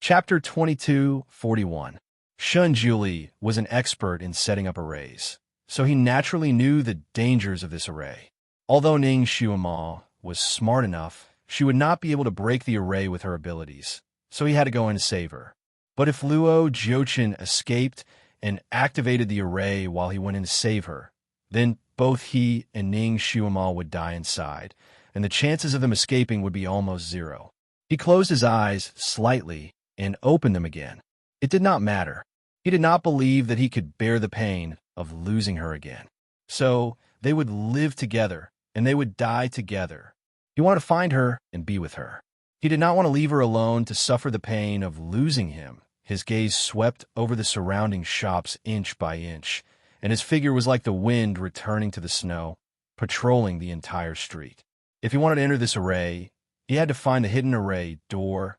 Chapter 2241. Shun Juli was an expert in setting up arrays, so he naturally knew the dangers of this array. Although Ning Xiaoma was smart enough, she would not be able to break the array with her abilities, so he had to go in to save her. But if Luo Jiuqin escaped and activated the array while he went in to save her, then both he and Ning Xiaoma would die inside, and the chances of them escaping would be almost zero. He closed his eyes slightly and opened them again. It did not matter. He did not believe that he could bear the pain of losing her again. So they would live together, and they would die together. He wanted to find her and be with her. He did not want to leave her alone to suffer the pain of losing him. His gaze swept over the surrounding shops inch by inch, and his figure was like the wind returning to the snow, patrolling the entire street. If he wanted to enter this array, he had to find the hidden array door.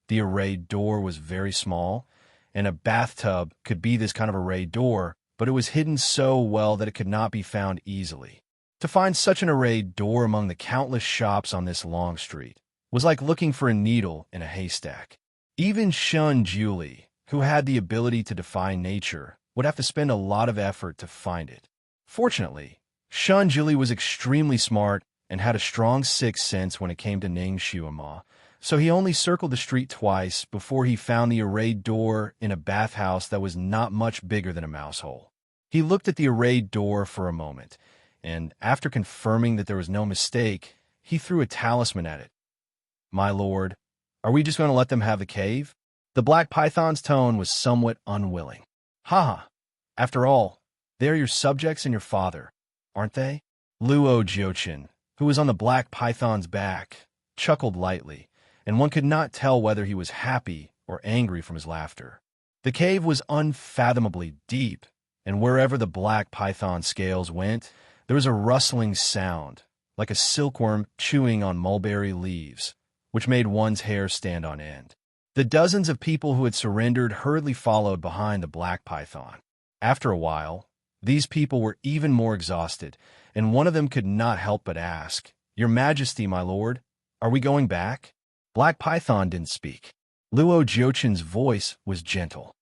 The array door was very small, and a bathtub could be this kind of array door, but it was hidden so well that it could not be found easily. To find such an array door among the countless shops on this long street was like looking for a needle in a haystack. Even Shun Juli, who had the ability to defy nature, would have to spend a lot of effort to find it. Fortunately, Shun Juli was extremely smart and had a strong sixth sense when it came to Ning Xiaoma, so he only circled the street twice before he found the arrayed door in a bathhouse that was not much bigger than a mouse hole. He looked at the arrayed door for a moment, and after confirming that there was no mistake, he threw a talisman at it. "My lord, are we just going to let them have the cave?" The Black Python's tone was somewhat unwilling. "Haha, after all, they are your subjects and your father, aren't they?" Luo Jiuqin, who was on the Black Python's back, chuckled lightly, and one could not tell whether he was happy or angry from his laughter. The cave was unfathomably deep, and wherever the Black Python's scales went, there was a rustling sound, like a silkworm chewing on mulberry leaves, which made one's hair stand on end. The dozens of people who had surrendered hurriedly followed behind the Black Python. After a while, these people were even more exhausted, and one of them could not help but ask, "Your Majesty, my lord, are we going back?" Black Python didn't speak. Luo Jiuqin's voice was gentle.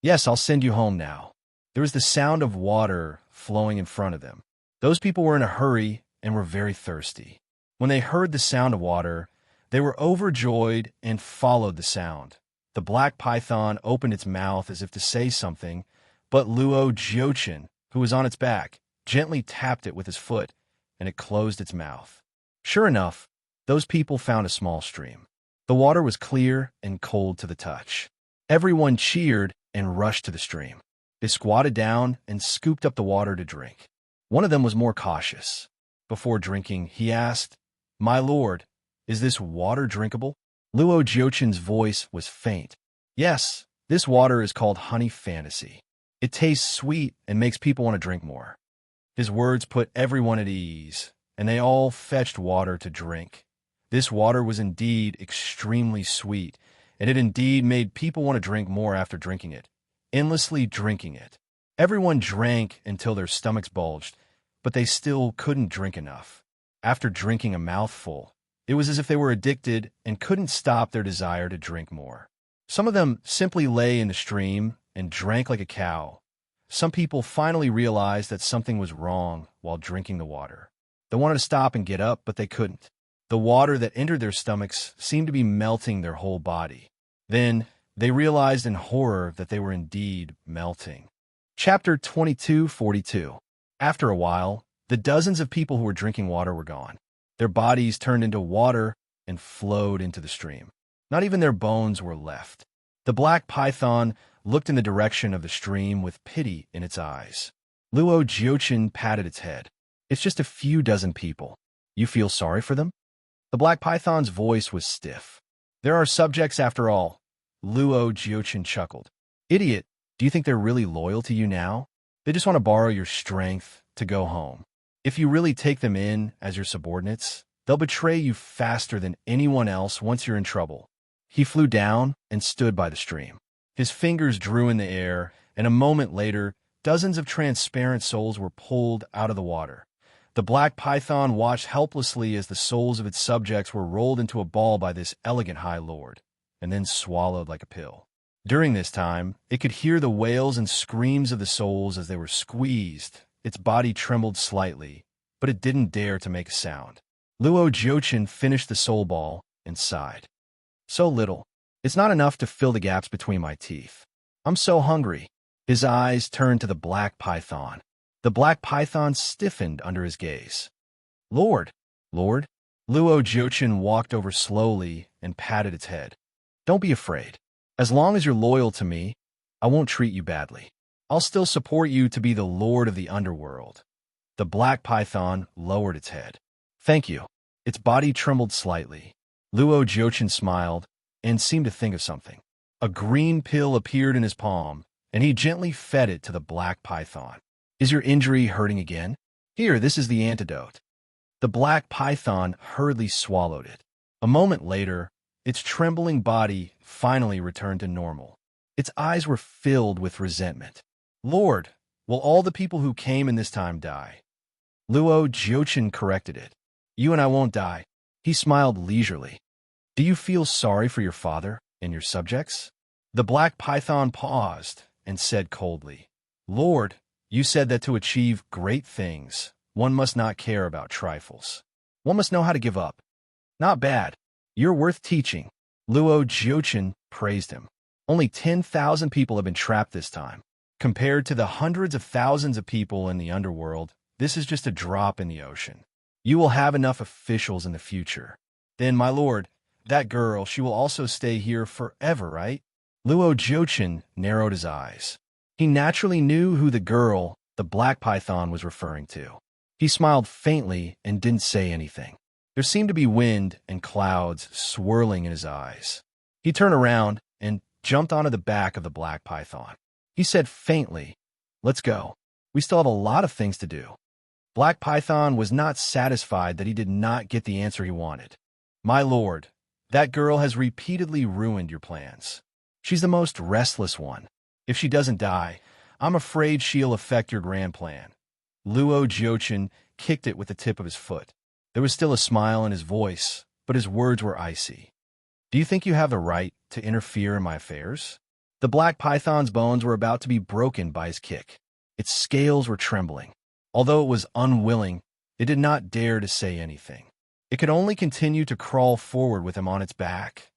"Yes, I'll send you home now." There was the sound of water flowing in front of them. Those people were in a hurry and were very thirsty. When they heard the sound of water, they were overjoyed and followed the sound. The Black Python opened its mouth as if to say something, but Luo Jiuqin, who was on its back, gently tapped it with his foot, and it closed its mouth. Sure enough, those people found a small stream. The water was clear and cold to the touch. Everyone cheered and rushed to the stream. They squatted down and scooped up the water to drink. One of them was more cautious. Before drinking, he asked, "My lord, is this water drinkable?" Luo Jiuqin's voice was faint. "Yes, this water is called honey fantasy. It tastes sweet and makes people want to drink more." His words put everyone at ease, and they all fetched water to drink. This water was indeed extremely sweet, and it indeed made people want to drink more after drinking it, endlessly drinking it. Everyone drank until their stomachs bulged, but they still couldn't drink enough. After drinking a mouthful, it was as if they were addicted and couldn't stop their desire to drink more. Some of them simply lay in the stream and drank like a cow. Some people finally realized that something was wrong while drinking the water. They wanted to stop and get up, but they couldn't. The water that entered their stomachs seemed to be melting their whole body. Then they realized in horror that they were indeed melting. Chapter 2242. After a while, the dozens of people who were drinking water were gone. Their bodies turned into water and flowed into the stream. Not even their bones were left. The Black Python looked in the direction of the stream with pity in its eyes. Luo Jiuqin patted its head. "It's just a few dozen people. You feel sorry for them?" The Black Python's voice was stiff. "There are subjects after all." Luo Jiuqin chuckled. "Idiot, do you think they're really loyal to you now? They just want to borrow your strength to go home. If you really take them in as your subordinates, they'll betray you faster than anyone else once you're in trouble." He flew down and stood by the stream. His fingers drew in the air, and a moment later, dozens of transparent souls were pulled out of the water. The Black Python watched helplessly as the souls of its subjects were rolled into a ball by this elegant High Lord, and then swallowed like a pill. During this time, it could hear the wails and screams of the souls as they were squeezed. Its body trembled slightly, but it didn't dare to make a sound. Luo Jiuchen finished the soul ball and sighed. So little. It's not enough to fill the gaps between my teeth. I'm so hungry. His eyes turned to the black python. The black python stiffened under his gaze. Lord, Lord. Luo Jiuchen walked over slowly and patted its head. Don't be afraid. As long as you're loyal to me, I won't treat you badly. I'll still support you to be the lord of the underworld. The black python lowered its head. Thank you. Its body trembled slightly. Luo Jiuchen smiled and seemed to think of something. A green pill appeared in his palm, and he gently fed it to the black python. Is your injury hurting again? Here, this is the antidote. The black python hurriedly swallowed it. A moment later, its trembling body finally returned to normal. Its eyes were filled with resentment. Lord, will all the people who came in this time die? Luo Jiuchen corrected it. You and I won't die. He smiled leisurely. Do you feel sorry for your father and your subjects? The black python paused and said coldly, Lord, you said that to achieve great things, one must not care about trifles. One must know how to give up. Not bad. You're worth teaching. Luo Jiuchen praised him. Only 10,000 people have been trapped this time. Compared to the hundreds of thousands of people in the underworld, this is just a drop in the ocean. You will have enough officials in the future. Then, my lord, that girl, she will also stay here forever, right? Luo Jiuchen narrowed his eyes. He naturally knew who the girl, the black python, was referring to. He smiled faintly and didn't say anything. There seemed to be wind and clouds swirling in his eyes. He turned around and jumped onto the back of the black python. He said faintly, Let's go. We still have a lot of things to do. Black Python was not satisfied that he did not get the answer he wanted. My lord, that girl has repeatedly ruined your plans. She's the most restless one. If she doesn't die, I'm afraid she'll affect your grand plan. Luo Jiuchen kicked it with the tip of his foot. There was still a smile in his voice, but his words were icy. Do you think you have the right to interfere in my affairs? The black python's bones were about to be broken by his kick. Its scales were trembling. Although it was unwilling, it did not dare to say anything. It could only continue to crawl forward with him on its back.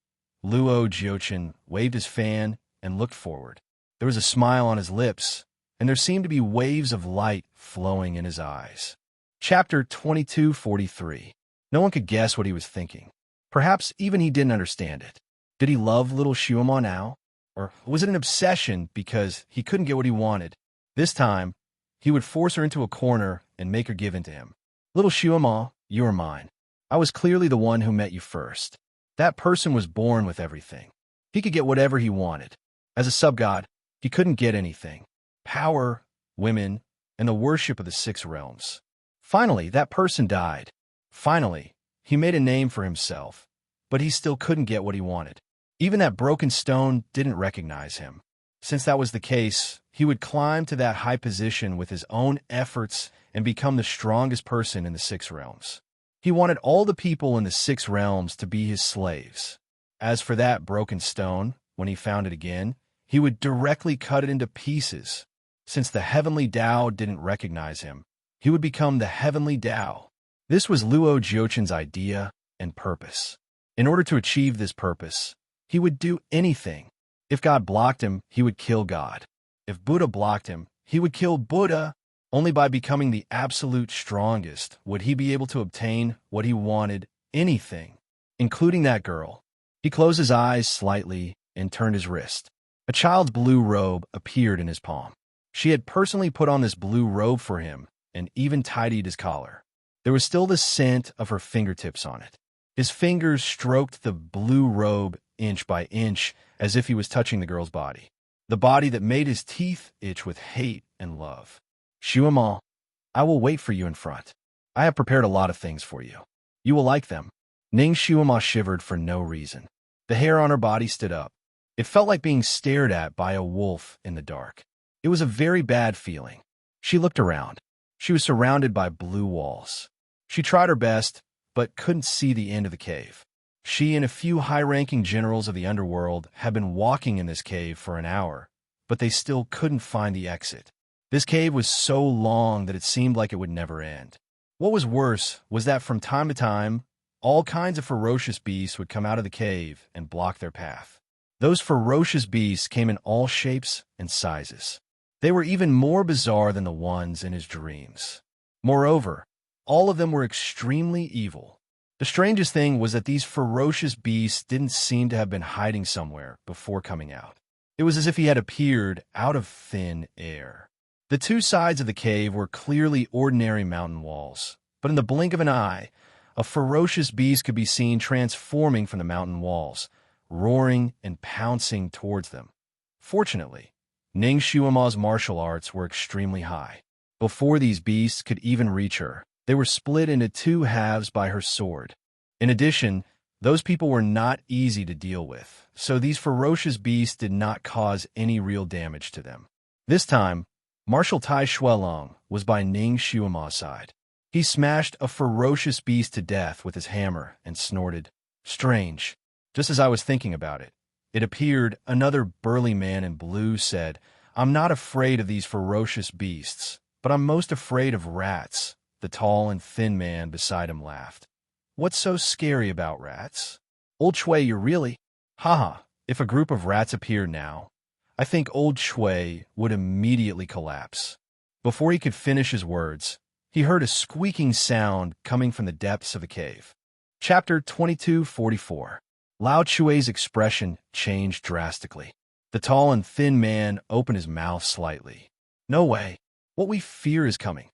Luo Jiuchen waved his fan and looked forward. There was a smile on his lips, and there seemed to be waves of light flowing in his eyes. Chapter 2243. No one could guess what he was thinking. Perhaps even he didn't understand it. Did he love little Xiaoma now? Or was it an obsession because he couldn't get what he wanted? This time, he would force her into a corner and make her give in to him. Little Xiaoma, you are mine. I was clearly the one who met you first. That person was born with everything. He could get whatever he wanted. As a sub-god, he couldn't get anything. Power, women, and the worship of the 6 realms. Finally, that person died. Finally, he made a name for himself, but he still couldn't get what he wanted. Even that broken stone didn't recognize him. Since that was the case, he would climb to that high position with his own efforts and become the strongest person in the 6 realms. He wanted all the people in the 6 realms to be his slaves. As for that broken stone, when he found it again, he would directly cut it into pieces. Since the heavenly Tao didn't recognize him, he would become the heavenly Tao. This was Luo Jiuchen's idea and purpose. In order to achieve this purpose, he would do anything. If God blocked him, he would kill God. If Buddha blocked him, he would kill Buddha. Only by becoming the absolute strongest would he be able to obtain what he wanted, anything, including that girl. He closed his eyes slightly and turned his wrist. A child's blue robe appeared in his palm. She had personally put on this blue robe for him and even tidied his collar. There was still the scent of her fingertips on it. His fingers stroked the blue robe inch by inch as if he was touching the girl's body. The body that made his teeth itch with hate and love. Xiaoma, I will wait for you in front. I have prepared a lot of things for you. You will like them. Ning Xiaoma shivered for no reason. The hair on her body stood up. It felt like being stared at by a wolf in the dark. It was a very bad feeling. She looked around. She was surrounded by blue walls. She tried her best, but couldn't see the end of the cave. She and a few high-ranking generals of the underworld had been walking in this cave for an hour, but they still couldn't find the exit. This cave was so long that it seemed like it would never end. What was worse was that from time to time, all kinds of ferocious beasts would come out of the cave and block their path. Those ferocious beasts came in all shapes and sizes. They were even more bizarre than the ones in his dreams. Moreover, all of them were extremely evil. The strangest thing was that these ferocious beasts didn't seem to have been hiding somewhere before coming out. It was as if he had appeared out of thin air. The two sides of the cave were clearly ordinary mountain walls, but in the blink of an eye, a ferocious beast could be seen transforming from the mountain walls, roaring and pouncing towards them. Fortunately, Ning Shuama's martial arts were extremely high. Before these beasts could even reach her, they were split into two halves by her sword. In addition, those people were not easy to deal with, so these ferocious beasts did not cause any real damage to them. This time, Marshal Tai Shuelong was by Ning Shuama's side. He smashed a ferocious beast to death with his hammer and snorted, "Strange." Just as I was thinking about it, it appeared another burly man in blue said, "I'm not afraid of these ferocious beasts, but I'm most afraid of rats." The tall and thin man beside him laughed. "What's so scary about rats?" "Old Shui, you're really—" Haha, if a group of rats appeared now, I think old Shui would immediately collapse. Before he could finish his words, he heard a squeaking sound coming from the depths of the cave. Chapter 2244. Lao Chue's expression changed drastically. The tall and thin man opened his mouth slightly. "No way. What we fear is coming."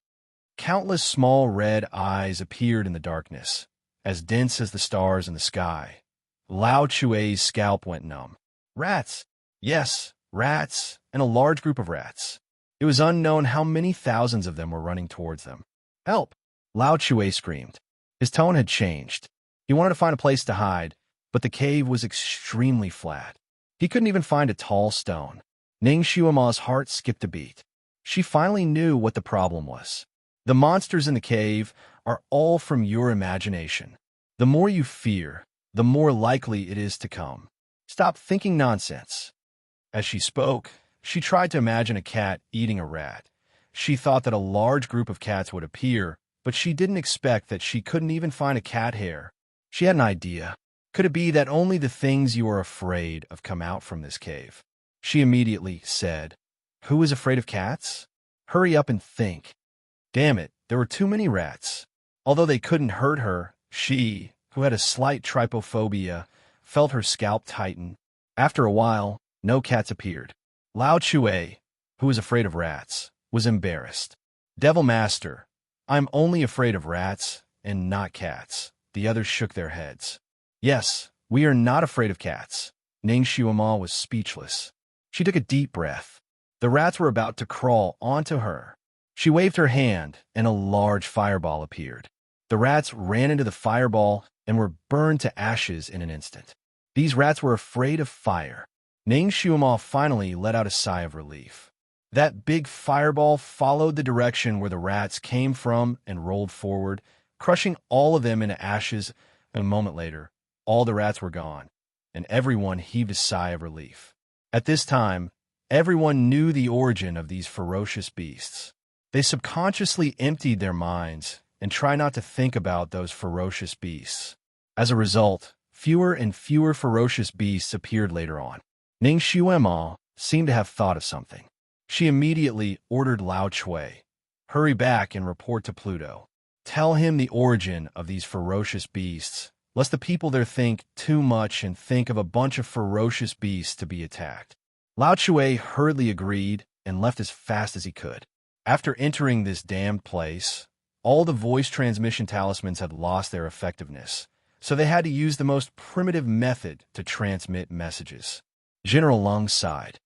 Countless small red eyes appeared in the darkness, as dense as the stars in the sky. Lao Chue's scalp went numb. Rats! Yes, rats, and a large group of rats. It was unknown how many thousands of them were running towards them. "Help!" Lao Chue screamed. His tone had changed. He wanted to find a place to hide, but the cave was extremely flat. He couldn't even find a tall stone. Ning Shuama's heart skipped a beat. She finally knew what the problem was. The monsters in the cave are all from your imagination. The more you fear, the more likely it is to come. Stop thinking nonsense. As she spoke, she tried to imagine a cat eating a rat. She thought that a large group of cats would appear, but she didn't expect that she couldn't even find a cat hair. She had an idea. Could it be that only the things you are afraid of come out from this cave? She immediately said, "Who is afraid of cats? Hurry up and think." Damn it, there were too many rats. Although they couldn't hurt her, she, who had a slight trypophobia, felt her scalp tighten. After a while, no cats appeared. Lao Chue, who was afraid of rats, was embarrassed. "Devil Master, I'm only afraid of rats and not cats." The others shook their heads. "Yes, we are not afraid of cats." Ning Shuama was speechless. She took a deep breath. The rats were about to crawl onto her. She waved her hand, and a large fireball appeared. The rats ran into the fireball and were burned to ashes in an instant. These rats were afraid of fire. Ning Shuama finally let out a sigh of relief. That big fireball followed the direction where the rats came from and rolled forward, crushing all of them into ashes. A moment later, all the rats were gone, and everyone heaved a sigh of relief. At this time, everyone knew the origin of these ferocious beasts. They subconsciously emptied their minds and tried not to think about those ferocious beasts. As a result, fewer and fewer ferocious beasts appeared later on. Ning Shuama seemed to have thought of something. She immediately ordered Lao Chue, "Hurry back and report to Pluto. Tell him the origin of these ferocious beasts, lest the people there think too much and think of a bunch of ferocious beasts to be attacked." Lao Chue hurriedly agreed and left as fast as he could. After entering this damned place, all the voice transmission talismans had lost their effectiveness, so they had to use the most primitive method to transmit messages. General Lung sighed.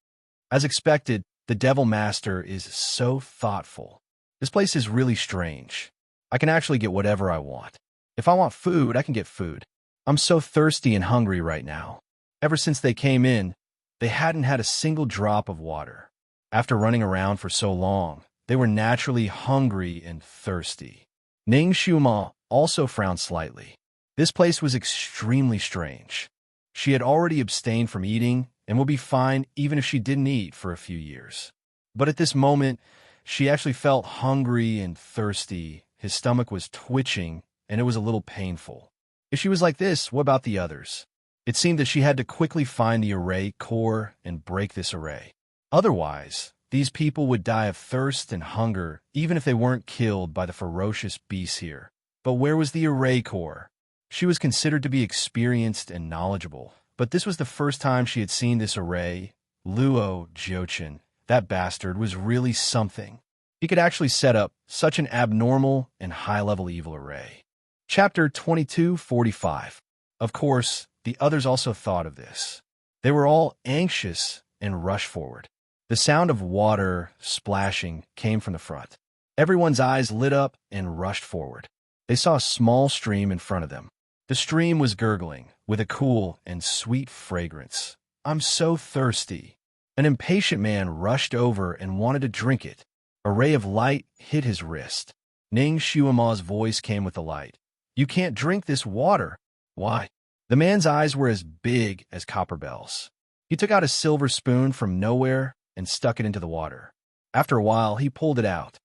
As expected, the Devil Master is so thoughtful. This place is really strange. I can actually get whatever I want. If I want food, I can get food. I'm so thirsty and hungry right now. Ever since they came in, they hadn't had a single drop of water. After running around for so long, they were naturally hungry and thirsty. Ning Shuama also frowned slightly. This place was extremely strange. She had already abstained from eating and would be fine even if she didn't eat for a few years. But at this moment, she actually felt hungry and thirsty. His stomach was twitching, and it was a little painful. If she was like this, what about the others? It seemed that she had to quickly find the array core and break this array. Otherwise, these people would die of thirst and hunger even if they weren't killed by the ferocious beasts here. But where was the array core? She was considered to be experienced and knowledgeable, but this was the first time she had seen this array. Luo Jiochin, that bastard, was really something. He could actually set up such an abnormal and high-level evil array. Chapter 2245. Of course, the others also thought of this. They were all anxious and rushed forward. The sound of water splashing came from the front. Everyone's eyes lit up and rushed forward. They saw a small stream in front of them. The stream was gurgling, with a cool and sweet fragrance. "I'm so thirsty." An impatient man rushed over and wanted to drink it. A ray of light hit his wrist. Ning Shuama's voice came with the light. "You can't drink this water." "Why?" The man's eyes were as big as copper bells. He took out a silver spoon from nowhere and stuck it into the water. After a while, he pulled it out.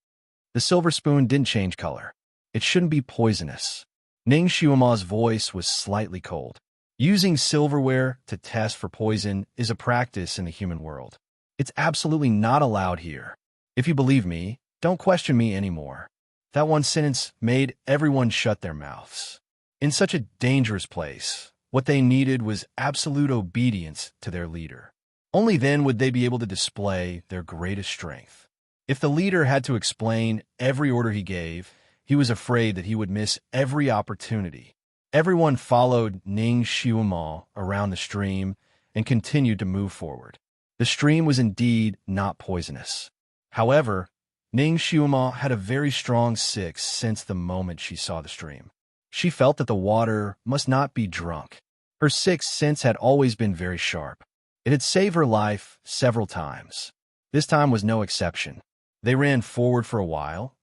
The silver spoon didn't change color. It shouldn't be poisonous. Ning Shuama's voice was slightly cold. Using silverware to test for poison is a practice in the human world. It's absolutely not allowed here. If you believe me, don't question me anymore. That one sentence made everyone shut their mouths. In such a dangerous place, what they needed was absolute obedience to their leader. Only then would they be able to display their greatest strength. If the leader had to explain every order he gave, he was afraid that he would miss every opportunity. Everyone followed Ning Shuama around the stream and continued to move forward. The stream was indeed not poisonous. However, Ning Shuama had a very strong sixth sense the moment she saw the stream. She felt that the water must not be drunk. Her sixth sense had always been very sharp. It had saved her life several times. This time was no exception. They ran forward for a while,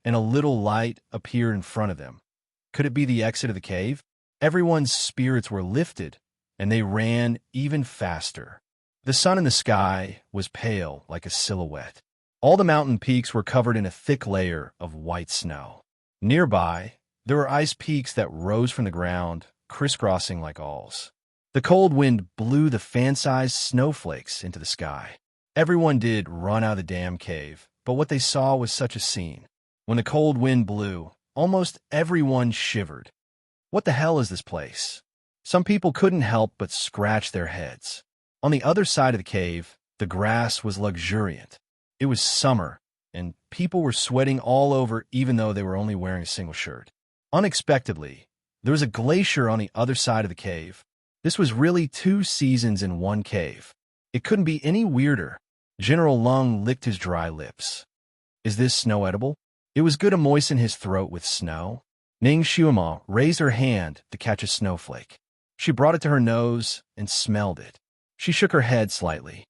and a little light appeared in front of them. Could it be the exit of the cave? Everyone's spirits were lifted, and they ran even faster. The sun in the sky was pale like a silhouette. All the mountain peaks were covered in a thick layer of white snow. Nearby, there were ice peaks that rose from the ground, crisscrossing like awls. The cold wind blew the fan-sized snowflakes into the sky. Everyone did run out of the damn cave, but what they saw was such a scene. When the cold wind blew, almost everyone shivered. What the hell is this place? Some people couldn't help but scratch their heads. On the other side of the cave, the grass was luxuriant. It was summer, and people were sweating all over even though they were only wearing a single shirt. Unexpectedly, there was a glacier on the other side of the cave. This was really 2 seasons in one cave. It couldn't be any weirder. General Lung licked his dry lips. Is this snow edible? It was good to moisten his throat with snow. Ning Shuama raised her hand to catch a snowflake. She brought it to her nose and smelled it. She shook her head slightly.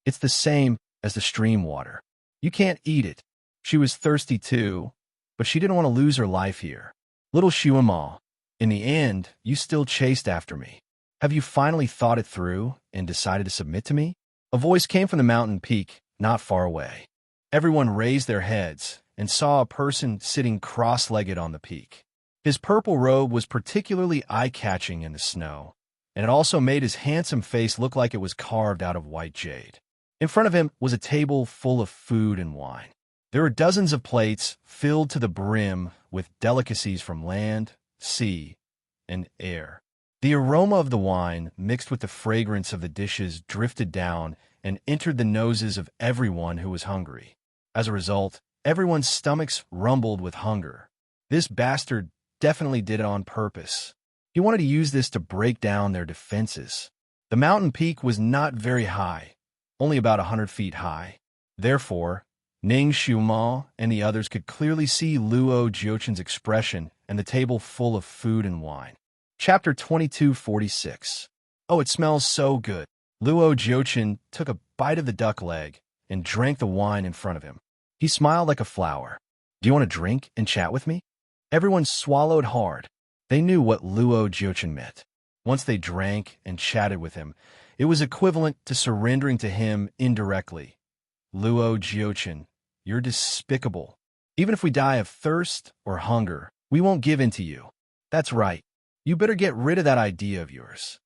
It's the same as the stream water. You can't eat it. She was thirsty too, but she didn't want to lose her life here. Little Shuama, in the end, you still chased after me. Have you finally thought it through and decided to submit to me? A voice came from the mountain peak not far away. Everyone raised their heads and saw a person sitting cross-legged on the peak. His purple robe was particularly eye-catching in the snow, and it also made his handsome face look like it was carved out of white jade. In front of him was a table full of food and wine. There were dozens of plates filled to the brim with delicacies from land, sea, and air. The aroma of the wine, mixed with the fragrance of the dishes, drifted down and entered the noses of everyone who was hungry. As a result, everyone's stomachs rumbled with hunger. This bastard definitely did it on purpose. He wanted to use this to break down their defenses. The mountain peak was not very high, only about 100 feet high. Therefore, Ning Shuama and the others could clearly see Luo Jiochin's expression and the table full of food and wine. Chapter 2246. Oh, it smells so good. Luo Jiochin took a bite of the duck leg and drank the wine in front of him. He smiled like a flower. Do you want to drink and chat with me? Everyone swallowed hard. They knew what Luo Jiuchen meant. Once they drank and chatted with him, it was equivalent to surrendering to him indirectly. Luo Jiuchen, you're despicable. Even if we die of thirst or hunger, we won't give in to you. That's right. You better get rid of that idea of yours.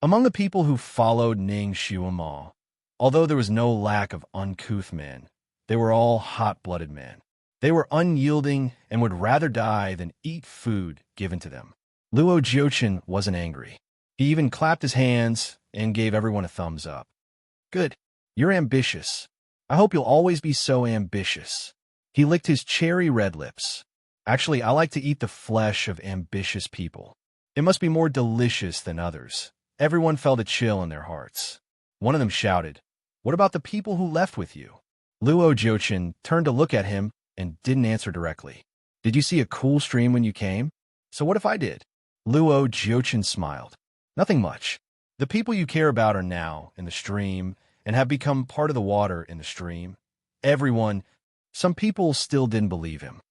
Among the people who followed Ning Xuemo, although there was no lack of uncouth men, they were all hot-blooded men. They were unyielding and would rather die than eat food given to them. Luo Jiuchen wasn't angry. He even clapped his hands and gave everyone a thumbs up. Good. You're ambitious. I hope you'll always be so ambitious. He licked his cherry red lips. Actually, I like to eat the flesh of ambitious people. It must be more delicious than others. Everyone felt a chill in their hearts. One of them shouted, "What about the people who left with you?" Luo Jiuchen turned to look at him and didn't answer directly. Did you see a cool stream when you came? So what if I did? Luo Jiuchen smiled. Nothing much. The people you care about are now in the stream and have become part of the water in the stream. Some people still didn't believe him.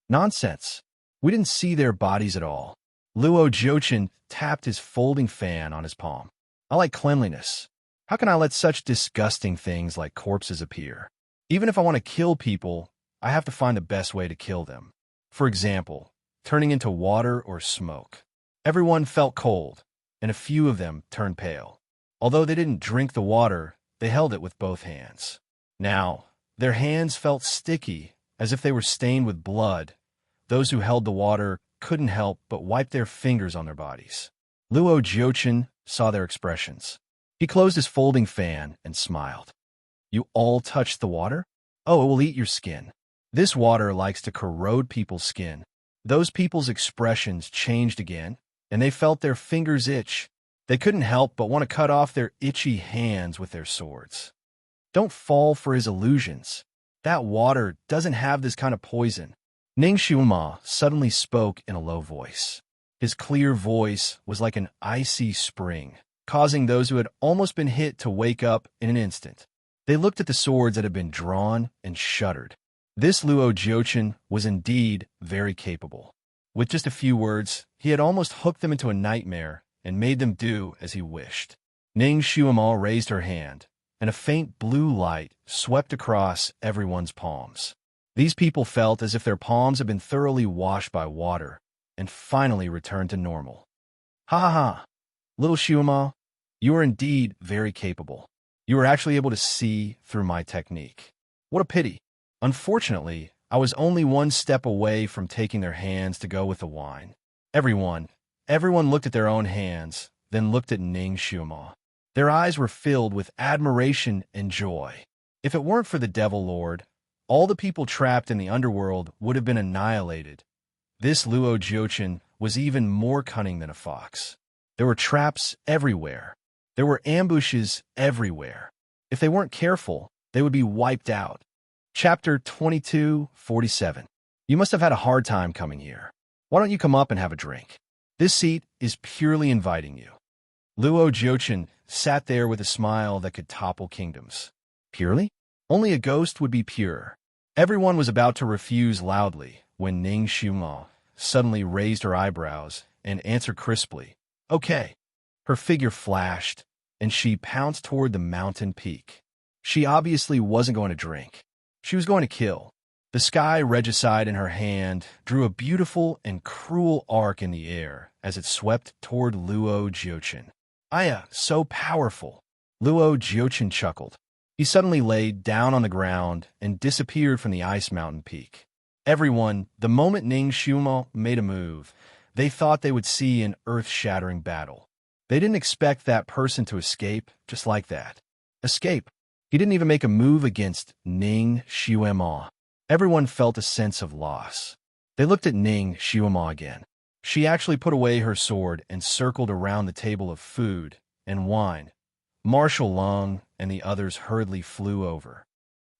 Nonsense. We didn't see their bodies at all. Luo Jiuchen tapped his folding fan on his palm. I like cleanliness. How can I let such disgusting things like corpses appear? Even if I want to kill people, I have to find the best way to kill them. For example, turning into water or smoke. Everyone felt cold, and a few of them turned pale. Although they didn't drink the water, they held it with both hands. Now, their hands felt sticky, as if they were stained with blood. Those who held the water couldn't help but wipe their fingers on their bodies. Luo Jiuchen saw their expressions. He closed his folding fan and smiled. You all touched the water? Oh, it will eat your skin. This water likes to corrode people's skin. Those people's expressions changed again, and they felt their fingers itch. They couldn't help but want to cut off their itchy hands with their swords. Don't fall for his illusions. That water doesn't have this kind of poison. Ning Xuemo suddenly spoke in a low voice. His clear voice was like an icy spring, causing those who had almost been hit to wake up in an instant. They looked at the swords that had been drawn and shuddered. This Luo Jiuchen was indeed very capable. With just a few words, he had almost hooked them into a nightmare and made them do as he wished. Ning Xuemo raised her hand, and a faint blue light swept across everyone's palms. These people felt as if their palms had been thoroughly washed by water and finally returned to normal. Ha ha ha! Little Xuemo, you are indeed very capable. You were actually able to see through my technique. What a pity. Unfortunately, I was only one step away from taking their hands to go with the wine. Everyone looked at their own hands, then looked at Ning Xuemo. Their eyes were filled with admiration and joy. If it weren't for the Devil Lord, all the people trapped in the underworld would have been annihilated. This Luo Jiuchen was even more cunning than a fox. There were traps everywhere. There were ambushes everywhere. If they weren't careful, they would be wiped out. Chapter 22:47. You must have had a hard time coming here. Why don't you come up and have a drink? This seat is purely inviting you. Luo Jiuchen sat there with a smile that could topple kingdoms. Purely? Only a ghost would be pure. Everyone was about to refuse loudly when Ning Xuemo suddenly raised her eyebrows and answered crisply, Okay. Her figure flashed, and she pounced toward the mountain peak. She obviously wasn't going to drink. She was going to kill. The sky regicide in her hand drew a beautiful and cruel arc in the air as it swept toward Luo Jiuchen. Aya, so powerful. Luo Jiuchen chuckled. He suddenly laid down on the ground and disappeared from the ice mountain peak. Everyone, the moment Ning Xuemo made a move, they thought they would see an earth-shattering battle. They didn't expect that person to escape just like that. Escape. He didn't even make a move against Ning Xuemo. Everyone felt a sense of loss. They looked at Ning Xuemo again. She actually put away her sword and circled around the table of food and wine. Marshal Lung and the others hurriedly flew over.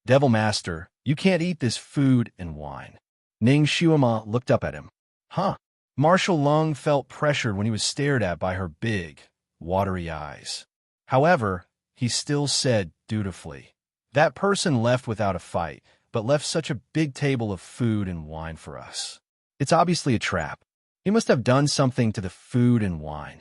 Devil Master, you can't eat this food and wine. Ning Xuemo looked up at him. Huh? Marshal Lung felt pressured when he was stared at by her big, watery eyes. However, he still said dutifully, That person left without a fight, but left such a big table of food and wine for us. It's obviously a trap. He must have done something to the food and wine.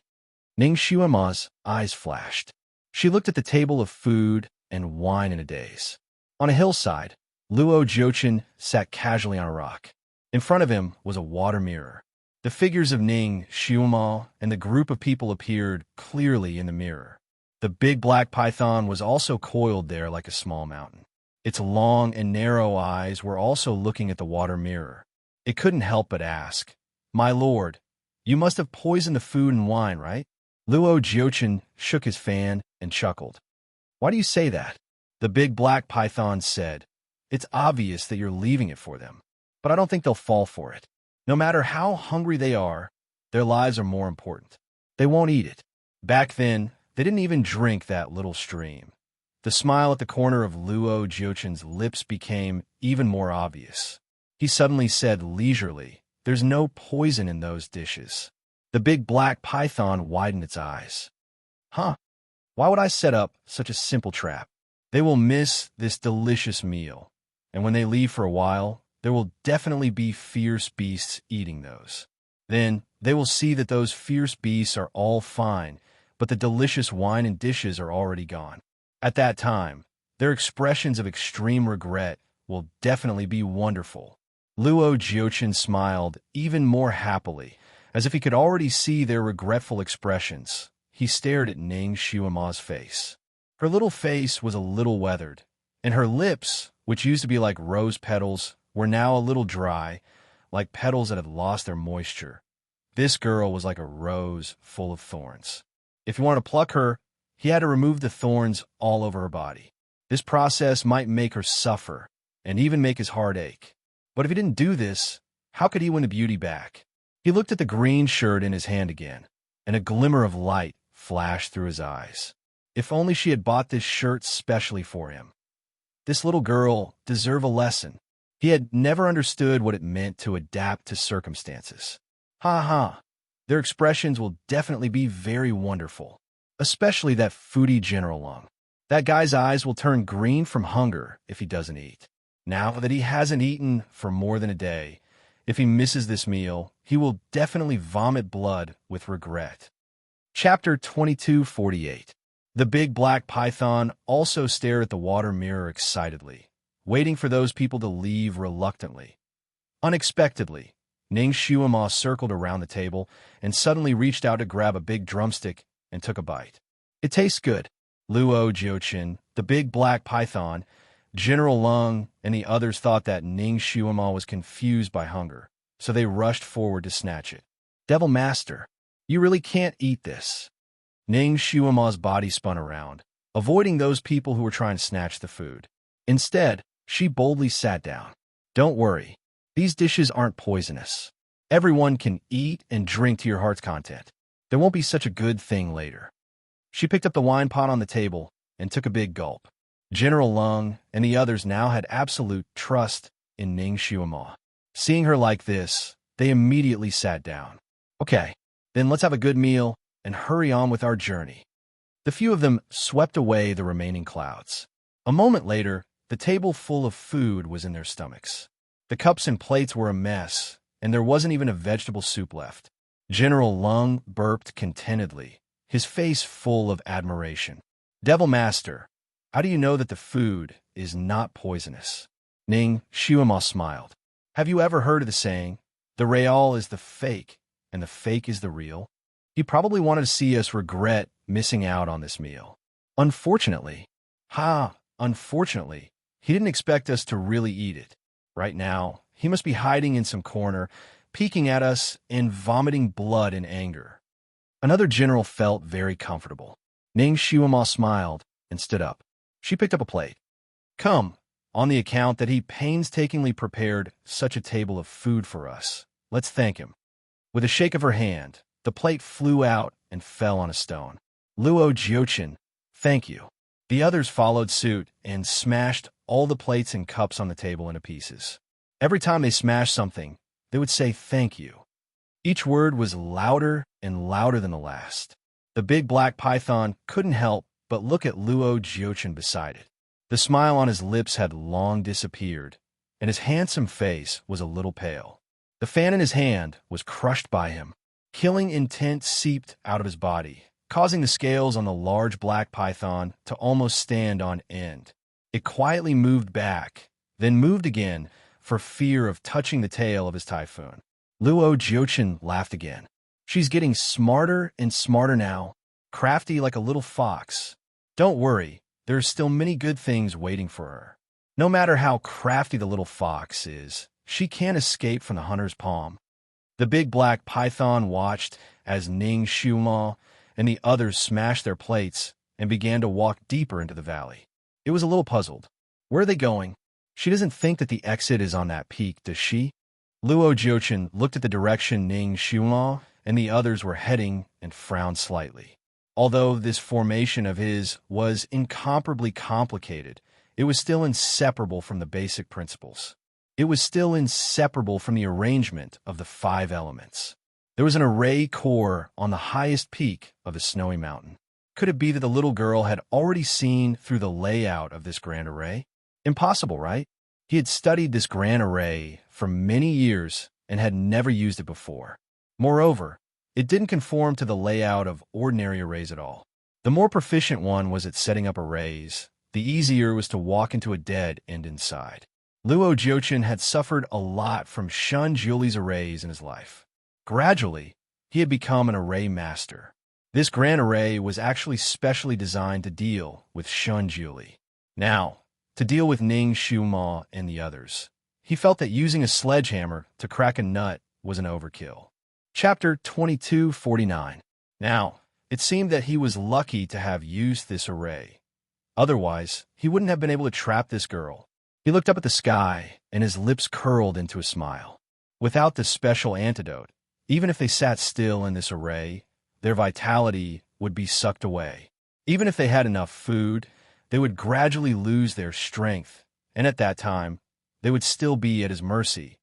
Ning Shuima's eyes flashed. She looked at the table of food and wine in a daze. On a hillside, Luo Jiuchen sat casually on a rock. In front of him was a water mirror. The figures of Ning Shuima and the group of people appeared clearly in the mirror. The big black python was also coiled there like a small mountain. Its long and narrow eyes were also looking at the water mirror. It couldn't help but ask, "My lord, you must have poisoned the food and wine, right?" Luo Jiuchen shook his fan and chuckled. "Why do you say that?" The big black python said, "It's obvious that you're leaving it for them, but I don't think they'll fall for it. No matter how hungry they are, their lives are more important. They won't eat it." Back then, they didn't even drink that little stream. The smile at the corner of Luo Jiuchen's lips became even more obvious. He suddenly said leisurely, "There's no poison in those dishes." The big black python widened its eyes. "Huh? Why would I set up such a simple trap? They will miss this delicious meal, and when they leave for a while, there will definitely be fierce beasts eating those. Then they will see that those fierce beasts are all fine, but the delicious wine and dishes are already gone. At that time, their expressions of extreme regret will definitely be wonderful." Luo Jiuchen smiled even more happily, as if he could already see their regretful expressions. He stared at Ning Shuima's face. Her little face was a little weathered, and her lips, which used to be like rose petals, were now a little dry, like petals that had lost their moisture. This girl was like a rose full of thorns. If he wanted to pluck her, he had to remove the thorns all over her body. This process might make her suffer, and even make his heart ache. But if he didn't do this, how could he win the beauty back? He looked at the green shirt in his hand again, and a glimmer of light flashed through his eyes. If only she had bought this shirt specially for him. This little girl deserved a lesson. He had never understood what it meant to adapt to circumstances. Ha ha. Their expressions will definitely be very wonderful, especially that foodie General Lung. That guy's eyes will turn green from hunger if he doesn't eat. Now that he hasn't eaten for more than a day, if he misses this meal, he will definitely vomit blood with regret. Chapter 2248. The big black python also stared at the water mirror excitedly, waiting for those people to leave reluctantly. Unexpectedly, Ning Shuima circled around the table and suddenly reached out to grab a big drumstick and took a bite. "It tastes good." Luo Jiuchen, the big black python, General Lung, and the others thought that Ning Shuima was confused by hunger, so they rushed forward to snatch it. "Devil Master, you really can't eat this." Ning Shuima's body spun around, avoiding those people who were trying to snatch the food. Instead, she boldly sat down. "Don't worry. These dishes aren't poisonous. Everyone can eat and drink to your heart's content. There won't be such a good thing later." She picked up the wine pot on the table and took a big gulp. General Lung and the others now had absolute trust in Ning Shuima. Seeing her like this, they immediately sat down. "Okay, then let's have a good meal and hurry on with our journey." The few of them swept away the remaining clouds. A moment later, the table full of food was in their stomachs. The cups and plates were a mess, and there wasn't even a vegetable soup left. General Lung burped contentedly, his face full of admiration. "Devil Master, how do you know that the food is not poisonous?" Ning Shuima smiled. "Have you ever heard of the saying, the real is the fake, and the fake is the real?" He probably wanted to see us regret missing out on this meal. Unfortunately, he didn't expect us to really eat it. Right now, he must be hiding in some corner, peeking at us and vomiting blood in anger. Another general felt very comfortable. Ning Shuima smiled and stood up. She picked up a plate. "Come, on the account that he painstakingly prepared such a table of food for us, let's thank him." With a shake of her hand, the plate flew out and fell on a stone. "Luo Jiuchen, thank you." The others followed suit and smashed all the plates and cups on the table into pieces. Every time they smashed something, they would say thank you. Each word was louder and louder than the last. The big black python couldn't help but look at Luo Jiuchen beside it. The smile on his lips had long disappeared, and his handsome face was a little pale. The fan in his hand was crushed by him. Killing intent seeped out of his body, causing the scales on the large black python to almost stand on end. It quietly moved back, then moved again for fear of touching the tail of his typhoon. Luo Jiuchen laughed again. She's getting smarter and smarter now, crafty like a little fox. Don't worry, there are still many good things waiting for her. No matter how crafty the little fox is, she can't escape from the hunter's palm. The big black python watched as Ning Xiuma and the others smashed their plates and began to walk deeper into the valley. It was a little puzzled. Where are they going? She doesn't think that the exit is on that peak, does she? Luo Jiuchen looked at the direction Ning Xiuma and the others were heading and frowned slightly. Although this formation of his was incomparably complicated, it was still inseparable from the basic principles. It was still inseparable from the arrangement of the 5 elements. There was an array core on the highest peak of the snowy mountain. Could it be that the little girl had already seen through the layout of this grand array? Impossible, right? He had studied this grand array for many years and had never used it before. Moreover, it didn't conform to the layout of ordinary arrays at all. The more proficient one was at setting up arrays, the easier it was to walk into a dead end inside. Luo Jiuchen had suffered a lot from Shun Juli's arrays in his life. Gradually, he had become an array master. This grand array was actually specially designed to deal with Shun Juli. Now, to deal with Ning Xiuma and the others, he felt that using a sledgehammer to crack a nut was an overkill. Chapter 2249. Now, it seemed that he was lucky to have used this array. Otherwise, he wouldn't have been able to trap this girl. He looked up at the sky, and his lips curled into a smile. Without this special antidote, even if they sat still in this array, their vitality would be sucked away. Even if they had enough food, they would gradually lose their strength, and at that time, they would still be at his mercy.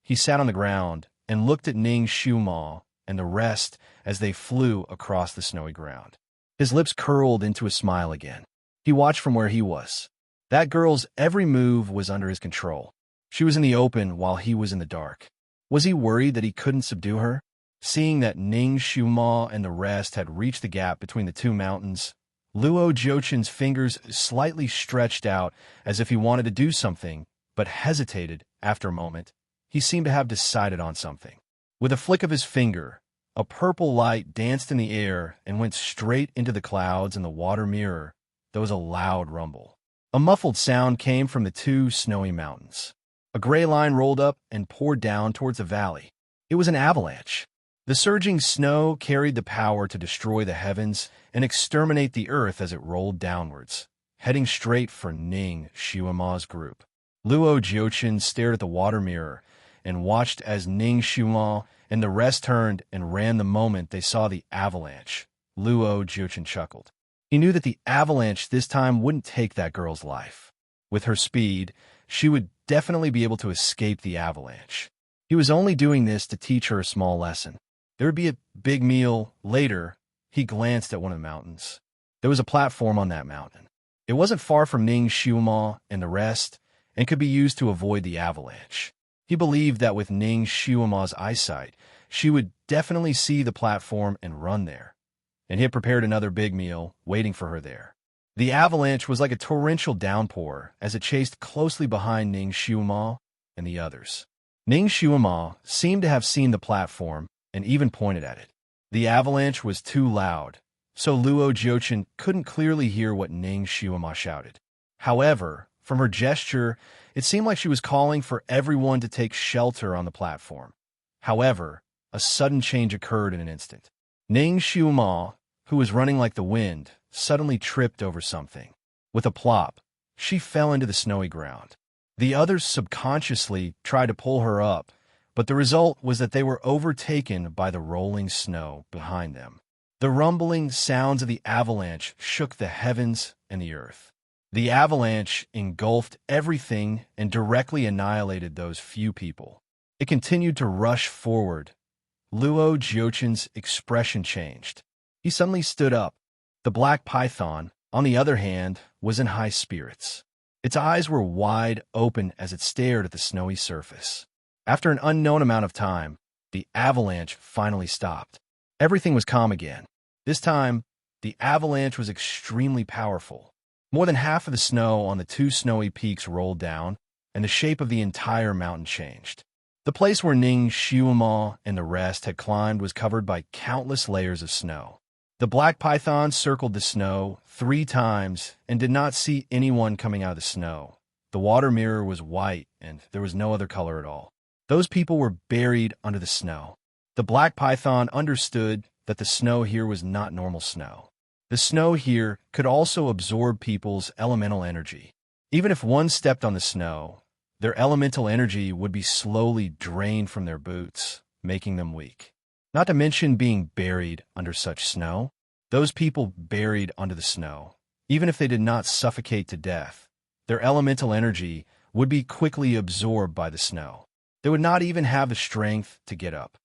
He sat on the ground and looked at Ning Xiuma and the rest as they flew across the snowy ground. His lips curled into a smile again. He watched from where he was. That girl's every move was under his control. She was in the open while he was in the dark. Was he worried that he couldn't subdue her? Seeing that Ning Xiuma and the rest had reached the gap between the 2 mountains, Luo Jiuchen's fingers slightly stretched out as if he wanted to do something, but hesitated after a moment. He seemed to have decided on something. With a flick of his finger, a purple light danced in the air and went straight into the clouds in the water mirror. There was a loud rumble. A muffled sound came from the 2 snowy mountains. A gray line rolled up and poured down towards the valley. It was an avalanche. The surging snow carried the power to destroy the heavens and exterminate the earth as it rolled downwards, heading straight for Ning Xiuma's group. Luo Jiuchen stared at the water mirror and watched as Ning Xiuma and the rest turned and ran the moment they saw the avalanche. Luo Jiuchen chuckled. He knew that the avalanche this time wouldn't take that girl's life. With her speed, she would definitely be able to escape the avalanche. He was only doing this to teach her a small lesson. There would be a big meal later. He glanced at one of the mountains. There was a platform on that mountain. It wasn't far from Ning Xiuma and the rest, and could be used to avoid the avalanche. He believed that with Ning Xiuma's eyesight, she would definitely see the platform and run there. And he had prepared another big meal, waiting for her there. The avalanche was like a torrential downpour as it chased closely behind Ning Xiuma and the others. Ning Xiuma seemed to have seen the platform and even pointed at it. The avalanche was too loud, so Luo Jiuchen couldn't clearly hear what Ning Xiuma shouted. However, from her gesture, it seemed like she was calling for everyone to take shelter on the platform. However, a sudden change occurred in an instant. Ning Xiuma, who was running like the wind, suddenly tripped over something. With a plop, she fell into the snowy ground. The others subconsciously tried to pull her up, but the result was that they were overtaken by the rolling snow behind them. The rumbling sounds of the avalanche shook the heavens and the earth. The avalanche engulfed everything and directly annihilated those few people. It continued to rush forward. Luo Jiuchen's expression changed. He suddenly stood up. The black python, on the other hand, was in high spirits. Its eyes were wide open as it stared at the snowy surface. After an unknown amount of time, the avalanche finally stopped. Everything was calm again. This time, the avalanche was extremely powerful. More than half of the snow on the two snowy peaks rolled down, and the shape of the entire mountain changed. The place where Ning, Xiuama, and the rest had climbed was covered by countless layers of snow. The black python circled the snow 3 times and did not see anyone coming out of the snow. The water mirror was white, and there was no other color at all. Those people were buried under the snow. The black python understood that the snow here was not normal snow. The snow here could also absorb people's elemental energy. Even if one stepped on the snow, their elemental energy would be slowly drained from their boots, making them weak. Not to mention being buried under such snow. Those people buried under the snow, even if they did not suffocate to death, their elemental energy would be quickly absorbed by the snow. They would not even have the strength to get up.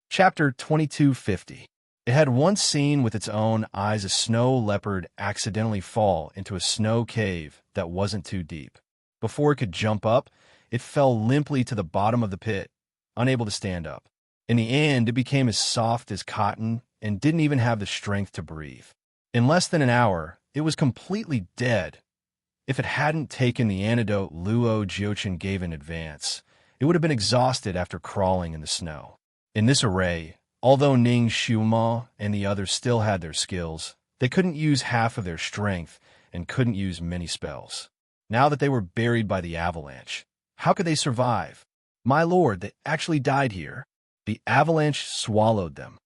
Chapter 2250. It had once seen with its own eyes a snow leopard accidentally fall into a snow cave that wasn't too deep. Before it could jump up, it fell limply to the bottom of the pit, unable to stand up. In the end, it became as soft as cotton and didn't even have the strength to breathe. In less than an hour, it was completely dead. If it hadn't taken the antidote Luo Jiuchen gave in advance, it would have been exhausted after crawling in the snow. In this array, although Ning, Xiuama, and the others still had their skills, they couldn't use half of their strength and couldn't use many spells. Now that they were buried by the avalanche, how could they survive? My lord, they actually died here. The avalanche swallowed them.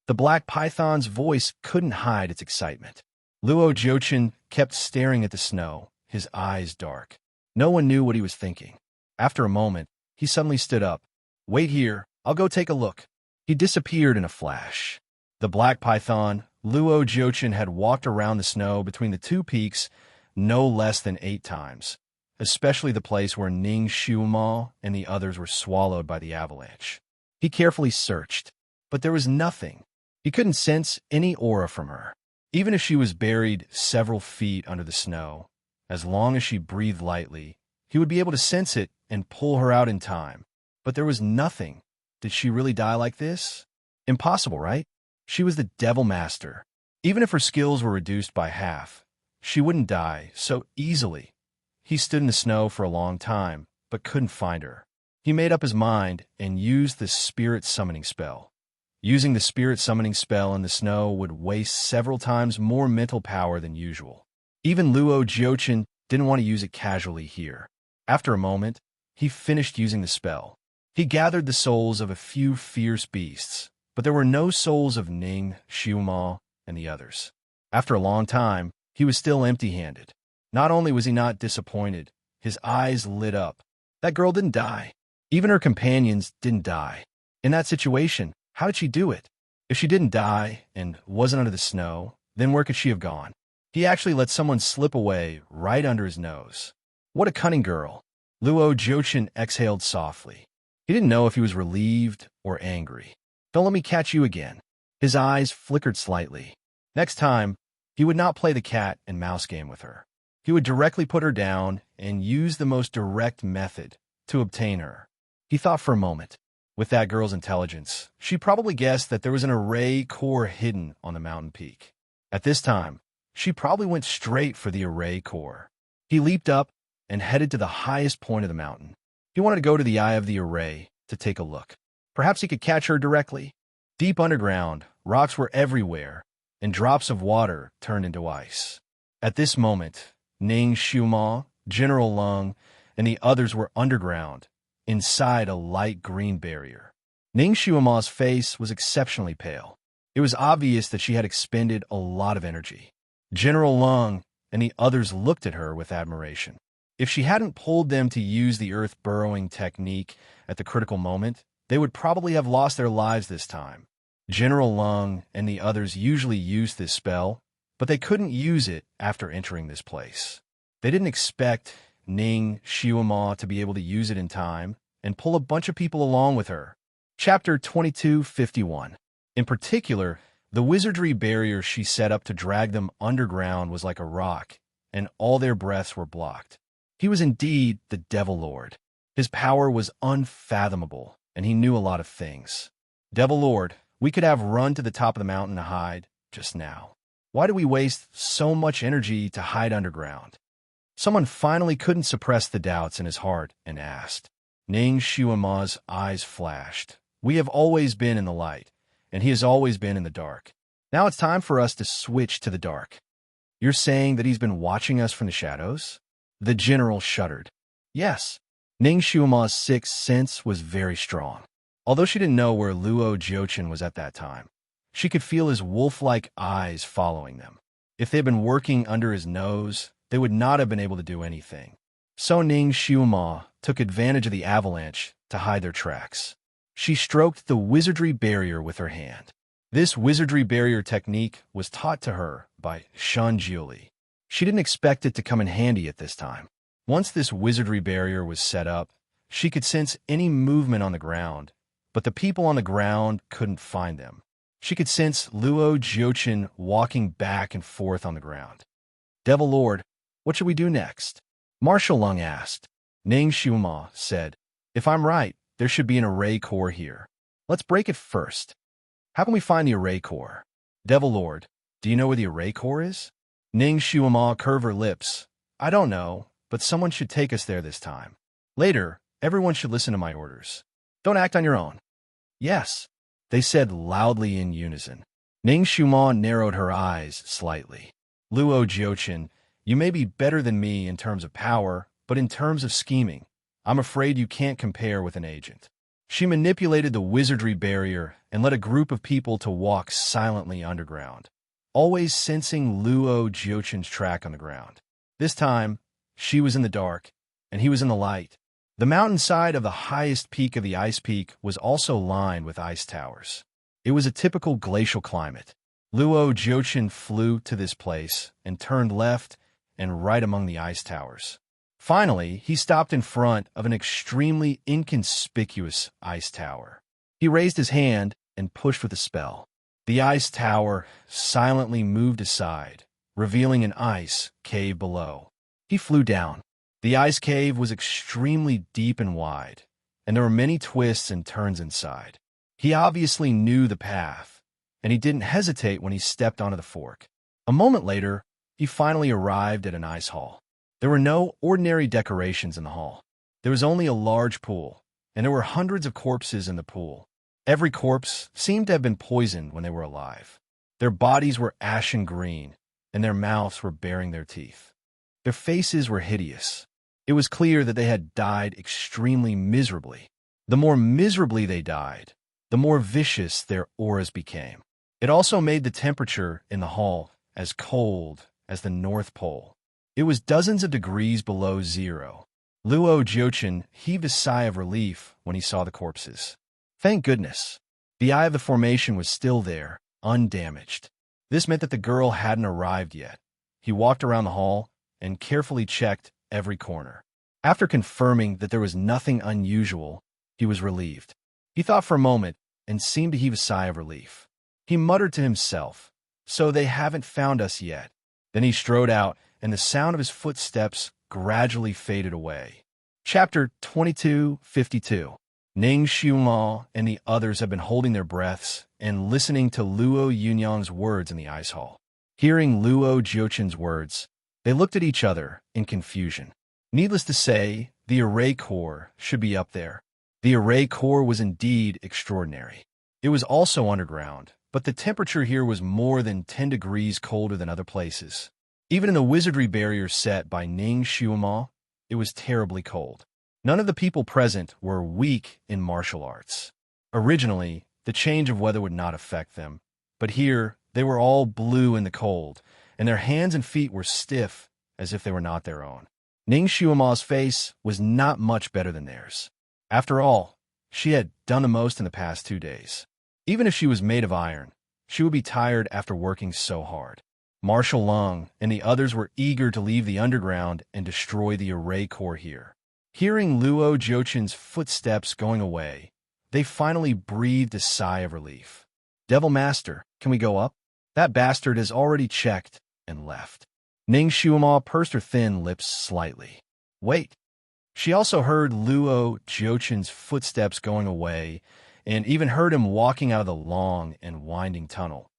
The black python's voice couldn't hide its excitement. Luo Jiuchen kept staring at the snow, his eyes dark. No one knew what he was thinking. After a moment, he suddenly stood up. Wait here, I'll go take a look. He disappeared in a flash. The black python, Luo Jiuchen, had walked around the snow between the two peaks no less than 8 times, especially the place where Ning, Xiuama, and the others were swallowed by the avalanche. He carefully searched, but there was nothing. He couldn't sense any aura from her. Even if she was buried several feet under the snow, as long as she breathed lightly, he would be able to sense it and pull her out in time. But there was nothing. Did she really die like this? Impossible, right? She was the Devil Master. Even if her skills were reduced by half, she wouldn't die so easily. He stood in the snow for a long time, but couldn't find her. He made up his mind and used the spirit summoning spell. Using the spirit summoning spell in the snow would waste several times more mental power than usual. Even Luo Jiuchen didn't want to use it casually here. After a moment, he finished using the spell. He gathered the souls of a few fierce beasts, but there were no souls of Ning, Xiuama, and the others. After a long time, he was still empty-handed. Not only was he not disappointed, his eyes lit up. That girl didn't die. Even her companions didn't die. In that situation, how did she do it? If she didn't die and wasn't under the snow, then where could she have gone? He actually let someone slip away right under his nose. What a cunning girl. Luo Jiuchen exhaled softly. He didn't know if he was relieved or angry. Don't let me catch you again. His eyes flickered slightly. Next time, he would not play the cat and mouse game with her. He would directly put her down and use the most direct method to obtain her. He thought for a moment. With that girl's intelligence, she probably guessed that there was an array core hidden on the mountain peak. At this time, she probably went straight for the array core. He leaped up and headed to the highest point of the mountain. He wanted to go to the eye of the array to take a look. Perhaps he could catch her directly. Deep underground, rocks were everywhere, and drops of water turned into ice. At this moment, Ning, Xiuama, General Lung, and the others were underground, inside a light green barrier. Ning Xiuama's face was exceptionally pale. It was obvious that she had expended a lot of energy. General Lung and the others looked at her with admiration. If she hadn't pulled them to use the earth-burrowing technique at the critical moment, they would probably have lost their lives this time. General Lung and the others usually used this spell, but they couldn't use it after entering this place. They didn't expect Ning, Xiuama to be able to use it in time and pull a bunch of people along with her. Chapter 2251. In particular, the wizardry barrier she set up to drag them underground was like a rock, and all their breaths were blocked. He was indeed the Devil Lord. His power was unfathomable, and he knew a lot of things. Devil Lord, we could have run to the top of the mountain to hide just now. Why do we waste so much energy to hide underground? Someone finally couldn't suppress the doubts in his heart and asked. Ning Shuima's eyes flashed. We have always been in the light, and he has always been in the dark. Now it's time for us to switch to the dark. You're saying that he's been watching us from the shadows? The general shuddered. Yes. Ning Shuima's sixth sense was very strong. Although she didn't know where Luo Jiuchen was at that time, she could feel his wolf-like eyes following them. If they had been working under his nose, they would not have been able to do anything. So Ning Shuima took advantage of the avalanche to hide their tracks. She stroked the wizardry barrier with her hand. This wizardry barrier technique was taught to her by Shun Jiuli. She didn't expect it to come in handy at this time. Once this wizardry barrier was set up, she could sense any movement on the ground, but the people on the ground couldn't find them. She could sense Luo Jiuchen walking back and forth on the ground. Devil Lord, what should we do next? Marshal Lung asked. Ning Shuima said, if I'm right, there should be an array core here. Let's break it first. How can we find the array core? Devil Lord, do you know where the array core is? Ning Shuima curved her lips. I don't know, but someone should take us there this time. Later, everyone should listen to my orders. Don't act on your own. Yes, they said loudly in unison. Ning Shuima narrowed her eyes slightly. Luo Jiuchen, you may be better than me in terms of power, but in terms of scheming, I'm afraid you can't compare with an agent. She manipulated the wizardry barrier and led a group of people to walk silently underground, always sensing Luo Jiuchen's track on the ground. This time, she was in the dark, and he was in the light. The mountainside of the highest peak of the ice peak was also lined with ice towers. It was a typical glacial climate. Luo Jiuchen flew to this place and turned left and right among the ice towers. Finally, he stopped in front of an extremely inconspicuous ice tower. He raised his hand and pushed with a spell. The ice tower silently moved aside, revealing an ice cave below. He flew down. The ice cave was extremely deep and wide, and there were many twists and turns inside. He obviously knew the path, and he didn't hesitate when he stepped onto the fork. A moment later, he finally arrived at an ice hall. There were no ordinary decorations in the hall. There was only a large pool, and there were hundreds of corpses in the pool. Every corpse seemed to have been poisoned when they were alive. Their bodies were ashen green, and their mouths were baring their teeth. Their faces were hideous. It was clear that they had died extremely miserably. The more miserably they died, the more vicious their auras became. It also made the temperature in the hall as cold as the North Pole. It was dozens of degrees below zero. Luo Jiuchen heaved a sigh of relief when he saw the corpses. Thank goodness. The eye of the formation was still there, undamaged. This meant that the girl hadn't arrived yet. He walked around the hall and carefully checked every corner. After confirming that there was nothing unusual, he was relieved. He thought for a moment and seemed to heave a sigh of relief. He muttered to himself, so they haven't found us yet. Then he strode out, and the sound of his footsteps gradually faded away. Chapter 2252. Ning Shuima and the others had been holding their breaths and listening to Luo Yunyang's words in the ice hall. Hearing Luo Jiuchen's words, they looked at each other in confusion. Needless to say, the array core should be up there. The array core was indeed extraordinary. It was also underground, but the temperature here was more than 10 degrees colder than other places. Even in the wizardry barrier set by Ning Shuima, it was terribly cold. None of the people present were weak in martial arts. Originally, the change of weather would not affect them, but here they were all blue in the cold, and their hands and feet were stiff as if they were not their own. Ning Shuima's face was not much better than theirs. After all, she had done the most in the past 2 days. Even if she was made of iron, she would be tired after working so hard. Marshal Lung and the others were eager to leave the underground and destroy the array core here. Hearing Luo Jiuchen's footsteps going away, they finally breathed a sigh of relief. Devil Master, can we go up? That bastard has already checked and left. Ning Shuima pursed her thin lips slightly. Wait. She also heard Luo Jiochen's footsteps going away and even heard him walking out of the long and winding tunnel.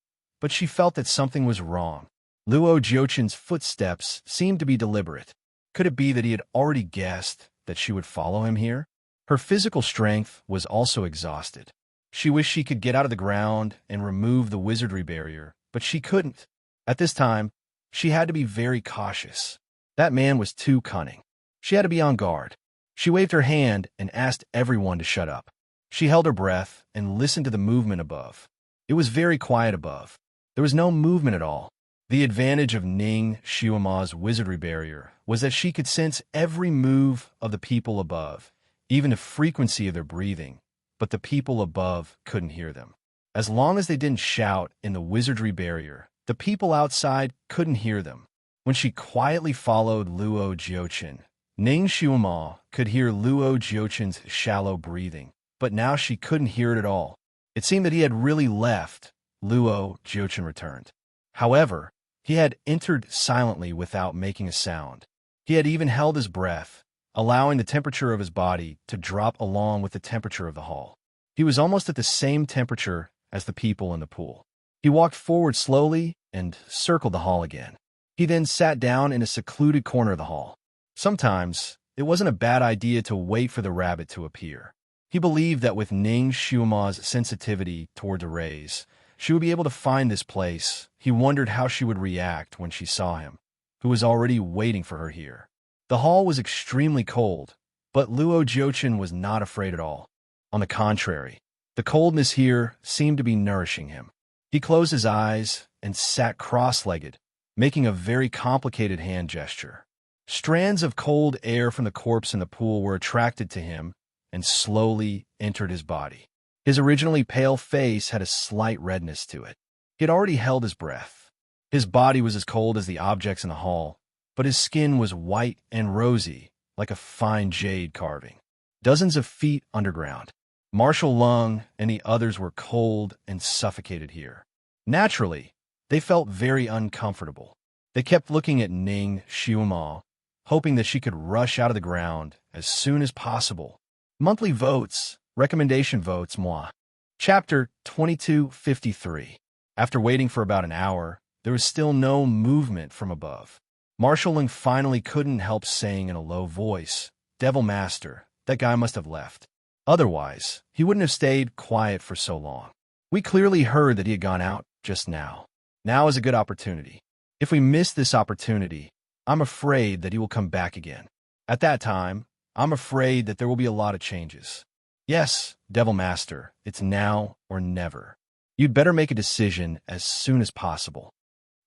But she felt that something was wrong. Luo Jiochen's footsteps seemed to be deliberate. Could it be that he had already guessed that she would follow him here? Her physical strength was also exhausted. She wished she could get out of the ground and remove the wizardry barrier, but she couldn't. At this time, she had to be very cautious. That man was too cunning. She had to be on guard. She waved her hand and asked everyone to shut up. She held her breath and listened to the movement above. It was very quiet above. There was no movement at all. The advantage of Ning Xiuma's wizardry barrier was that she could sense every move of the people above, even the frequency of their breathing, but the people above couldn't hear them. As long as they didn't shout in the wizardry barrier, the people outside couldn't hear them. When she quietly followed Luo Jiuchen, Ning Xiuma could hear Luo Jiuchen's shallow breathing, but now she couldn't hear it at all. It seemed that he had really left. Luo Jiuchen returned. However, he had entered silently without making a sound. He had even held his breath, allowing the temperature of his body to drop along with the temperature of the hall. He was almost at the same temperature as the people in the pool. He walked forward slowly and circled the hall again. He then sat down in a secluded corner of the hall. Sometimes, it wasn't a bad idea to wait for the rabbit to appear. He believed that with Ning Xiuma's sensitivity toward arrays, she would be able to find this place. He wondered how she would react when she saw him, who was already waiting for her here. The hall was extremely cold, but Luo Jiuchen was not afraid at all. On the contrary, the coldness here seemed to be nourishing him. He closed his eyes and sat cross-legged, making a very complicated hand gesture. Strands of cold air from the corpse in the pool were attracted to him and slowly entered his body. His originally pale face had a slight redness to it. He had already held his breath. His body was as cold as the objects in the hall, but his skin was white and rosy, like a fine jade carving. Dozens of feet underground, Marshal Lung and the others were cold and suffocated here. Naturally, they felt very uncomfortable. They kept looking at Ning Xiuma, hoping that she could rush out of the ground as soon as possible. Monthly votes. Recommendation votes, moi. Chapter 2253. After waiting for about an hour, there was still no movement from above. Marshal Ling finally couldn't help saying in a low voice, "Devil Master, that guy must have left. Otherwise, he wouldn't have stayed quiet for so long. We clearly heard that he had gone out just now. Now is a good opportunity. If we miss this opportunity, I'm afraid that he will come back again. At that time, I'm afraid that there will be a lot of changes. Yes, Devil Master, it's now or never. You'd better make a decision as soon as possible.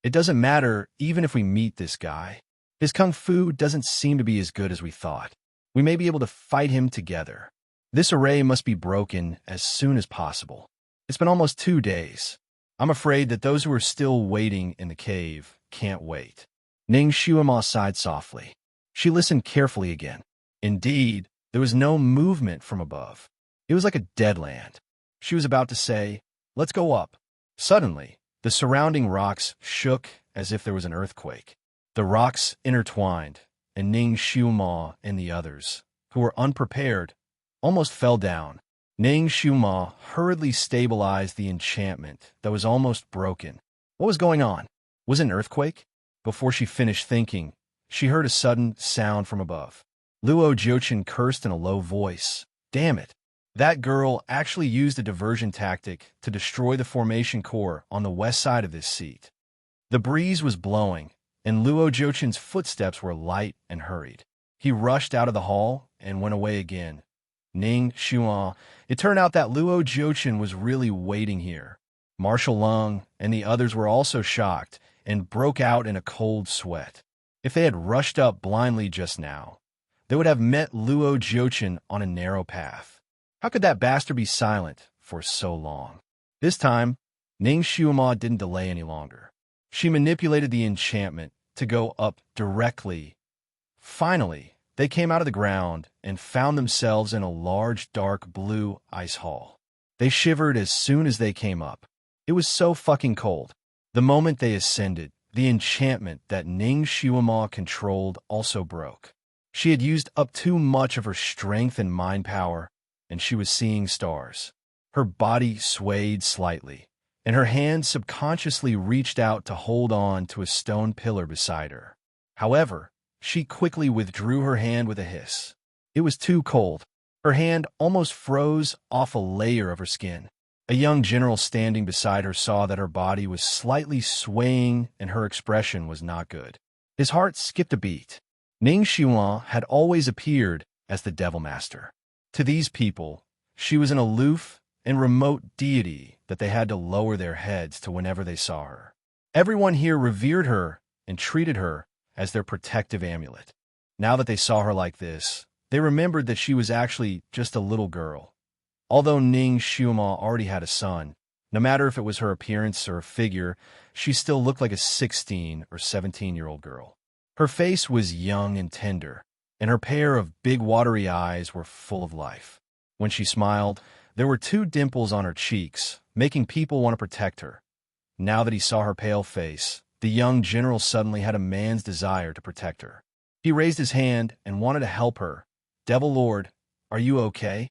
It doesn't matter even if we meet this guy. His kung fu doesn't seem to be as good as we thought. We may be able to fight him together. This array must be broken as soon as possible. It's been almost 2 days. I'm afraid that those who are still waiting in the cave can't wait." Ning Xiuma sighed softly. She listened carefully again. Indeed, there was no movement from above. It was like a dead land. She was about to say, "Let's go up." Suddenly, the surrounding rocks shook as if there was an earthquake. The rocks intertwined, and Ning Xiuma and the others, who were unprepared, almost fell down. Ning Xiuma hurriedly stabilized the enchantment that was almost broken. What was going on? Was it an earthquake? Before she finished thinking, she heard a sudden sound from above. Luo Jiuchen cursed in a low voice. Damn it. That girl actually used a diversion tactic to destroy the formation core on the west side of this seat. The breeze was blowing, and Luo Jiuchen's footsteps were light and hurried. He rushed out of the hall and went away again. Ning Xiuma. It turned out that Luo Jiuchen was really waiting here. Marshal Lung and the others were also shocked and broke out in a cold sweat. If they had rushed up blindly just now, they would have met Luo Jiuchen on a narrow path. How could that bastard be silent for so long? This time, Ning Xiuma didn't delay any longer. She manipulated the enchantment to go up directly. Finally, they came out of the ground and found themselves in a large dark blue ice hall. They shivered as soon as they came up. It was so fucking cold. The moment they ascended, the enchantment that Ning Xiuma controlled also broke. She had used up too much of her strength and mind power, and she was seeing stars. Her body swayed slightly, and her hand subconsciously reached out to hold on to a stone pillar beside her. However, she quickly withdrew her hand with a hiss. It was too cold. Her hand almost froze off a layer of her skin. A young general standing beside her saw that her body was slightly swaying and her expression was not good. His heart skipped a beat. Ning Xuan had always appeared as the Devil Master. To these people, she was an aloof and remote deity that they had to lower their heads to whenever they saw her. Everyone here revered her and treated her as their protective amulet. Now that they saw her like this, they remembered that she was actually just a little girl. Although Ning Xuema already had a son, no matter if it was her appearance or figure, she still looked like a 16 or 17-year-old girl. Her face was young and tender, and her pair of big watery eyes were full of life. When she smiled, there were 2 dimples on her cheeks, making people want to protect her. Now that he saw her pale face, the young general suddenly had a man's desire to protect her. He raised his hand and wanted to help her. "Devil Lord, are you okay?"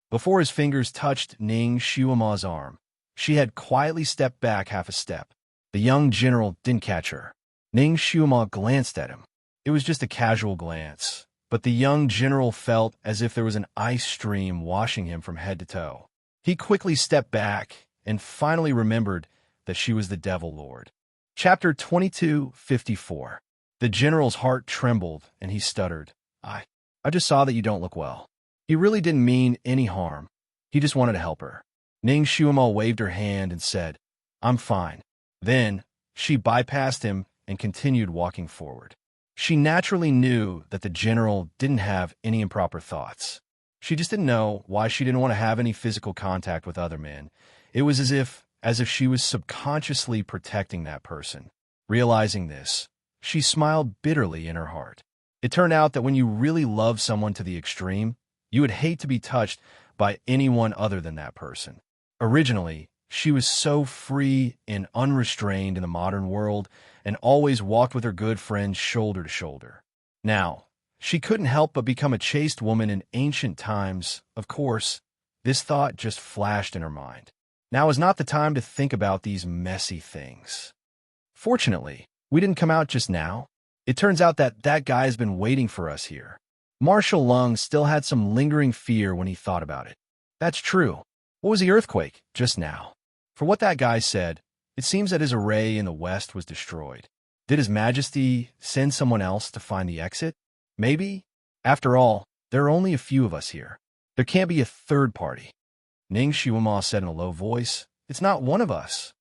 Before his fingers touched Ning Xuema's arm, she had quietly stepped back half a step. The young general didn't catch her. Ning Xuema glanced at him. It was just a casual glance, but the young general felt as if there was an ice stream washing him from head to toe. He quickly stepped back and finally remembered that she was the Devil Lord. Chapter 2254. The general's heart trembled and he stuttered, I just saw that you don't look well." He really didn't mean any harm. He just wanted to help her. Ning Xuema waved her hand and said, "I'm fine." Then, she bypassed him and continued walking forward. She naturally knew that the general didn't have any improper thoughts. She just didn't know why she didn't want to have any physical contact with other men. It was as if she was subconsciously protecting that person. Realizing this, she smiled bitterly in her heart. It turned out that when you really love someone to the extreme, you would hate to be touched by anyone other than that person. Originally, she was so free and unrestrained in the modern world and always walked with her good friends shoulder to shoulder. Now, she couldn't help but become a chaste woman in ancient times. Of course, this thought just flashed in her mind. Now is not the time to think about these messy things. Fortunately, we didn't come out just now. It turns out that guy has been waiting for us here. Marshal Lung still had some lingering fear when he thought about it. That's true. What was the earthquake just now? For what that guy said, it seems that his array in the west was destroyed. Did His Majesty send someone else to find the exit? Maybe? After all, there are only a few of us here. There can't be a third party. Ning Xuema said in a low voice, "It's not one of us."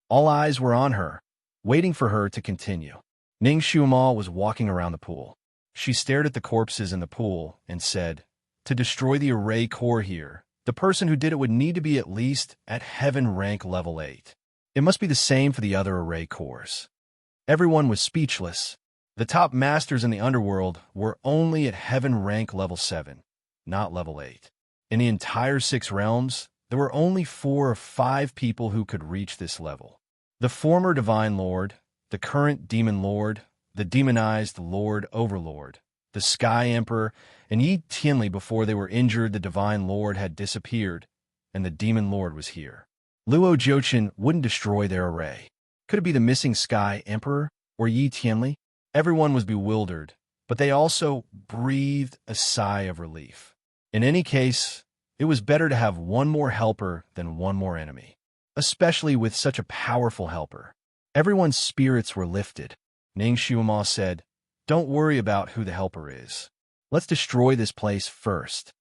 All eyes were on her, waiting for her to continue. Ning Xuema was walking around the pool. She stared at the corpses in the pool and said, "To destroy the array core here, the person who did it would need to be at least at heaven rank level 8. It must be the same for the other array cores." Everyone was speechless. The top masters in the underworld were only at heaven rank level 7, not level 8. In the entire 6 realms, there were only 4 or 5 people who could reach this level. The former Divine Lord, the current Demon Lord, the demonized Lord Overlord, the Sky Emperor, and Yi Tianli. Before they were injured, the Divine Lord had disappeared, and the Demon Lord was here. Luo Jiuqian wouldn't destroy their array. Could it be the missing Sky Emperor or Yi Tianli? Everyone was bewildered, but they also breathed a sigh of relief. In any case, it was better to have one more helper than one more enemy, especially with such a powerful helper. Everyone's spirits were lifted. Ning Xuema said, "Don't worry about who the helper is. Let's destroy this place first."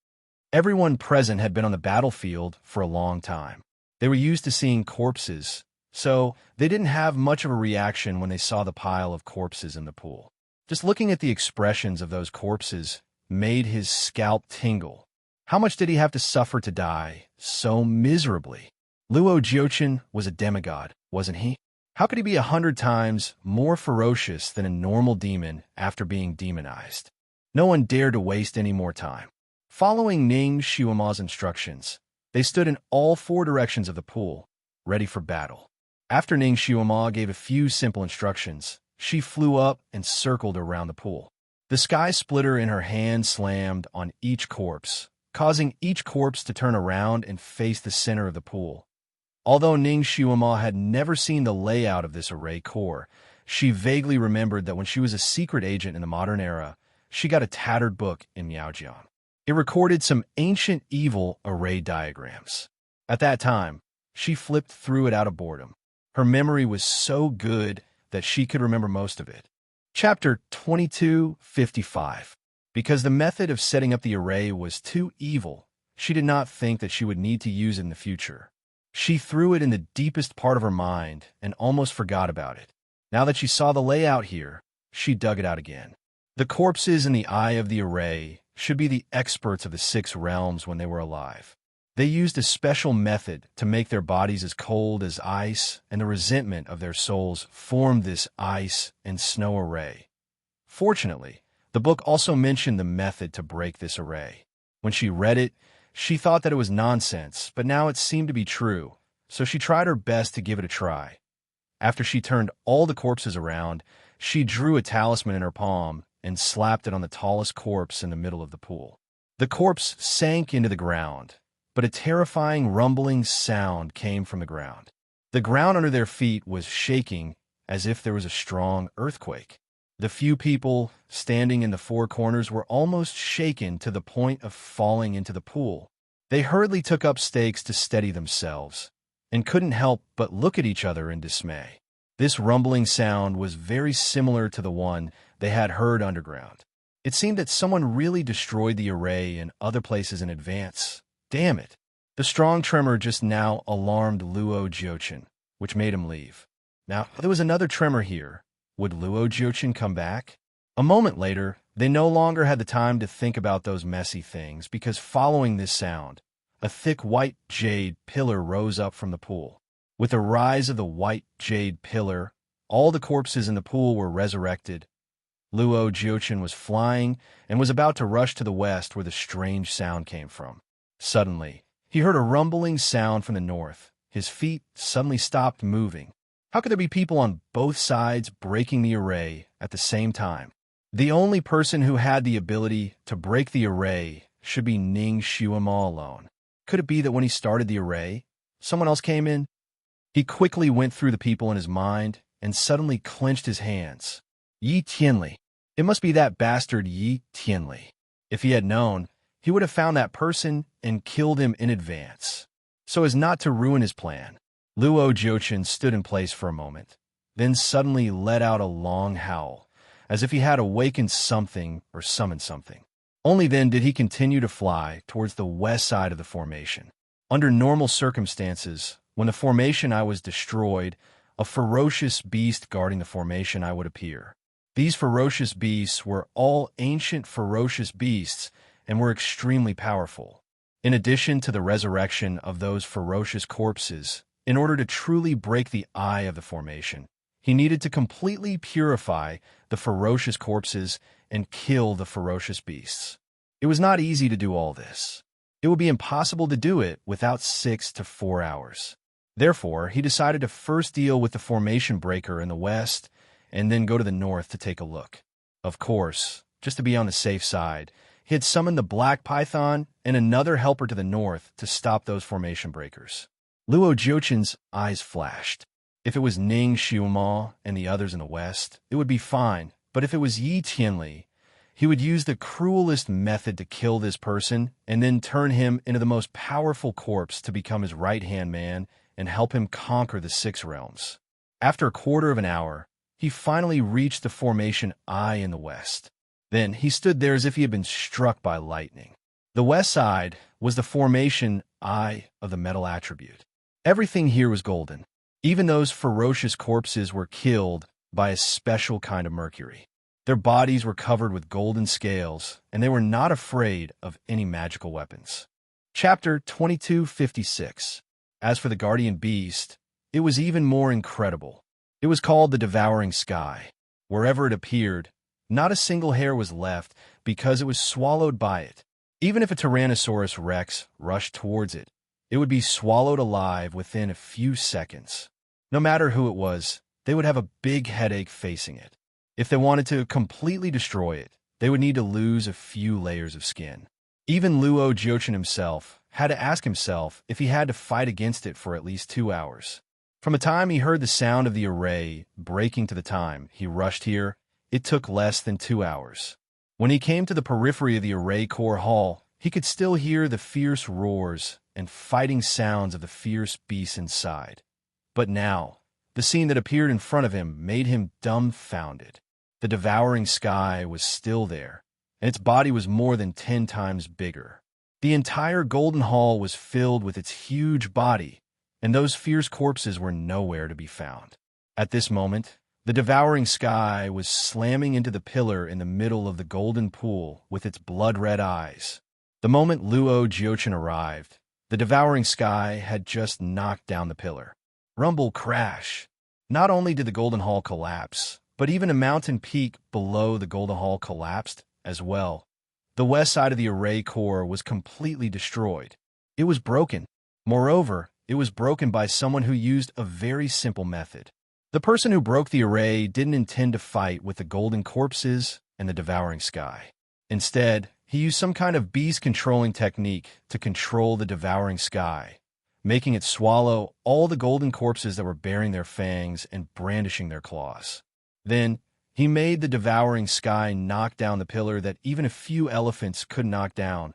Everyone present had been on the battlefield for a long time. They were used to seeing corpses, so they didn't have much of a reaction when they saw the pile of corpses in the pool. Just looking at the expressions of those corpses made his scalp tingle. How much did he have to suffer to die so miserably? Luo Jiuqian was a demigod, wasn't he? How could he be 100 times more ferocious than a normal demon after being demonized? No one dared to waste any more time. Following Ning Xuema's instructions, they stood in all 4 directions of the pool, ready for battle. After Ning Xuema gave a few simple instructions, she flew up and circled around the pool. The The sky splitter in her hand slammed on each corpse, causing each corpse to turn around and face the center of the pool. Although Ning Xiuama had never seen the layout of this array core, she vaguely remembered that when she was a secret agent in the modern era, she got a tattered book in Miaojiang. It recorded some ancient evil array diagrams. At that time, she flipped through it out of boredom. Her memory was so good that she could remember most of it. Chapter 2255. Because the method of setting up the array was too evil, she did not think that she would need to use it in the future. She threw it in the deepest part of her mind and almost forgot about it. Now that she saw the layout here, she dug it out again. The corpses in the eye of the array should be the experts of the 6 realms when they were alive. They used a special method to make their bodies as cold as ice, and the resentment of their souls formed this ice and snow array. Fortunately, the book also mentioned the method to break this array. When she read it, she thought that it was nonsense, but now it seemed to be true, so she tried her best to give it a try. After she turned all the corpses around, she drew a talisman in her palm and slapped it on the tallest corpse in the middle of the pool. The corpse sank into the ground, but a terrifying rumbling sound came from the ground. The ground under their feet was shaking as if there was a strong earthquake. The few people standing in the 4 corners were almost shaken to the point of falling into the pool. They hurriedly took up stakes to steady themselves, and couldn't help but look at each other in dismay. This rumbling sound was very similar to the one they had heard underground. It seemed that someone really destroyed the array in other places in advance. Damn it. The strong tremor just now alarmed Luo Jiuchen, which made him leave. Now, there was another tremor here. Would Luo Jiuchen come back? A moment later, they no longer had the time to think about those messy things, because following this sound, a thick white jade pillar rose up from the pool. With the rise of the white jade pillar, all the corpses in the pool were resurrected. Luo Jiuchen was flying and was about to rush to the west where the strange sound came from. Suddenly, he heard a rumbling sound from the north. His feet suddenly stopped moving. How could there be people on both sides breaking the array at the same time? The only person who had the ability to break the array should be Ning Xiuama alone. Could it be that when he started the array, someone else came in? He quickly went through the people in his mind and suddenly clenched his hands. Yi Tianli. It must be that bastard Yi Tianli. If he had known, he would have found that person and killed him in advance, so as not to ruin his plan. Luo Jiuchen stood in place for a moment, then suddenly let out a long howl, as if he had awakened something or summoned something. Only then did he continue to fly towards the west side of the formation. Under normal circumstances, when the formation I was destroyed, a ferocious beast guarding the formation I would appear. These ferocious beasts were all ancient ferocious beasts and were extremely powerful. In addition to the resurrection of those ferocious corpses, in order to truly break the eye of the formation, he needed to completely purify the ferocious corpses and kill the ferocious beasts. It was not easy to do all this. It would be impossible to do it without 6 to 4 hours. Therefore, he decided to first deal with the formation breaker in the west and then go to the north to take a look. Of course, just to be on the safe side, he had summoned the Black Python and another helper to the north to stop those formation breakers. Luo Jiuchen's eyes flashed. If it was Ning Xiuama and the others in the west, it would be fine, but if it was Yi Tianli, he would use the cruelest method to kill this person and then turn him into the most powerful corpse to become his right-hand man and help him conquer the 6 realms. After a quarter of an hour, he finally reached the formation eye in the west. Then he stood there as if he had been struck by lightning. The west side was the formation eye of the metal attribute. Everything here was golden. Even those ferocious corpses were killed by a special kind of mercury. Their bodies were covered with golden scales, and they were not afraid of any magical weapons. Chapter 2256. As for the guardian beast, it was even more incredible. It was called the Devouring Sky. Wherever it appeared, not a single hair was left because it was swallowed by it. Even if a Tyrannosaurus Rex rushed towards it, it would be swallowed alive within a few seconds. No matter who it was, they would have a big headache facing it. If they wanted to completely destroy it, they would need to lose a few layers of skin. Even Luo Jiuchen himself had to ask himself if he had to fight against it for at least 2 hours. From the time he heard the sound of the array breaking to the time he rushed here, it took less than 2 hours. When he came to the periphery of the array core hall, he could still hear the fierce roars and fighting sounds of the fierce beasts inside. But now, the scene that appeared in front of him made him dumbfounded. The devouring sky was still there, and its body was more than 10 times bigger. The entire Golden Hall was filled with its huge body, and those fierce corpses were nowhere to be found. At this moment, the devouring sky was slamming into the pillar in the middle of the golden pool with its blood-red eyes. The moment Luo Jiuchen arrived, the devouring sky had just knocked down the pillar. Rumble crash. Not only did the Golden Hall collapse, but even a mountain peak below the Golden Hall collapsed as well. The west side of the array core was completely destroyed. It was broken. Moreover, it was broken by someone who used a very simple method. The person who broke the array didn't intend to fight with the golden corpses and the devouring sky. Instead, he used some kind of beast-controlling technique to control the devouring sky, making it swallow all the golden corpses that were baring their fangs and brandishing their claws. Then, he made the devouring sky knock down the pillar that even a few elephants could knock down.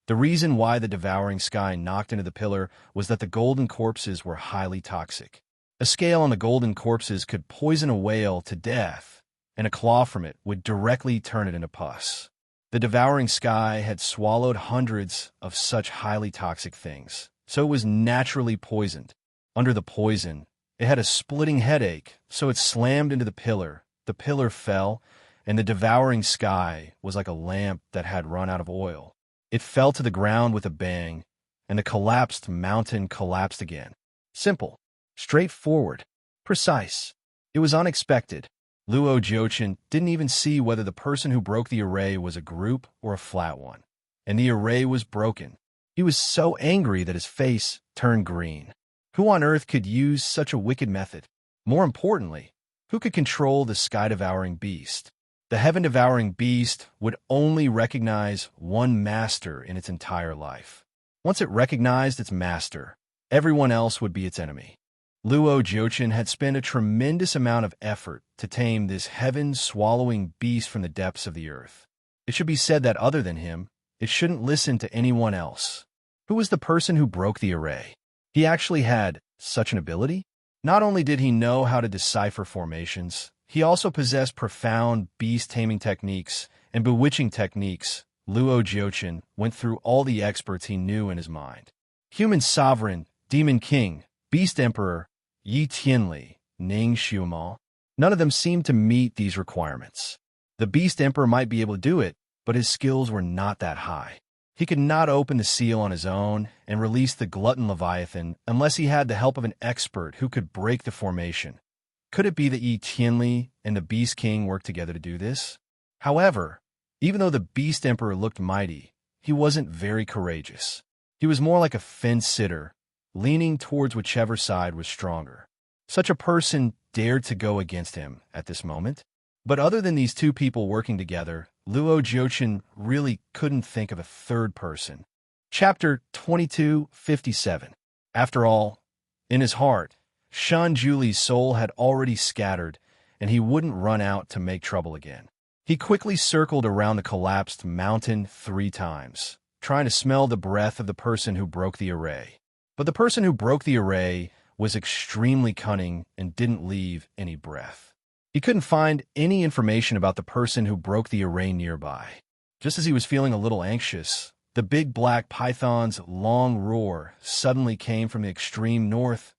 The reason why the devouring sky knocked into the pillar was that the golden corpses were highly toxic. A scale on the golden corpses could poison a whale to death, and a claw from it would directly turn it into pus. The devouring sky had swallowed hundreds of such highly toxic things, so it was naturally poisoned. Under the poison, it had a splitting headache, so it slammed into the pillar. The pillar fell, and the devouring sky was like a lamp that had run out of oil. It fell to the ground with a bang, and the collapsed mountain collapsed again. Simple, straightforward, precise. It was unexpected. Luo Jiuchen didn't even see whether the person who broke the array was a group or a flat one. And the array was broken. He was so angry that his face turned green. Who on earth could use such a wicked method? More importantly, who could control the sky-devouring beast? The heaven-devouring beast would only recognize one master in its entire life. Once it recognized its master, everyone else would be its enemy. Luo Jiuchen had spent a tremendous amount of effort to tame this heaven-swallowing beast from the depths of the earth. It should be said that other than him, it shouldn't listen to anyone else. Who was the person who broke the array? He actually had such an ability? Not only did he know how to decipher formations, he also possessed profound beast-taming techniques and bewitching techniques. Luo Jiuchen went through all the experts he knew in his mind. Human Sovereign, Demon King, Beast Emperor, Yi Tianli, Ning Xiuma. None of them seemed to meet these requirements. The Beast Emperor might be able to do it, but his skills were not that high. He could not open the seal on his own and release the glutton Leviathan unless he had the help of an expert who could break the formation. Could it be that Yi Tianli and the Beast King worked together to do this? However, even though the Beast Emperor looked mighty, he wasn't very courageous. He was more like a fence-sitter, leaning towards whichever side was stronger. Such a person dared to go against him at this moment. But other than these two people working together, Luo Jiuchen really couldn't think of a third person. Chapter 2257. After all, in his heart, Shan Juli's soul had already scattered, and he wouldn't run out to make trouble again. He quickly circled around the collapsed mountain 3 times, trying to smell the breath of the person who broke the array. But the person who broke the array was extremely cunning and didn't leave any breath. He couldn't find any information about the person who broke the array nearby. Just as he was feeling a little anxious, the big black python's long roar suddenly came from the extreme north.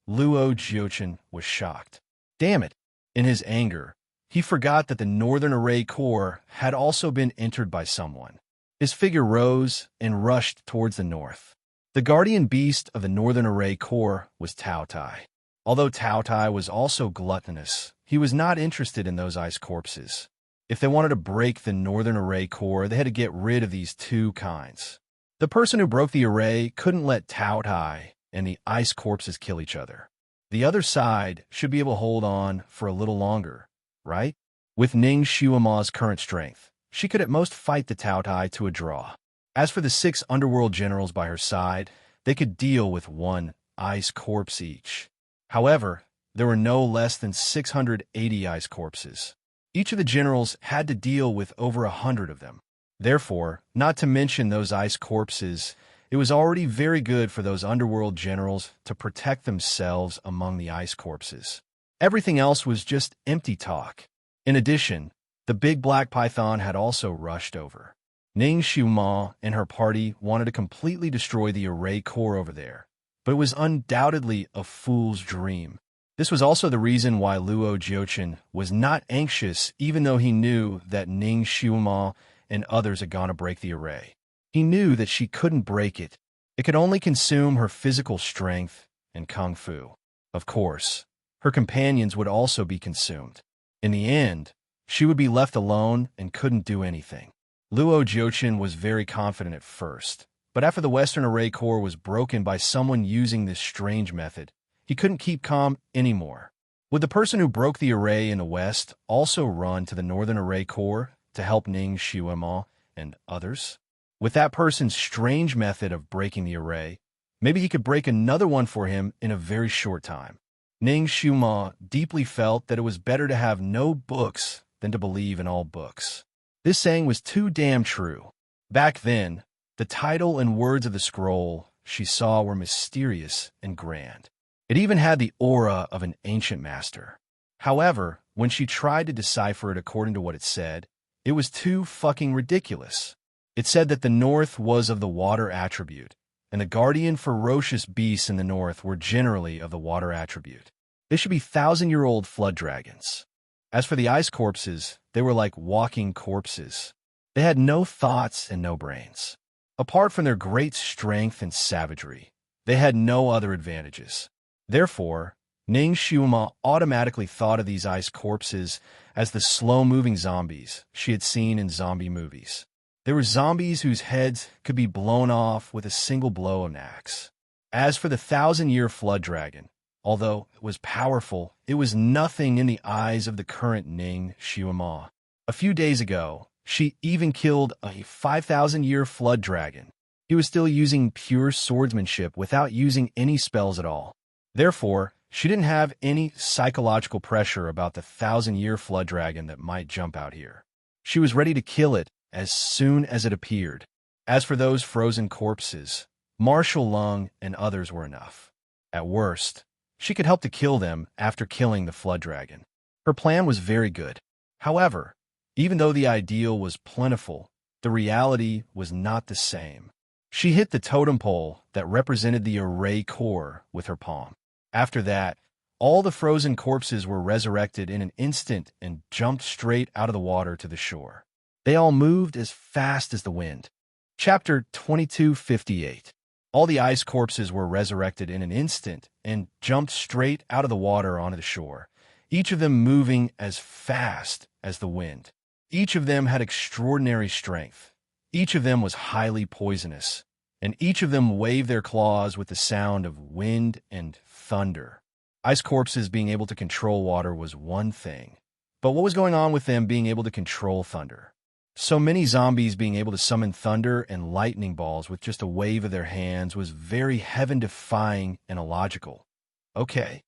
Luo Jiuchen was shocked. Damn it! In his anger, he forgot that the northern array core had also been entered by someone. His figure rose and rushed towards the north. The guardian beast of the northern array core was Tao Tai. Although Tao Tai was also gluttonous, he was not interested in those ice corpses. If they wanted to break the northern array core, they had to get rid of these 2 kinds. The person who broke the array couldn't let Tao Tai and the ice corpses kill each other. The other side should be able to hold on for a little longer, right? With Ning Xiuma's current strength, she could at most fight the Taotai to a draw. As for the 6 underworld generals by her side, they could deal with 1 ice corpse each. However, there were no less than 680 ice corpses. Each of the generals had to deal with over 100 of them. Therefore, not to mention those ice corpses, it was already very good for those underworld generals to protect themselves among the ice corpses. Everything else was just empty talk. In addition, the big black python had also rushed over. Ning Xiuma and her party wanted to completely destroy the array core over there, but it was undoubtedly a fool's dream. This was also the reason why Luo Jiuchen was not anxious, even though he knew that Ning Xiuma and others had gone to break the array. He knew that she couldn't break it. It could only consume her physical strength and kung fu. Of course, her companions would also be consumed. In the end, she would be left alone and couldn't do anything. Luo Jiuchen was very confident at first, but after the Western Array Core was broken by someone using this strange method, he couldn't keep calm anymore. Would the person who broke the array in the West also run to the Northern Array Core to help Ning Xiuma and others? With that person's strange method of breaking the array, maybe he could break another one for him in a very short time. Ning Xiuma deeply felt that it was better to have no books than to believe in all books. This saying was too damn true. Back then, the title and words of the scroll she saw were mysterious and grand. It even had the aura of an ancient master. However, when she tried to decipher it according to what it said, it was too fucking ridiculous. It said that the North was of the water attribute, and the guardian ferocious beasts in the North were generally of the water attribute. They should be 1,000-year-old flood dragons. As for the ice corpses, they were like walking corpses. They had no thoughts and no brains. Apart from their great strength and savagery, they had no other advantages. Therefore, Ning Xiuma automatically thought of these ice corpses as the slow-moving zombies she had seen in zombie movies. They were zombies whose heads could be blown off with a single blow of an axe. As for the 1,000-year flood dragon, although it was powerful, it was nothing in the eyes of the current Ning Xiuma. A few days ago, she even killed a 5,000-year flood dragon. He was still using pure swordsmanship without using any spells at all. Therefore, she didn't have any psychological pressure about the 1,000-year flood dragon that might jump out here. She was ready to kill it as soon as it appeared. As for those frozen corpses, Marshal Lung and others were enough. At worst, she could help to kill them after killing the flood dragon. Her plan was very good. However, even though the ideal was plentiful, the reality was not the same. She hit the totem pole that represented the array core with her palm. After that, all the frozen corpses were resurrected in an instant and jumped straight out of the water to the shore. They all moved as fast as the wind. Chapter 2258. All the ice corpses were resurrected in an instant and jumped straight out of the water onto the shore, each of them moving as fast as the wind. Each of them had extraordinary strength. Each of them was highly poisonous, and each of them waved their claws with the sound of wind and thunder. Ice corpses being able to control water was one thing, but what was going on with them being able to control thunder? So many zombies being able to summon thunder and lightning balls with just a wave of their hands was very heaven-defying and illogical. Okay.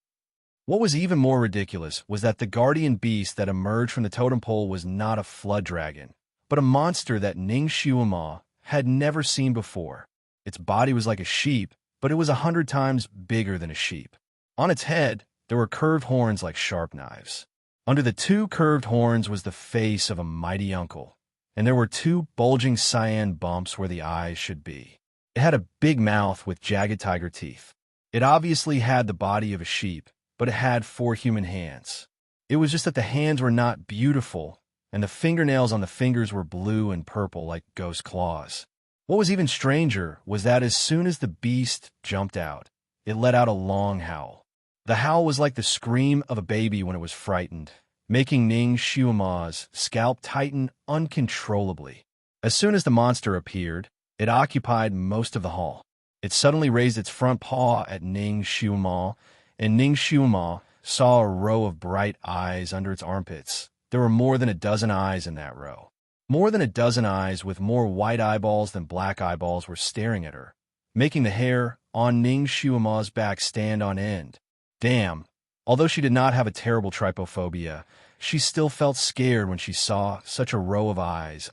What was even more ridiculous was that the guardian beast that emerged from the totem pole was not a flood dragon, but a monster that Ning Xiuma had never seen before. Its body was like a sheep, but it was 100 times bigger than a sheep. On its head, there were curved horns like sharp knives. Under the 2 curved horns was the face of a mighty uncle, and there were 2 bulging cyan bumps where the eyes should be. It had a big mouth with jagged tiger teeth. It obviously had the body of a sheep, but it had 4 human hands. It was just that the hands were not beautiful, and the fingernails on the fingers were blue and purple like ghost claws. What was even stranger was that as soon as the beast jumped out, it let out a long howl. The howl was like the scream of a baby when it was frightened, making Ning Xiuma's scalp tighten uncontrollably. As soon as the monster appeared, it occupied most of the hall. It suddenly raised its front paw at Ning Xiuma, and Ning Xiuma saw a row of bright eyes under its armpits. There were more than a dozen eyes in that row. More than a dozen eyes with more white eyeballs than black eyeballs were staring at her, making the hair on Ning Shuima's back stand on end. Damn. Although she did not have a terrible trypophobia, she still felt scared when she saw such a row of eyes.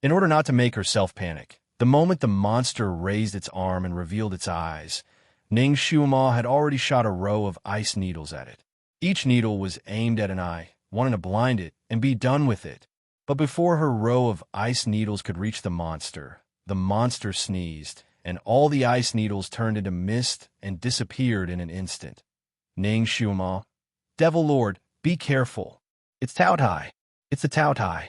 In order not to make herself panic, the moment the monster raised its arm and revealed its eyes, Ning Shuima had already shot a row of ice needles at it. Each needle was aimed at an eye, wanting to blind it and be done with it. But before her row of ice needles could reach the monster sneezed, and all the ice needles turned into mist and disappeared in an instant. Ning Shuima, Devil Lord, be careful. It's Tao Tai. It's the Tao Tai.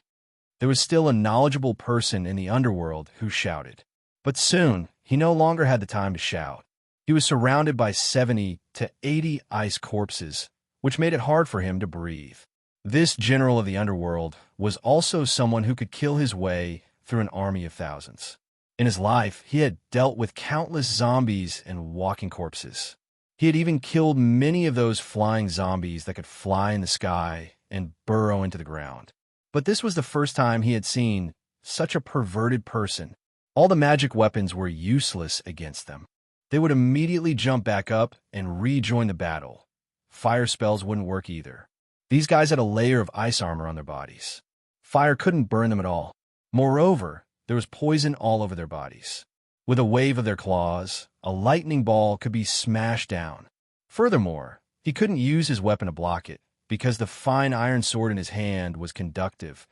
There was still a knowledgeable person in the underworld who shouted. But soon, he no longer had the time to shout. He was surrounded by 70 to 80 ice corpses, which made it hard for him to breathe. This general of the underworld was also someone who could kill his way through an army of thousands. In his life, he had dealt with countless zombies and walking corpses. He had even killed many of those flying zombies that could fly in the sky and burrow into the ground. But this was the first time he had seen such a perverted person. All the magic weapons were useless against them. They would immediately jump back up and rejoin the battle. Fire spells wouldn't work either. These guys had a layer of ice armor on their bodies. Fire couldn't burn them at all. Moreover, there was poison all over their bodies. With a wave of their claws, a lightning ball could be smashed down. Furthermore, he couldn't use his weapon to block it, because the fine iron sword in his hand was conductive.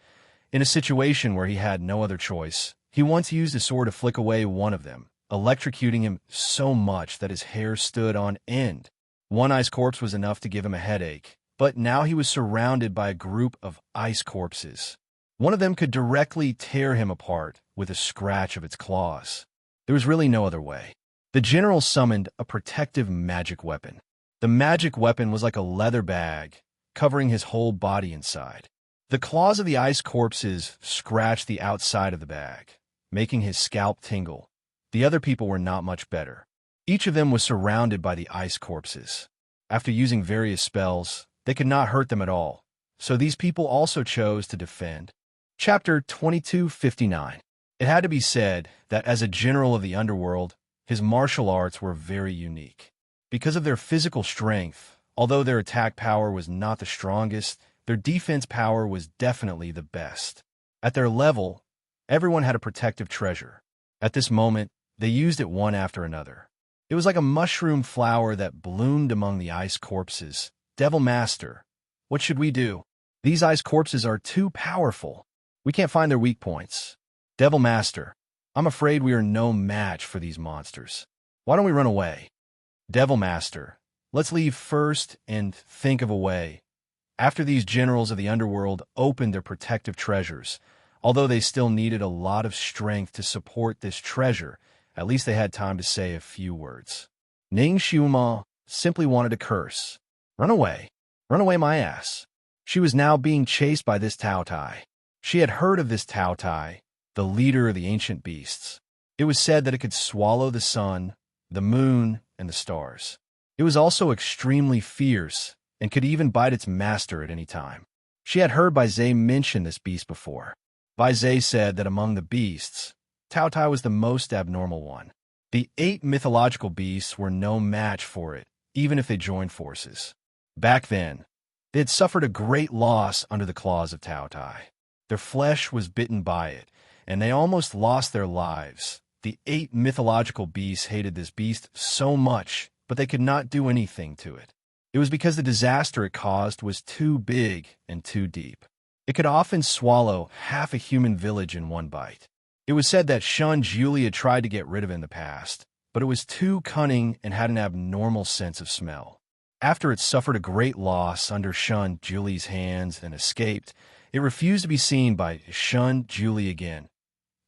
In a situation where he had no other choice, he once used his sword to flick away one of them, electrocuting him so much that his hair stood on end. One ice corpse was enough to give him a headache, but now he was surrounded by a group of ice corpses. One of them could directly tear him apart with a scratch of its claws. There was really no other way. The general summoned a protective magic weapon. The magic weapon was like a leather bag, covering his whole body inside. The claws of the ice corpses scratched the outside of the bag, making his scalp tingle. The other people were not much better. Each of them was surrounded by the ice corpses. After using various spells, they could not hurt them at all, so these people also chose to defend. Chapter 2259. It had to be said that as a general of the underworld, his martial arts were very unique. Because of their physical strength, although their attack power was not the strongest, their defense power was definitely the best. At their level, everyone had a protective treasure. At this moment, they used it one after another. It was like a mushroom flower that bloomed among the ice corpses. Devil Master, what should we do? These ice corpses are too powerful. We can't find their weak points. Devil Master, I'm afraid we are no match for these monsters. Why don't we run away? Devil Master, let's leave first and think of a way. After these generals of the underworld opened their protective treasures, although they still needed a lot of strength to support this treasure, at least they had time to say a few words. Ning Shuima simply wanted to curse. Run away. Run away my ass. She was now being chased by this Tao Tai. She had heard of this Tao Tai, the leader of the ancient beasts. It was said that it could swallow the sun, the moon, and the stars. It was also extremely fierce and could even bite its master at any time. She had heard Bai Zhe mention this beast before. Bai Zhe said that among the beasts, Tao Tai was the most abnormal one. The 8 mythological beasts were no match for it, even if they joined forces. Back then, they had suffered a great loss under the claws of Tao Tai. Their flesh was bitten by it, and they almost lost their lives. The 8 mythological beasts hated this beast so much, but they could not do anything to it. It was because the disaster it caused was too big and too deep. It could often swallow half a human village in one bite. It was said that Shun Julie had tried to get rid of it in the past, but it was too cunning and had an abnormal sense of smell. After it suffered a great loss under Shun Julie's hands and escaped, it refused to be seen by Shun Julie again.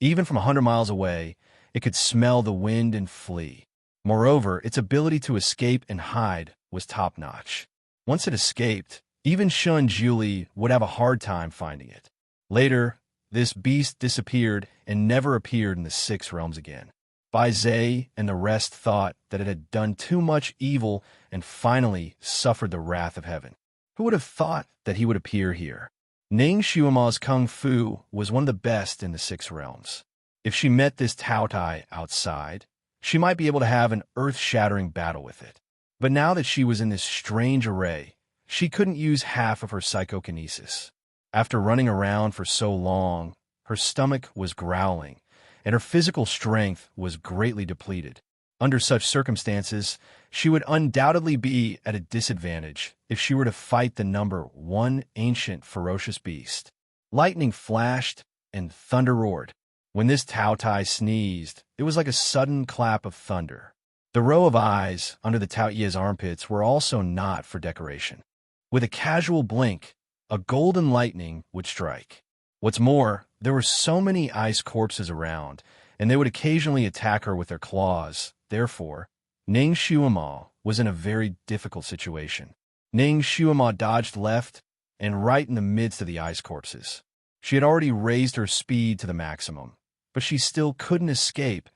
Even from 100 miles away, it could smell the wind and flee. Moreover, its ability to escape and hide was top-notch. Once it escaped, even Shun Julie would have a hard time finding it. Later, this beast disappeared and never appeared in the 6 realms again. Bai Zhe and the rest thought that it had done too much evil and finally suffered the wrath of heaven. Who would have thought that he would appear here? Ning Xiuma's kung fu was one of the best in the Six Realms. If she met this Tao Tai outside, she might be able to have an earth-shattering battle with it. But now that she was in this strange array, she couldn't use half of her psychokinesis. After running around for so long, her stomach was growling, and her physical strength was greatly depleted. Under such circumstances, she would undoubtedly be at a disadvantage if she were to fight the number one ancient ferocious beast. Lightning flashed and thunder roared. When this Tao Tai sneezed, it was like a sudden clap of thunder. The row of eyes under the Tao Ye's armpits were also not for decoration. With a casual blink, a golden lightning would strike. What's more, there were so many ice corpses around, and they would occasionally attack her with their claws. Therefore, Ning Xiuma was in a very difficult situation. Ning Xiuma dodged left and right in the midst of the ice corpses. She had already raised her speed to the maximum, but she still couldn't escape.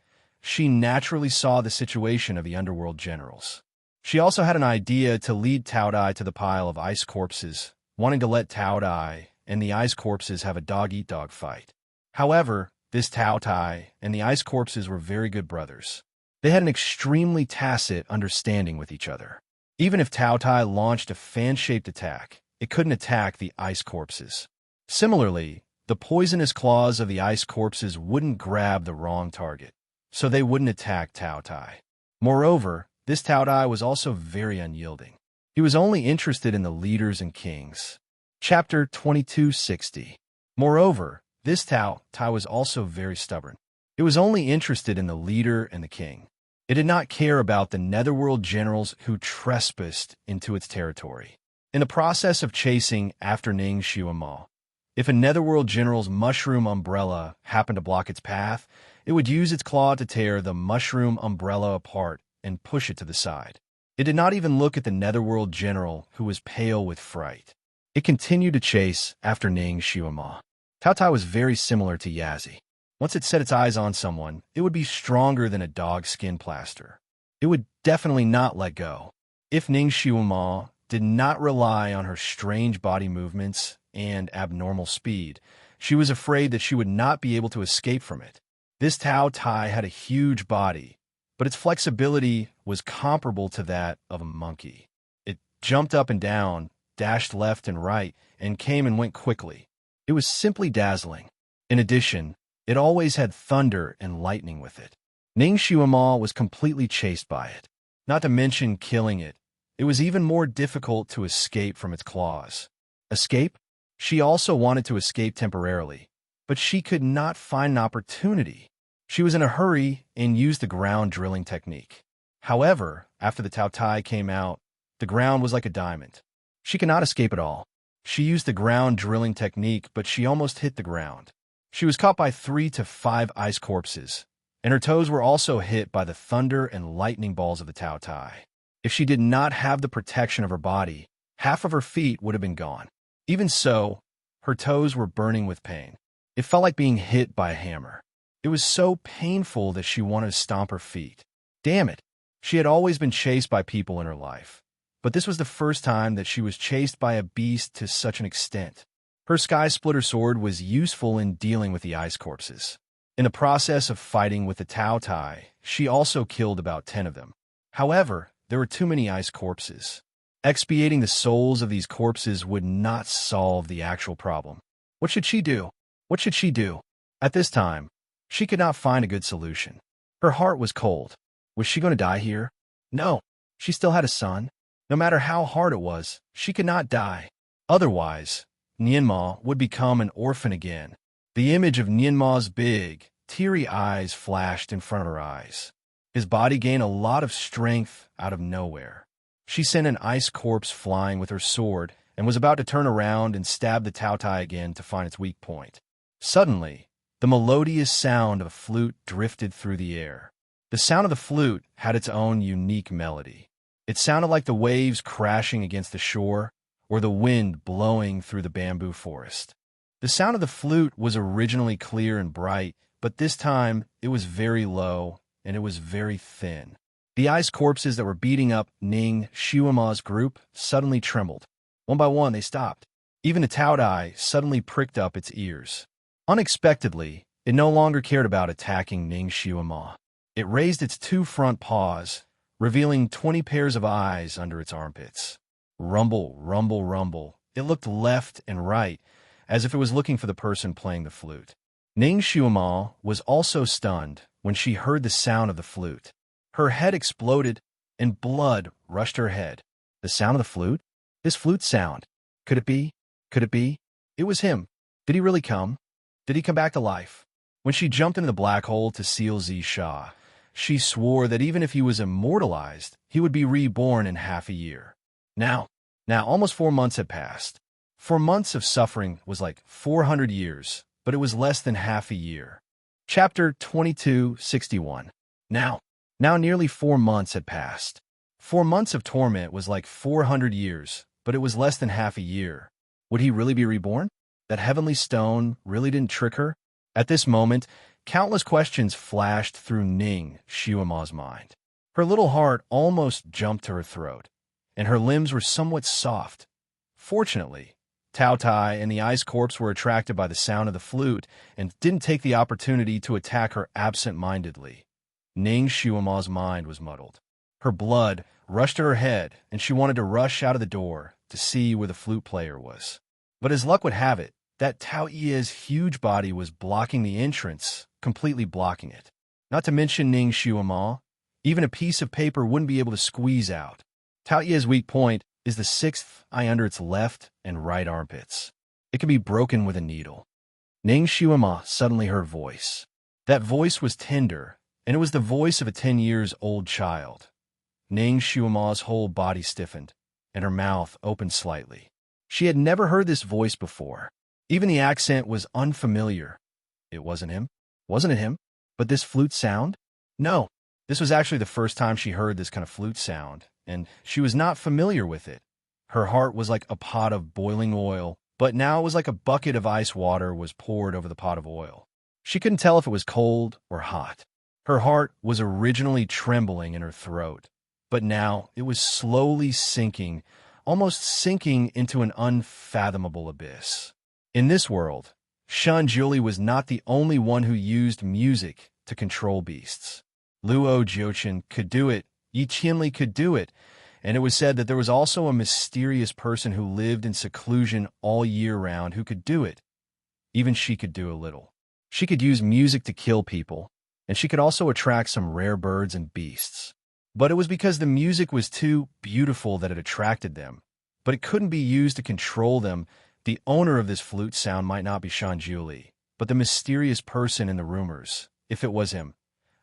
She naturally saw the situation of the underworld generals. She also had an idea to lead Tao Dai to the pile of ice corpses, wanting to let Tao Dai and the ice corpses have a dog-eat-dog fight. However, this Tao Tai and the ice corpses were very good brothers. They had an extremely tacit understanding with each other. Even if Tao Tai launched a fan-shaped attack, it couldn't attack the ice corpses. Similarly, the poisonous claws of the ice corpses wouldn't grab the wrong target, so they wouldn't attack Tao Tai. Moreover, this Tao Tai was also very unyielding. He was only interested in the leaders and kings. Chapter 2260. Moreover, this Tao Tai was also very stubborn. It was only interested in the leader and the king. It did not care about the netherworld generals who trespassed into its territory. In the process of chasing after Ning Xiuma, if a netherworld general's mushroom umbrella happened to block its path, it would use its claw to tear the mushroom umbrella apart and push it to the side. It did not even look at the netherworld general, who was pale with fright. It continued to chase after Ning Xiuma. Tao Tai was very similar to Yazi. Once it set its eyes on someone, it would be stronger than a dog's skin plaster. It would definitely not let go. If Ning Xiuma did not rely on her strange body movements and abnormal speed, she was afraid that she would not be able to escape from it. This Tao Tai had a huge body, but its flexibility was comparable to that of a monkey. It jumped up and down, dashed left and right, and came and went quickly. It was simply dazzling. In addition, it always had thunder and lightning with it. Ning Xiuma was completely chased by it. Not to mention killing it, it was even more difficult to escape from its claws. Escape? She also wanted to escape temporarily, but she could not find an opportunity. She was in a hurry and used the ground drilling technique. However, after the Tao Tai came out, the ground was like a diamond. She could not escape at all. She used the ground drilling technique, but she almost hit the ground. She was caught by 3 to 5 ice corpses, and her toes were also hit by the thunder and lightning balls of the Tao Tai. If she did not have the protection of her body, half of her feet would have been gone. Even so, her toes were burning with pain. It felt like being hit by a hammer. It was so painful that she wanted to stomp her feet. Damn it! She had always been chased by people in her life, but this was the first time that she was chased by a beast to such an extent. Her Sky Splitter sword was useful in dealing with the ice corpses. In the process of fighting with the Tao Tai, she also killed about 10 of them. However, there were too many ice corpses. Expiating the souls of these corpses would not solve the actual problem. What should she do? What should she do? At this time, she could not find a good solution. Her heart was cold. Was she going to die here? No. She still had a son. No matter how hard it was, she could not die. Otherwise, Nianma would become an orphan again. The image of Nianma's big, teary eyes flashed in front of her eyes. His body gained a lot of strength out of nowhere. She sent an ice corpse flying with her sword and was about to turn around and stab the Tao Tai again to find its weak point. Suddenly, the melodious sound of a flute drifted through the air. The sound of the flute had its own unique melody. It sounded like the waves crashing against the shore or the wind blowing through the bamboo forest. The sound of the flute was originally clear and bright, but this time it was very low and it was very thin. The ice corpses that were beating up Ning Xiuma's group suddenly trembled. One by one, they stopped. Even the Taotai suddenly pricked up its ears. Unexpectedly, it no longer cared about attacking Ning Xiuema. It raised its two front paws, revealing 20 pairs of eyes under its armpits. Rumble, rumble, rumble. It looked left and right, as if it was looking for the person playing the flute. Ning Xiuema was also stunned when she heard the sound of the flute. Her head exploded, and blood rushed her head. The sound of the flute? This flute sound. Could it be? Could it be? It was him. Did he really come? Did he come back to life? When she jumped into the black hole to seal Zisha, she swore that even if he was immortalized, he would be reborn in half a year. Now, almost 4 months had passed. 4 months of suffering was like 400 years, but it was less than half a year. Chapter 2261. Now nearly 4 months had passed. 4 months of torment was like 400 years, but it was less than half a year. Would he really be reborn? That heavenly stone really didn't trick her? At this moment, countless questions flashed through Ning Xiuema's mind. Her little heart almost jumped to her throat, and her limbs were somewhat soft. Fortunately, Tao Tai and the ice corpse were attracted by the sound of the flute and didn't take the opportunity to attack her absent-mindedly. Ning Xiuema's mind was muddled. Her blood rushed to her head, and she wanted to rush out of the door to see where the flute player was. But as luck would have it, that Tao Ye's huge body was blocking the entrance, completely blocking it. Not to mention Ning Xiuema, even a piece of paper wouldn't be able to squeeze out. Tao Ye's weak point is the sixth eye under its left and right armpits. It can be broken with a needle. Ning Xiuema suddenly heard a voice. That voice was tender, and it was the voice of a 10-year-old child. Ning Xiuema's whole body stiffened, and her mouth opened slightly. She had never heard this voice before. Even the accent was unfamiliar. It wasn't him. Wasn't it him? But this flute sound? No. This was actually the first time she heard this kind of flute sound, and she was not familiar with it. Her heart was like a pot of boiling oil, but now it was like a bucket of ice water was poured over the pot of oil. She couldn't tell if it was cold or hot. Her heart was originally trembling in her throat, but now it was slowly sinking, almost sinking into an unfathomable abyss. In this world, Shan Jiuli was not the only one who used music to control beasts. Luo Jiuchen could do it, Yi Qianli could do it, and it was said that there was also a mysterious person who lived in seclusion all year round who could do it. Even she could do a little. She could use music to kill people, and she could also attract some rare birds and beasts. But it was because the music was too beautiful that it attracted them. But it couldn't be used to control them. The owner of this flute sound might not be Shan Jiuli, but the mysterious person in the rumors. If it was him,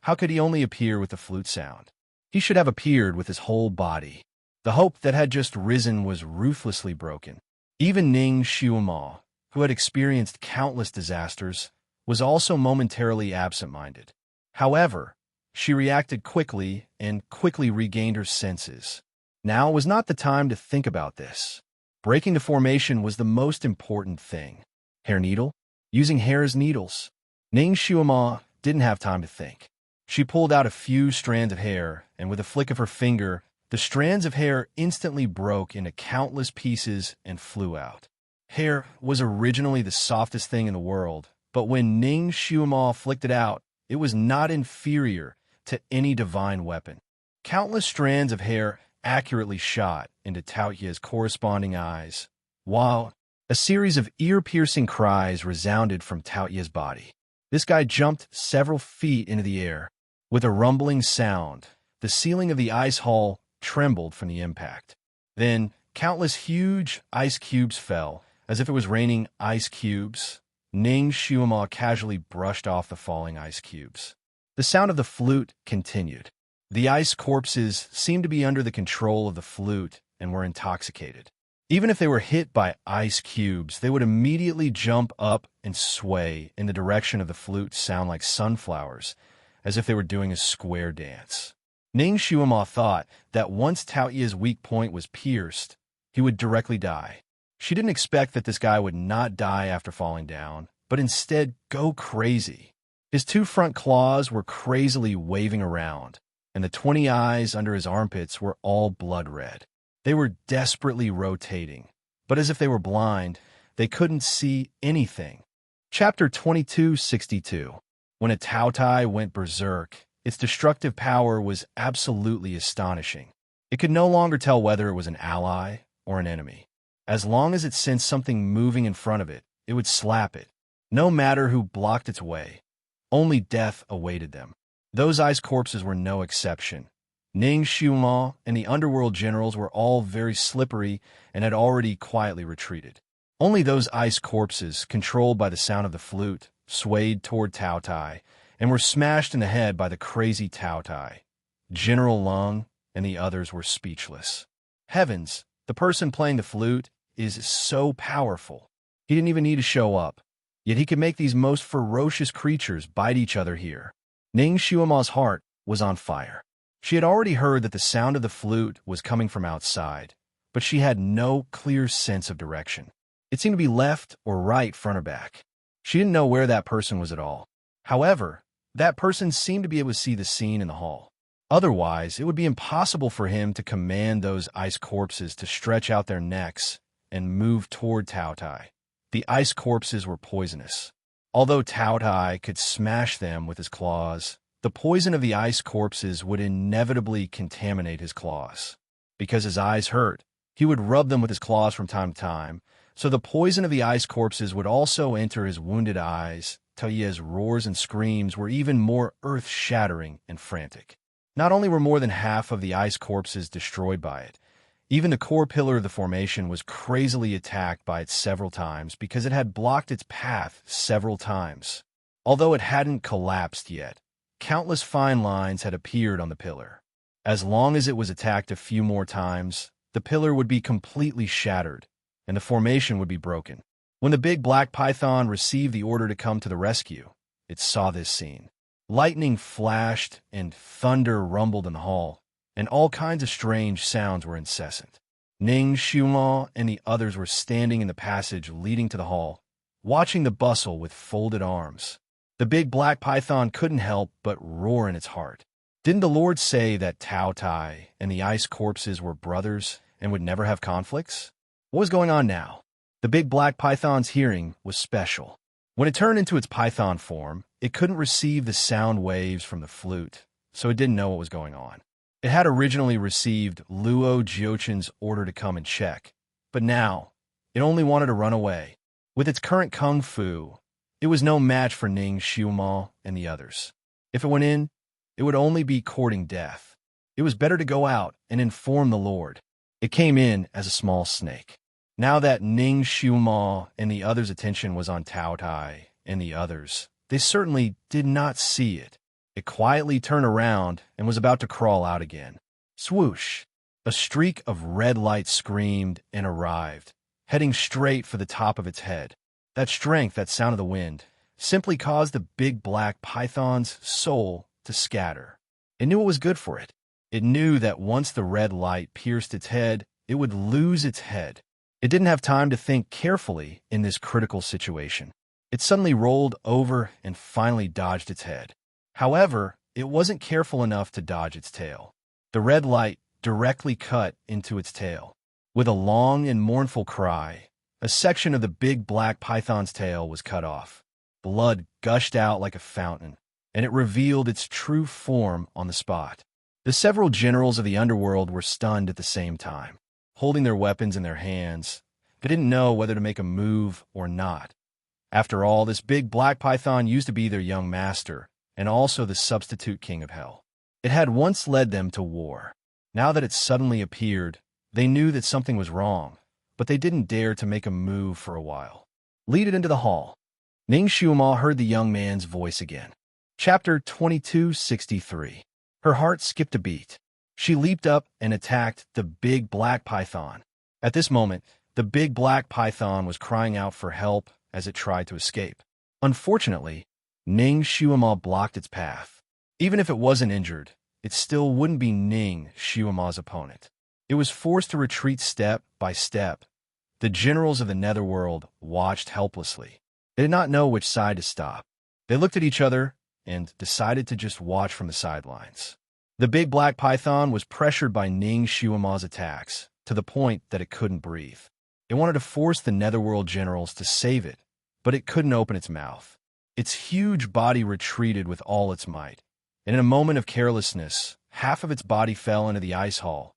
how could he only appear with the flute sound? He should have appeared with his whole body. The hope that had just risen was ruthlessly broken. Even Ning Xiuema, who had experienced countless disasters, was also momentarily absent-minded. However, she reacted quickly and quickly regained her senses. Now was not the time to think about this. Breaking the formation was the most important thing. Hair needle? Using hair as needles. Ning Xiuema didn't have time to think. She pulled out a few strands of hair, and with a flick of her finger, the strands of hair instantly broke into countless pieces and flew out. Hair was originally the softest thing in the world, but when Ning Xiuema flicked it out, it was not inferior to any divine weapon. Countless strands of hair accurately shot into Tao Ye's corresponding eyes, while a series of ear-piercing cries resounded from Tao Ye's body. This guy jumped several feet into the air. With a rumbling sound, the ceiling of the ice hall trembled from the impact. Then, countless huge ice cubes fell, as if it was raining ice cubes. Ning Xiuema casually brushed off the falling ice cubes. The sound of the flute continued. The ice corpses seemed to be under the control of the flute and were intoxicated. Even if they were hit by ice cubes, they would immediately jump up and sway in the direction of the flute sound like sunflowers, as if they were doing a square dance. Ning Xiuema thought that once Tao Ye's weak point was pierced, he would directly die. She didn't expect that this guy would not die after falling down, but instead go crazy. His two front claws were crazily waving around, and the 20 eyes under his armpits were all blood red. They were desperately rotating, but as if they were blind, they couldn't see anything. Chapter 2262. When a Taotai went berserk, its destructive power was absolutely astonishing. It could no longer tell whether it was an ally or an enemy. As long as it sensed something moving in front of it, it would slap it, no matter who blocked its way. Only death awaited them. Those ice corpses were no exception. Ning Xiuma and the underworld generals were all very slippery and had already quietly retreated. Only those ice corpses, controlled by the sound of the flute, swayed toward Taotai and were smashed in the head by the crazy Taotai. General Lung and the others were speechless. Heavens, the person playing the flute is so powerful. He didn't even need to show up, yet he could make these most ferocious creatures bite each other here. Ning Xiuma's heart was on fire. She had already heard that the sound of the flute was coming from outside, but she had no clear sense of direction. It seemed to be left or right, front or back. She didn't know where that person was at all. However, that person seemed to be able to see the scene in the hall. Otherwise, it would be impossible for him to command those ice corpses to stretch out their necks and move toward Taotai. The ice corpses were poisonous. Although Taotai could smash them with his claws, the poison of the ice corpses would inevitably contaminate his claws. Because his eyes hurt, he would rub them with his claws from time to time, so the poison of the ice corpses would also enter his wounded eyes. Taiye's roars and screams were even more earth-shattering and frantic. Not only were more than half of the ice corpses destroyed by it, even the core pillar of the formation was crazily attacked by it several times because it had blocked its path several times. Although it hadn't collapsed yet, countless fine lines had appeared on the pillar. As long as it was attacked a few more times, the pillar would be completely shattered, and the formation would be broken. When the big black python received the order to come to the rescue, it saw this scene. Lightning flashed and thunder rumbled in the hall, and all kinds of strange sounds were incessant. Ning Xiuma and the others were standing in the passage leading to the hall, watching the bustle with folded arms. The big black python couldn't help but roar in its heart. Didn't the Lord say that Taotai and the ice corpses were brothers and would never have conflicts? What was going on now? The big black python's hearing was special. When it turned into its python form, it couldn't receive the sound waves from the flute, so it didn't know what was going on. It had originally received Luo Jiochen's order to come and check, but now it only wanted to run away. With its current kung fu, it was no match for Ning Xiuma and the others. If it went in, it would only be courting death. It was better to go out and inform the Lord. It came in as a small snake. Now that Ning Xiuma and the others' attention was on Taotai and the others, they certainly did not see it. It quietly turned around and was about to crawl out again. Swoosh! A streak of red light screamed and arrived, heading straight for the top of its head. That strength, that sound of the wind, simply caused the big black python's soul to scatter. It knew it was good for it. It knew that once the red light pierced its head, it would lose its head. It didn't have time to think carefully in this critical situation. It suddenly rolled over and finally dodged its head. However, it wasn't careful enough to dodge its tail. The red light directly cut into its tail. With a long and mournful cry, a section of the big black python's tail was cut off. Blood gushed out like a fountain, and it revealed its true form on the spot. The several generals of the underworld were stunned at the same time, holding their weapons in their hands. They didn't know whether to make a move or not. After all, this big black python used to be their young master, and also the substitute king of hell. It had once led them to war. Now that it suddenly appeared, they knew that something was wrong, but they didn't dare to make a move for a while. Lead it into the hall. Ning Xiuma heard the young man's voice again. Chapter 2263. Her heart skipped a beat. She leaped up and attacked the big black python. At this moment, the big black python was crying out for help as it tried to escape. Unfortunately, Ning Xiuma blocked its path. Even if it wasn't injured, it still wouldn't be Ning Xiuma's opponent. It was forced to retreat step by step. The generals of the netherworld watched helplessly. They did not know which side to stop. They looked at each other and decided to just watch from the sidelines. The big black python was pressured by Ning Xiuma's attacks to the point that it couldn't breathe. It wanted to force the Netherworld generals to save it, but it couldn't open its mouth. Its huge body retreated with all its might, and in a moment of carelessness, half of its body fell into the ice hall.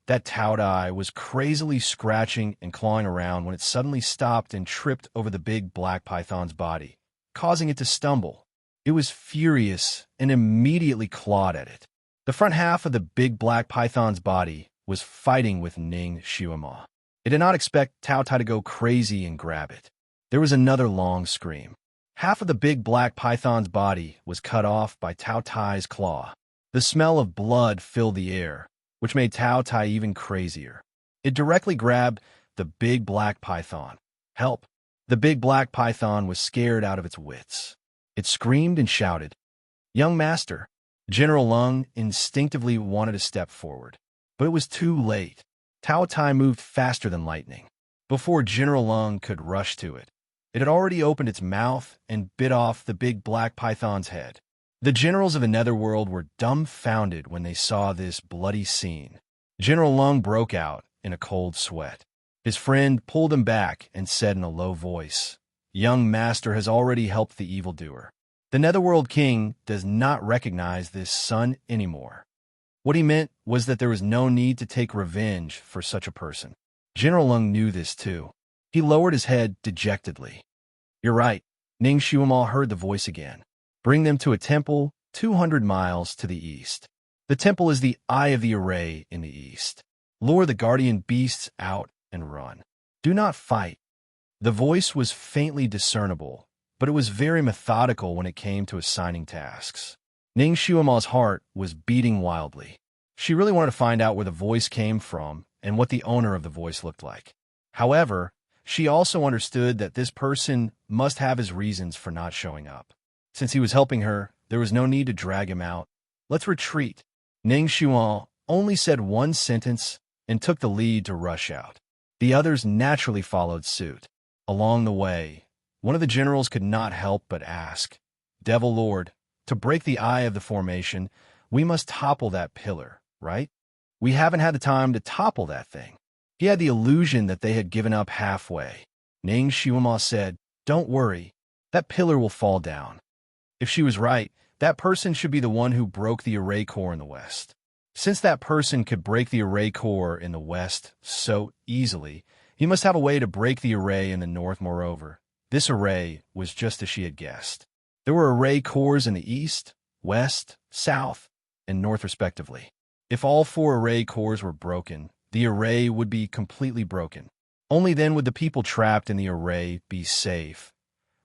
That Taudai was crazily scratching and clawing around when it suddenly stopped and tripped over the big black python's body, causing it to stumble. It was furious and immediately clawed at it. The front half of the big black python's body was fighting with Ning Xiuema. It did not expect Taudai to go crazy and grab it. There was another long scream. Half of the big black python's body was cut off by Taudai's claw. The smell of blood filled the air, which made Taudai even crazier. It directly grabbed the big black python. Help! The big black python was scared out of its wits. It screamed and shouted, "Young master!" General Lung instinctively wanted to step forward, but it was too late. Taudai moved faster than lightning. Before General Lung could rush to it, it had already opened its mouth and bit off the big black python's head. The generals of the Netherworld were dumbfounded when they saw this bloody scene. General Lung broke out in a cold sweat. His friend pulled him back and said in a low voice, "Young master has already helped the evildoer. The Netherworld king does not recognize this son anymore." What he meant was that there was no need to take revenge for such a person. General Lung knew this too. He lowered his head dejectedly. "You're right." Ning Xiuema heard the voice again. "Bring them to a temple 200 miles to the east. The temple is the eye of the array in the east. Lure the guardian beasts out and run. Do not fight." The voice was faintly discernible, but it was very methodical when it came to assigning tasks. Ning Xiuema's heart was beating wildly. She really wanted to find out where the voice came from and what the owner of the voice looked like. However, she also understood that this person must have his reasons for not showing up. Since he was helping her, there was no need to drag him out. "Let's retreat." Ning Xiuema only said one sentence and took the lead to rush out. The others naturally followed suit. Along the way, one of the generals could not help but ask, "Devil Lord, to break the eye of the formation, we must topple that pillar, right? We haven't had the time to topple that thing." He had the illusion that they had given up halfway. Ning Xiuema said, "Don't worry, that pillar will fall down." If she was right, that person should be the one who broke the array core in the west. Since that person could break the array core in the west so easily, he must have a way to break the array in the north. Moreover, this array was just as she had guessed. There were array cores in the east, west, south, and north respectively. If all 4 array cores were broken, the array would be completely broken. Only then would the people trapped in the array be safe.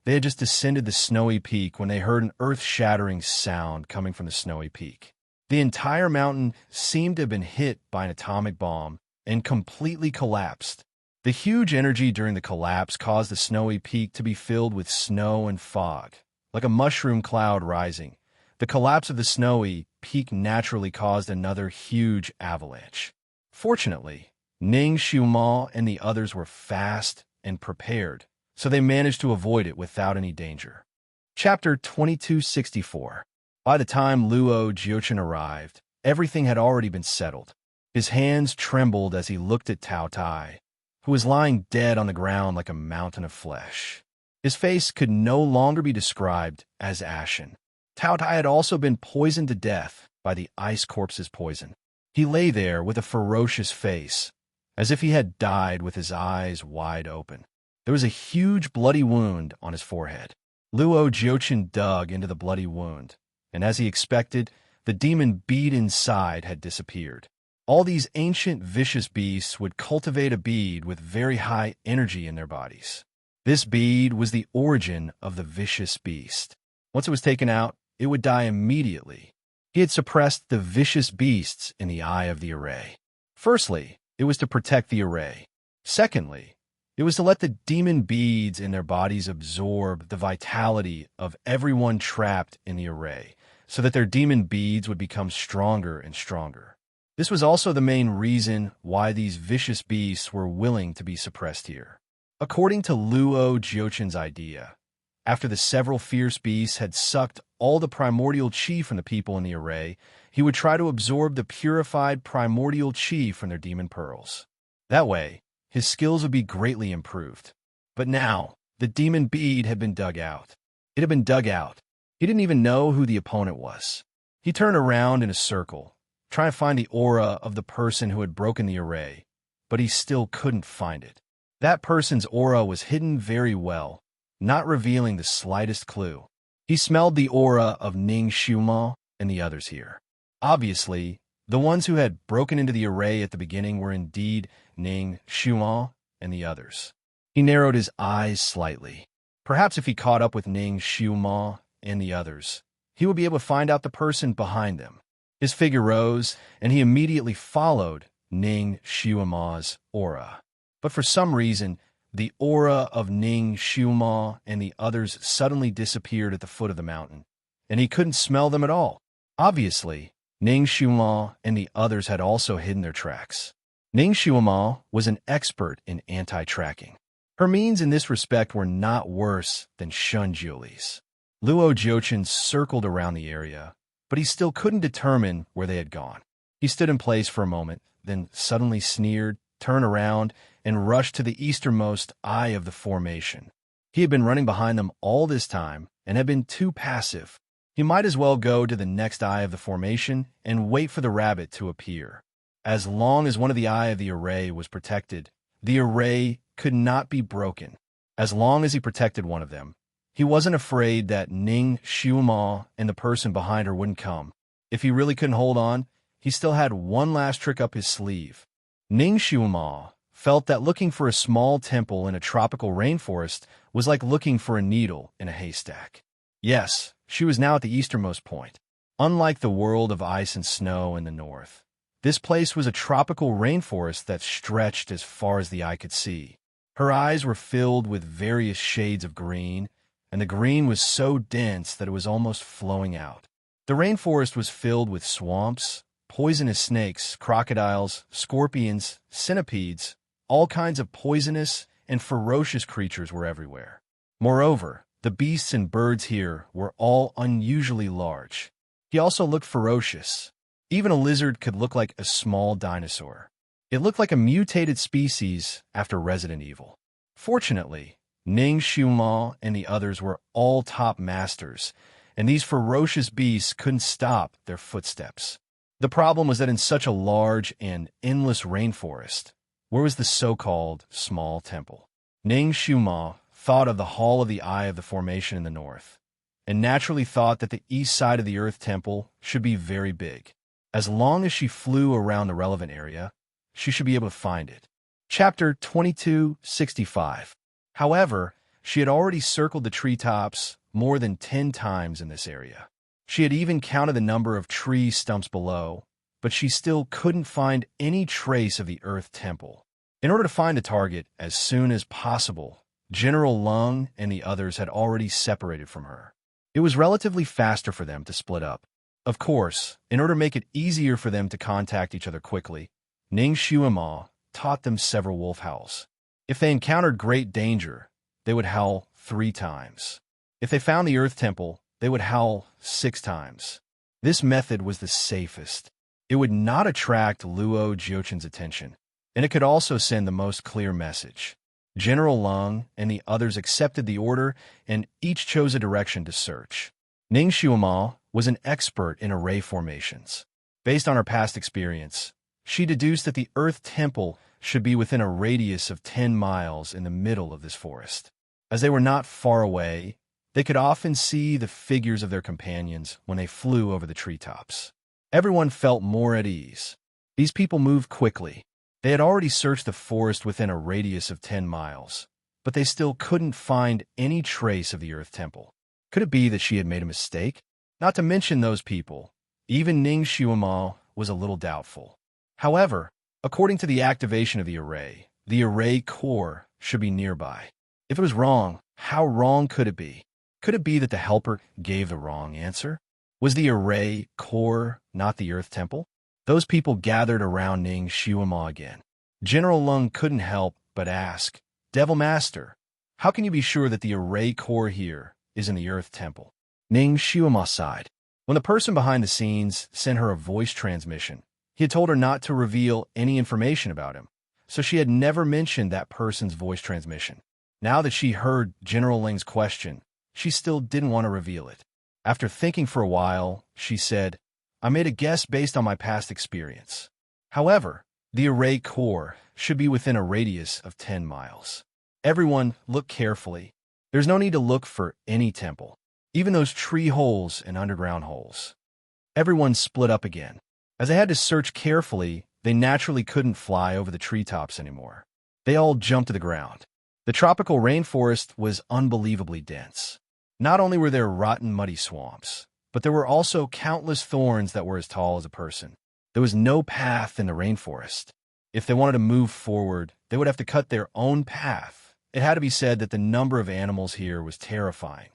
They had just descended the snowy peak when they heard an earth-shattering sound coming from the snowy peak. The entire mountain seemed to have been hit by an atomic bomb and completely collapsed. The huge energy during the collapse caused the snowy peak to be filled with snow and fog, like a mushroom cloud rising. The collapse of the snowy peak naturally caused another huge avalanche. Fortunately, Ning Xiuema and the others were fast and prepared, so they managed to avoid it without any danger. Chapter 2264. By the time Luo Jiuchen arrived, everything had already been settled. His hands trembled as he looked at Taudai, who was lying dead on the ground like a mountain of flesh. His face could no longer be described as ashen. Taudai had also been poisoned to death by the ice corpse's poison. He lay there with a ferocious face, as if he had died with his eyes wide open. There was a huge bloody wound on his forehead. Luo Jiuchen dug into the bloody wound, and as he expected, the demon bead inside had disappeared. All these ancient vicious beasts would cultivate a bead with very high energy in their bodies. This bead was the origin of the vicious beast. Once it was taken out, it would die immediately. He had suppressed the vicious beasts in the eye of the array. Firstly, it was to protect the array. Secondly, it was to let the demon beads in their bodies absorb the vitality of everyone trapped in the array, so that their demon beads would become stronger and stronger. This was also the main reason why these vicious beasts were willing to be suppressed here. According to Luo Jiuchen's idea, after the several fierce beasts had sucked all the primordial chi from the people in the array, he would try to absorb the purified primordial chi from their demon pearls. That way, his skills would be greatly improved. But now, the demon bead had been dug out. It had been dug out. He didn't even know who the opponent was. He turned around in a circle, trying to find the aura of the person who had broken the array, but he still couldn't find it. That person's aura was hidden very well, not revealing the slightest clue. He smelled the aura of Ning Xiuma and the others here. Obviously, the ones who had broken into the array at the beginning were indeed Ning Xiuma and the others. He narrowed his eyes slightly. Perhaps if he caught up with Ning Xiuma and the others, he would be able to find out the person behind them. His figure rose, and he immediately followed Ning Xiuma's aura. But for some reason, the aura of Ning Xiuma and the others suddenly disappeared at the foot of the mountain, and he couldn't smell them at all. Obviously, Ning Xiuma and the others had also hidden their tracks. Ning Xiuma was an expert in anti-tracking. Her means in this respect were not worse than Shun Juli's. Luo Jiuchen circled around the area, but he still couldn't determine where they had gone. He stood in place for a moment, then suddenly sneered, turned around, and rushed to the easternmost eye of the formation. He had been running behind them all this time and had been too passive. He might as well go to the next eye of the formation and wait for the rabbit to appear. As long as one of the eye of the array was protected, the array could not be broken. As long as he protected one of them, he wasn't afraid that Ning Xiuma and the person behind her wouldn't come. If he really couldn't hold on, he still had one last trick up his sleeve. Ning Xiuma felt that looking for a small temple in a tropical rainforest was like looking for a needle in a haystack. Yes, she was now at the easternmost point. Unlike the world of ice and snow in the north, this place was a tropical rainforest that stretched as far as the eye could see. Her eyes were filled with various shades of green, and the green was so dense that it was almost flowing out. The rainforest was filled with swamps, poisonous snakes, crocodiles, scorpions, centipedes. All kinds of poisonous and ferocious creatures were everywhere. Moreover, the beasts and birds here were all unusually large. He also looked ferocious. Even a lizard could look like a small dinosaur. It looked like a mutated species after Resident Evil. Fortunately, Ning Xiuma and the others were all top masters, and these ferocious beasts couldn't stop their footsteps. The problem was that in such a large and endless rainforest, where was the so-called small temple? Ning Xiuma thought of the Hall of the Eye of the Formation in the north, and naturally thought that the east side of the Earth Temple should be very big. As long as she flew around the relevant area, she should be able to find it. Chapter 2265. However, she had already circled the treetops more than 10 times in this area. She had even counted the number of tree stumps below, but she still couldn't find any trace of the Earth Temple. In order to find a target as soon as possible, General Lung and the others had already separated from her. It was relatively faster for them to split up. Of course, in order to make it easier for them to contact each other quickly, Ning Xiuma taught them several wolf howls. If they encountered great danger, they would howl 3 times. If they found the Earth Temple, they would howl 6 times. This method was the safest. It would not attract Luo Jiuchen's attention, and it could also send the most clear message. General Lung and the others accepted the order, and each chose a direction to search. Ning Xiuma was an expert in array formations. Based on her past experience, she deduced that the Earth Temple should be within a radius of 10 miles in the middle of this forest. As they were not far away, they could often see the figures of their companions when they flew over the treetops. Everyone felt more at ease. These people moved quickly. They had already searched the forest within a radius of 10 miles, but they still couldn't find any trace of the Earth Temple. Could it be that she had made a mistake? Not to mention those people, even Ning Xiuma was a little doubtful. However, according to the activation of the array core should be nearby. If it was wrong, how wrong could it be? Could it be that the helper gave the wrong answer? Was the array core not the Earth Temple? Those people gathered around Ning Xiuma again. General Lung couldn't help but ask, Devil Master, how can you be sure that the array core here is in the Earth Temple? Ning Xiuma sighed. When the person behind the scenes sent her a voice transmission, he had told her not to reveal any information about him, so she had never mentioned that person's voice transmission. Now that she heard General Ling's question, she still didn't want to reveal it. After thinking for a while, she said, "I made a guess based on my past experience. However, the array core should be within a radius of 10 miles. Everyone, look carefully. There's no need to look for any temple, even those tree holes and underground holes." Everyone split up again. As they had to search carefully, they naturally couldn't fly over the treetops anymore. They all jumped to the ground. The tropical rainforest was unbelievably dense. Not only were there rotten, muddy swamps, but there were also countless thorns that were as tall as a person. There was no path in the rainforest. If they wanted to move forward, they would have to cut their own path. It had to be said that the number of animals here was terrifying.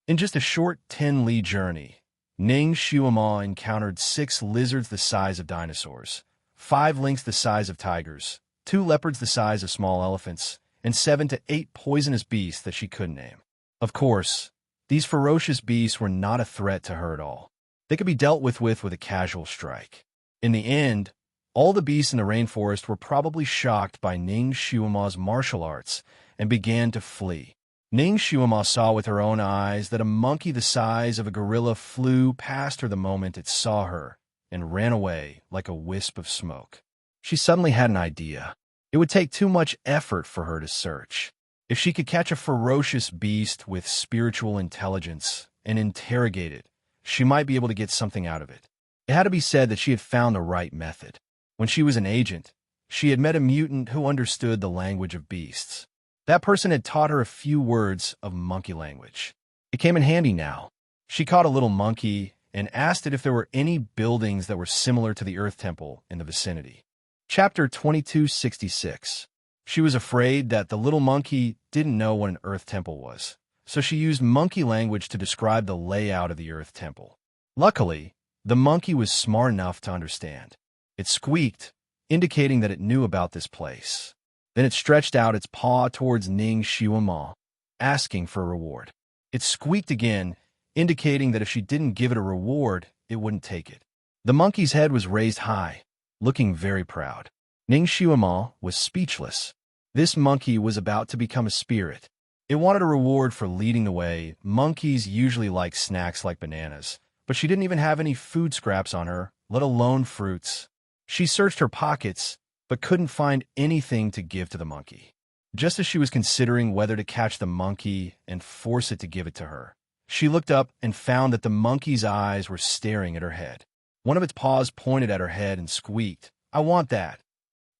In just a short 10-li journey, Ning Shuama encountered 6 lizards the size of dinosaurs, 5 lynx the size of tigers, 2 leopards the size of small elephants, and 7 to 8 poisonous beasts that she couldn't name. Of course, these ferocious beasts were not a threat to her at all. They could be dealt with a casual strike. In the end, all the beasts in the rainforest were probably shocked by Ning Shuama's martial arts and began to flee. Ning Shuama saw with her own eyes that a monkey the size of a gorilla flew past her the moment it saw her and ran away like a wisp of smoke. She suddenly had an idea. It would take too much effort for her to search. If she could catch a ferocious beast with spiritual intelligence and interrogate it, she might be able to get something out of it. It had to be said that she had found the right method. When she was an agent, she had met a mutant who understood the language of beasts. That person had taught her a few words of monkey language. It came in handy now. She caught a little monkey and asked it if there were any buildings that were similar to the Earth Temple in the vicinity. Chapter 2266. She was afraid that the little monkey didn't know what an Earth Temple was, so she used monkey language to describe the layout of the Earth Temple. Luckily, the monkey was smart enough to understand. It squeaked, indicating that it knew about this place. Then it stretched out its paw towards Ning Shuama, asking for a reward. It squeaked again, indicating that if she didn't give it a reward, it wouldn't take it. The monkey's head was raised high, looking very proud. Ning Shuama was speechless. This monkey was about to become a spirit. It wanted a reward for leading the way. Monkeys usually like snacks like bananas, but she didn't even have any food scraps on her, let alone fruits. She searched her pockets, but couldn't find anything to give to the monkey. Just as she was considering whether to catch the monkey and force it to give it to her, she looked up and found that the monkey's eyes were staring at her head. One of its paws pointed at her head and squeaked, "I want that."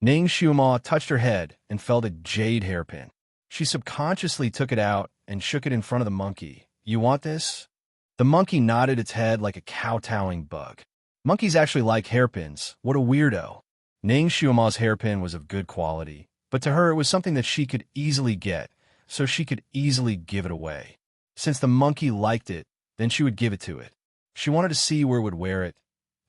Ning Shuama touched her head and felt a jade hairpin. She subconsciously took it out and shook it in front of the monkey. "You want this?" The monkey nodded its head like a kowtowing bug. Monkeys actually like hairpins. What a weirdo. Ning Shuama's hairpin was of good quality, but to her it was something that she could easily get, so she could easily give it away. Since the monkey liked it, then she would give it to it. She wanted to see where it would wear it.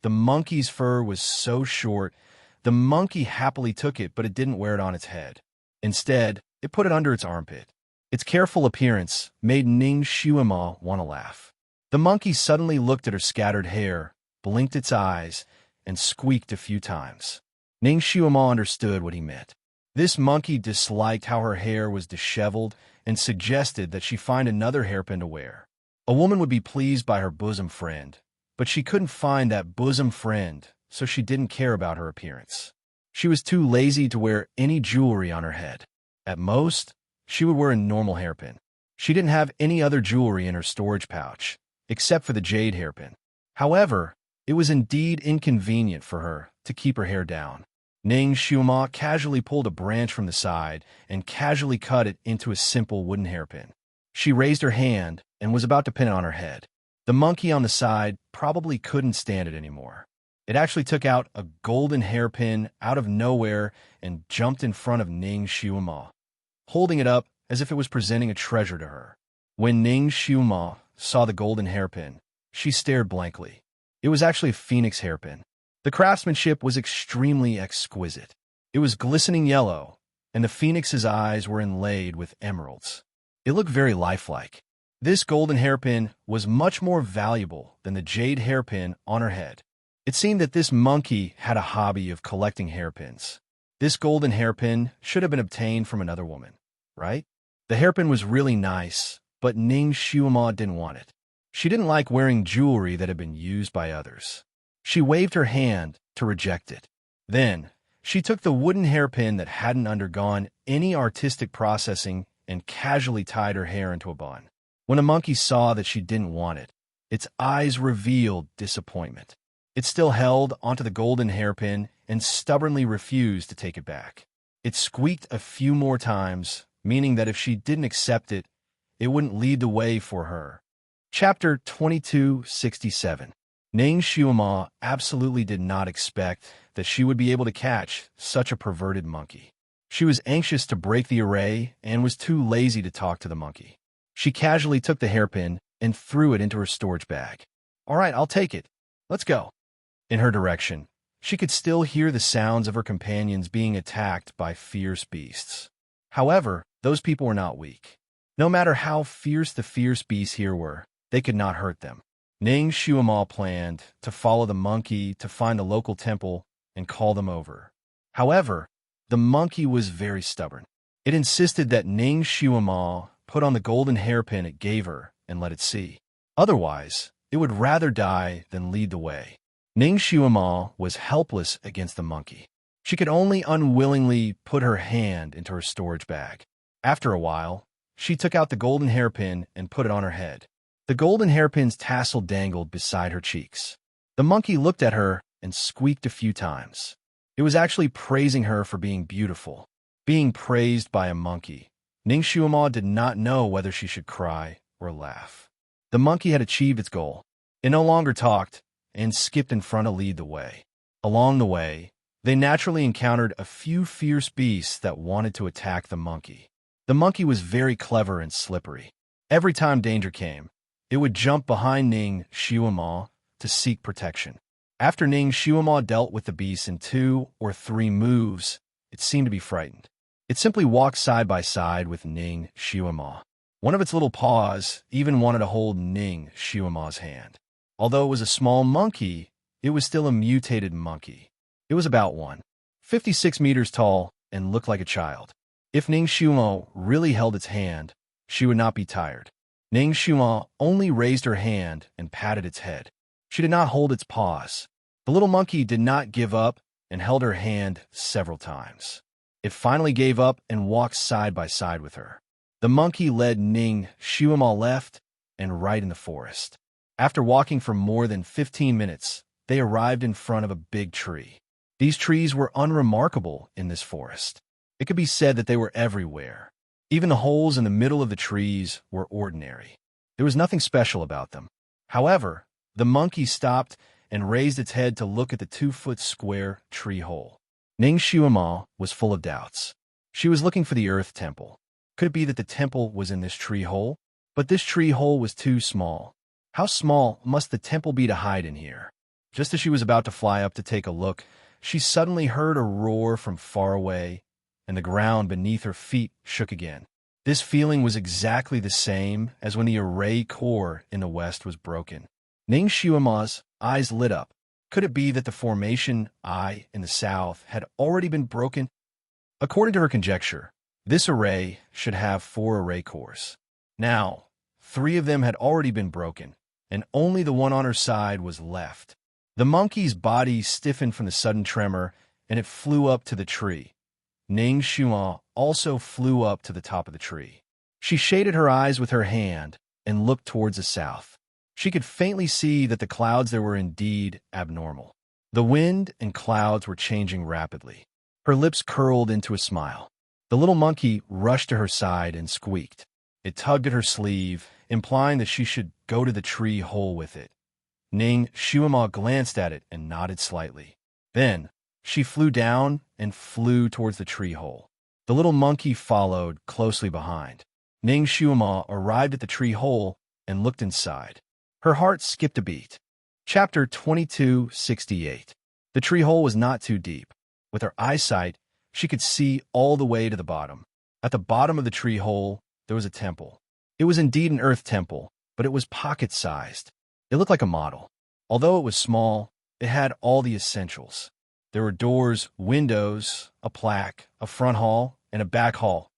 The monkey's fur was so short, the monkey happily took it, but it didn't wear it on its head. Instead, it put it under its armpit. Its careful appearance made Ning Shuama want to laugh. The monkey suddenly looked at her scattered hair, blinked its eyes, and squeaked a few times. Ning Shuama understood what he meant. This monkey disliked how her hair was disheveled and suggested that she find another hairpin to wear. A woman would be pleased by her bosom friend, but she couldn't find that bosom friend, so she didn't care about her appearance. She was too lazy to wear any jewelry on her head. At most, she would wear a normal hairpin. She didn't have any other jewelry in her storage pouch, except for the jade hairpin. However, it was indeed inconvenient for her to keep her hair down. Ning Shuama casually pulled a branch from the side and casually cut it into a simple wooden hairpin. She raised her hand and was about to pin it on her head. The monkey on the side probably couldn't stand it anymore. It actually took out a golden hairpin out of nowhere and jumped in front of Ning Shuama, holding it up as if it was presenting a treasure to her. When Ning Shuama saw the golden hairpin, she stared blankly. It was actually a phoenix hairpin. The craftsmanship was extremely exquisite. It was glistening yellow, and the phoenix's eyes were inlaid with emeralds. It looked very lifelike. This golden hairpin was much more valuable than the jade hairpin on her head. It seemed that this monkey had a hobby of collecting hairpins. This golden hairpin should have been obtained from another woman, right? The hairpin was really nice, but Ning Xiaoma didn't want it. She didn't like wearing jewelry that had been used by others. She waved her hand to reject it. Then, she took the wooden hairpin that hadn't undergone any artistic processing and casually tied her hair into a bun. When a monkey saw that she didn't want it, its eyes revealed disappointment. It still held onto the golden hairpin and stubbornly refused to take it back. It squeaked a few more times, meaning that if she didn't accept it, it wouldn't lead the way for her. Chapter 2267. Ning Xiaoma absolutely did not expect that she would be able to catch such a perverted monkey. She was anxious to break the array and was too lazy to talk to the monkey. She casually took the hairpin and threw it into her storage bag. "All right, I'll take it. Let's go." In her direction, she could still hear the sounds of her companions being attacked by fierce beasts. However, those people were not weak. No matter how fierce the fierce beasts here were, they could not hurt them. Ning Xiaoma planned to follow the monkey to find the local temple and call them over. However, the monkey was very stubborn. It insisted that Ning Xiaoma put on the golden hairpin it gave her and let it see. Otherwise, it would rather die than lead the way. Ning Xiaoma was helpless against the monkey. She could only unwillingly put her hand into her storage bag. After a while, she took out the golden hairpin and put it on her head. The golden hairpin's tassel dangled beside her cheeks. The monkey looked at her and squeaked a few times. It was actually praising her for being beautiful. Being praised by a monkey, Ning Xiaoma did not know whether she should cry or laugh. The monkey had achieved its goal. It no longer talked and skipped in front to lead the way. Along the way, they naturally encountered a few fierce beasts that wanted to attack the monkey. The monkey was very clever and slippery. Every time danger came, it would jump behind Ning Xiaoma to seek protection. After Ning Xiaoma dealt with the beast in 2 or 3 moves, it seemed to be frightened. It simply walked side by side with Ning Xiaoma. One of its little paws even wanted to hold Ning Xiaoma's hand. Although it was a small monkey, it was still a mutated monkey. It was about 1.56 meters tall and looked like a child. If Ning Xiaoma really held its hand, she would not be tired. Ning Xiaoma only raised her hand and patted its head. She did not hold its paws. The little monkey did not give up and held her hand several times. It finally gave up and walked side by side with her. The monkey led Ning Xiaoma left and right in the forest. After walking for more than 15 minutes, they arrived in front of a big tree. These trees were unremarkable in this forest. It could be said that they were everywhere. Even the holes in the middle of the trees were ordinary. There was nothing special about them. However, the monkey stopped and raised its head to look at the 2-foot square tree hole. Ning Xiaoma was full of doubts. She was looking for the earth temple. Could it be that the temple was in this tree hole? But this tree hole was too small. How small must the temple be to hide in here? Just as she was about to fly up to take a look, she suddenly heard a roar from far away, and the ground beneath her feet shook again. This feeling was exactly the same as when the array core in the west was broken. Ning Xiaoma's eyes lit up. Could it be that the formation eye in the south had already been broken? According to her conjecture, this array should have 4 array cores. Now, 3 of them had already been broken, and only the one on her side was left. The monkey's body stiffened from the sudden tremor, and it flew up to the tree. Ning Xiaoma also flew up to the top of the tree. She shaded her eyes with her hand and looked towards the south. She could faintly see that the clouds there were indeed abnormal. The wind and clouds were changing rapidly. Her lips curled into a smile. The little monkey rushed to her side and squeaked. It tugged at her sleeve, implying that she should go to the tree hole with it. Ning Xiaoma glanced at it and nodded slightly. Then, she flew down and flew towards the tree hole. The little monkey followed closely behind. Ning Xiaoma arrived at the tree hole and looked inside. Her heart skipped a beat. Chapter 2268. The tree hole was not too deep. With her eyesight, she could see all the way to the bottom. At the bottom of the tree hole, there was a temple. It was indeed an earth temple, but it was pocket-sized. It looked like a model. Although it was small, it had all the essentials. There were doors, windows, a plaque, a front hall, and a back hall.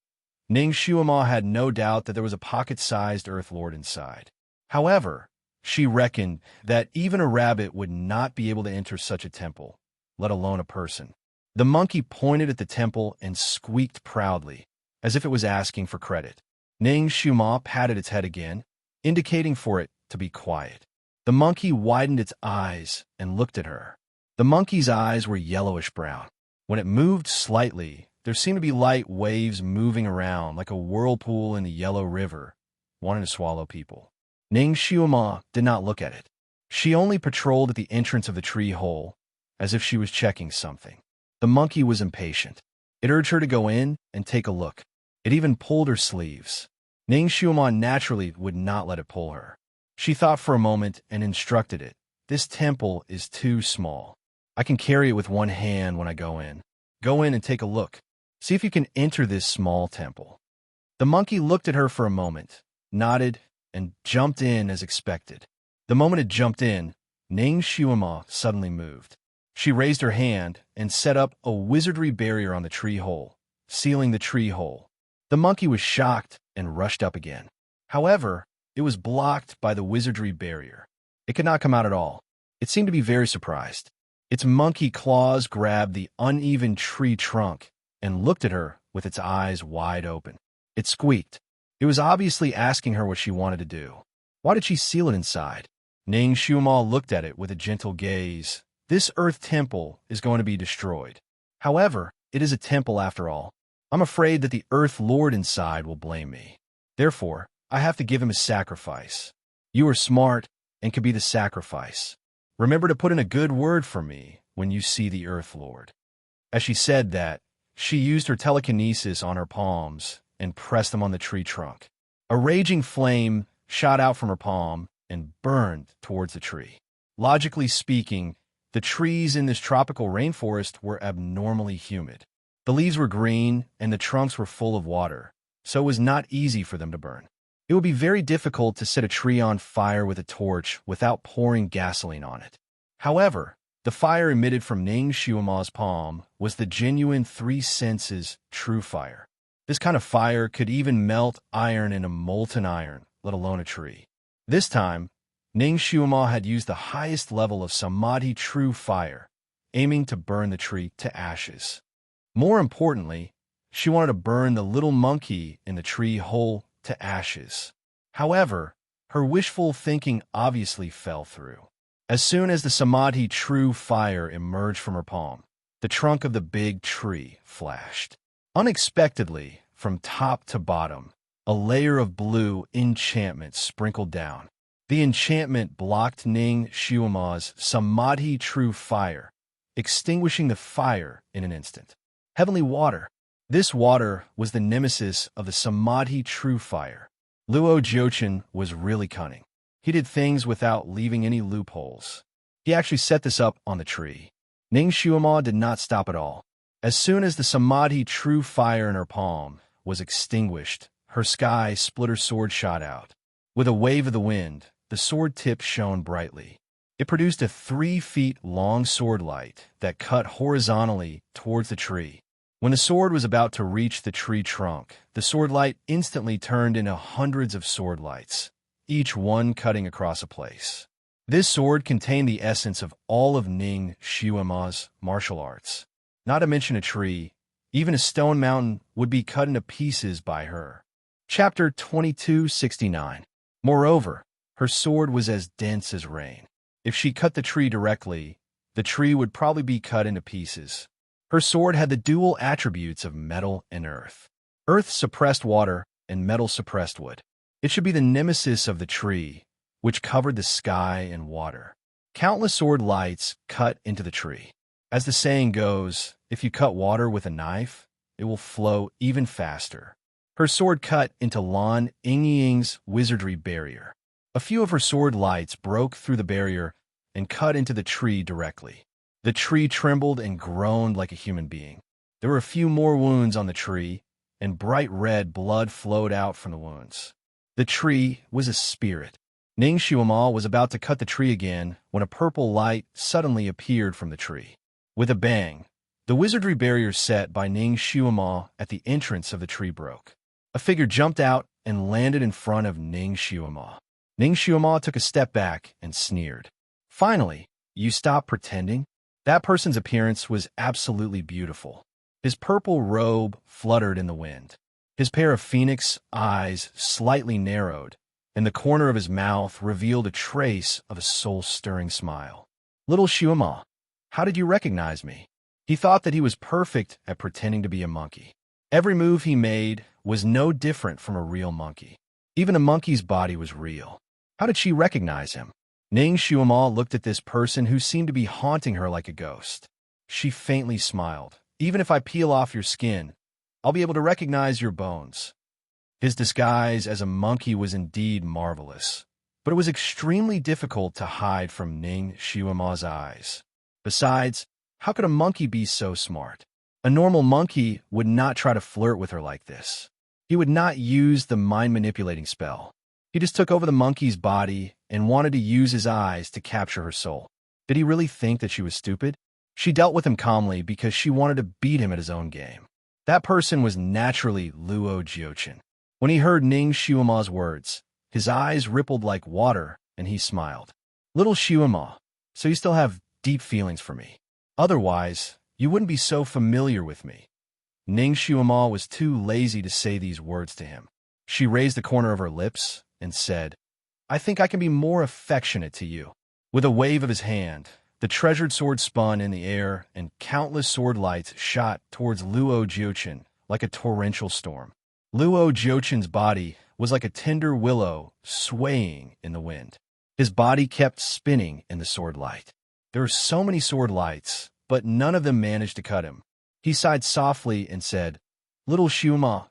Ning Shuima had no doubt that there was a pocket-sized Earth Lord inside. However, she reckoned that even a rabbit would not be able to enter such a temple, let alone a person. The monkey pointed at the temple and squeaked proudly, as if it was asking for credit. Ning Shuima patted its head again, indicating for it to be quiet. The monkey widened its eyes and looked at her. The monkey's eyes were yellowish-brown. When it moved slightly, there seemed to be light waves moving around like a whirlpool in the yellow river, wanting to swallow people. Ning Shuima did not look at it. She only patrolled at the entrance of the tree hole, as if she was checking something. The monkey was impatient. It urged her to go in and take a look. It even pulled her sleeves. Ning Shuima naturally would not let it pull her. She thought for a moment and instructed it. This temple is too small. I can carry it with one hand when I go in. Go in and take a look. See if you can enter this small temple. The monkey looked at her for a moment, nodded, and jumped in as expected. The moment it jumped in, Ning Shuima suddenly moved. She raised her hand and set up a wizardry barrier on the tree hole, sealing the tree hole. The monkey was shocked and rushed up again. However, it was blocked by the wizardry barrier. It could not come out at all. It seemed to be very surprised. Its monkey claws grabbed the uneven tree trunk and looked at her with its eyes wide open. It squeaked. It was obviously asking her what she wanted to do. Why did she seal it inside? Ning Shuima looked at it with a gentle gaze. This earth temple is going to be destroyed. However, it is a temple after all. I'm afraid that the Earth Lord inside will blame me. Therefore, I have to give him a sacrifice. You are smart and can be the sacrifice. Remember to put in a good word for me when you see the Earth Lord. As she said that, she used her telekinesis on her palms and pressed them on the tree trunk. A raging flame shot out from her palm and burned towards the tree. Logically speaking, the trees in this tropical rainforest were abnormally humid. The leaves were green and the trunks were full of water, so it was not easy for them to burn. It would be very difficult to set a tree on fire with a torch without pouring gasoline on it. However, the fire emitted from Ning Shuima's palm was the genuine three senses true fire. This kind of fire could even melt iron into molten iron, let alone a tree. This time, Ning Shuima had used the highest level of Samadhi true fire, aiming to burn the tree to ashes. More importantly, she wanted to burn the little monkey in the tree hole to ashes. However, her wishful thinking obviously fell through. As soon as the Samadhi true fire emerged from her palm, the trunk of the big tree flashed. Unexpectedly, from top to bottom, a layer of blue enchantment sprinkled down. The enchantment blocked Ning Shuima's Samadhi true fire, extinguishing the fire in an instant. Heavenly water. This water was the nemesis of the Samadhi true fire. Luo Jiochin was really cunning. He did things without leaving any loopholes. He actually set this up on the tree. Ning Shuima did not stop at all. As soon as the Samadhi true fire in her palm was extinguished, her sky splitter sword shot out. With a wave of the wind, the sword tip shone brightly. It produced a 3 feet long sword light that cut horizontally towards the tree. When the sword was about to reach the tree trunk, the sword light instantly turned into hundreds of sword lights, each one cutting across a place. This sword contained the essence of all of Ning Shuima's martial arts. Not to mention a tree, even a stone mountain would be cut into pieces by her. Chapter 2269. Moreover, her sword was as dense as rain. If she cut the tree directly, the tree would probably be cut into pieces. Her sword had the dual attributes of metal and earth. Earth suppressed water, and metal suppressed wood. It should be the nemesis of the tree, which covered the sky and water. Countless sword lights cut into the tree. As the saying goes, if you cut water with a knife, it will flow even faster. Her sword cut into Lan Yingying's wizardry barrier. A few of her sword lights broke through the barrier and cut into the tree directly. The tree trembled and groaned like a human being. There were a few more wounds on the tree, and bright red blood flowed out from the wounds. The tree was a spirit. Ning Shuima was about to cut the tree again when a purple light suddenly appeared from the tree. With a bang, the wizardry barrier set by Ning Xiuama at the entrance of the tree broke. A figure jumped out and landed in front of Ning Xiuama. Ning Xiuama took a step back and sneered. Finally, you stop pretending? That person's appearance was absolutely beautiful. His purple robe fluttered in the wind. His pair of phoenix eyes slightly narrowed, and the corner of his mouth revealed a trace of a soul-stirring smile. Little Xiuama, how did you recognize me? He thought that he was perfect at pretending to be a monkey. Every move he made was no different from a real monkey. Even a monkey's body was real. How did she recognize him? Ning Xiuama looked at this person who seemed to be haunting her like a ghost. She faintly smiled. Even if I peel off your skin, I'll be able to recognize your bones. His disguise as a monkey was indeed marvelous, but it was extremely difficult to hide from Ning Xiuama's eyes. Besides, how could a monkey be so smart? A normal monkey would not try to flirt with her like this. He would not use the mind-manipulating spell. He just took over the monkey's body and wanted to use his eyes to capture her soul. Did he really think that she was stupid? She dealt with him calmly because she wanted to beat him at his own game. That person was naturally Luo Jiuchen. When he heard Ning Xiuama's words, his eyes rippled like water, and he smiled. Little Xiuama, so you still have deep feelings for me. Otherwise, you wouldn't be so familiar with me. Ning Xiuama was too lazy to say these words to him. She raised the corner of her lips and said, I think I can be more affectionate to you. With a wave of his hand, the treasured sword spun in the air, and countless sword lights shot towards Luo Jiuchen like a torrential storm. Luo Jiuchen's body was like a tender willow swaying in the wind. His body kept spinning in the sword light. There were so many sword lights, but none of them managed to cut him. He sighed softly and said, Little Xiuama,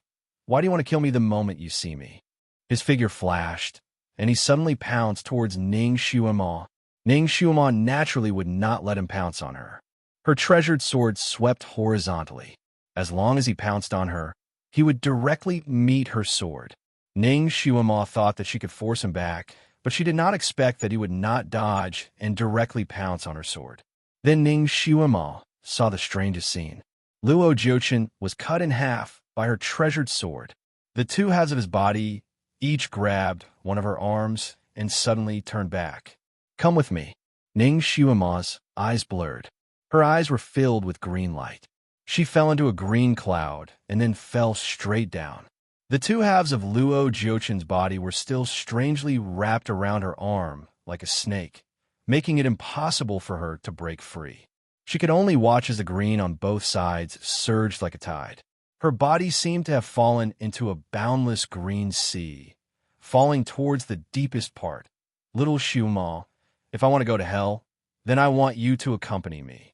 why do you want to kill me the moment you see me? His figure flashed, and he suddenly pounced towards Ning Xiuama. Ning Xiuama naturally would not let him pounce on her. Her treasured sword swept horizontally. As long as he pounced on her, he would directly meet her sword. Ning Xiuama thought that she could force him back, but she did not expect that he would not dodge and directly pounce on her sword. Then Ning Xiuama saw the strangest scene. Luo Jiuchen was cut in half by her treasured sword. The two halves of his body each grabbed one of her arms and suddenly turned back. Come with me. Ning Xiuama's eyes blurred. Her eyes were filled with green light. She fell into a green cloud and then fell straight down. The two halves of Luo Jiuchen's body were still strangely wrapped around her arm like a snake, making it impossible for her to break free. She could only watch as the green on both sides surged like a tide. Her body seemed to have fallen into a boundless green sea, falling towards the deepest part. Little Xiuama, if I want to go to hell, then I want you to accompany me.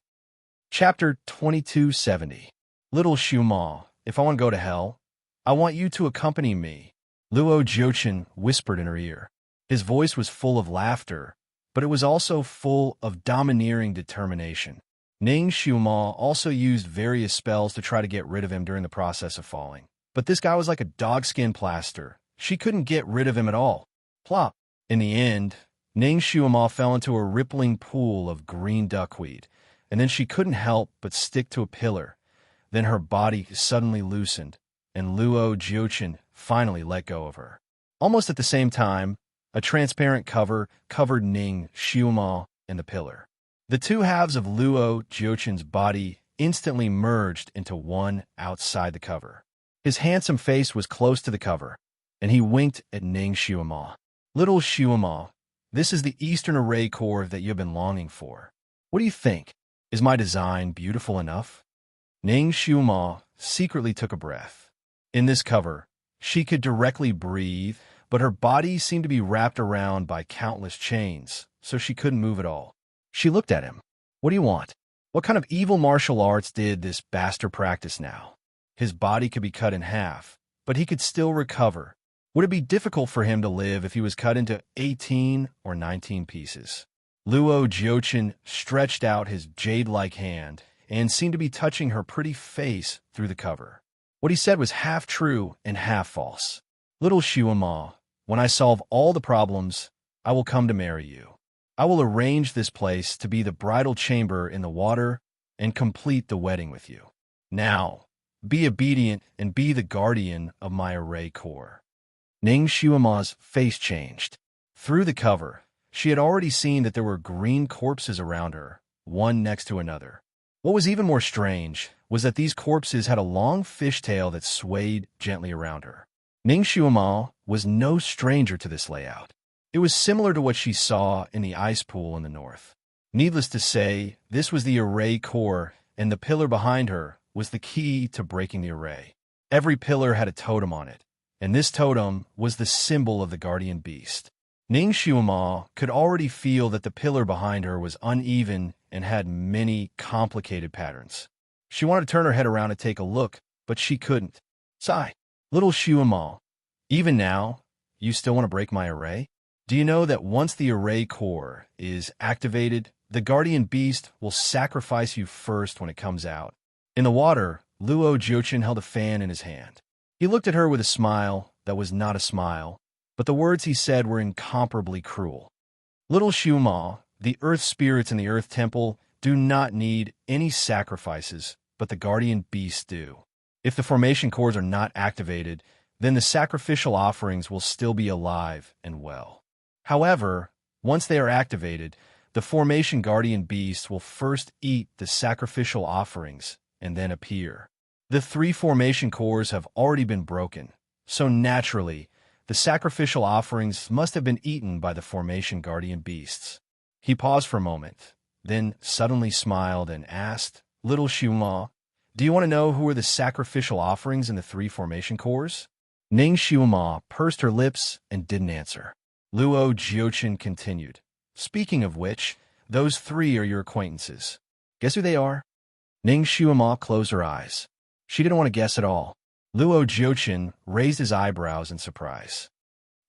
Chapter 2270. Little Xiuama, if I want to go to hell, I want you to accompany me. Luo Jiuchen whispered in her ear. His voice was full of laughter, but it was also full of domineering determination. Ning Xiuama also used various spells to try to get rid of him during the process of falling. But this guy was like a dogskin plaster. She couldn't get rid of him at all. Plop. In the end, Ning Xiuama fell into a rippling pool of green duckweed, and then she couldn't help but stick to a pillar. Then her body suddenly loosened, and Luo Jiuchen finally let go of her. Almost at the same time, a transparent cover covered Ning Xiuama and the pillar. The two halves of Luo Jiuchen's body instantly merged into one outside the cover. His handsome face was close to the cover, and he winked at Ning Xiuama. Little Xiuama, this is the Eastern Array core that you've been longing for. What do you think? Is my design beautiful enough? Ning Xiuama secretly took a breath. In this cover, she could directly breathe, but her body seemed to be wrapped around by countless chains, so she couldn't move at all. She looked at him. What do you want? What kind of evil martial arts did this bastard practice now? His body could be cut in half, but he could still recover. Would it be difficult for him to live if he was cut into 18 or 19 pieces? Luo Jiuchen stretched out his jade-like hand and seemed to be touching her pretty face through the cover. What he said was half true and half false. Little Xiuama, when I solve all the problems, I will come to marry you. I will arrange this place to be the bridal chamber in the water, and complete the wedding with you. Now, be obedient and be the guardian of my array core." Ning Shuima's face changed. Through the cover, she had already seen that there were green corpses around her, one next to another. What was even more strange was that these corpses had a long fishtail that swayed gently around her. Ning Shuima was no stranger to this layout. It was similar to what she saw in the ice pool in the north. Needless to say, this was the array core, and the pillar behind her was the key to breaking the array. Every pillar had a totem on it, and this totem was the symbol of the guardian beast. Ning Shuima could already feel that the pillar behind her was uneven and had many complicated patterns. She wanted to turn her head around and take a look, but she couldn't. Sigh. "Little Shuima, even now, you still want to break my array? Do you know that once the array core is activated, the guardian beast will sacrifice you first when it comes out?" In the water, Luo Jiuchen held a fan in his hand. He looked at her with a smile that was not a smile, but the words he said were incomparably cruel. "Little Shuima, the earth spirits in the earth temple do not need any sacrifices, but the guardian beasts do. If the formation cores are not activated, then the sacrificial offerings will still be alive and well. However, once they are activated, the formation guardian beast will first eat the sacrificial offerings and then appear. The 3 formation cores have already been broken, so naturally, the sacrificial offerings must have been eaten by the formation guardian beasts." He paused for a moment, then suddenly smiled and asked, "Little Shuima, do you want to know who are the sacrificial offerings in the 3 formation cores?" Ning Shuima pursed her lips and didn't answer. Luo Jiuchen continued, "Speaking of which, those 3 are your acquaintances. Guess who they are?" Ning Shuima closed her eyes. She didn't want to guess at all. Luo Jiuchen raised his eyebrows in surprise.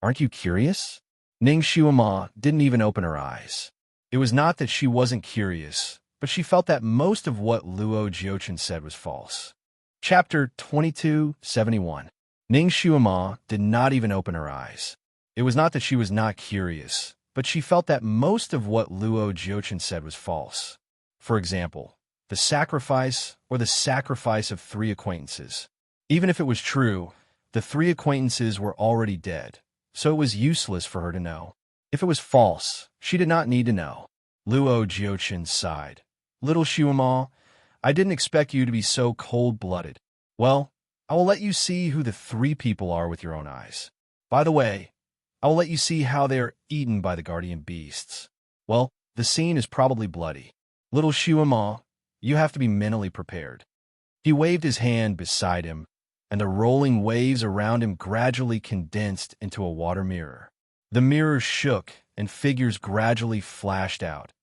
"Aren't you curious?" Ning Shuima didn't even open her eyes. It was not that she wasn't curious, but she felt that most of what Luo Jiuchen said was false. Chapter 2271. Ning Shuima did not even open her eyes. It was not that she was not curious, but she felt that most of what Luo Jiuchen said was false. For example, the sacrifice of 3 acquaintances. Even if it was true, the 3 acquaintances were already dead, so it was useless for her to know. If it was false, she did not need to know. Luo Jiuchen sighed. "Little Shuima, I didn't expect you to be so cold-blooded. Well, I will let you see who the 3 people are with your own eyes. By the way, I will let you see how they are eaten by the guardian beasts. Well, the scene is probably bloody. Little Shuima, you have to be mentally prepared." He waved his hand beside him, and the rolling waves around him gradually condensed into a water mirror. The mirror shook, and figures gradually flashed out.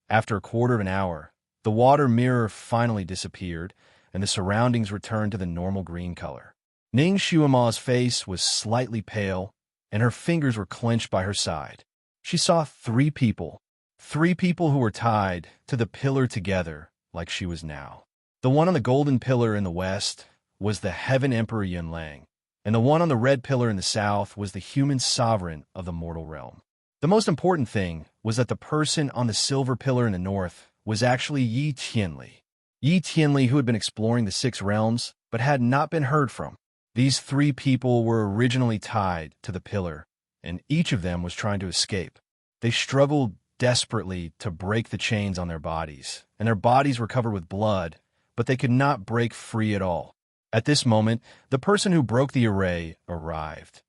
After a quarter of an hour, the water mirror finally disappeared, and the surroundings returned to the normal green color. Ning Shuima's face was slightly pale, and her fingers were clenched by her side. She saw 3 people. 3 people who were tied to the pillar together, like she was now. The one on the golden pillar in the west was the Heaven Emperor Yunlang, and the one on the red pillar in the south was the human sovereign of the mortal realm. The most important thing was that the person on the silver pillar in the north was actually Yi Tianli. Yi Tianli, who had been exploring the 6 realms, but had not been heard from. These 3 people were originally tied to the pillar, and each of them was trying to escape. They struggled desperately to break the chains on their bodies, and their bodies were covered with blood, but they could not break free at all. At this moment, the person who broke the array arrived.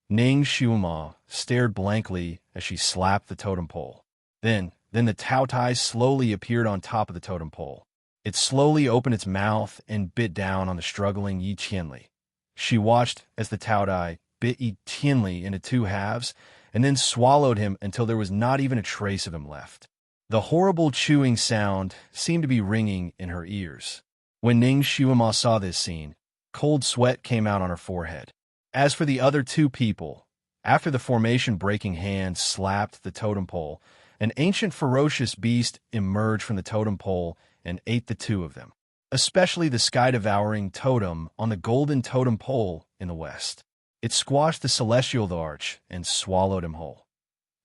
Ning Shuima stared blankly as she slapped the totem pole. Then the Taotai slowly appeared on top of the totem pole. It slowly opened its mouth and bit down on the struggling Yi Tianli. She watched as the Taotai bit Yi Tianli into 2 halves and then swallowed him until there was not even a trace of him left. The horrible chewing sound seemed to be ringing in her ears. When Ning Shuima saw this scene, cold sweat came out on her forehead. As for the other 2 people, after the formation-breaking hand slapped the totem pole, an ancient ferocious beast emerged from the totem pole and ate the 2 of them, especially the sky-devouring totem on the golden totem pole in the west. It squashed the celestial arch and swallowed him whole.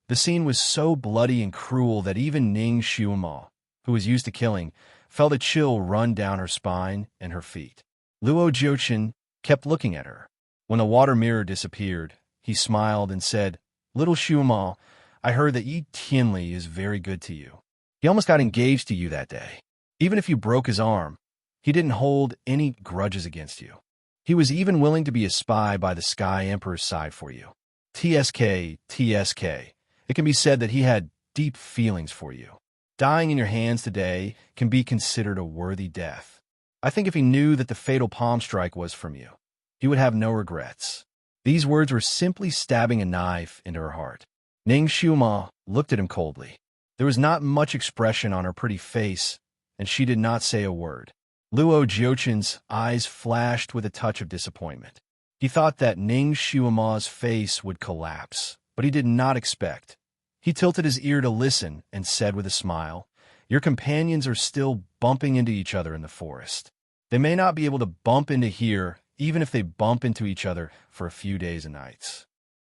The scene was so bloody and cruel that even Ning Shuima, who was used to killing, felt a chill run down her spine and her feet. Luo Jiuchen kept looking at her. When the water mirror disappeared, he smiled and said, "Little Shuama, I heard that Yi Tianli is very good to you. He almost got engaged to you that day. Even if you broke his arm, he didn't hold any grudges against you. He was even willing to be a spy by the Sky Emperor's side for you. TSK, TSK. It can be said that he had deep feelings for you. Dying in your hands today can be considered a worthy death. I think if he knew that the fatal palm strike was from you, he would have no regrets." These words were simply stabbing a knife into her heart. Ning Xiuma looked at him coldly. There was not much expression on her pretty face, and she did not say a word. Luo Jiuchen's eyes flashed with a touch of disappointment. He thought that Ning Xiuma's face would collapse, but he did not expect. He tilted his ear to listen and said with a smile, "Your companions are still bumping into each other in the forest. They may not be able to bump into here, even if they bump into each other for a few days and nights."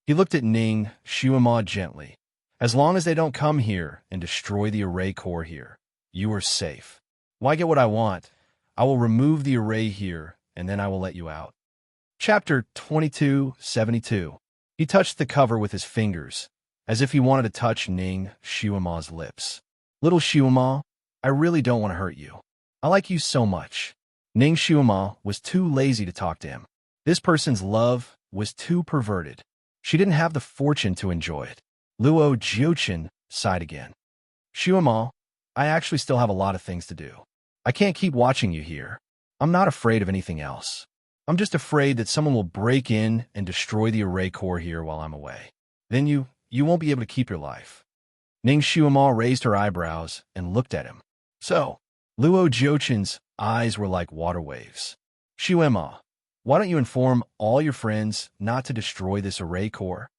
He looked at Ning Xiuma gently. "As long as they don't come here and destroy the array core here, you are safe. Why get what I want? I will remove the array here, and then I will let you out." Chapter 2272. He touched the cover with his fingers, as if he wanted to touch Ning Xiuma's lips. "Little Xiuma, I really don't want to hurt you. I like you so much." Ning Xiuma was too lazy to talk to him. This person's love was too perverted. She didn't have the fortune to enjoy it. Luo Jiuchen sighed again. "Xiuma, I actually still have a lot of things to do. I can't keep watching you here. I'm not afraid of anything else. I'm just afraid that someone will break in and destroy the array core here while I'm away. Then you won't be able to keep your life." Ning Xiuma raised her eyebrows and looked at him. "So," Luo Jiuchen's eyes were like water waves. "Xiuma, why don't you inform all your friends not to destroy this array core?"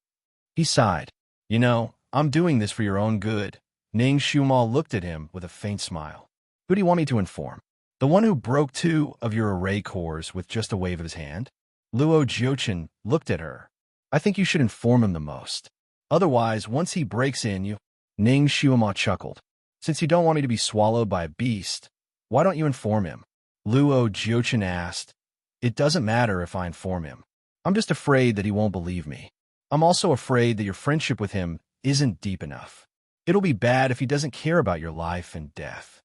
He sighed. "You know, I'm doing this for your own good." Ning Xiuma looked at him with a faint smile. "Who do you want me to inform? The one who broke 2 of your array cores with just a wave of his hand?" Luo Jiuchen looked at her. "I think you should inform him the most. Otherwise, once he breaks in, you—" Ning Xiuma chuckled. "Since you don't want me to be swallowed by a beast, why don't you inform him?" Luo Jiuchen asked. "It doesn't matter if I inform him. I'm just afraid that he won't believe me. I'm also afraid that your friendship with him isn't deep enough. It'll be bad if he doesn't care about your life and death."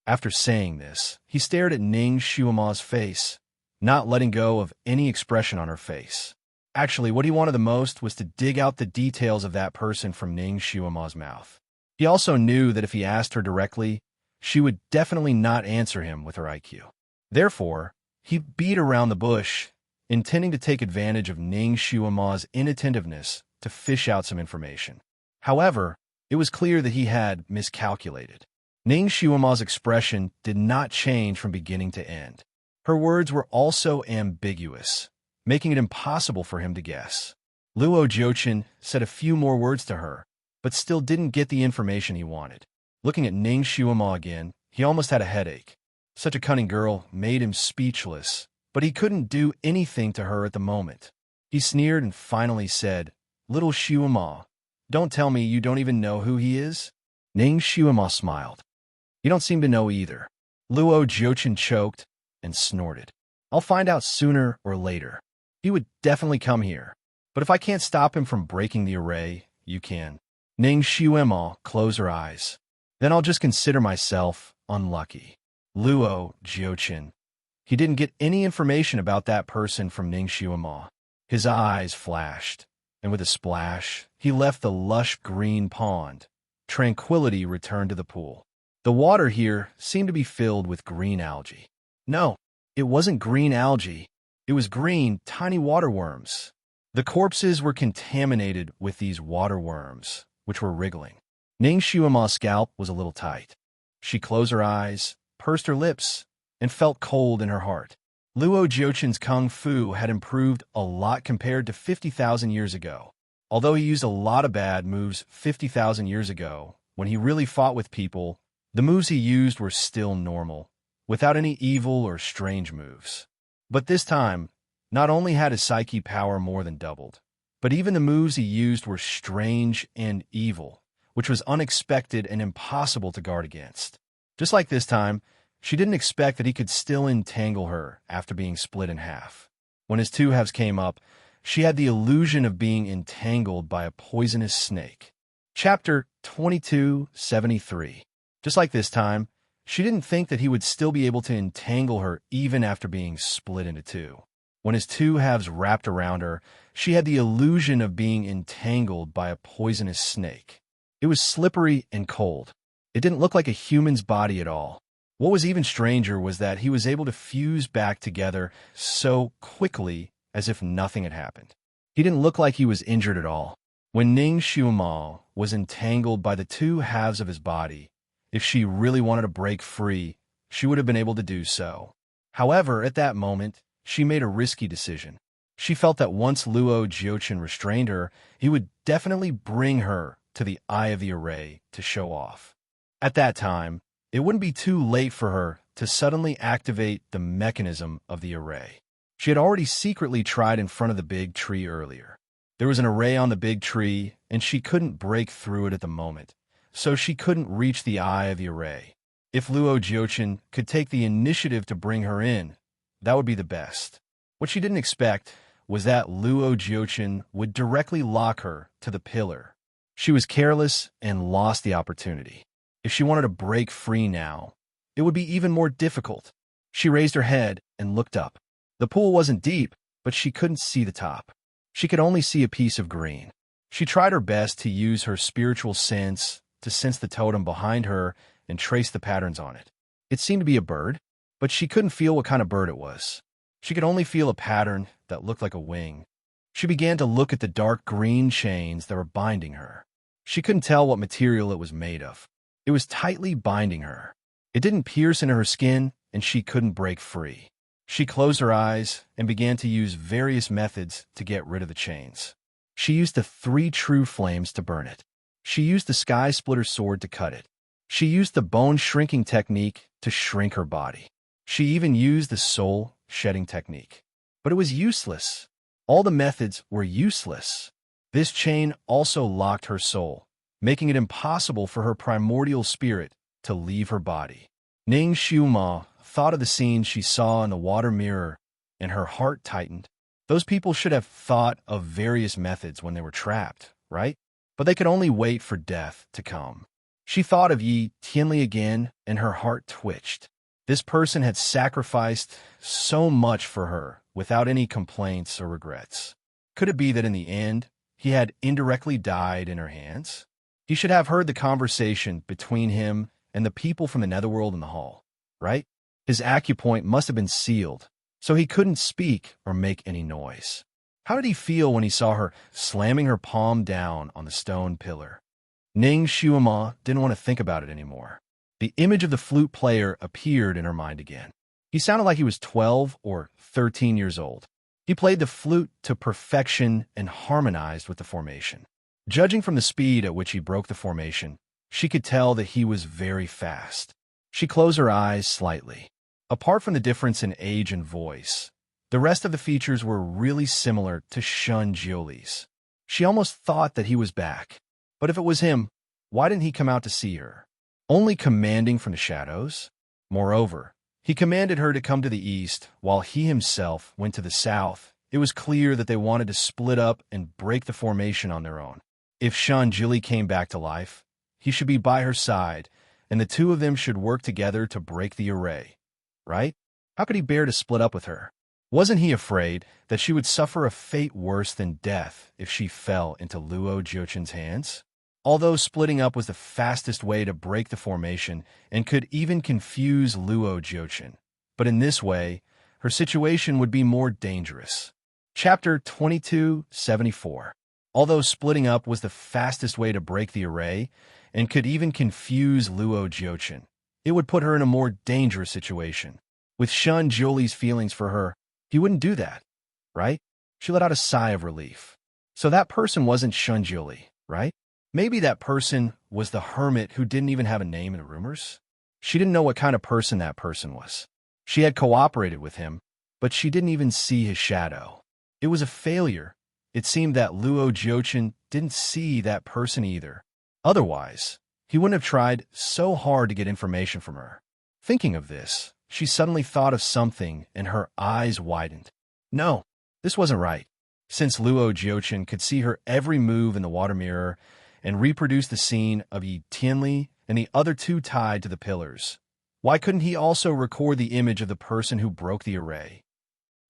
After saying this, he stared at Ning Xiuma's face, not letting go of any expression on her face. Actually, what he wanted the most was to dig out the details of that person from Ning Xiuma's mouth. He also knew that if he asked her directly, she would definitely not answer him with her IQ. Therefore, he beat around the bush, intending to take advantage of Ning Xiuma's inattentiveness to fish out some information. However, it was clear that he had miscalculated. Ning Xiuma's expression did not change from beginning to end. Her words were also ambiguous, making it impossible for him to guess. Luo Jiuchen said a few more words to her, but still didn't get the information he wanted. Looking at Ning Xiuma again, he almost had a headache. Such a cunning girl made him speechless, but he couldn't do anything to her at the moment. He sneered and finally said, "Little Xiuma, don't tell me you don't even know who he is?" Ning Xiuma smiled. "You don't seem to know either." Luo Jiuchen choked and snorted. "I'll find out sooner or later. He would definitely come here. But if I can't stop him from breaking the array, you can." Ning Xiuma closed her eyes. "Then I'll just consider myself unlucky." Luo Jiuchen. He didn't get any information about that person from Ning Xiuma. His eyes flashed, and with a splash, he left the lush green pond. Tranquility returned to the pool. The water here seemed to be filled with green algae. No, it wasn't green algae. It was green, tiny water worms. The corpses were contaminated with these water worms, which were wriggling. Ning Xiuma's scalp was a little tight. She closed her eyes, pursed her lips, and felt cold in her heart. Luo Jiuchen's kung fu had improved a lot compared to 50,000 years ago. Although he used a lot of bad moves 50,000 years ago, when he really fought with people, the moves he used were still normal, without any evil or strange moves. But this time, not only had his psyche power more than doubled, but even the moves he used were strange and evil, which was unexpected and impossible to guard against. Just like this time, she didn't expect that he could still entangle her after being split in half. When his two halves came up, she had the illusion of being entangled by a poisonous snake. Chapter 2273. Just like this time, she didn't think that he would still be able to entangle her even after being split into two. When his two halves wrapped around her, she had the illusion of being entangled by a poisonous snake. It was slippery and cold. It didn't look like a human's body at all. What was even stranger was that he was able to fuse back together so quickly as if nothing had happened. He didn't look like he was injured at all. When Ning Xiuma was entangled by the two halves of his body, if she really wanted to break free, she would have been able to do so. However, at that moment, she made a risky decision. She felt that once Luo Jiuchen restrained her, he would definitely bring her to the eye of the array to show off. At that time, it wouldn't be too late for her to suddenly activate the mechanism of the array. She had already secretly tried in front of the big tree earlier. There was an array on the big tree, and she couldn't break through it at the moment, so she couldn't reach the eye of the array. If Luo Jiuchen could take the initiative to bring her in, that would be the best. What she didn't expect was that Luo Jiuchen would directly lock her to the pillar. She was careless and lost the opportunity. If she wanted to break free now, it would be even more difficult. She raised her head and looked up. The pool wasn't deep, but she couldn't see the top. She could only see a piece of green. She tried her best to use her spiritual sense to sense the totem behind her and trace the patterns on it. It seemed to be a bird, but she couldn't feel what kind of bird it was. She could only feel a pattern that looked like a wing. She began to look at the dark green chains that were binding her. She couldn't tell what material it was made of. It was tightly binding her. It didn't pierce into her skin, and she couldn't break free. She closed her eyes and began to use various methods to get rid of the chains. She used the 3 true flames to burn it. She used the sky splitter sword to cut it. She used the bone shrinking technique to shrink her body. She even used the soul shedding technique. But it was useless. All the methods were useless. This chain also locked her soul, making it impossible for her primordial spirit to leave her body. Ning Xiuma thought of the scene she saw in the water mirror, and her heart tightened. Those people should have thought of various methods when they were trapped, right? But they could only wait for death to come. She thought of Yi Tianli again, and her heart twitched. This person had sacrificed so much for her without any complaints or regrets. Could it be that in the end, he had indirectly died in her hands? He should have heard the conversation between him and the people from the netherworld in the hall, right? His acupoint must have been sealed, so he couldn't speak or make any noise. How did he feel when he saw her slamming her palm down on the stone pillar? Ning Xiuma didn't want to think about it anymore. The image of the flute player appeared in her mind again. He sounded like he was 12 or 13 years old. He played the flute to perfection and harmonized with the formation. Judging from the speed at which he broke the formation, she could tell that he was very fast. She closed her eyes slightly. Apart from the difference in age and voice, the rest of the features were really similar to Shun Jiuli's. She almost thought that he was back. But if it was him, why didn't he come out to see her? Only commanding from the shadows? Moreover, he commanded her to come to the east, while he himself went to the south. It was clear that they wanted to split up and break the formation on their own. If Shun Jili came back to life, he should be by her side, and the two of them should work together to break the array. Right? How could he bear to split up with her? Wasn't he afraid that she would suffer a fate worse than death if she fell into Luo Jiuchen's hands? Although splitting up was the fastest way to break the formation and could even confuse Luo Jiuchen, but in this way, her situation would be more dangerous. Chapter 2274. Although splitting up was the fastest way to break the array and could even confuse Luo Jiuchen, it would put her in a more dangerous situation. With Shun Jiuli's feelings for her, he wouldn't do that, right? She let out a sigh of relief. So that person wasn't Shun Jiuli, right? Maybe that person was the hermit who didn't even have a name in the rumors? She didn't know what kind of person that person was. She had cooperated with him, but she didn't even see his shadow. It was a failure. It seemed that Luo Jiuchen didn't see that person either. Otherwise, he wouldn't have tried so hard to get information from her. Thinking of this, she suddenly thought of something and her eyes widened. No, this wasn't right. Since Luo Jiuchen could see her every move in the water mirror and reproduce the scene of Yi Tianli and the other two tied to the pillars, why couldn't he also record the image of the person who broke the array?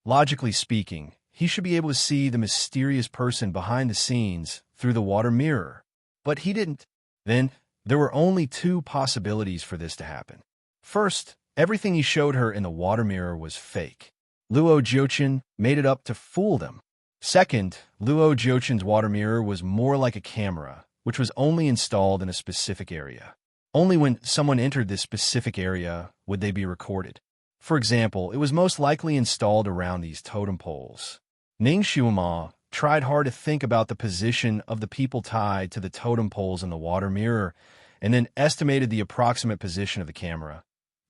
Logically speaking, he should be able to see the mysterious person behind the scenes through the water mirror. But he didn't. Then, there were only two possibilities for this to happen. First, everything he showed her in the water mirror was fake. Luo Jiuchen made it up to fool them. Second, Luo Jiuchen's water mirror was more like a camera, which was only installed in a specific area. Only when someone entered this specific area would they be recorded. For example, it was most likely installed around these totem poles. Ning Xuema tried hard to think about the position of the people tied to the totem poles in the water mirror, and then estimated the approximate position of the camera.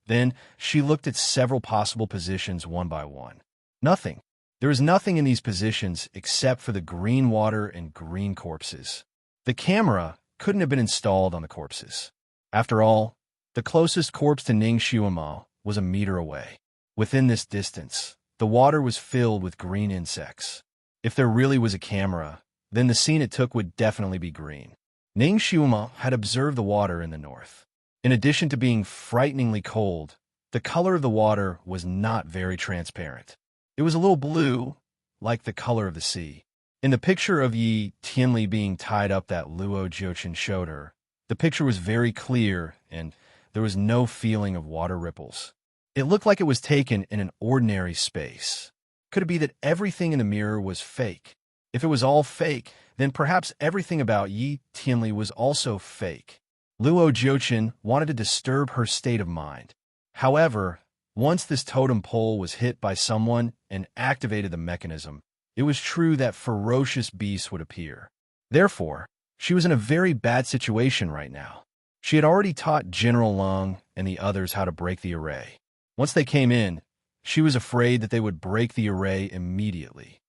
Then she looked at several possible positions one by one. Nothing. There was nothing in these positions except for the green water and green corpses. The camera couldn't have been installed on the corpses. After all, the closest corpse to Ning Xuema was a meter away. Within this distance, the water was filled with green insects. If there really was a camera, then the scene it took would definitely be green. Ning Xuema had observed the water in the north. In addition to being frighteningly cold, the color of the water was not very transparent. It was a little blue, like the color of the sea. In the picture of Yi Tianli being tied up that Luo Jiuchen showed her, the picture was very clear and there was no feeling of water ripples. It looked like it was taken in an ordinary space. Could it be that everything in the mirror was fake? If it was all fake, then perhaps everything about Yi Tianli was also fake. Luo Jiuchen wanted to disturb her state of mind. However, once this totem pole was hit by someone and activated the mechanism, it was true that ferocious beasts would appear. Therefore, she was in a very bad situation right now. She had already taught General Lung and the others how to break the array. Once they came in, she was afraid that they would break the array immediately.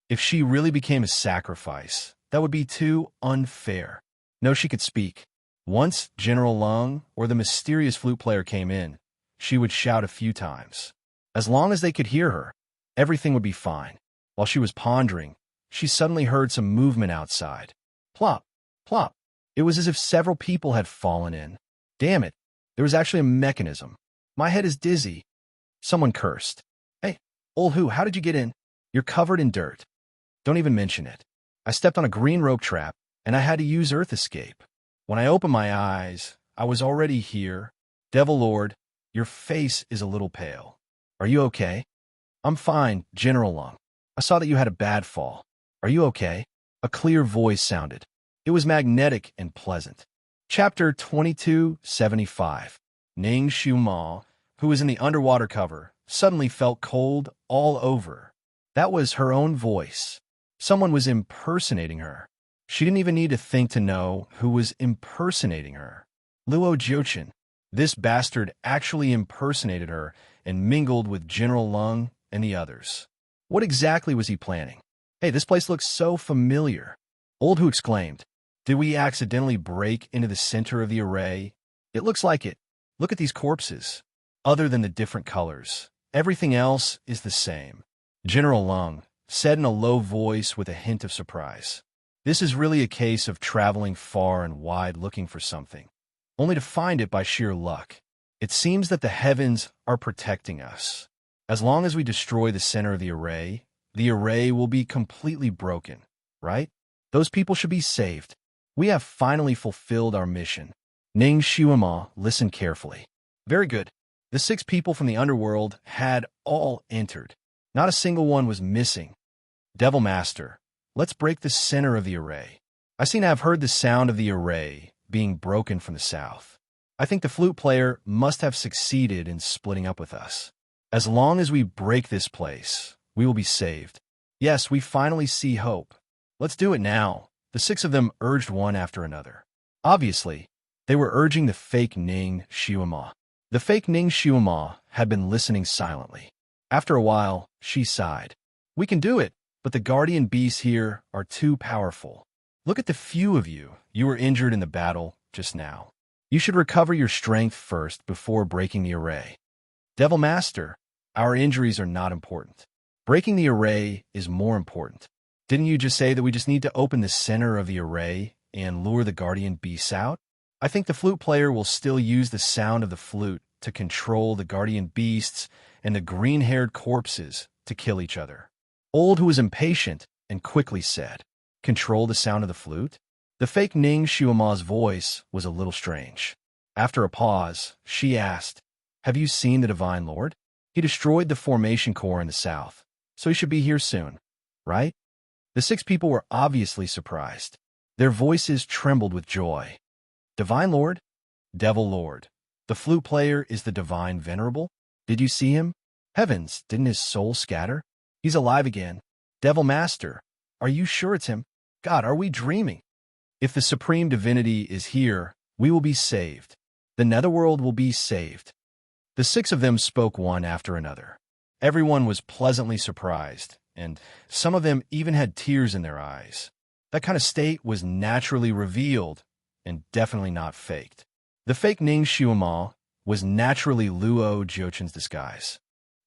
If she really became a sacrifice, that would be too unfair. No, she could speak. Once General Lung or the mysterious flute player came in, she would shout a few times. As long as they could hear her, everything would be fine. While she was pondering, she suddenly heard some movement outside. Plop, plop. It was as if several people had fallen in. Damn it, there was actually a mechanism. My head is dizzy. Someone cursed. Hey, old who, how did you get in? You're covered in dirt. Don't even mention it. I stepped on a green rope trap, and I had to use Earth Escape. When I opened my eyes, I was already here. Devil Lord, your face is a little pale. Are you okay? I'm fine, General Lung. I saw that you had a bad fall. Are you okay? A clear voice sounded. It was magnetic and pleasant. Chapter 2275. Ning Xuema, who was in the underwater cover, suddenly felt cold all over. That was her own voice. Someone was impersonating her. She didn't even need to think to know who was impersonating her. Luo Jiuchen. This bastard actually impersonated her and mingled with General Lung and the others. What exactly was he planning? Hey, this place looks so familiar. Old Hu exclaimed. Did we accidentally break into the center of the array? It looks like it. Look at these corpses. Other than the different colors, everything else is the same. General Lung said in a low voice with a hint of surprise. This is really a case of traveling far and wide looking for something, only to find it by sheer luck. It seems that the heavens are protecting us. As long as we destroy the center of the array will be completely broken, right? Those people should be saved. We have finally fulfilled our mission. Ning Xuema listened carefully. Very good. The 6 people from the underworld had all entered. Not a single one was missing. Devil Master, let's break the center of the array. I seem to have heard the sound of the array being broken from the south. I think the flute player must have succeeded in splitting up with us. As long as we break this place, we will be saved. Yes, we finally see hope. Let's do it now. The 6 of them urged one after another. Obviously, they were urging the fake Ning Xuema. The fake Ning Xuema had been listening silently. After a while, she sighed. We can do it, but the guardian beasts here are too powerful. Look at the few of you were injured in the battle just now. You should recover your strength first before breaking the array. Devil Master, our injuries are not important. Breaking the array is more important. Didn't you just say that we just need to open the center of the array and lure the guardian beasts out? I think the flute player will still use the sound of the flute to control the guardian beasts and the green-haired corpses to kill each other. Old, who was impatient and quickly said, "Control the sound of the flute?" The fake Ning Shuama's voice was a little strange. After a pause, she asked, "Have you seen the Divine Lord? He destroyed the formation core in the south, so he should be here soon, right?" The 6 people were obviously surprised. Their voices trembled with joy. "Divine Lord? Devil Lord. The flute player is the Divine Venerable? Did you see him? Heavens, didn't his soul scatter? He's alive again. Devil Master, are you sure it's him? God, are we dreaming? If the Supreme Divinity is here, we will be saved. The Netherworld will be saved." The 6 of them spoke one after another. Everyone was pleasantly surprised, and some of them even had tears in their eyes. That kind of state was naturally revealed and definitely not faked. The fake Ning Shuama was naturally Luo Jiochen's disguise.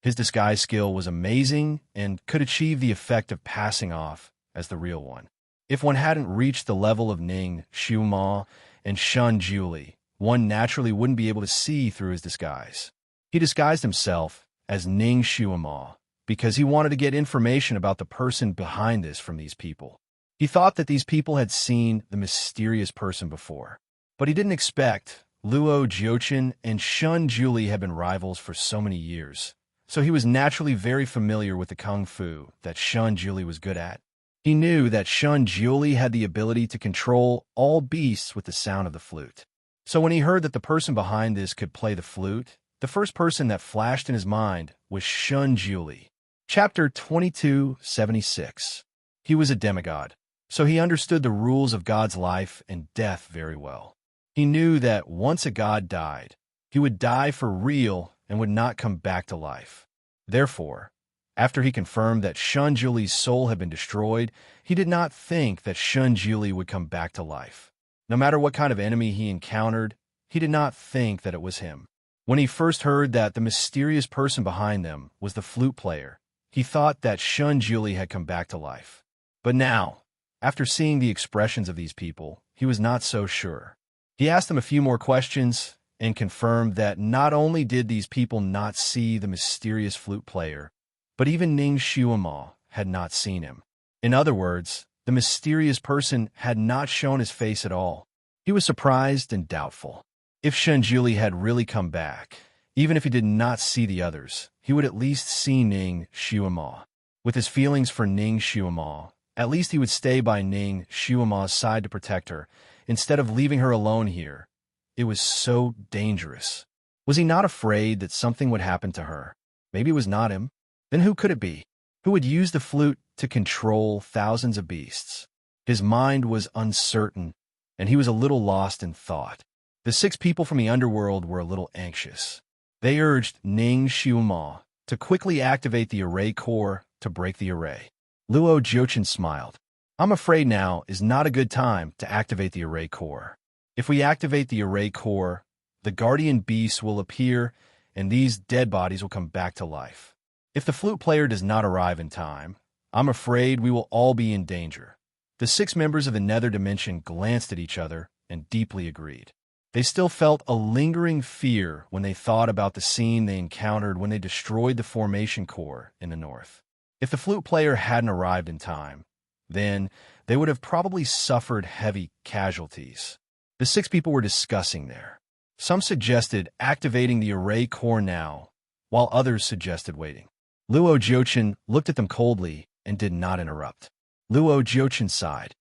His disguise skill was amazing and could achieve the effect of passing off as the real one. If one hadn't reached the level of Ning Shuama and Shun Julie, one naturally wouldn't be able to see through his disguise. He disguised himself as Ning Shuama because he wanted to get information about the person behind this from these people. He thought that these people had seen the mysterious person before, but he didn't expect Luo Jiochen and Shun Julie had been rivals for so many years, so he was naturally very familiar with the kung fu that Shun Julie was good at. He knew that Shun Julie had the ability to control all beasts with the sound of the flute. So when he heard that the person behind this could play the flute, the first person that flashed in his mind was Shun Julie. Chapter 2276. He was a demigod, so he understood the rules of God's life and death very well. He knew that once a god died, he would die for real and would not come back to life. Therefore, after he confirmed that Shun Julie's soul had been destroyed, he did not think that Shun Julie would come back to life. No matter what kind of enemy he encountered, he did not think that it was him. When he first heard that the mysterious person behind them was the flute player, he thought that Shun Julie had come back to life. But now, after seeing the expressions of these people, he was not so sure. He asked them a few more questions and confirmed that not only did these people not see the mysterious flute player, but even Ning Shuama had not seen him. In other words, the mysterious person had not shown his face at all. He was surprised and doubtful. If Shun Julie had really come back, even if he did not see the others, he would at least see Ning Shuama. With his feelings for Ning Shuama, at least he would stay by Ning Shuama's side to protect her, instead of leaving her alone here. It was so dangerous. Was he not afraid that something would happen to her? Maybe it was not him. Then who could it be? Who would use the flute to control thousands of beasts? His mind was uncertain, and he was a little lost in thought. The 6 people from the underworld were a little anxious. They urged Ning Shuama to quickly activate the array core to break the array. Luo Jiochin smiled. "I'm afraid now is not a good time to activate the array core. If we activate the array core, the guardian beasts will appear, and these dead bodies will come back to life. If the flute player does not arrive in time, I'm afraid we will all be in danger." The 6 members of the nether dimension glanced at each other and deeply agreed. They still felt a lingering fear when they thought about the scene they encountered when they destroyed the formation core in the north. If the flute player hadn't arrived in time, then they would have probably suffered heavy casualties. The 6 people were discussing there. Some suggested activating the array core now, while others suggested waiting. Luo Jiochin looked at them coldly and did not interrupt. Luo Jiochin sighed.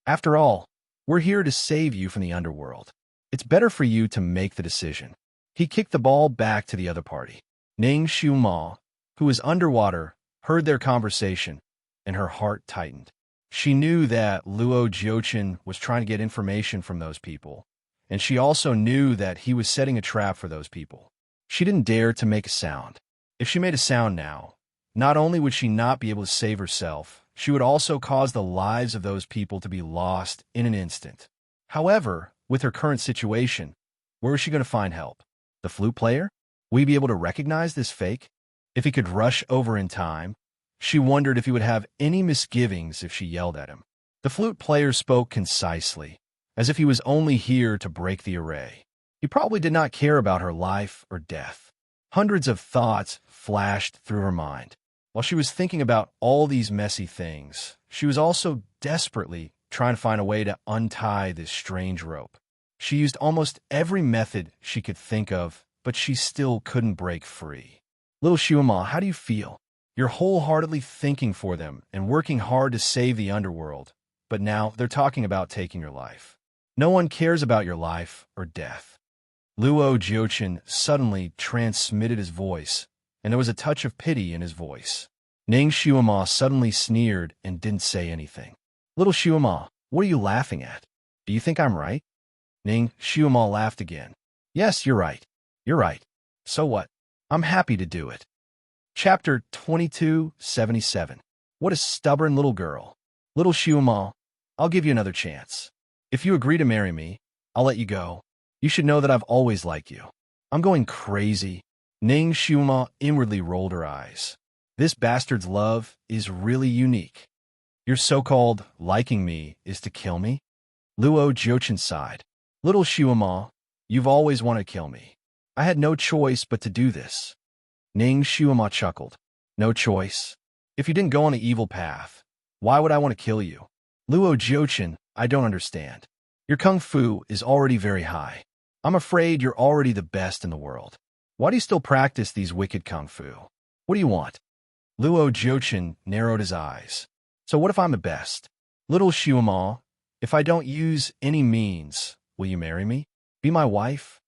"After all, we're here to save you from the underworld. It's better for you to make the decision." He kicked the ball back to the other party. Ning Shuama, who was underwater, heard their conversation, and her heart tightened. She knew that Luo Jiochin was trying to get information from those people, and she also knew that he was setting a trap for those people. She didn't dare to make a sound. If she made a sound now, not only would she not be able to save herself, she would also cause the lives of those people to be lost in an instant. However, with her current situation, Where was she going to find help? The flute player? Would he be able to recognize this fake? If he could rush over in time, she wondered if he would have any misgivings if she yelled at him. The flute player spoke concisely, as if he was only here to break the array. He probably did not care about her life or death. Hundreds of thoughts flashed through her mind. While she was thinking about all these messy things, she was also desperately trying to find a way to untie this strange rope. She used almost every method she could think of, but she still couldn't break free. Little Shuama, how do you feel? You're wholeheartedly thinking for them and working hard to save the underworld, but now they're talking about taking your life. No one cares about your life or death. Luo Jiochin suddenly transmitted his voice, and there was a touch of pity in his voice. Ning Shuama suddenly sneered and didn't say anything. Little Shuama, what are you laughing at? Do you think I'm right? Ning Shuama laughed again. Yes, you're right. You're right. So what? I'm happy to do it. Chapter 2277. What a stubborn little girl. Little Shuama, I'll give you another chance. If you agree to marry me, I'll let you go. You should know that I've always liked you. I'm going crazy. Ning Shuama inwardly rolled her eyes. This bastard's love is really unique. Your so-called liking me is to kill me? Luo Jiochin sighed. Little Shuama, you've always wanted to kill me. I had no choice but to do this. Ning Shuama chuckled. No choice? If you didn't go on the evil path, why would I want to kill you? Luo Jiochin, I don't understand. Your kung fu is already very high. I'm afraid you're already the best in the world. Why do you still practice these wicked kung fu? What do you want? Luo Jiochin narrowed his eyes. So what if I'm the best? Little Shuama, if I don't use any means, will you marry me? Be my wife?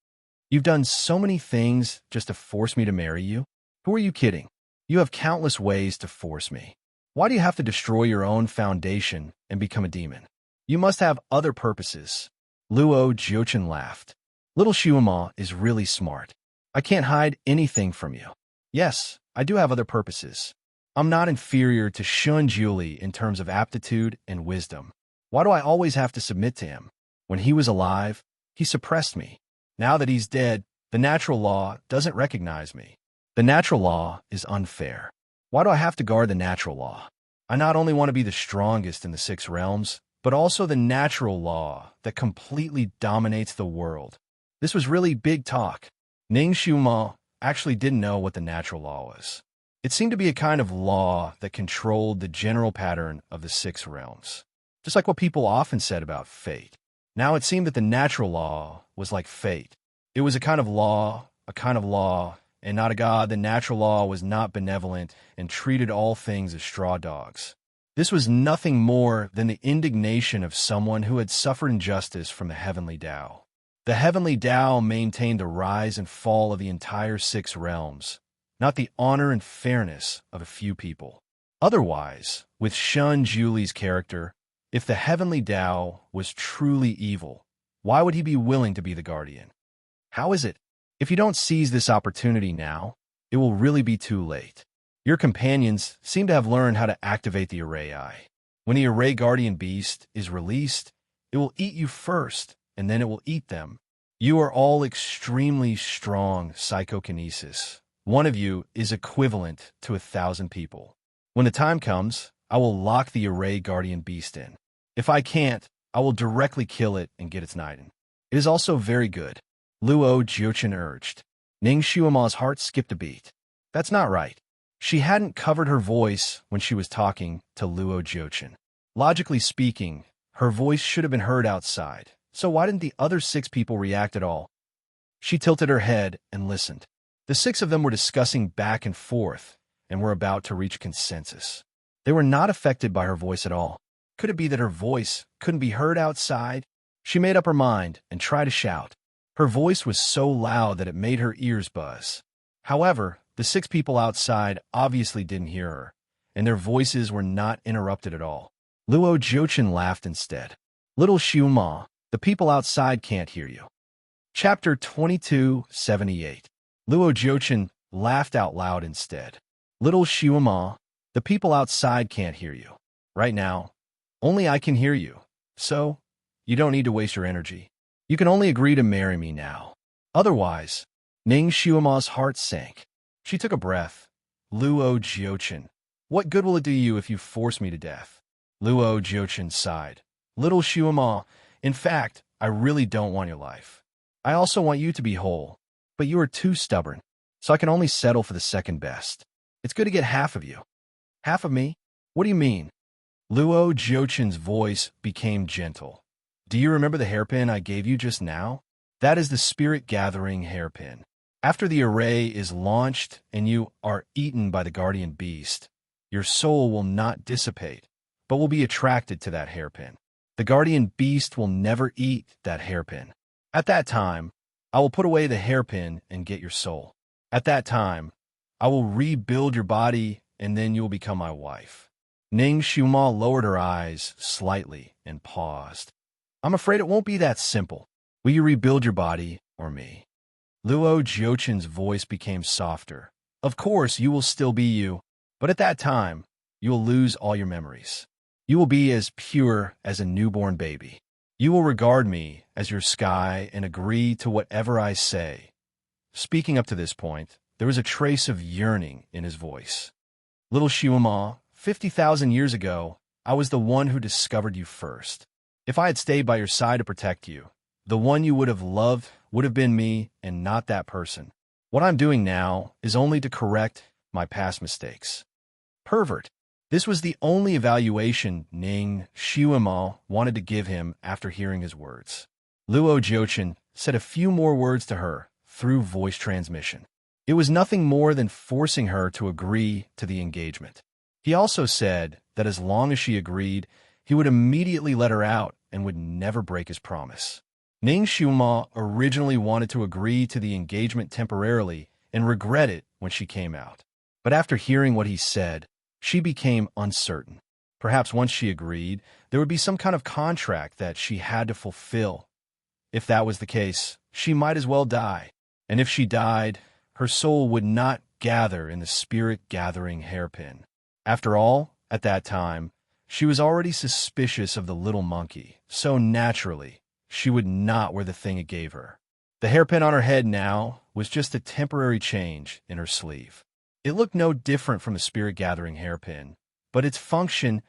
You've done so many things just to force me to marry you. Who are you kidding? You have countless ways to force me. Why do you have to destroy your own foundation and become a demon? You must have other purposes. Luo Jiochin laughed. Little Shuama is really smart. I can't hide anything from you. Yes, I do have other purposes. I'm not inferior to Shun Juli in terms of aptitude and wisdom. Why do I always have to submit to him? When he was alive, he suppressed me. Now that he's dead, the natural law doesn't recognize me. The natural law is unfair. Why do I have to guard the natural law? I not only want to be the strongest in the 6 realms, but also the natural law that completely dominates the world. This was really big talk. Ning Shuama actually didn't know what the natural law was. It seemed to be a kind of law that controlled the general pattern of the 6 realms. Just like what people often said about fate. Now it seemed that the natural law was like fate. It was a kind of law, and not a god. The natural law was not benevolent and treated all things as straw dogs. This was nothing more than the indignation of someone who had suffered injustice from the heavenly Tao. The heavenly Tao maintained the rise and fall of the entire 6 realms, not the honor and fairness of a few people. Otherwise, with Shun Juli's character, if the heavenly Tao was truly evil, why would he be willing to be the guardian? How is it? If you don't seize this opportunity now, it will really be too late. Your companions seem to have learned how to activate the Array Eye. When the Array Guardian Beast is released, it will eat you first, and then it will eat them. You are all extremely strong psychokinesis. One of you is equivalent to 1,000 people. When the time comes, I will lock the Array Guardian Beast in. If I can't, I will directly kill it and get its Naiden. It is also very good. Luo Jiochin urged. Ning Shuama's heart skipped a beat. That's not right. She hadn't covered her voice when she was talking to Luo Jiochin. Logically speaking, her voice should have been heard outside. So why didn't the other 6 people react at all? She tilted her head and listened. The 6 of them were discussing back and forth and were about to reach consensus. They were not affected by her voice at all. Could it be that her voice couldn't be heard outside? She made up her mind and tried to shout. Her voice was so loud that it made her ears buzz. However, the 6 people outside obviously didn't hear her, and their voices were not interrupted at all. Luo Jiochin laughed instead. Little Shuama, the people outside can't hear you. Chapter 2278. Luo Jiochin laughed out loud instead. Little Shuama, the people outside can't hear you. Right now, only I can hear you. So, you don't need to waste your energy. You can only agree to marry me now. Otherwise, Ning Xiuma's heart sank. She took a breath. Luo Jiuchen, what good will it do you if you force me to death? Luo Jiuchen sighed. Little Xiuma, in fact, I really don't want your life. I also want you to be whole, but you are too stubborn, so I can only settle for the second best. It's good to get half of you. Half of me? What do you mean? Luo Jiuchen's voice became gentle. Do you remember the hairpin I gave you just now? That is the spirit-gathering hairpin. After the array is launched and you are eaten by the guardian beast, your soul will not dissipate, but will be attracted to that hairpin. The guardian beast will never eat that hairpin. At that time, I will put away the hairpin and get your soul. At that time, I will rebuild your body and then you will become my wife. Ning Xiuma lowered her eyes slightly and paused. I'm afraid it won't be that simple. Will you rebuild your body or me? Luo Jiuchen's voice became softer. Of course, you will still be you, but at that time, you will lose all your memories. You will be as pure as a newborn baby. You will regard me as your sky and agree to whatever I say. Speaking up to this point, there was a trace of yearning in his voice. Little Xiuma, 50,000 years ago, I was the one who discovered you first. If I had stayed by your side to protect you, the one you would have loved would have been me and not that person. What I'm doing now is only to correct my past mistakes. Pervert. This was the only evaluation Ning Xiuma wanted to give him after hearing his words. Luo Jiuchen said a few more words to her through voice transmission. It was nothing more than forcing her to agree to the engagement. He also said that as long as she agreed, he would immediately let her out and would never break his promise. Ning Xiuma originally wanted to agree to the engagement temporarily and regret it when she came out. But after hearing what he said, she became uncertain. Perhaps once she agreed, there would be some kind of contract that she had to fulfill. If that was the case, she might as well die. And if she died, her soul would not gather in the spirit-gathering hairpin. After all, at that time, she was already suspicious of the little monkey, so naturally, she would not wear the thing it gave her. The hairpin on her head now was just a temporary change in her sleeve. It looked no different from a spirit-gathering hairpin, but its function,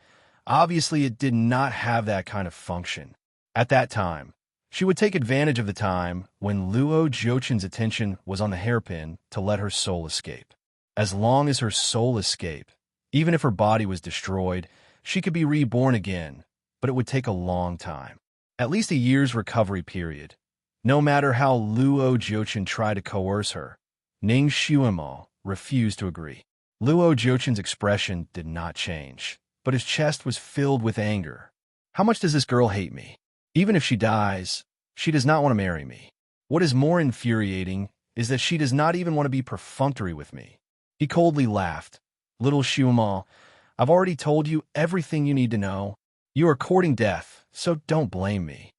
obviously it did not have that kind of function. At that time, she would take advantage of the time when Luo Jiuchen's attention was on the hairpin to let her soul escape. As long as her soul escaped, even if her body was destroyed, she could be reborn again, but it would take a long time. At least a year's recovery period. No matter how Luo Jiuchen tried to coerce her, Ning Xiuma refused to agree. Luo Jiuchen's expression did not change, but his chest was filled with anger. How much does this girl hate me? Even if she dies, she does not want to marry me. What is more infuriating is that she does not even want to be perfunctory with me. He coldly laughed. Little Xiuma, I've already told you everything you need to know. You are courting death, so don't blame me.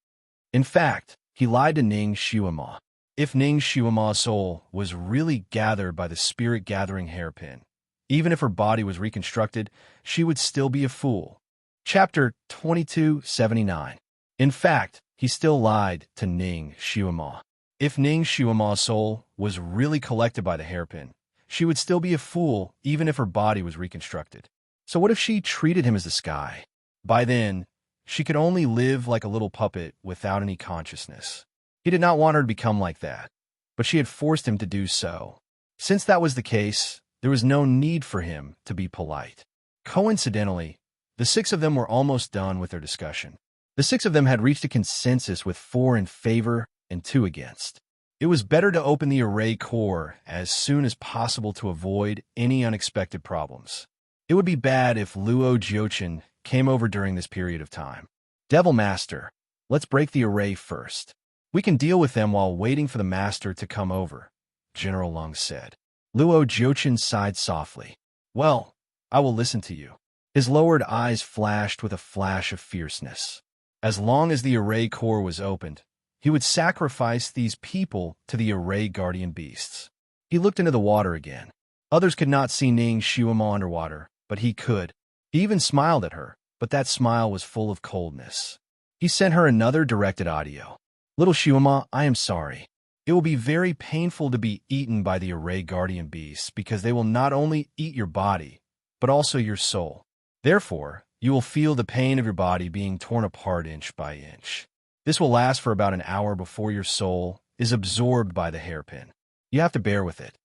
In fact, he lied to Ning Xiuma. If Ning Xiuma's soul was really gathered by the spirit-gathering hairpin, even if her body was reconstructed, she would still be a fool. Chapter 2279. In fact, he still lied to Ning Xiuma. If Ning Xiuma's soul was really collected by the hairpin, she would still be a fool even if her body was reconstructed. So what if she treated him as the sky? By then, she could only live like a little puppet without any consciousness. He did not want her to become like that, but she had forced him to do so. Since that was the case, there was no need for him to be polite. Coincidentally, the six of them were almost done with their discussion. The six of them had reached a consensus with 4 in favor and 2 against. It was better to open the array core as soon as possible to avoid any unexpected problems. It would be bad if Luo Jiuchen came over during this period of time. Devil Master, let's break the array first. We can deal with them while waiting for the Master to come over, General Lung said. Luo Jiuchen sighed softly. Well, I will listen to you. His lowered eyes flashed with a flash of fierceness. As long as the array core was opened, he would sacrifice these people to the array guardian beasts. He looked into the water again. Others could not see Ning Xiuma underwater, but he could. He even smiled at her, but that smile was full of coldness. He sent her another directed audio. Little Xiuma, I am sorry. It will be very painful to be eaten by the array guardian beasts because they will not only eat your body, but also your soul. Therefore, you will feel the pain of your body being torn apart inch by inch. This will last for about an hour before your soul is absorbed by the hairpin. You have to bear with it.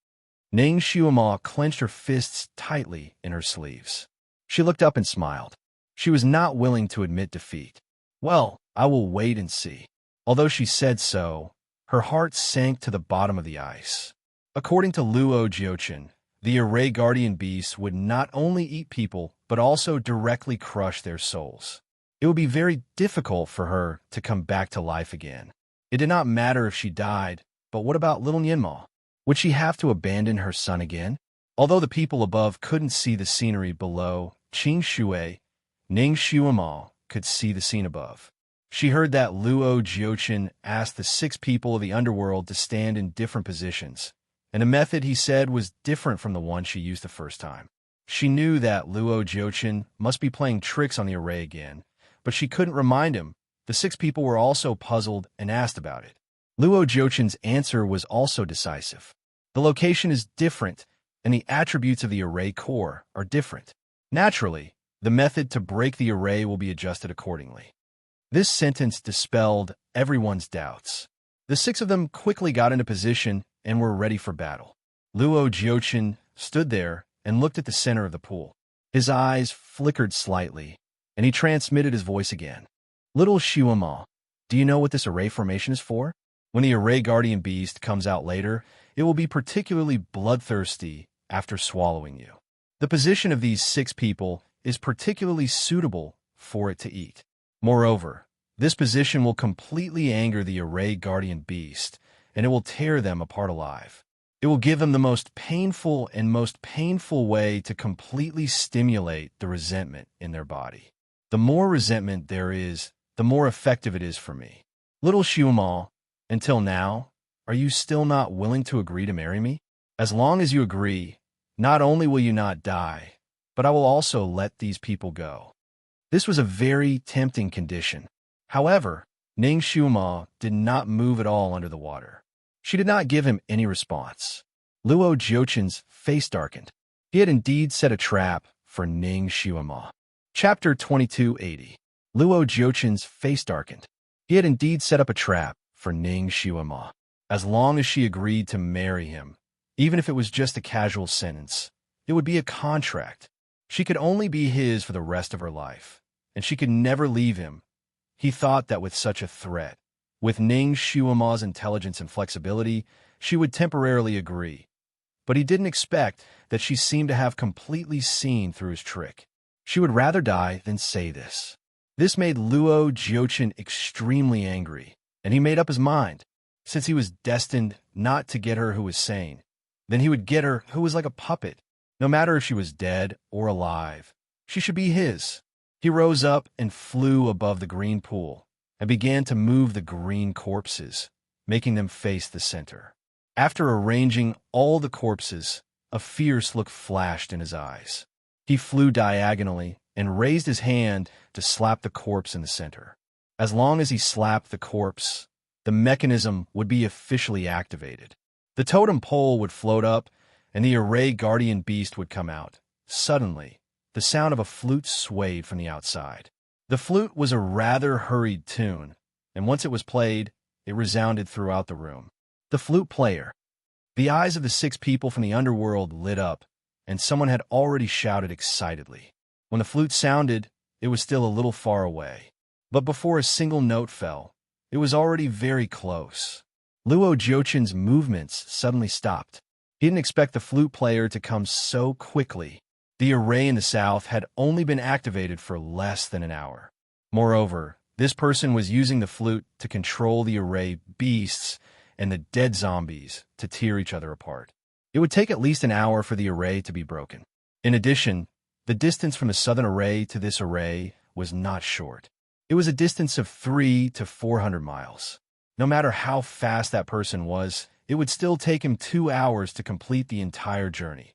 Ning Xiaoma clenched her fists tightly in her sleeves. She looked up and smiled. She was not willing to admit defeat. Well, I will wait and see. Although she said so, her heart sank to the bottom of the ice. According to Luo Jiuchen, the array guardian beasts would not only eat people, but also directly crush their souls. It would be very difficult for her to come back to life again. It did not matter if she died, but what about little Nianma? Would she have to abandon her son again? Although the people above couldn't see the scenery below, Qing Shui, Ning Xiaoma could see the scene above. She heard that Luo Jiuchen asked the 6 people of the underworld to stand in different positions, and the method he said was different from the one she used the first time. She knew that Luo Jiuchen must be playing tricks on the array again, but she couldn't remind him. The 6 people were also puzzled and asked about it. Luo Jiuchen's answer was also decisive. The location is different, and the attributes of the array core are different. Naturally, the method to break the array will be adjusted accordingly. This sentence dispelled everyone's doubts. The 6 of them quickly got into position and were ready for battle. Luo Jiuchen stood there and looked at the center of the pool. His eyes flickered slightly, and he transmitted his voice again. Little Xiaoma, do you know what this array formation is for? When the array guardian beast comes out later, it will be particularly bloodthirsty after swallowing you. The position of these 6 people is particularly suitable for it to eat. Moreover, this position will completely anger the array guardian beast, and it will tear them apart alive. It will give them the most painful way to completely stimulate the resentment in their body. The more resentment there is, the more effective it is for me. Little Xiaoma, until now, are you still not willing to agree to marry me? As long as you agree, not only will you not die, but I will also let these people go. This was a very tempting condition. However, Ning Xiaoma did not move at all under the water. She did not give him any response. Luo Jiuchen's face darkened. He had indeed set a trap for Ning Xiaoma. Chapter 2280. Luo Jiuchen's face darkened. He had indeed set up a trap for Ning Xiaoma. As long as she agreed to marry him, even if it was just a casual sentence, it would be a contract. She could only be his for the rest of her life, and she could never leave him. He thought that with such a threat, with Ning Xiaoma's intelligence and flexibility, she would temporarily agree. But he didn't expect that she seemed to have completely seen through his trick. She would rather die than say this. This made Luo Jiuchen extremely angry, and he made up his mind. Since he was destined not to get her who was sane, then he would get her who was like a puppet. No matter if she was dead or alive, she should be his. He rose up and flew above the green pool and began to move the green corpses, making them face the center. After arranging all the corpses, a fierce look flashed in his eyes. He flew diagonally and raised his hand to slap the corpse in the center. As long as he slapped the corpse, the mechanism would be officially activated. The totem pole would float up, and the array guardian beast would come out. Suddenly, the sound of a flute swayed from the outside. The flute was a rather hurried tune, and once it was played, it resounded throughout the room. The flute player. The eyes of the 6 people from the underworld lit up, and someone had already shouted excitedly. When the flute sounded, it was still a little far away. But before a single note fell, it was already very close. Luo Jiuchen's movements suddenly stopped. He didn't expect the flute player to come so quickly. The array in the south had only been activated for less than an hour. Moreover, this person was using the flute to control the array beasts and the dead zombies to tear each other apart. It would take at least an hour for the array to be broken. In addition, the distance from the southern array to this array was not short. It was a distance of 300 to 400 miles. No matter how fast that person was, it would still take him 2 hours to complete the entire journey.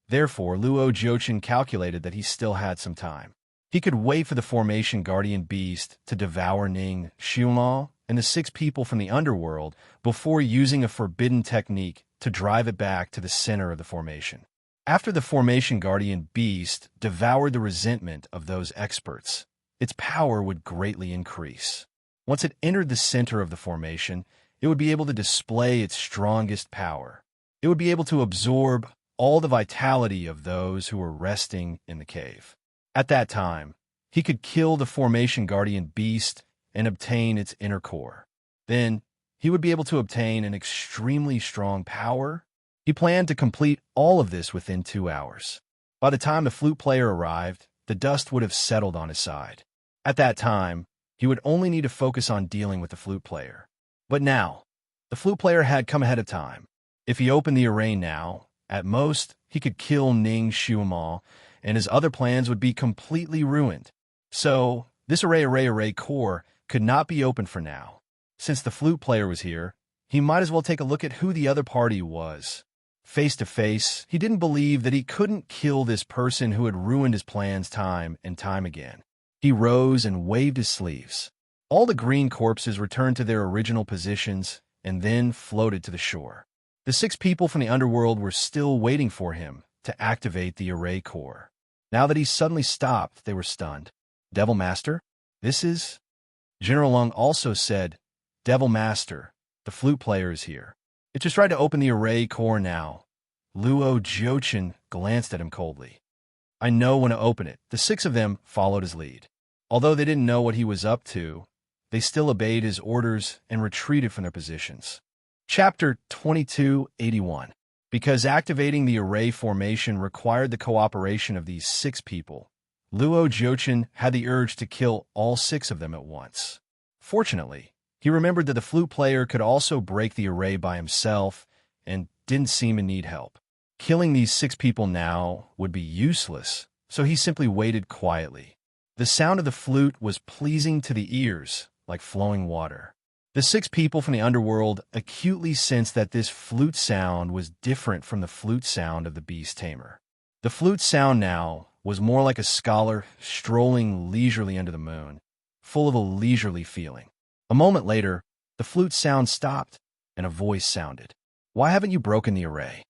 Therefore, Luo Jiuchen calculated that he still had some time. He could wait for the formation guardian beast to devour Ning Xiaoma and the 6 people from the underworld before using a forbidden technique to drive it back to the center of the formation. After the formation guardian beast devoured the resentment of those experts, its power would greatly increase. Once it entered the center of the formation, it would be able to display its strongest power. It would be able to absorb all the vitality of those who were resting in the cave. At that time, he could kill the formation guardian beast and obtain its inner core. Then, he would be able to obtain an extremely strong power. He planned to complete all of this within 2 hours. By the time the flute player arrived, the dust would have settled on his side. At that time, he would only need to focus on dealing with the flute player. But now, the flute player had come ahead of time. If he opened the array now, at most, he could kill Ning Shuama, and his other plans would be completely ruined. So, this array core could not be opened for now. Since the flute player was here, he might as well take a look at who the other party was. Face to face, he didn't believe that he couldn't kill this person who had ruined his plans time and time again. He rose and waved his sleeves. All the green corpses returned to their original positions and then floated to the shore. The 6 people from the underworld were still waiting for him to activate the array core. Now that he suddenly stopped, they were stunned. Devil Master? This is... General Lung also said, Devil Master, the flute player is here. It just tried to open the array core now. Luo Jiuchen glanced at him coldly. I know when to open it. The 6 of them followed his lead. Although they didn't know what he was up to, they still obeyed his orders and retreated from their positions. Chapter 2281. Because activating the array formation required the cooperation of these 6 people, Luo Jiuchen had the urge to kill all 6 of them at once. Fortunately, he remembered that the flute player could also break the array by himself and didn't seem to need help. Killing these 6 people now would be useless, so he simply waited quietly. The sound of the flute was pleasing to the ears, like flowing water. The 6 people from the underworld acutely sensed that this flute sound was different from the flute sound of the beast tamer. The flute sound now was more like a scholar strolling leisurely under the moon, full of a leisurely feeling. A moment later, the flute sound stopped, and a voice sounded. Why haven't you broken the array?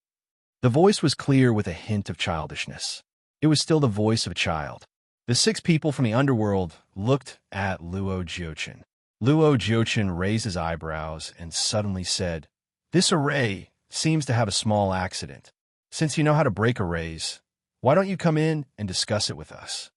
The voice was clear with a hint of childishness. It was still the voice of a child. The 6 people from the underworld looked at Luo Jiuchen. Luo Jiuchen raised his eyebrows and suddenly said, This array seems to have a small accident. Since you know how to break arrays, why don't you come in and discuss it with us?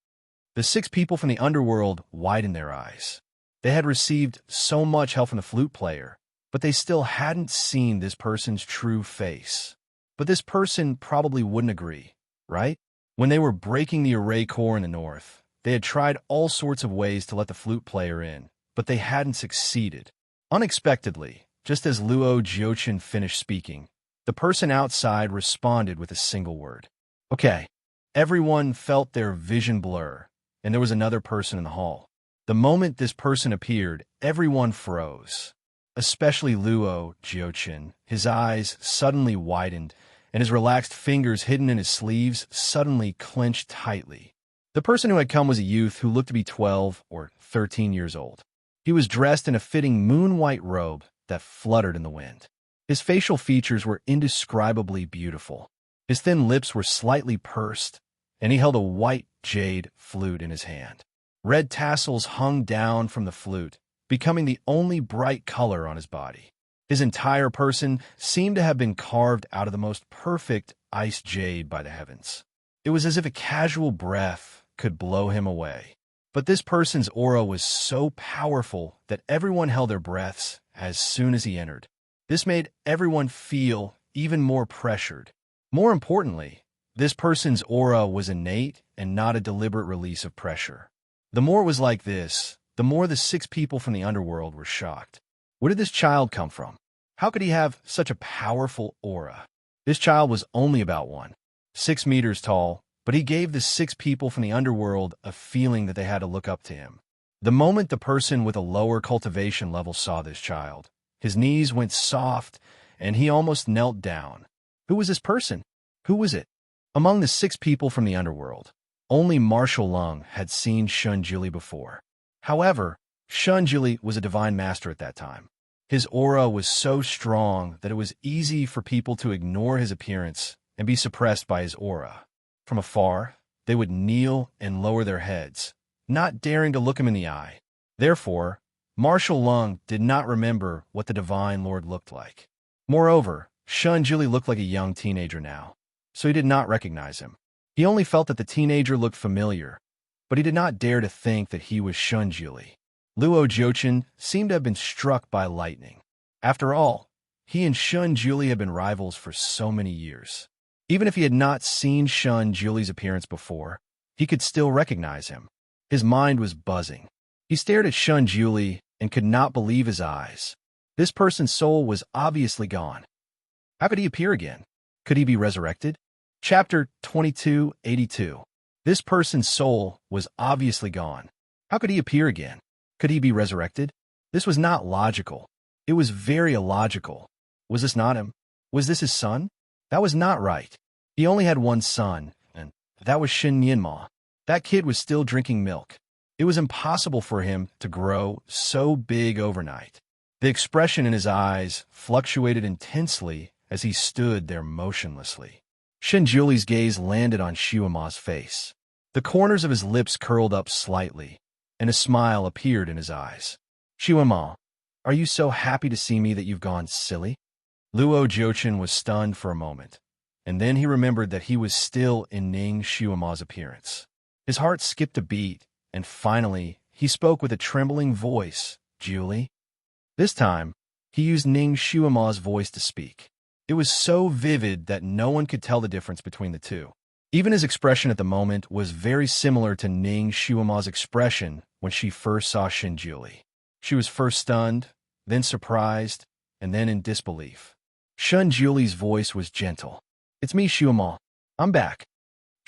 The 6 people from the underworld widened their eyes. They had received so much help from the flute player, but they still hadn't seen this person's true face. But this person probably wouldn't agree, right? When they were breaking the array core in the north, they had tried all sorts of ways to let the flute player in, but they hadn't succeeded. Unexpectedly, just as Luo Jiuchen finished speaking, the person outside responded with a single word. Okay. Everyone felt their vision blur, and there was another person in the hall. The moment this person appeared, everyone froze. Especially Luo Jiuchen. His eyes suddenly widened, and his relaxed fingers hidden in his sleeves suddenly clenched tightly. The person who had come was a youth who looked to be 12 or 13 years old. He was dressed in a fitting moon-white robe that fluttered in the wind. His facial features were indescribably beautiful. His thin lips were slightly pursed, and he held a white jade flute in his hand. Red tassels hung down from the flute, becoming the only bright color on his body. His entire person seemed to have been carved out of the most perfect ice jade by the heavens. It was as if a casual breath could blow him away. But this person's aura was so powerful that everyone held their breaths as soon as he entered. This made everyone feel even more pressured. More importantly, this person's aura was innate and not a deliberate release of pressure. The more it was like this, the more the 6 people from the underworld were shocked. Where did this child come from? How could he have such a powerful aura? This child was only about 6 meters tall, but he gave the 6 people from the underworld a feeling that they had to look up to him. The moment the person with a lower cultivation level saw this child, his knees went soft, and he almost knelt down. Who was this person? Who was it? Among the 6 people from the underworld, only Marshal Lung had seen Shun Jili before. However, Shunjuli was a divine master at that time. His aura was so strong that it was easy for people to ignore his appearance and be suppressed by his aura. From afar, they would kneel and lower their heads, not daring to look him in the eye. Therefore, Marshal Lung did not remember what the Divine Lord looked like. Moreover, Shunjuli looked like a young teenager now, so he did not recognize him. He only felt that the teenager looked familiar, but he did not dare to think that he was Shunjuli. Luo Jochin seemed to have been struck by lightning. After all, he and Shunjuli had been rivals for so many years. Even if he had not seen Shunjuli's appearance before, he could still recognize him. His mind was buzzing. He stared at Shunjuli and could not believe his eyes. This person's soul was obviously gone. How could he appear again? Could he be resurrected? Chapter 2282. This person's soul was obviously gone. How could he appear again? Could he be resurrected? This was not logical. It was very illogical. Was this not him? Was this his son? That was not right. He only had one son, and that was Shin Yinma. That kid was still drinking milk. It was impossible for him to grow so big overnight. The expression in his eyes fluctuated intensely as he stood there motionlessly. Shunjuli's gaze landed on Shuama's face. The corners of his lips curled up slightly, and a smile appeared in his eyes. Shuama, are you so happy to see me that you've gone silly? Luo Jochin was stunned for a moment, and then he remembered that he was still in Ning Shuama's appearance. His heart skipped a beat, and finally he spoke with a trembling voice, Julie. This time, he used Ning Shuama's voice to speak. It was so vivid that no one could tell the difference between the two. Even his expression at the moment was very similar to Ning Shuama's expression when she first saw Shunjuli. She was first stunned, then surprised, and then in disbelief. Shunjuli's voice was gentle. It's me, Shuama. I'm back.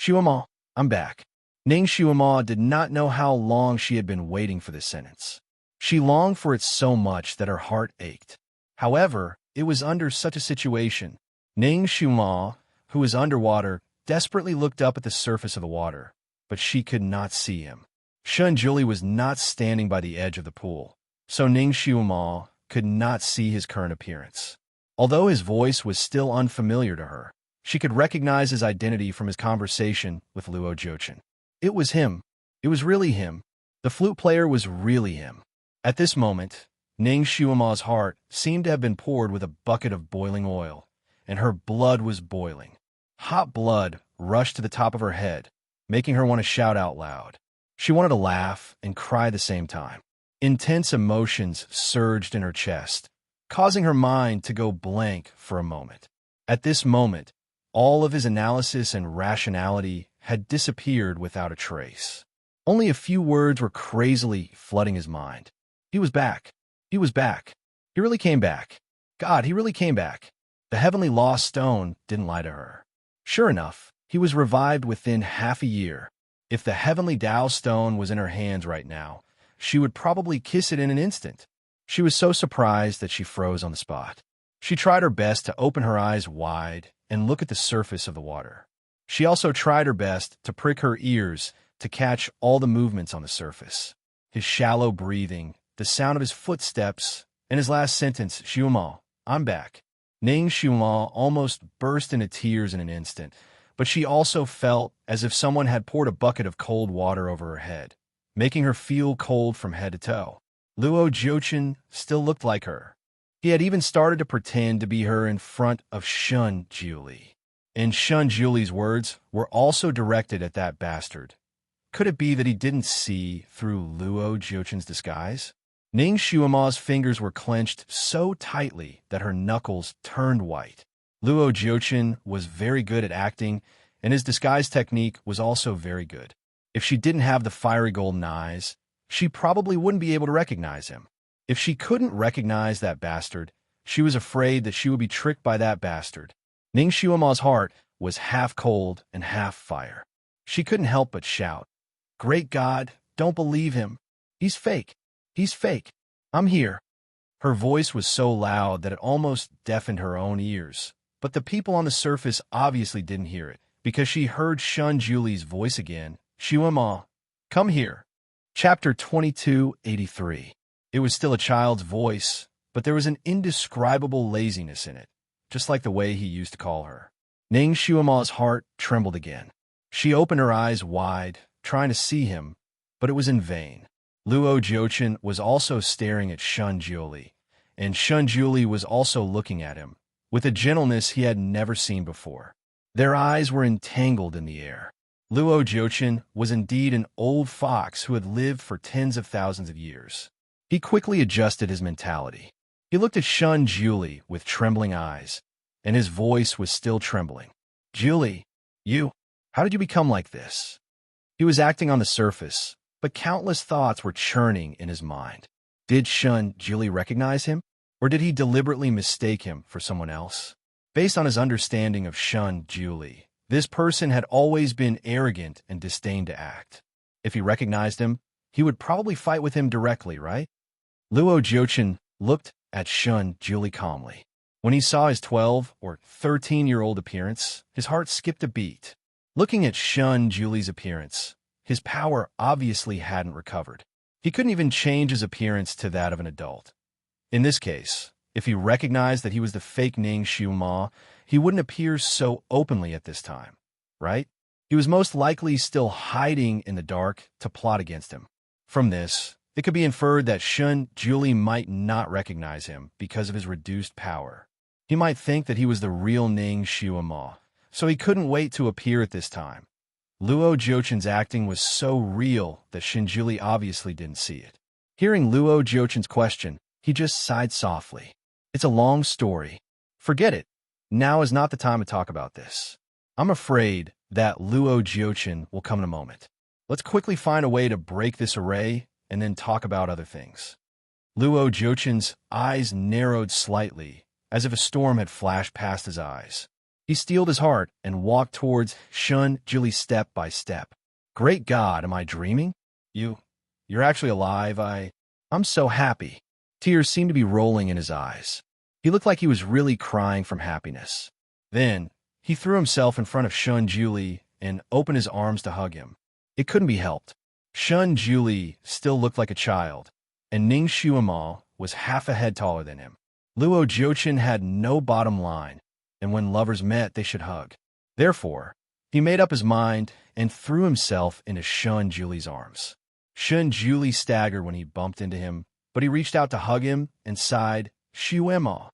Shuama, I'm back. Ning Shuama did not know how long she had been waiting for this sentence. She longed for it so much that her heart ached. However, it was under such a situation. Ning Shuama, who was underwater, desperately looked up at the surface of the water, but she could not see him. Shunjuli was not standing by the edge of the pool, so Ning Shuama could not see his current appearance. Although his voice was still unfamiliar to her, she could recognize his identity from his conversation with Luo Jochin. It was him. It was really him. The flute player was really him. At this moment, Ning Shuama's heart seemed to have been poured with a bucket of boiling oil, and her blood was boiling. Hot blood rushed to the top of her head, making her want to shout out loud. She wanted to laugh and cry at the same time. Intense emotions surged in her chest, causing her mind to go blank for a moment. At this moment, all of his analysis and rationality had disappeared without a trace. Only a few words were crazily flooding his mind. He was back. He was back. He really came back. God, he really came back. The heavenly lost stone didn't lie to her. Sure enough, he was revived within half a year. If the heavenly Tao stone was in her hands right now, she would probably kiss it in an instant. She was so surprised that she froze on the spot. She tried her best to open her eyes wide and look at the surface of the water. She also tried her best to prick her ears to catch all the movements on the surface. His shallow breathing, the sound of his footsteps, and his last sentence, Shuama, I'm back. Ning Shuama almost burst into tears in an instant, but she also felt as if someone had poured a bucket of cold water over her head, making her feel cold from head to toe. Luo Jochin still looked like her. He had even started to pretend to be her in front of Shunjuli. And Shunjuli's words were also directed at that bastard. Could it be that he didn't see through Luo Jochin's disguise? Ning Shuama's fingers were clenched so tightly that her knuckles turned white. Luo Jochin was very good at acting, and his disguise technique was also very good. If she didn't have the fiery golden eyes, she probably wouldn't be able to recognize him. If she couldn't recognize that bastard, she was afraid that she would be tricked by that bastard. Ning Shuama's heart was half cold and half fire. She couldn't help but shout, Great God, don't believe him. He's fake. He's fake. I'm here. Her voice was so loud that it almost deafened her own ears. But the people on the surface obviously didn't hear it, because she heard Shunjuli's voice again. Shuama, come here. Chapter 2283. It was still a child's voice, but there was an indescribable laziness in it, just like the way he used to call her. Ning Shuama's heart trembled again. She opened her eyes wide, trying to see him, but it was in vain. Luo Jiuchen was also staring at Shun Jiuli, and Shun Jiuli was also looking at him, with a gentleness he had never seen before. Their eyes were entangled in the air. Luo Jiuchen was indeed an old fox who had lived for tens of thousands of years. He quickly adjusted his mentality. He looked at Shun Jiuli with trembling eyes, and his voice was still trembling. "Jiuli, how did you become like this?" He was acting on the surface, but countless thoughts were churning in his mind. Did Shun Jiuli recognize him, or did he deliberately mistake him for someone else? Based on his understanding of Shun Jiuli, this person had always been arrogant and disdained to act. If he recognized him, he would probably fight with him directly, right? Luo Jiuchen looked at Shun Jiuli calmly. When he saw his 12 or 13-year-old appearance, his heart skipped a beat. Looking at Shun Jiuli's appearance, his power obviously hadn't recovered. He couldn't even change his appearance to that of an adult. In this case, if he recognized that he was the fake Ning Xiuma, he wouldn't appear so openly at this time, right? He was most likely still hiding in the dark to plot against him. From this, it could be inferred that Shun Jiuli might not recognize him because of his reduced power. He might think that he was the real Ning Xiuma, so he couldn't wait to appear at this time. Luo Jiuchen's acting was so real that Shun Jiuli obviously didn't see it. Hearing Luo Jiuchen's question, he just sighed softly. "It's a long story. Forget it. Now is not the time to talk about this. I'm afraid that Luo Jiuchen will come in a moment. Let's quickly find a way to break this array and then talk about other things." Luo Jiuchen's eyes narrowed slightly, as if a storm had flashed past his eyes. He steeled his heart and walked towards Shun Jiuli step by step. "Great God, am I dreaming? You're actually alive. I'm so happy." Tears seemed to be rolling in his eyes. He looked like he was really crying from happiness. Then, he threw himself in front of Shun Jiuli and opened his arms to hug him. It couldn't be helped. Shun Jiuli still looked like a child, and Ning Xiuma was half a head taller than him. Luo Jiuchen had no bottom line, and when lovers met, they should hug. Therefore, he made up his mind and threw himself into Shun Jiuli's arms. Shun Jiuli staggered when he bumped into him, but he reached out to hug him and sighed, "Shuema."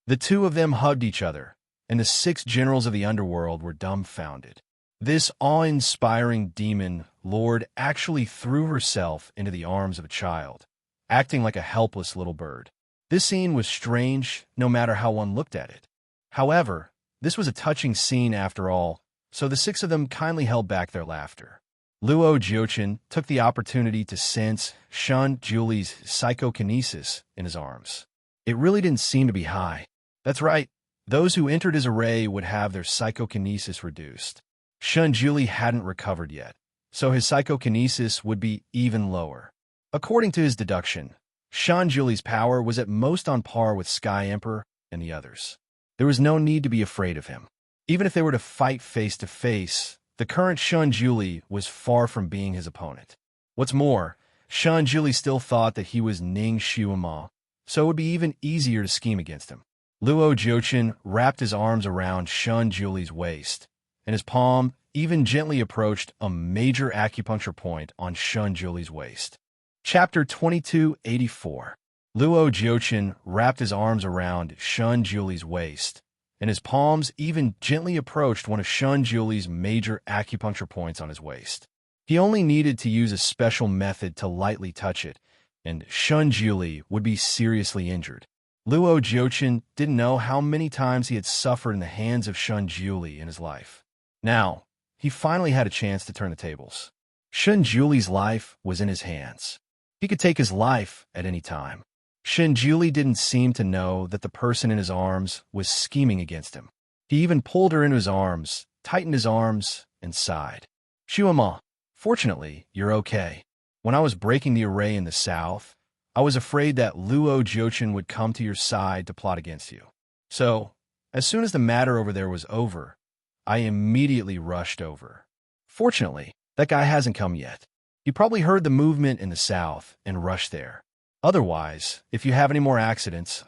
The two of them hugged each other, and the 6 generals of the underworld were dumbfounded. This awe-inspiring demon lord actually threw herself into the arms of a child, acting like a helpless little bird. This scene was strange, no matter how one looked at it. However, this was a touching scene after all, so the 6 of them kindly held back their laughter. Luo Jiuchen took the opportunity to sense Shun Jiuli's psychokinesis in his arms. It really didn't seem to be high. That's right, those who entered his array would have their psychokinesis reduced. Shun Jiuli hadn't recovered yet, so his psychokinesis would be even lower. According to his deduction, Shun Jiuli's power was at most on par with Sky Emperor and the others. There was no need to be afraid of him. Even if they were to fight face to face, the current Shun Jiuli was far from being his opponent. What's more, Shun Jiuli still thought that he was Ning Xiuma, so it would be even easier to scheme against him. Luo Jiuchen wrapped his arms around Shun Jiuli's waist, and his palm even gently approached a major acupuncture point on Shun Jiuli's waist. Chapter 2284. Luo Jiuchen wrapped his arms around Shun Jiuli's waist, and his palms even gently approached one of Shun Jiuli's major acupuncture points on his waist. He only needed to use a special method to lightly touch it, and Shun Jiuli would be seriously injured. Luo Jiuchen didn't know how many times he had suffered in the hands of Shun Jiuli in his life. Now, he finally had a chance to turn the tables. Shun Jiuli's life was in his hands. He could take his life at any time. Shun Jiuli didn't seem to know that the person in his arms was scheming against him. He even pulled her into his arms, tightened his arms, and sighed. "Shuema, fortunately, you're okay. When I was breaking the array in the south, I was afraid that Luo Jiuchen would come to your side to plot against you. So, as soon as the matter over there was over, I immediately rushed over. Fortunately, that guy hasn't come yet. He probably heard the movement in the south and rushed there. Otherwise, if you have any more accidents,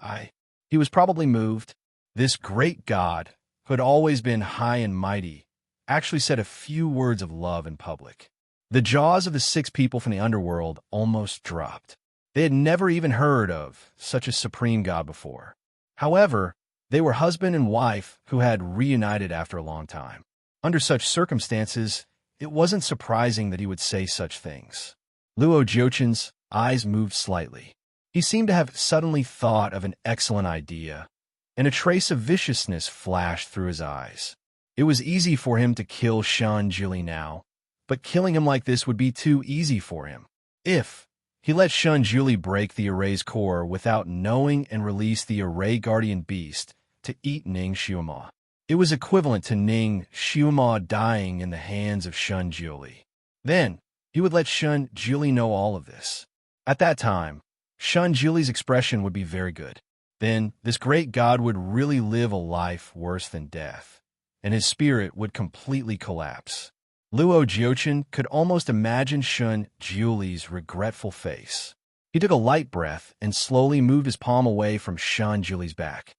He was probably moved. This great god, who had always been high and mighty, actually said a few words of love in public. The jaws of the 6 people from the underworld almost dropped. They had never even heard of such a supreme god before. However, they were husband and wife who had reunited after a long time. Under such circumstances, it wasn't surprising that he would say such things. Luo Jiochen's eyes moved slightly. He seemed to have suddenly thought of an excellent idea, and a trace of viciousness flashed through his eyes. It was easy for him to kill Shan Jili now, but killing him like this would be too easy for him. If he let Shan Jili break the array's core without knowing and release the array guardian beast to eat Ning Xiuma, it was equivalent to Ning Xiuma dying in the hands of Shan Jili. Then, he would let Shan Jili know all of this. At that time, Shan Jili's expression would be very good. Then, this great god would really live a life worse than death, and his spirit would completely collapse. Luo Jiuchen could almost imagine Shan Jili's regretful face. He took a light breath and slowly moved his palm away from Shan Jili's back.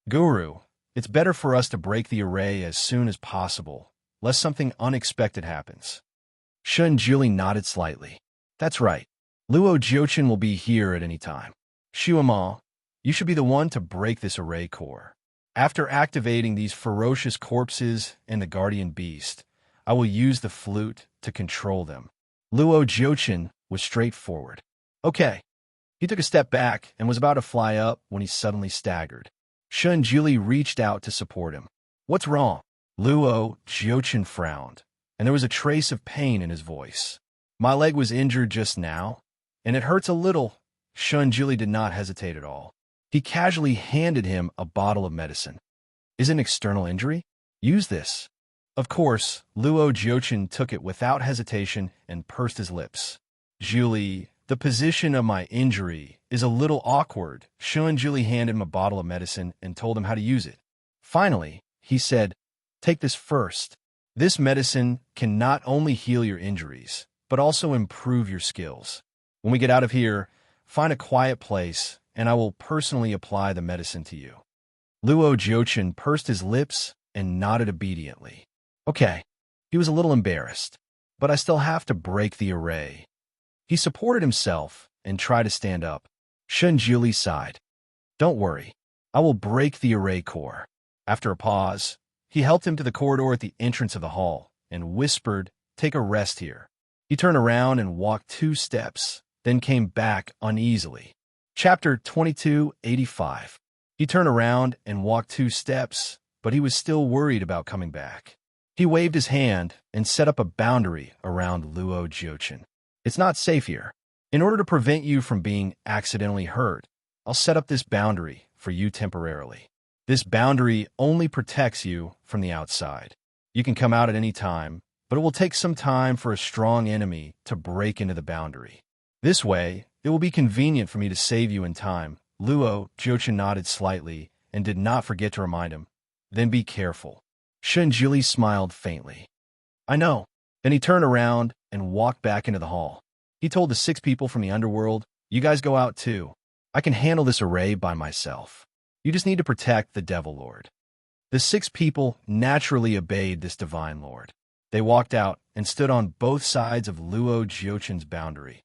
Guru, it's better for us to break the array as soon as possible, lest something unexpected happens. Shan Jili nodded slightly. That's right. Luo Jiuchen will be here at any time. Xiuma, you should be the one to break this array core. After activating these ferocious corpses and the guardian beast, I will use the flute to control them. Luo Jiuchen was straightforward. Okay. He took a step back and was about to fly up when he suddenly staggered. Shan Jili reached out to support him. What's wrong? Luo Jiuchen frowned, and there was a trace of pain in his voice. My leg was injured just now, and it hurts a little. Shan Jili did not hesitate at all. He casually handed him a bottle of medicine. Is it an external injury? Use this. Of course, Luo Jiuchen took it without hesitation and pursed his lips. Jili, the position of my injury is a little awkward. Shan Jili handed him a bottle of medicine and told him how to use it. Finally, he said, take this first. This medicine can not only heal your injuries, but also improve your skills. When we get out of here, find a quiet place, and I will personally apply the medicine to you. Luo Jiuchen pursed his lips and nodded obediently. Okay. He was a little embarrassed, but I still have to break the array. He supported himself and tried to stand up. Shan Jili sighed. Don't worry. I will break the array core. After a pause, he helped him to the corridor at the entrance of the hall and whispered, take a rest here. He turned around and walked 2 steps, then came back uneasily. Chapter 2285. He turned around and walked 2 steps, but he was still worried about coming back. He waved his hand and set up a boundary around Luo Jiuchen. It's not safe here. In order to prevent you from being accidentally hurt, I'll set up this boundary for you temporarily. This boundary only protects you from the outside. You can come out at any time, but it will take some time for a strong enemy to break into the boundary. This way, it will be convenient for me to save you in time. Luo Jiuchen nodded slightly and did not forget to remind him. Then be careful. Shan Jili smiled faintly. I know. Then he turned around and walked back into the hall. He told the 6 people from the underworld, you guys go out too. I can handle this array by myself. You just need to protect the Devil Lord. The 6 people naturally obeyed this divine lord. They walked out and stood on both sides of Luo Jiuchen's boundary.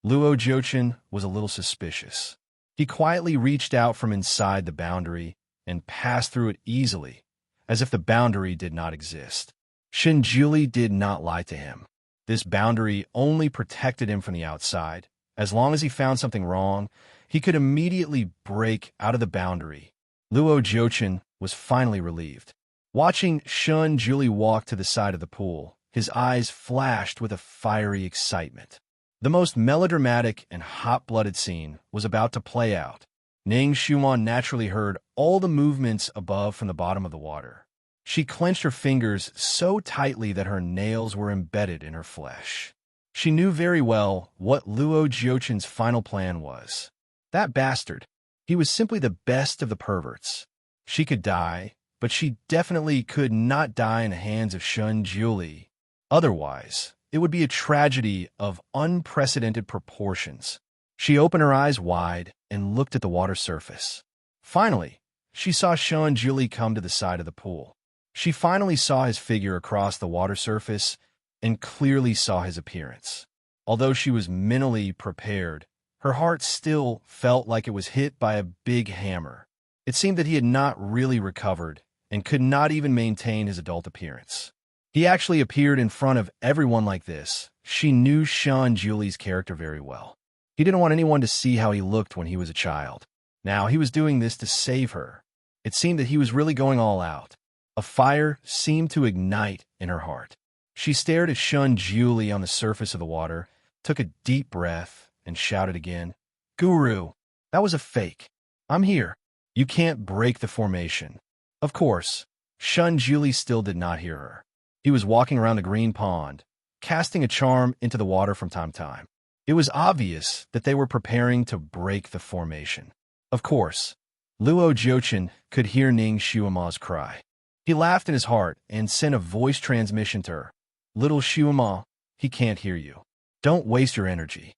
Luo Jiuchen was a little suspicious. He quietly reached out from inside the boundary and passed through it easily, as if the boundary did not exist. Shan Jili did not lie to him. This boundary only protected him from the outside. As long as he found something wrong, he could immediately break out of the boundary. Luo Jiuchen was finally relieved. Watching Shan Jili walk to the side of the pool, his eyes flashed with a fiery excitement. The most melodramatic and hot-blooded scene was about to play out. Ning Xiuma naturally heard all the movements above from the bottom of the water. She clenched her fingers so tightly that her nails were embedded in her flesh. She knew very well what Luo Jiuchen's final plan was. That bastard. He was simply the best of the perverts. She could die, but she definitely could not die in the hands of Shan Jili. Otherwise, it would be a tragedy of unprecedented proportions. She opened her eyes wide and looked at the water surface. Finally, she saw Shun Julie come to the side of the pool. She finally saw his figure across the water surface and clearly saw his appearance. Although she was mentally prepared, her heart still felt like it was hit by a big hammer. It seemed that he had not really recovered and could not even maintain his adult appearance. He actually appeared in front of everyone like this. She knew Shun Julie's character very well. He didn't want anyone to see how he looked when he was a child. Now he was doing this to save her. It seemed that he was really going all out. A fire seemed to ignite in her heart. She stared at Shun Julie on the surface of the water, took a deep breath, and shouted again, "Guru, that was a fake. I'm here. You can't break the formation." Of course, Shun Julie still did not hear her. He was walking around the green pond, casting a charm into the water from time to time. It was obvious that they were preparing to break the formation. Of course, Luo Jiuchen could hear Ning Xuema's cry. He laughed in his heart and sent a voice transmission to her. "Little Xuema, he can't hear you. Don't waste your energy."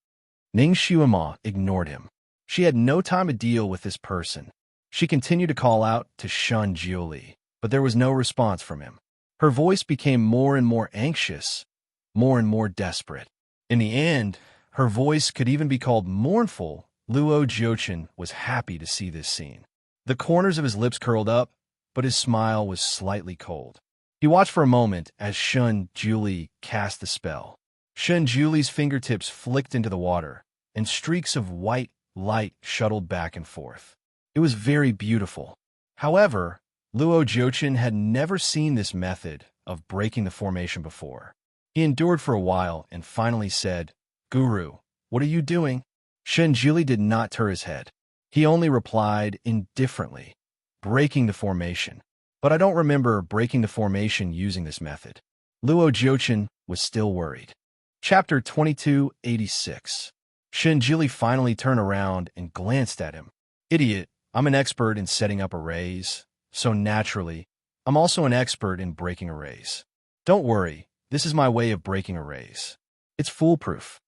Ning Xuema ignored him. She had no time to deal with this person. She continued to call out to Shun Julie, but there was no response from him. Her voice became more and more anxious, more and more desperate. In the end, her voice could even be called mournful. Luo Jiuchen was happy to see this scene. The corners of his lips curled up, but his smile was slightly cold. He watched for a moment as Shun Julie cast the spell. Shun Julie's fingertips flicked into the water, and streaks of white light shuttled back and forth. It was very beautiful. However, Luo Jiuchen had never seen this method of breaking the formation before. He endured for a while and finally said, "Guru, what are you doing?" Shun Julie did not turn his head. He only replied indifferently, "Breaking the formation. But I don't remember breaking the formation using this method." Luo Jiuchen was still worried. Chapter 2286. Shun Julie finally turned around and glanced at him. "Idiot, I'm an expert in setting up arrays, so naturally, I'm also an expert in breaking arrays. Don't worry, this is my way of breaking arrays. It's foolproof."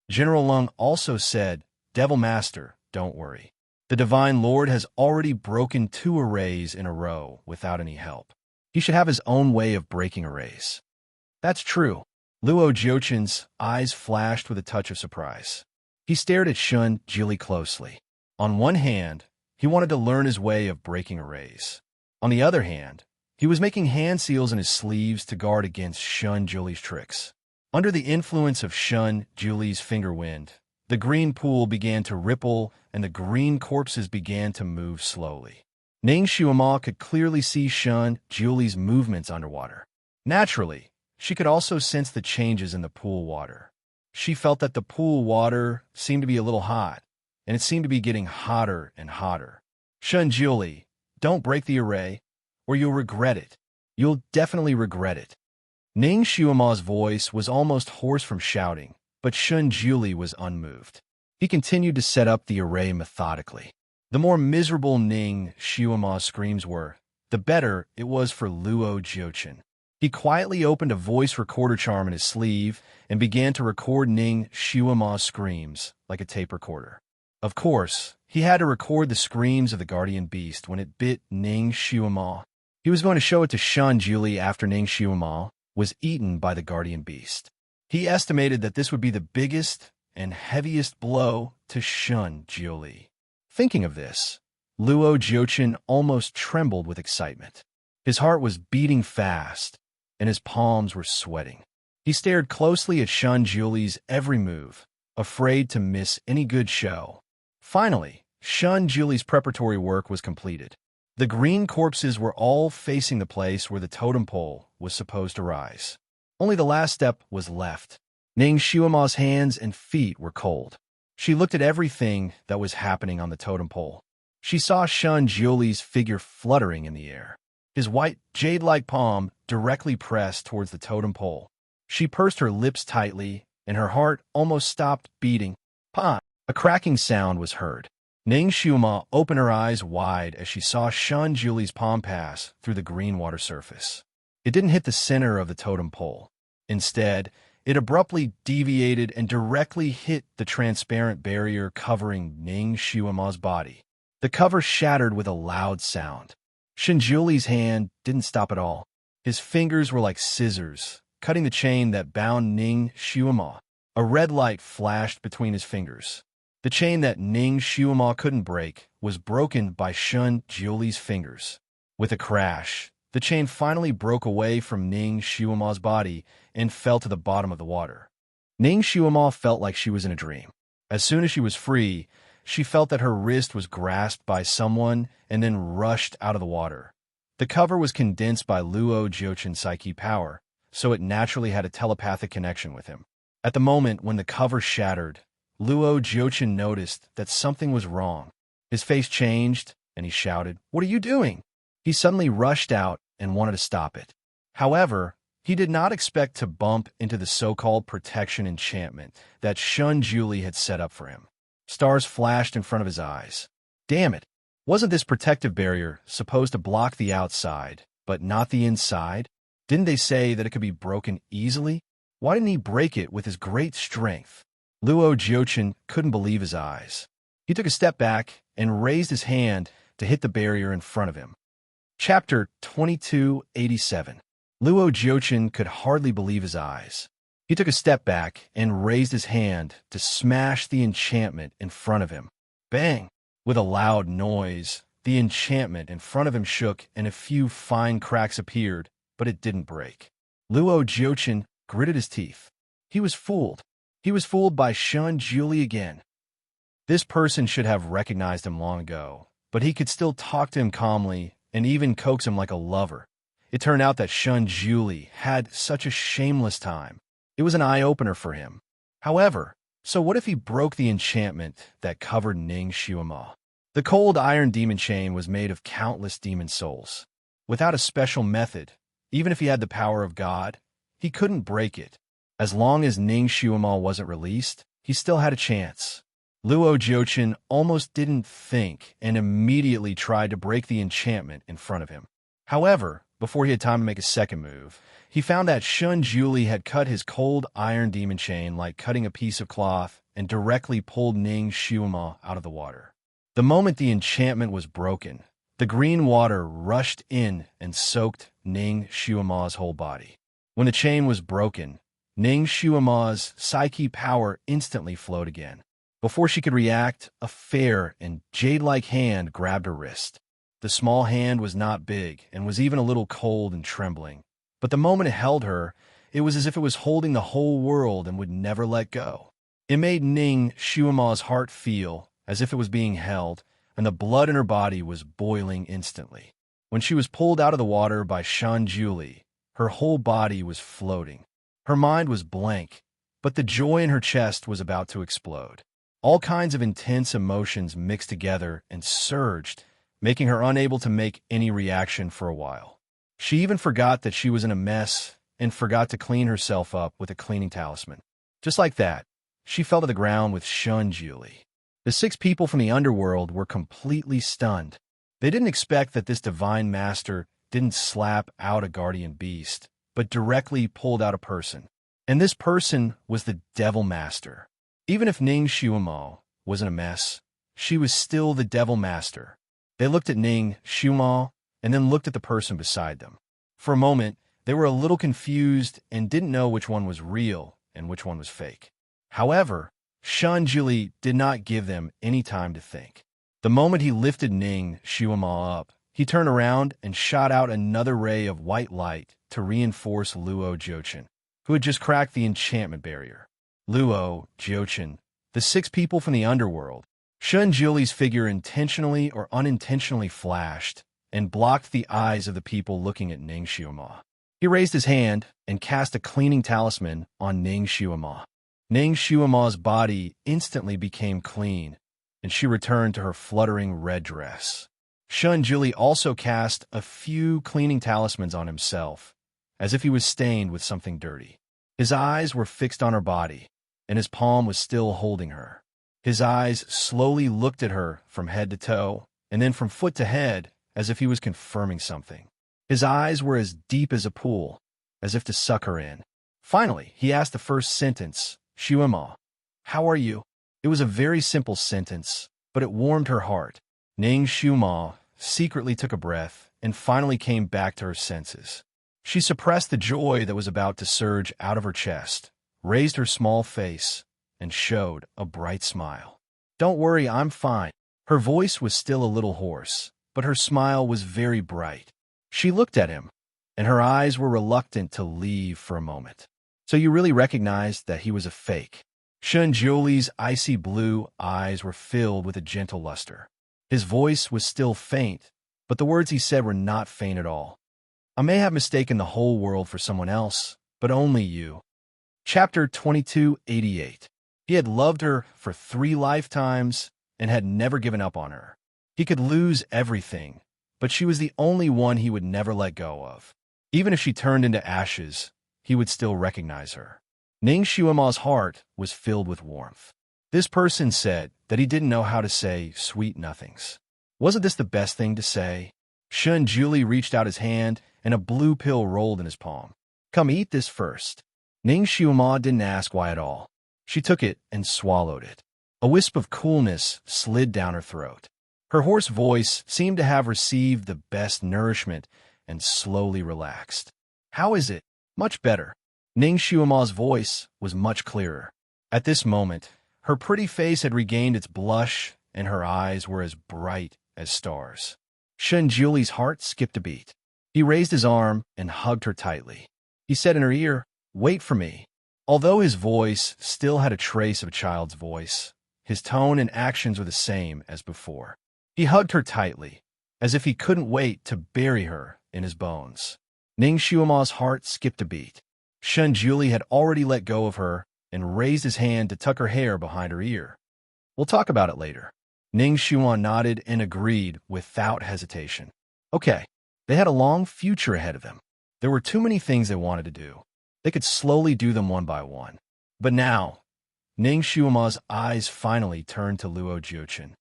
General Lung also said, "Devil Master, don't worry. The Divine Lord has already broken 2 arrays in a row without any help. He should have his own way of breaking arrays." "That's true." Luo Jiuchen's eyes flashed with a touch of surprise. He stared at Shun Julie closely. On one hand, he wanted to learn his way of breaking arrays. On the other hand, he was making hand seals in his sleeves to guard against Shun Julie's tricks. Under the influence of Shun Julie's finger wind, the green pool began to ripple and the green corpses began to move slowly. Ning Xuema could clearly see Shun Julie's movements underwater. Naturally, she could also sense the changes in the pool water. She felt that the pool water seemed to be a little hot, and it seemed to be getting hotter and hotter. "Shun Julie, don't break the array, or you'll regret it. You'll definitely regret it." Ning Xuema's voice was almost hoarse from shouting, but Shun Julie was unmoved. He continued to set up the array methodically. The more miserable Ning Xuema's screams were, the better it was for Luo Jiuchen. He quietly opened a voice recorder charm in his sleeve and began to record Ning Xuema's screams like a tape recorder. Of course, he had to record the screams of the guardian beast when it bit Ning Xuema. He was going to show it to Shun Julie after Ning Xuema was eaten by the guardian beast. He estimated that this would be the biggest and heaviest blow to Shun Julie. Thinking of this, Luo Jiuchen almost trembled with excitement. His heart was beating fast, and his palms were sweating. He stared closely at Shun Julie's every move, afraid to miss any good show. Finally, Shun Julie's preparatory work was completed. The green corpses were all facing the place where the totem pole was supposed to rise. Only the last step was left. Ning Xuema's hands and feet were cold. She looked at everything that was happening on the totem pole. She saw Shun Julie's figure fluttering in the air, his white, jade-like palm directly pressed towards the totem pole. She pursed her lips tightly, and her heart almost stopped beating. "Pa!" A cracking sound was heard. Ning Xuema opened her eyes wide as she saw Shun Julie's palm pass through the green water surface. It didn't hit the center of the totem pole. Instead, It abruptly deviated and directly hit the transparent barrier covering Ning Shuima's body. The cover shattered with a loud sound. Shinjuli's hand didn't stop at all. His fingers were like scissors, cutting the chain that bound Ning Shuima. A red light flashed between his fingers. The chain that Ning Shuima couldn't break was broken by Shun Juli's fingers. With a crash, the chain finally broke away from Ning Shuima's body and fell to the bottom of the water. Ning Shuima felt like she was in a dream. As soon as she was free, she felt that her wrist was grasped by someone and then rushed out of the water. The cover was condensed by Luo Jiochen's psyche power, so it naturally had a telepathic connection with him. At the moment when the cover shattered, Luo Jiochen noticed that something was wrong. His face changed, and he shouted, "What are you doing?" He suddenly rushed out and wanted to stop it. However, he did not expect to bump into the so-called protection enchantment that Shun Juli had set up for him. Stars flashed in front of his eyes. Damn it! Wasn't this protective barrier supposed to block the outside, but not the inside? Didn't they say that it could be broken easily? Why didn't he break it with his great strength? Luo Jiochen couldn't believe his eyes. He took a step back and raised his hand to hit the barrier in front of him. Chapter 2287. Luo Jiochen could hardly believe his eyes. He took a step back and raised his hand to smash the enchantment in front of him. Bang! With a loud noise, the enchantment in front of him shook and a few fine cracks appeared, but it didn't break. Luo Jiochen gritted his teeth. He was fooled. He was fooled by Shun Juli again. This person should have recognized him long ago, but he could still talk to him calmly and even coax him like a lover. It turned out that Shun Juli had such a shameless time. It was an eye-opener for him. However, so what if he broke the enchantment that covered Ning Shuima? The cold iron demon chain was made of countless demon souls. Without a special method, even if he had the power of God, he couldn't break it. As long as Ning Shuima wasn't released, he still had a chance. Luo Jiochen almost didn't think and immediately tried to break the enchantment in front of him. However, before he had time to make a second move, he found that Shun Juli had cut his cold iron demon chain like cutting a piece of cloth and directly pulled Ning Shuima out of the water. The moment the enchantment was broken, the green water rushed in and soaked Ning Shuima's whole body. When the chain was broken, Ning Shuima's psyche power instantly flowed again. Before she could react, a fair and jade-like hand grabbed her wrist. The small hand was not big and was even a little cold and trembling. But the moment it held her, it was as if it was holding the whole world and would never let go. It made Ning Shuima's heart feel as if it was being held, and the blood in her body was boiling instantly. When she was pulled out of the water by Shun Juli, her whole body was floating. Her mind was blank, but the joy in her chest was about to explode. All kinds of intense emotions mixed together and surged, making her unable to make any reaction for a while. She even forgot that she was in a mess and forgot to clean herself up with a cleaning talisman. Just like that, she fell to the ground with Shun Juli. The 6 people from the underworld were completely stunned. They didn't expect that this divine master didn't slap out a guardian beast, but directly pulled out a person. And this person was the Devil Master. Even if Ning Shuima was in a mess, she was still the Devil Master. They looked at Ning Shuima and then looked at the person beside them. For a moment, they were a little confused and didn't know which one was real and which one was fake. However, Shun Juli did not give them any time to think. The moment he lifted Ning Shuima up, he turned around and shot out another ray of white light to reinforce Luo Jiochen, who had just cracked the enchantment barrier. Luo Jiochen, the 6 people from the underworld. Shun Juli's figure intentionally or unintentionally flashed and blocked the eyes of the people looking at Ning Shuima. He raised his hand and cast a cleaning talisman on Ning Shuima. Ning Shuima's body instantly became clean, and she returned to her fluttering red dress. Shun Juli also cast a few cleaning talismans on himself, as if he was stained with something dirty. His eyes were fixed on her body, and his palm was still holding her. His eyes slowly looked at her from head to toe, and then from foot to head, as if he was confirming something. His eyes were as deep as a pool, as if to suck her in. Finally, he asked the first sentence, "Shuima, how are you?" It was a very simple sentence, but it warmed her heart. Ning Shuima secretly took a breath and finally came back to her senses. She suppressed the joy that was about to surge out of her chest, raised her small face, and showed a bright smile. "Don't worry, I'm fine." Her voice was still a little hoarse, but her smile was very bright. She looked at him, and her eyes were reluctant to leave for a moment. "So you really recognized that he was a fake?" Shun Juli's icy blue eyes were filled with a gentle luster. His voice was still faint, but the words he said were not faint at all. "I may have mistaken the whole world for someone else, but only you." Chapter 2288. He had loved her for 3 lifetimes and had never given up on her. He could lose everything, but she was the only one he would never let go of. Even if she turned into ashes, he would still recognize her. Ning Shuima's heart was filled with warmth. This person said that he didn't know how to say sweet nothings. Wasn't this the best thing to say? Shun Juli reached out his hand, and a blue pill rolled in his palm. "Come eat this first." Ning Shuima didn't ask why at all. She took it and swallowed it. A wisp of coolness slid down her throat. Her hoarse voice seemed to have received the best nourishment and slowly relaxed. "How is it?" "Much better." Ning Shuima's voice was much clearer. At this moment, her pretty face had regained its blush, and her eyes were as bright as stars. Shun Juli's heart skipped a beat. He raised his arm and hugged her tightly. He said in her ear, "Wait for me." Although his voice still had a trace of a child's voice, his tone and actions were the same as before. He hugged her tightly, as if he couldn't wait to bury her in his bones. Ning Shuima's heart skipped a beat. Shun Juli had already let go of her and raised his hand to tuck her hair behind her ear. "We'll talk about it later." Ning Shuima nodded and agreed without hesitation. Okay, they had a long future ahead of them. There were too many things they wanted to do. They could slowly do them one by one. But now, Ning Shuima's eyes finally turned to Luo Jiuchen.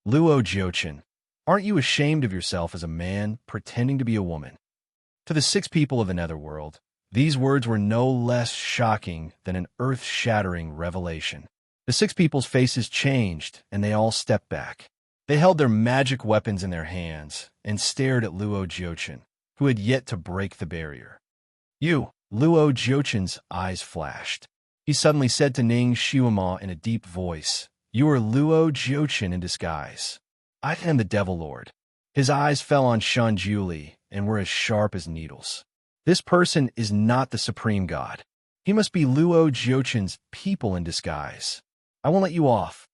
"Luo Jiuchen, aren't you ashamed of yourself as a man pretending to be a woman?" To the 6 people of the Netherworld, these words were no less shocking than an earth-shattering revelation. The 6 people's faces changed, and they all stepped back. They held their magic weapons in their hands and stared at Luo Jiuchen, who had yet to break the barrier. "You!" Luo Jiuchen's eyes flashed. He suddenly said to Ning Shuima in a deep voice, "You are Luo Jiuchen in disguise. I am the Devil Lord." His eyes fell on Shun Juli and were as sharp as needles. This person is not the supreme god. He must be Luo Jiuchen's people in disguise. I won't let you off.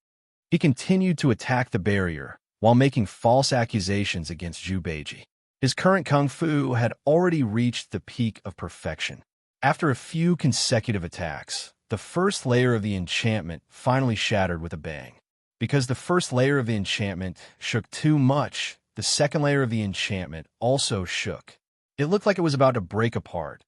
He continued to attack the barrier while making false accusations against Zhu Beiji. His current kung fu had already reached the peak of perfection. After a few consecutive attacks, the first layer of the enchantment finally shattered with a bang. Because the first layer of the enchantment shook too much, the second layer of the enchantment also shook. It looked like it was about to break apart.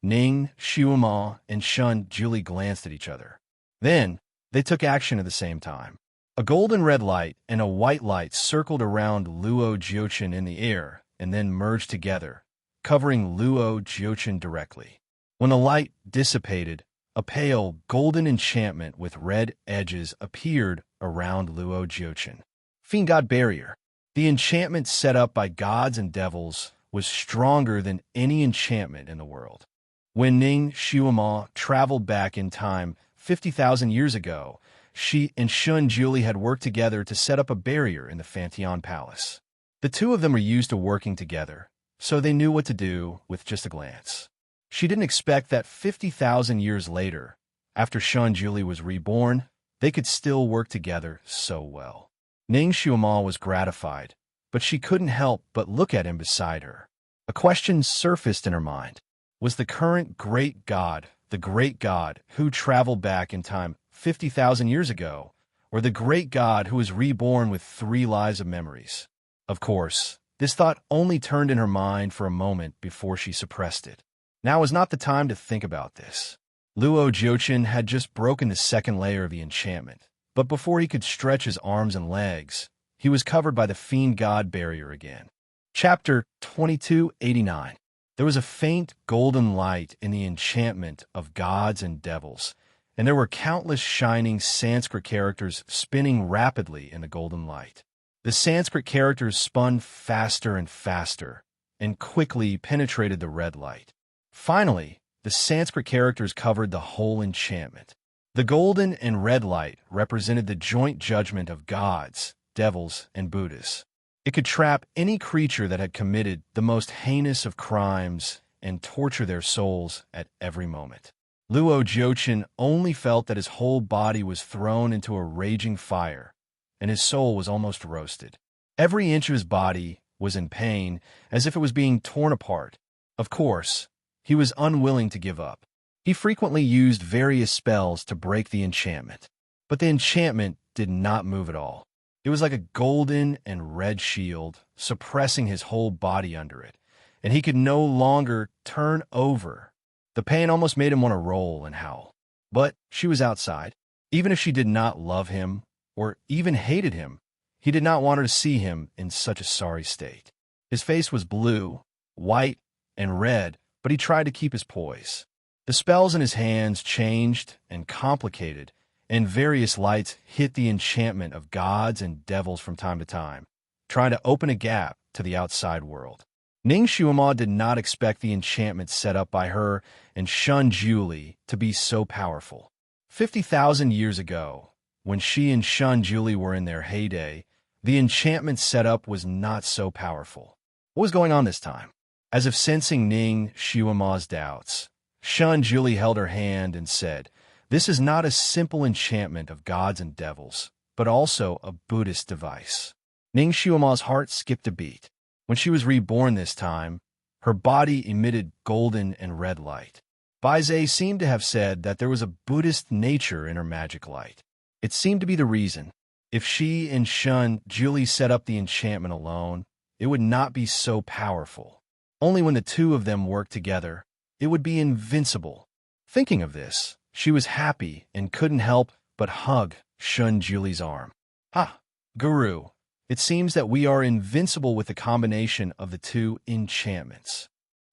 Ning, Shuima, and Shun Juli glanced at each other. Then, they took action at the same time. A golden red light and a white light circled around Luo Jiuchen in the air and then merged together, covering Luo Jiuchen directly. When the light dissipated, a pale, golden enchantment with red edges appeared around Luo Jiuchen. Fiend God Barrier. The enchantment set up by gods and devils was stronger than any enchantment in the world. When Ning Shuima traveled back in time 50,000 years ago, she and Shun Juli had worked together to set up a barrier in the Fanteon Palace. The 2 of them were used to working together, so they knew what to do with just a glance. She didn't expect that 50,000 years later, after Shun Juli was reborn, they could still work together so well. Ning Shuima was gratified, but she couldn't help but look at him beside her. A question surfaced in her mind. Was the current great god the great god who traveled back in time 50,000 years ago, or the great god who was reborn with 3 lives of memories? Of course, this thought only turned in her mind for a moment before she suppressed it. Now was not the time to think about this. Luo Jiuchen had just broken the second layer of the enchantment, but before he could stretch his arms and legs, he was covered by the Fiend God Barrier again. Chapter 2289. There was a faint golden light in the enchantment of gods and devils, and there were countless shining Sanskrit characters spinning rapidly in the golden light. The Sanskrit characters spun faster and faster, and quickly penetrated the red light. Finally, the Sanskrit characters covered the whole enchantment. The golden and red light represented the joint judgment of gods, devils, and Buddhas. It could trap any creature that had committed the most heinous of crimes and torture their souls at every moment. Luo Jiuchen only felt that his whole body was thrown into a raging fire, and his soul was almost roasted. Every inch of his body was in pain, as if it was being torn apart. Of course, he was unwilling to give up. He frequently used various spells to break the enchantment, but the enchantment did not move at all. It was like a golden and red shield, suppressing his whole body under it, and he could no longer turn over. The pain almost made him want to roll and howl. But she was outside. Even if she did not love him, or even hated him, he did not want her to see him in such a sorry state. His face was blue, white, and red, but he tried to keep his poise. The spells in his hands changed and complicated, and various lights hit the enchantment of gods and devils from time to time, trying to open a gap to the outside world. Ning Xuema did not expect the enchantment set up by her and Shun Juli to be so powerful. 50,000 years ago, when she and Shun Juli were in their heyday, the enchantment set up was not so powerful. What was going on this time? As if sensing Ning Xuema's doubts, Shun Juli held her hand and said, "This is not a simple enchantment of gods and devils, but also a Buddhist device." Ning Xuema's heart skipped a beat. When she was reborn this time, her body emitted golden and red light. Baizhe seemed to have said that there was a Buddhist nature in her magic light. It seemed to be the reason. If she and Shun Juli set up the enchantment alone, it would not be so powerful. Only when the two of them worked together, it would be invincible. Thinking of this, she was happy and couldn't help but hug Shun Juli's arm. "Ah, Guru, it seems that we are invincible with the combination of the two enchantments."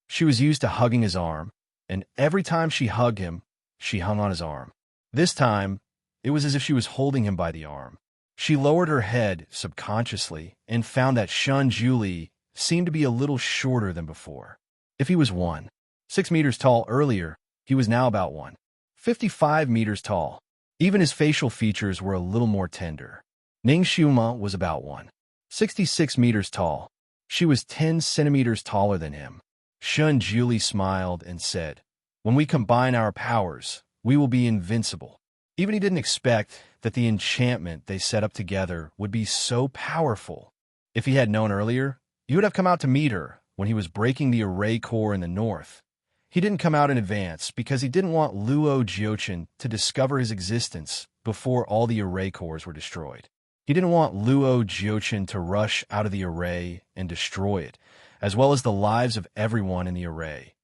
She was used to hugging his arm, and every time she hugged him, she hung on his arm. This time, it was as if she was holding him by the arm. She lowered her head subconsciously and found that Shun Juli seemed to be a little shorter than before. If he was 1.6 meters tall earlier, he was now about 1.55 meters tall. Even his facial features were a little more tender. Ning Xuema was about 1.66 meters tall. She was 10 centimeters taller than him. Shun Juli smiled and said, "When we combine our powers, we will be invincible." Even he didn't expect that the enchantment they set up together would be so powerful. If he had known earlier, he would have come out to meet her when he was breaking the array core in the north. He didn't come out in advance because he didn't want Luo Jiuchen to discover his existence before all the array cores were destroyed. He didn't want Luo Jiuchen to rush out of the array and destroy it, as well as the lives of everyone in the array.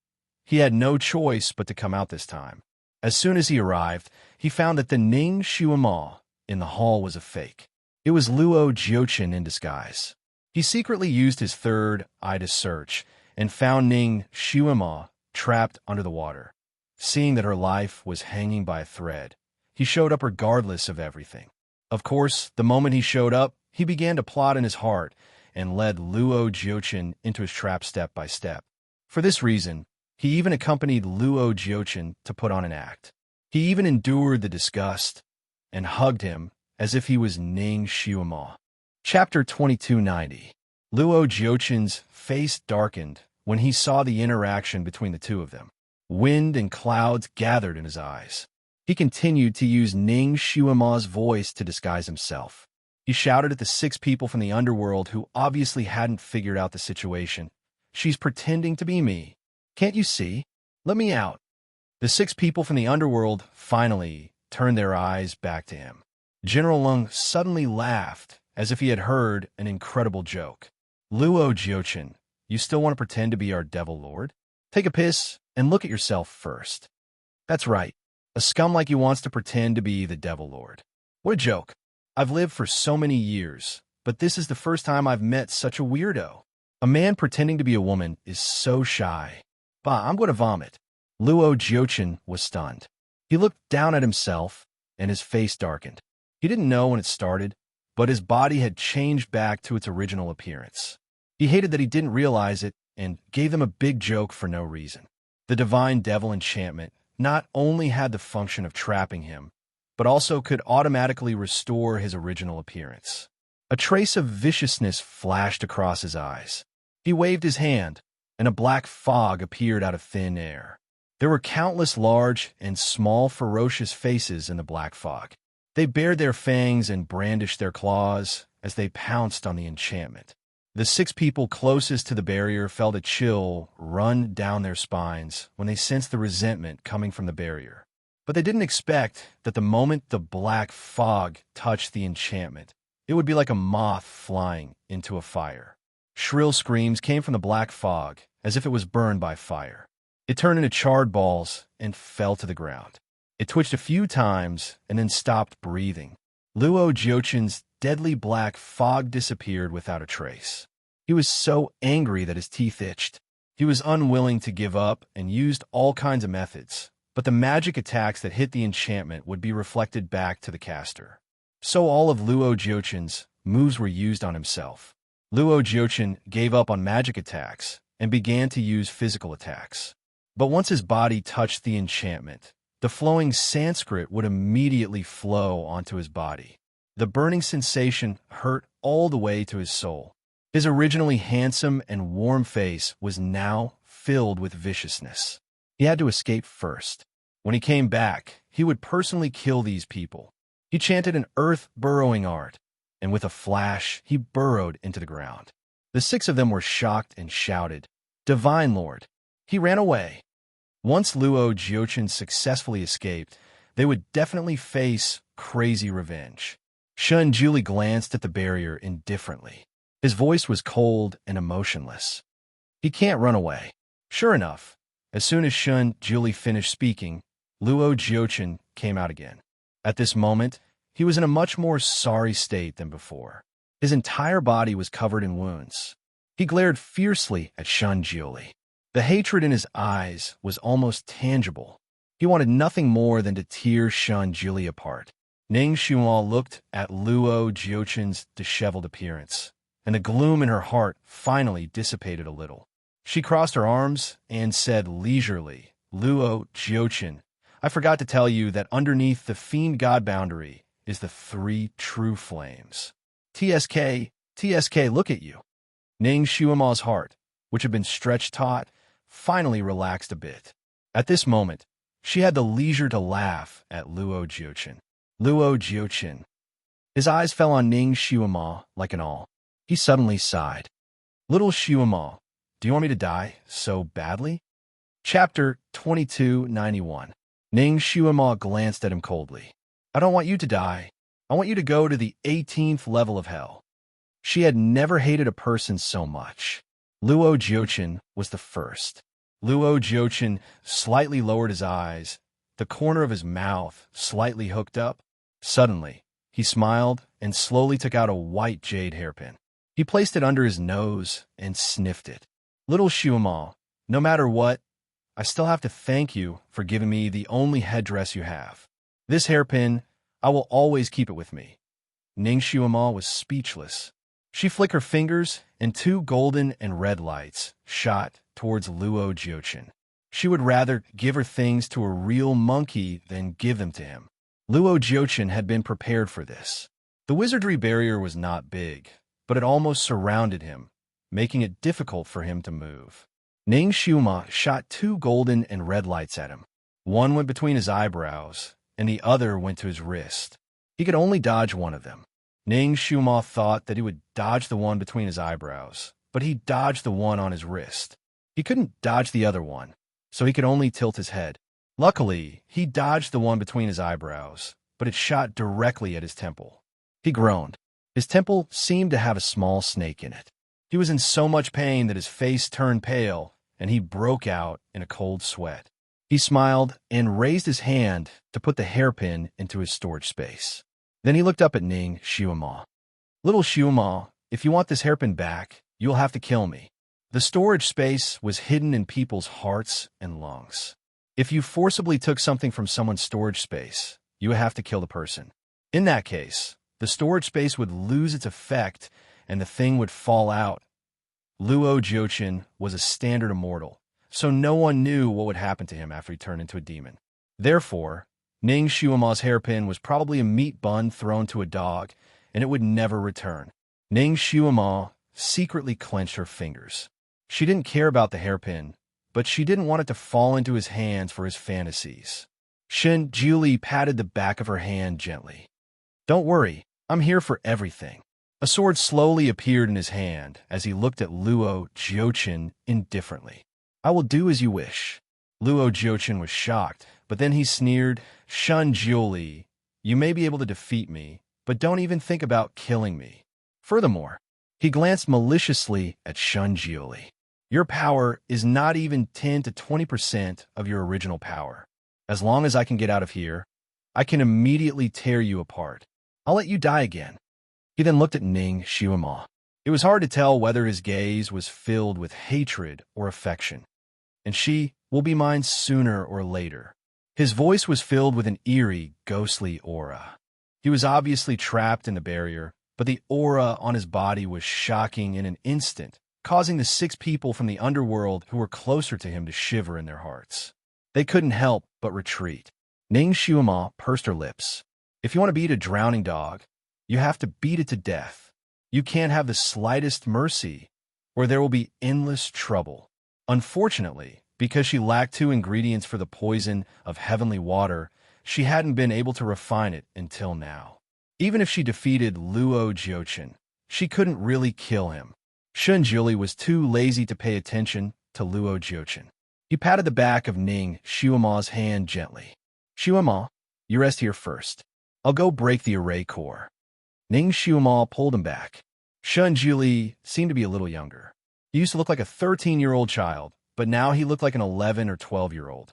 He had no choice but to come out this time. As soon as he arrived, he found that the Ning Xuema in the hall was a fake. It was Luo Jiuchen in disguise. He secretly used his third eye to search and found Ning Xuema trapped under the water. Seeing that her life was hanging by a thread, he showed up regardless of everything. Of course, the moment he showed up, he began to plot in his heart and led Luo Jiuchen into his trap step by step. For this reason, he even accompanied Luo Jiuchen to put on an act. He even endured the disgust and hugged him as if he was Ning Xuema. Chapter 2290. Luo Jiuchen's face darkened when he saw the interaction between the two of them. Wind and clouds gathered in his eyes. He continued to use Ning Xuema's voice to disguise himself. He shouted at the 6 people from the underworld who obviously hadn't figured out the situation. "She's pretending to be me. Can't you see? Let me out." The 6 people from the underworld finally turned their eyes back to him. General Lung suddenly laughed as if he had heard an incredible joke. "Luo Jiuchen, you still want to pretend to be our devil lord? Take a piss and look at yourself first." "That's right. A scum like you wants to pretend to be the devil lord. What a joke. I've lived for so many years, but this is the first time I've met such a weirdo. A man pretending to be a woman is so shy. Bah, I'm going to vomit. Luo Jiuchen was stunned. He looked down at himself, and his face darkened. He didn't know when it started, but his body had changed back to its original appearance. He hated that he didn't realize it and gave them a big joke for no reason. The divine devil enchantment not only had the function of trapping him, but also could automatically restore his original appearance. A trace of viciousness flashed across his eyes. He waved his hand, and a black fog appeared out of thin air. There were countless large and small ferocious faces in the black fog. They bared their fangs and brandished their claws as they pounced on the enchantment. The 6 people closest to the barrier felt a chill run down their spines when they sensed the resentment coming from the barrier. But they didn't expect that the moment the black fog touched the enchantment, it would be like a moth flying into a fire. Shrill screams came from the black fog as if it was burned by fire. It turned into charred balls and fell to the ground. It twitched a few times and then stopped breathing. Luo Jiuchen's deadly black fog disappeared without a trace. He was so angry that his teeth itched. He was unwilling to give up and used all kinds of methods, but the magic attacks that hit the enchantment would be reflected back to the caster. So all of Luo Jiuchen's moves were used on himself. Luo Jiuchen gave up on magic attacks and began to use physical attacks. But once his body touched the enchantment, the flowing Sanskrit would immediately flow onto his body. The burning sensation hurt all the way to his soul. His originally handsome and warm face was now filled with viciousness. He had to escape first. When he came back, he would personally kill these people. He chanted an earth-burrowing art, and with a flash, he burrowed into the ground. The 6 of them were shocked and shouted, "Divine Lord!" He ran away. Once Luo Jiuchen successfully escaped, they would definitely face crazy revenge. Shun Juli glanced at the barrier indifferently. His voice was cold and emotionless. He can't run away. Sure enough, as soon as Shun Juli finished speaking, Luo Jiuchen came out again. At this moment, he was in a much more sorry state than before. His entire body was covered in wounds. He glared fiercely at Shun Juli. The hatred in his eyes was almost tangible. He wanted nothing more than to tear Shun Juli apart. Ning Xuan looked at Luo Jiuchen's disheveled appearance, and the gloom in her heart finally dissipated a little. She crossed her arms and said leisurely, "Luo Jiuchen, I forgot to tell you that underneath the fiend god boundary is the 3 true flames. TSK, look at you." Ning Xuan's heart, which had been stretched taut, finally relaxed a bit. At this moment, she had the leisure to laugh at Luo Jiuchen. Luo Jiuchen. His eyes fell on Ning Xuan like an awl. He suddenly sighed. "Little Xuan, do you want me to die so badly?" Chapter 2291. Ning Xuan glanced at him coldly. "I don't want you to die. I want you to go to the 18th level of hell." She had never hated a person so much. Luo Jiuchen was the first. Luo Jiuchen slightly lowered his eyes, the corner of his mouth slightly hooked up. Suddenly, he smiled and slowly took out a white jade hairpin. He placed it under his nose and sniffed it. "Little Xuan, no matter what, I still have to thank you for giving me the only headdress you have. This hairpin, I will always keep it with me." Ning Xuan was speechless. She flicked her fingers, and 2 golden and red lights shot towards Luo Jiuchen. She would rather give her things to a real monkey than give them to him. Luo Jiuchen had been prepared for this. The wizardry barrier was not big, but it almost surrounded him, making it difficult for him to move. Ning Xuan shot 2 golden and red lights at him. One went between his eyebrows, and the other went to his wrist. He could only dodge one of them. Ning Xuan thought that he would dodge the one between his eyebrows, but he dodged the one on his wrist. He couldn't dodge the other one, so he could only tilt his head. Luckily, he dodged the one between his eyebrows, but it shot directly at his temple. He groaned. His temple seemed to have a small snake in it. He was in so much pain that his face turned pale, and he broke out in a cold sweat. He smiled and raised his hand to put the hairpin into his storage space. Then he looked up at Ning Xuan. "Little Xuan, if you want this hairpin back, you'll have to kill me." The storage space was hidden in people's hearts and lungs. If you forcibly took something from someone's storage space, you would have to kill the person. In that case, the storage space would lose its effect and the thing would fall out. Luo Jiuqin was a standard immortal, so no one knew what would happen to him after he turned into a demon. Therefore, Ning Xuema's hairpin was probably a meat bun thrown to a dog, and it would never return. Ning Xuema secretly clenched her fingers. She didn't care about the hairpin, but she didn't want it to fall into his hands for his fantasies. Shen Juli patted the back of her hand gently. "Don't worry, I'm here for everything." A sword slowly appeared in his hand as he looked at Luo Jiuqin indifferently. "I will do as you wish." Luo Jiuqin was shocked, but then he sneered, "Shun Jiuli, you may be able to defeat me, but don't even think about killing me." Furthermore, he glanced maliciously at Shun Jiuli. "Your power is not even 10 to 20% of your original power. As long as I can get out of here, I can immediately tear you apart. I'll let you die again." He then looked at Ning Xuema. It was hard to tell whether his gaze was filled with hatred or affection. "And she will be mine sooner or later." His voice was filled with an eerie, ghostly aura. He was obviously trapped in the barrier, but the aura on his body was shocking in an instant, causing the 6 people from the underworld who were closer to him to shiver in their hearts. They couldn't help but retreat. Ning Xuema pursed her lips. "If you want to beat a drowning dog, you have to beat it to death. You can't have the slightest mercy, or there will be endless trouble." Unfortunately, because she lacked 2 ingredients for the poison of heavenly water, she hadn't been able to refine it until now. Even if she defeated Luo Jiuqin, she couldn't really kill him. Shun Juli was too lazy to pay attention to Luo Jiuqin. He patted the back of Ning Xuema's hand gently. "Xuema, you rest here first. I'll go break the array core." Ning Xuema pulled him back. Shun Juli seemed to be a little younger. He used to look like a 13-year-old child, but now he looked like an 11 or 12-year-old.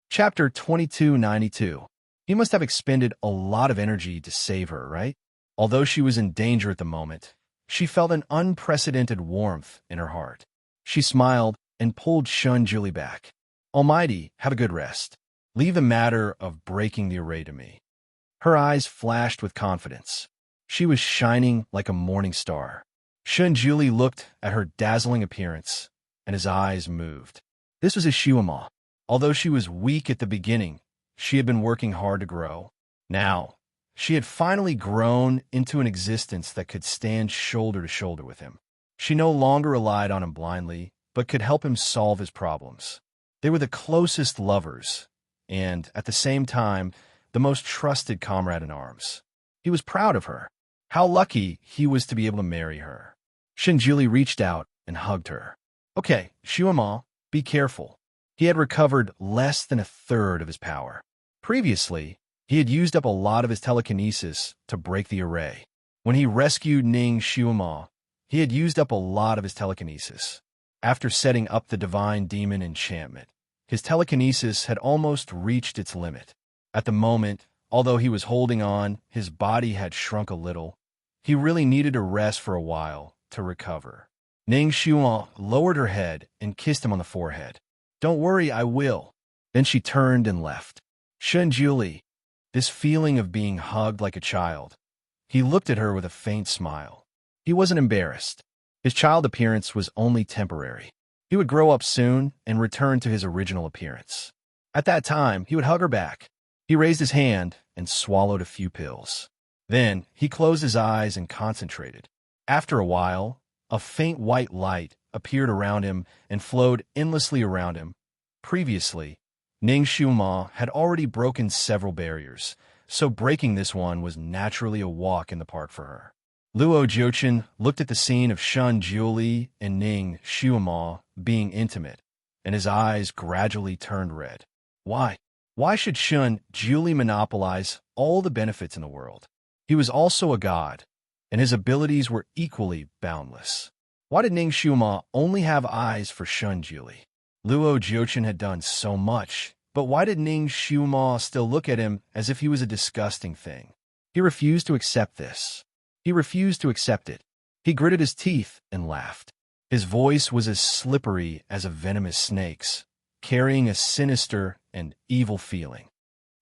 Chapter 2292. He must have expended a lot of energy to save her, right? Although she was in danger at the moment, she felt an unprecedented warmth in her heart. She smiled and pulled Shun Juli back. "Almighty, have a good rest. Leave the matter of breaking the array to me." Her eyes flashed with confidence. She was shining like a morning star. Shun Juli looked at her dazzling appearance, and his eyes moved. This was his Xuema. Although she was weak at the beginning, she had been working hard to grow. Now, she had finally grown into an existence that could stand shoulder to shoulder with him. She no longer relied on him blindly, but could help him solve his problems. They were the closest lovers, and, at the same time, the most trusted comrade in arms. He was proud of her. How lucky he was to be able to marry her. Shun Juli reached out and hugged her. "Okay, Xuema, be careful." He had recovered less than a third of his power. Previously, he had used up a lot of his telekinesis to break the array. When he rescued Ning Xuema, he had used up a lot of his telekinesis. After setting up the divine demon enchantment, his telekinesis had almost reached its limit. At the moment, although he was holding on, his body had shrunk a little. He really needed to rest for a while to recover. Ning Xuema lowered her head and kissed him on the forehead. "Don't worry, I will." Then she turned and left. Shun Juli, this feeling of being hugged like a child. He looked at her with a faint smile. He wasn't embarrassed. His child appearance was only temporary. He would grow up soon and return to his original appearance. At that time, he would hug her back. He raised his hand and swallowed a few pills. Then he closed his eyes and concentrated. After a while, a faint white light appeared around him and flowed endlessly around him. Previously, Ning Xuema had already broken several barriers, so breaking this one was naturally a walk in the park for her. Luo Jiuqin looked at the scene of Shun Juli and Ning Xuema being intimate, and his eyes gradually turned red. Why? Why should Shun Juli monopolize all the benefits in the world? He was also a god, and his abilities were equally boundless. Why did Ning Xuema only have eyes for Shun Juli? Luo Jiuqin had done so much, but why did Ning Xuema still look at him as if he was a disgusting thing? He refused to accept this. He refused to accept it. He gritted his teeth and laughed. His voice was as slippery as a venomous snake's, carrying a sinister and evil feeling.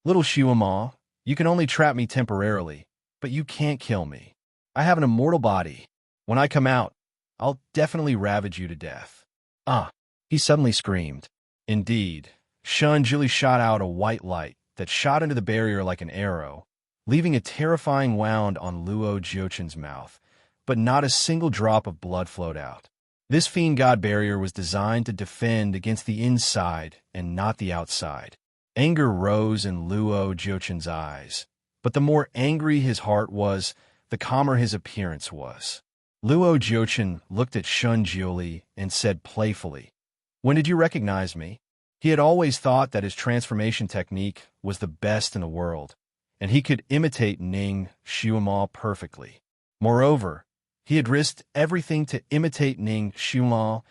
Little Shuama, you can only trap me temporarily, but you can't kill me. I have an immortal body. When I come out, I'll definitely ravage you to death. Ah! He suddenly screamed. Indeed, Shun Julie shot out a white light that shot into the barrier like an arrow, leaving a terrifying wound on Luo Jiochen's mouth, but not a single drop of blood flowed out. This fiend god barrier was designed to defend against the inside and not the outside. Anger rose in Luo Jiochen's eyes, but the more angry his heart was, the calmer his appearance was. Luo Jiochen looked at Shun Jiuli and said playfully, "When did you recognize me?" He had always thought that his transformation technique was the best in the world, and he could imitate Ning Shuama perfectly. Moreover, he had risked everything to imitate Ning Shuama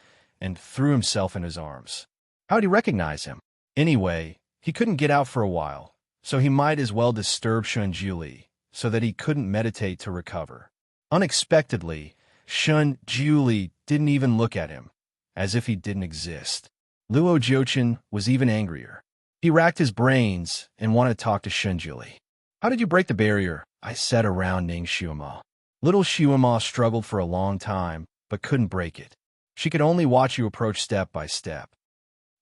and threw himself in his arms. How did he recognize him? Anyway, he couldn't get out for a while, so he might as well disturb Shun Jiuli so that he couldn't meditate to recover. Unexpectedly, Shun Jiuli didn't even look at him, as if he didn't exist. Luo Jiochen was even angrier. He racked his brains and wanted to talk to Shun Jiuli. "How did you break the barrier?" I said around Ning Shuama. Little Shuama struggled for a long time, but couldn't break it. She could only watch you approach step by step.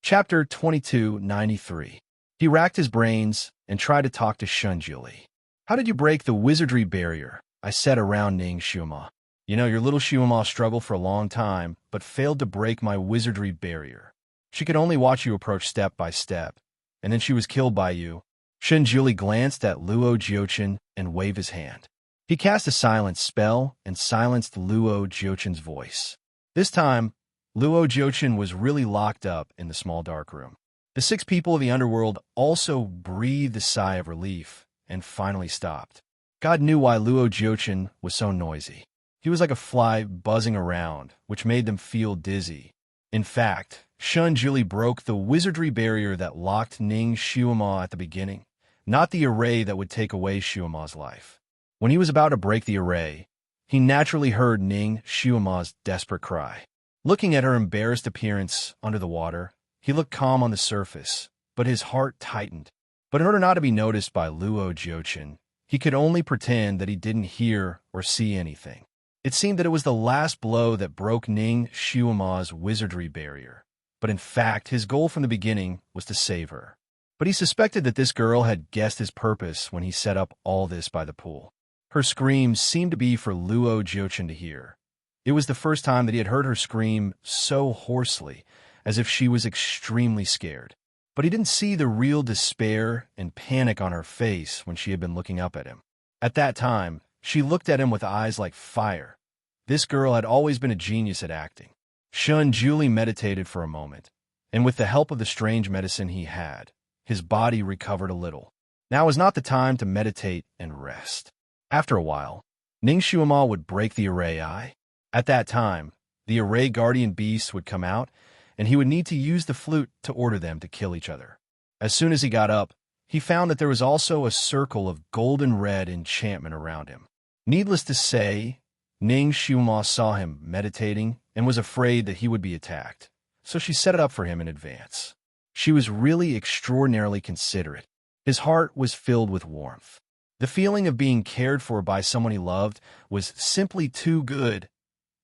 Chapter 2293. He racked his brains and tried to talk to Shun Jiuli. "How did you break the wizardry barrier?" I said around Ning Shuama. Your little Shuama struggled for a long time, but failed to break my wizardry barrier. She could only watch you approach step by step, and then she was killed by you." Shun Jiuli glanced at Luo Jiochen and waved his hand. He cast a silence spell and silenced Luo Jiochen's voice. This time, Luo Jiochen was really locked up in the small dark room. The 6 people of the underworld also breathed a sigh of relief and finally stopped. God knew why Luo Jiochen was so noisy. He was like a fly buzzing around, which made them feel dizzy. In fact, Shun Jiuli broke the wizardry barrier that locked Ning Shuama at the beginning, not the array that would take away Shuama's life. When he was about to break the array, he naturally heard Ning Shuama's desperate cry. Looking at her embarrassed appearance under the water, he looked calm on the surface, but his heart tightened. But in order not to be noticed by Luo Jiochen, he could only pretend that he didn't hear or see anything. It seemed that it was the last blow that broke Ning Shuama's wizardry barrier, but in fact his goal from the beginning was to save her. But he suspected that this girl had guessed his purpose when he set up all this by the pool. Her screams seemed to be for Luo Jiochen to hear. It was the first time that he had heard her scream so hoarsely, as if she was extremely scared. But he didn't see the real despair and panic on her face when she had been looking up at him. At that time, she looked at him with eyes like fire. This girl had always been a genius at acting. Shun Jiuli meditated for a moment, and with the help of the strange medicine he had, his body recovered a little. Now was not the time to meditate and rest. After a while, Ning Shuama would break the array eye. At that time, the array guardian beasts would come out, and he would need to use the flute to order them to kill each other. As soon as he got up, he found that there was also a circle of golden red enchantment around him. Needless to say, Ning Shuama saw him meditating and was afraid that he would be attacked, so she set it up for him in advance. She was really extraordinarily considerate. His heart was filled with warmth. The feeling of being cared for by someone he loved was simply too good.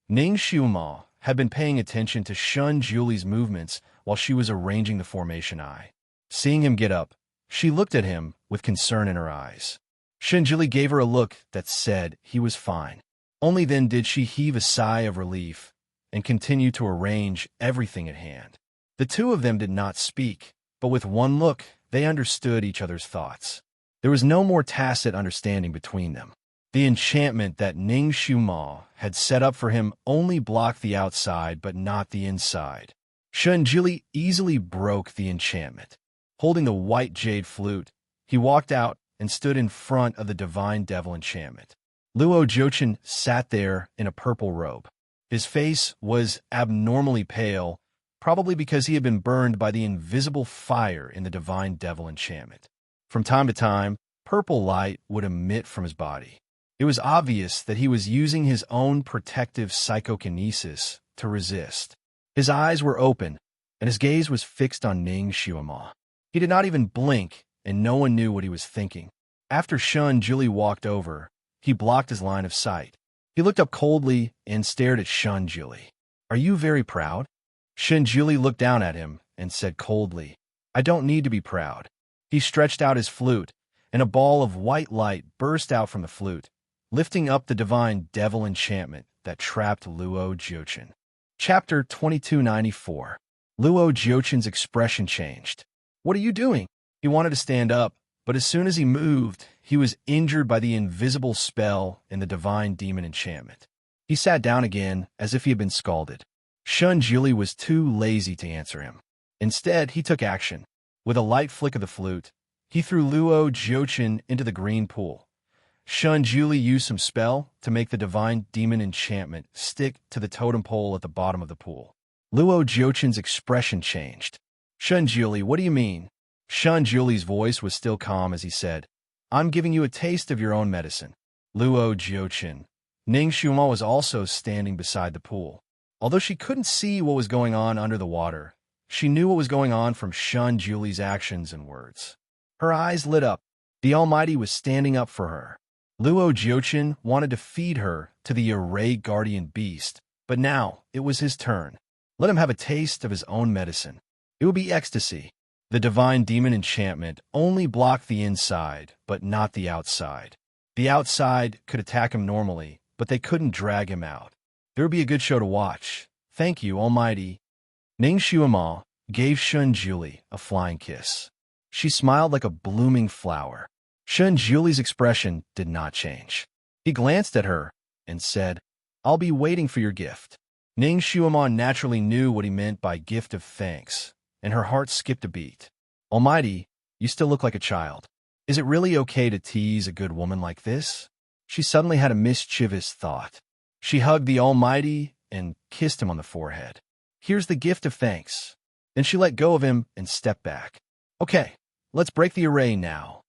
Ning Shuama had been paying attention to Shun Jiuli's movements while she was arranging the formation eye. Seeing him get up, she looked at him with concern in her eyes. Shun Jiuli gave her a look that said he was fine. Only then did she heave a sigh of relief and continue to arrange everything at hand. The two of them did not speak, but with one look, they understood each other's thoughts. There was no more tacit understanding between them. The enchantment that Ning Shuama had set up for him only blocked the outside but not the inside. Shun Jiuli easily broke the enchantment. Holding the white jade flute, he walked out and stood in front of the divine devil enchantment. Luo Jiochen sat there in a purple robe. His face was abnormally pale, probably because he had been burned by the invisible fire in the divine devil enchantment. From time to time, purple light would emit from his body. It was obvious that he was using his own protective psychokinesis to resist. His eyes were open, and his gaze was fixed on Ning Xiuma. He did not even blink, and no one knew what he was thinking. After Shun Juli walked over, he blocked his line of sight. He looked up coldly and stared at Shun Juli. "Are you very proud?" Shun Juli looked down at him and said coldly, "I don't need to be proud." He stretched out his flute, and a ball of white light burst out from the flute, lifting up the divine devil enchantment that trapped Luo Jiuchen. Chapter 2294. Luo Jiuchen's expression changed. "What are you doing?" He wanted to stand up, but as soon as he moved, he was injured by the invisible spell in the divine demon enchantment. He sat down again as if he had been scalded. Shun Juli was too lazy to answer him. Instead, he took action. With a light flick of the flute, he threw Luo Jiuchen into the green pool. Shun Juli used some spell to make the divine demon enchantment stick to the totem pole at the bottom of the pool. Luo Jiuchen's expression changed. "Shun Juli, what do you mean?" Shun Juli's voice was still calm as he said, "I'm giving you a taste of your own medicine." Luo Jiuchen. Ning Xiuma was also standing beside the pool. Although she couldn't see what was going on under the water, she knew what was going on from Shun Juli's actions and words. Her eyes lit up. The Almighty was standing up for her. Luo Jiuchen wanted to feed her to the array guardian beast, but now it was his turn. Let him have a taste of his own medicine. It would be ecstasy. The divine demon enchantment only blocked the inside, but not the outside. The outside could attack him normally, but they couldn't drag him out. There would be a good show to watch. Thank you, Almighty. Ning Xiuma gave Shun Juli a flying kiss. She smiled like a blooming flower. Shun Juli's expression did not change. He glanced at her and said, "I'll be waiting for your gift." Ning Xiuma naturally knew what he meant by gift of thanks, and her heart skipped a beat. "Almighty, you still look like a child. Is it really okay to tease a good woman like this?" She suddenly had a mischievous thought. She hugged the Almighty and kissed him on the forehead. "Here's the gift of thanks." Then she let go of him and stepped back. "Okay, let's break the array now."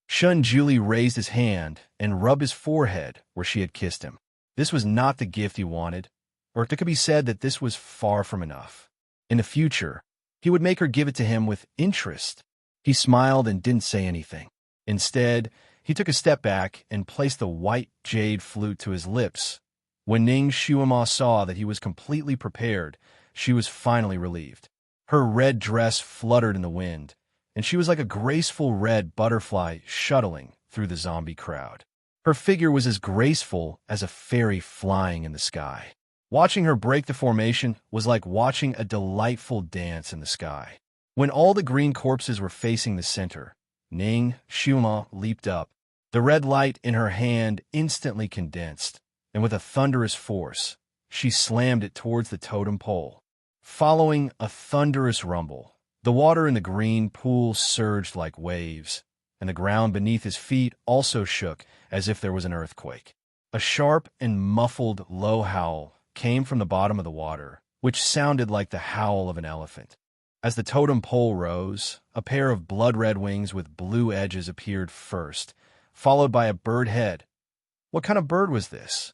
Shun Juli raised his hand and rubbed his forehead where she had kissed him. This was not the gift he wanted, or it could be said that this was far from enough. In the future, he would make her give it to him with interest. He smiled and didn't say anything. Instead, he took a step back and placed the white jade flute to his lips. When Ning Xiuma saw that he was completely prepared, she was finally relieved. Her red dress fluttered in the wind, and she was like a graceful red butterfly shuttling through the zombie crowd. Her figure was as graceful as a fairy flying in the sky. Watching her break the formation was like watching a delightful dance in the sky. When all the green corpses were facing the center, Ning Xiuma leaped up. The red light in her hand instantly condensed, and with a thunderous force, she slammed it towards the totem pole. Following a thunderous rumble, the water in the green pool surged like waves, and the ground beneath his feet also shook as if there was an earthquake. A sharp and muffled low howl came from the bottom of the water, which sounded like the howl of an elephant. As the totem pole rose, a pair of blood-red wings with blue edges appeared first, followed by a bird head. What kind of bird was this?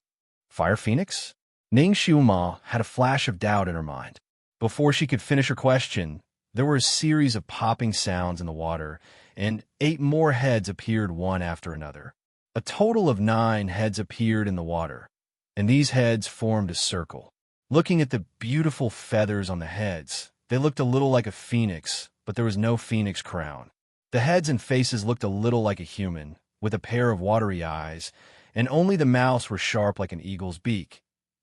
Fire Phoenix? Ning Xiuma had a flash of doubt in her mind. Before she could finish her question, there were a series of popping sounds in the water, and 8 more heads appeared one after another. A total of 9 heads appeared in the water, and these heads formed a circle. Looking at the beautiful feathers on the heads, they looked a little like a phoenix, but there was no phoenix crown. The heads and faces looked a little like a human, with a pair of watery eyes, and only the mouths were sharp like an eagle's beak.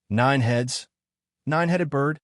9 heads, 9-headed bird,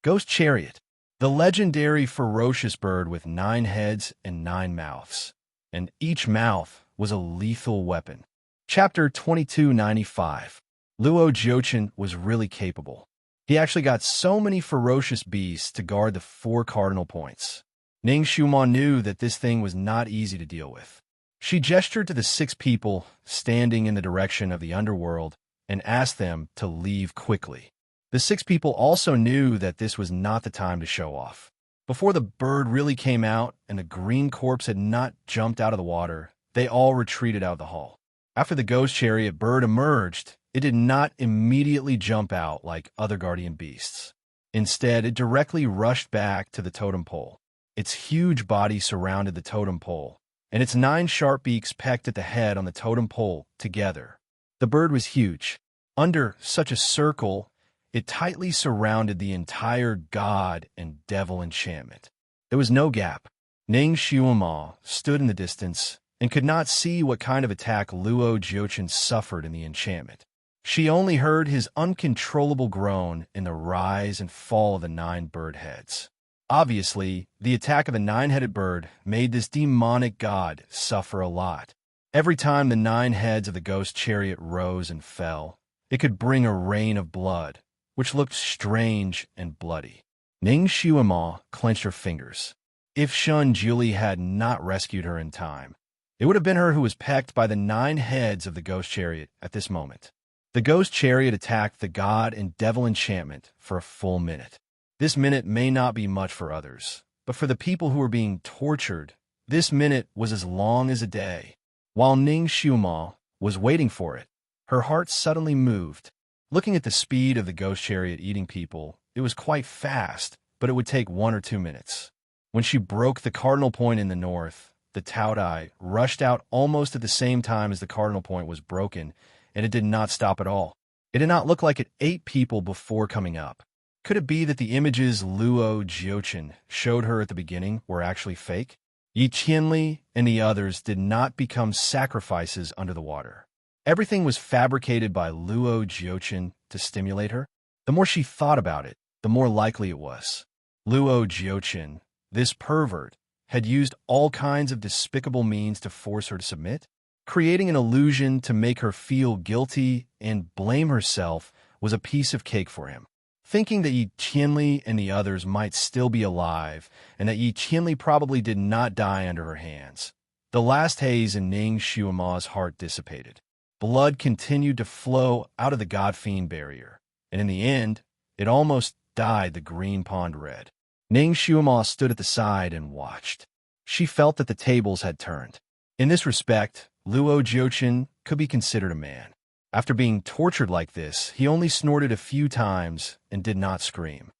Ghost Chariot, the legendary ferocious bird with 9 heads and 9 mouths, and each mouth was a lethal weapon. Chapter 2295. Luo Jiuchen was really capable. He actually got so many ferocious beasts to guard the 4 cardinal points. Ning Xiuma knew that this thing was not easy to deal with. She gestured to the 6 people standing in the direction of the underworld and asked them to leave quickly. The 6 people also knew that this was not the time to show off. Before the bird really came out and the green corpse had not jumped out of the water, they all retreated out of the hall. After the ghost chariot bird emerged, it did not immediately jump out like other guardian beasts. Instead, it directly rushed back to the totem pole. Its huge body surrounded the totem pole, and its 9 sharp beaks pecked at the head on the totem pole together. The bird was huge. Under such a circle, it tightly surrounded the entire god and devil enchantment. There was no gap. Ning Xiuama stood in the distance and could not see what kind of attack Luo Jiuchen suffered in the enchantment. She only heard his uncontrollable groan in the rise and fall of the 9 bird heads. Obviously, the attack of the 9-headed bird made this demonic god suffer a lot. Every time the 9 heads of the ghost chariot rose and fell, it could bring a rain of blood, which looked strange and bloody. Ning Xiuama clenched her fingers. If Shun Juli had not rescued her in time, it would have been her who was pecked by the 9 heads of the ghost chariot at this moment. The ghost chariot attacked the god and devil enchantment for a full minute. This minute may not be much for others, but for the people who were being tortured, this minute was as long as a day. While Ning Xiuama was waiting for it, her heart suddenly moved. Looking at the speed of the ghost chariot eating people, it was quite fast, but it would take 1 or 2 minutes. When she broke the cardinal point in the north, the Taodai rushed out almost at the same time as the cardinal point was broken, and it did not stop at all. It did not look like it ate people before coming up. Could it be that the images Luo Jiuchen showed her at the beginning were actually fake? Yi Qianli and the others did not become sacrifices under the water. Everything was fabricated by Luo Jiuchen to stimulate her. The more she thought about it, the more likely it was. Luo Jiuchen, this pervert, had used all kinds of despicable means to force her to submit. Creating an illusion to make her feel guilty and blame herself was a piece of cake for him. Thinking that Yi Qianli and the others might still be alive, and that Yi Qianli probably did not die under her hands, the last haze in Ning Xiuama's heart dissipated. Blood continued to flow out of the God-Fiend barrier, and in the end, it almost dyed the green pond red. Ning Xiuama stood at the side and watched. She felt that the tables had turned. In this respect, Luo Jiuchen could be considered a man. After being tortured like this, he only snorted a few times and did not scream.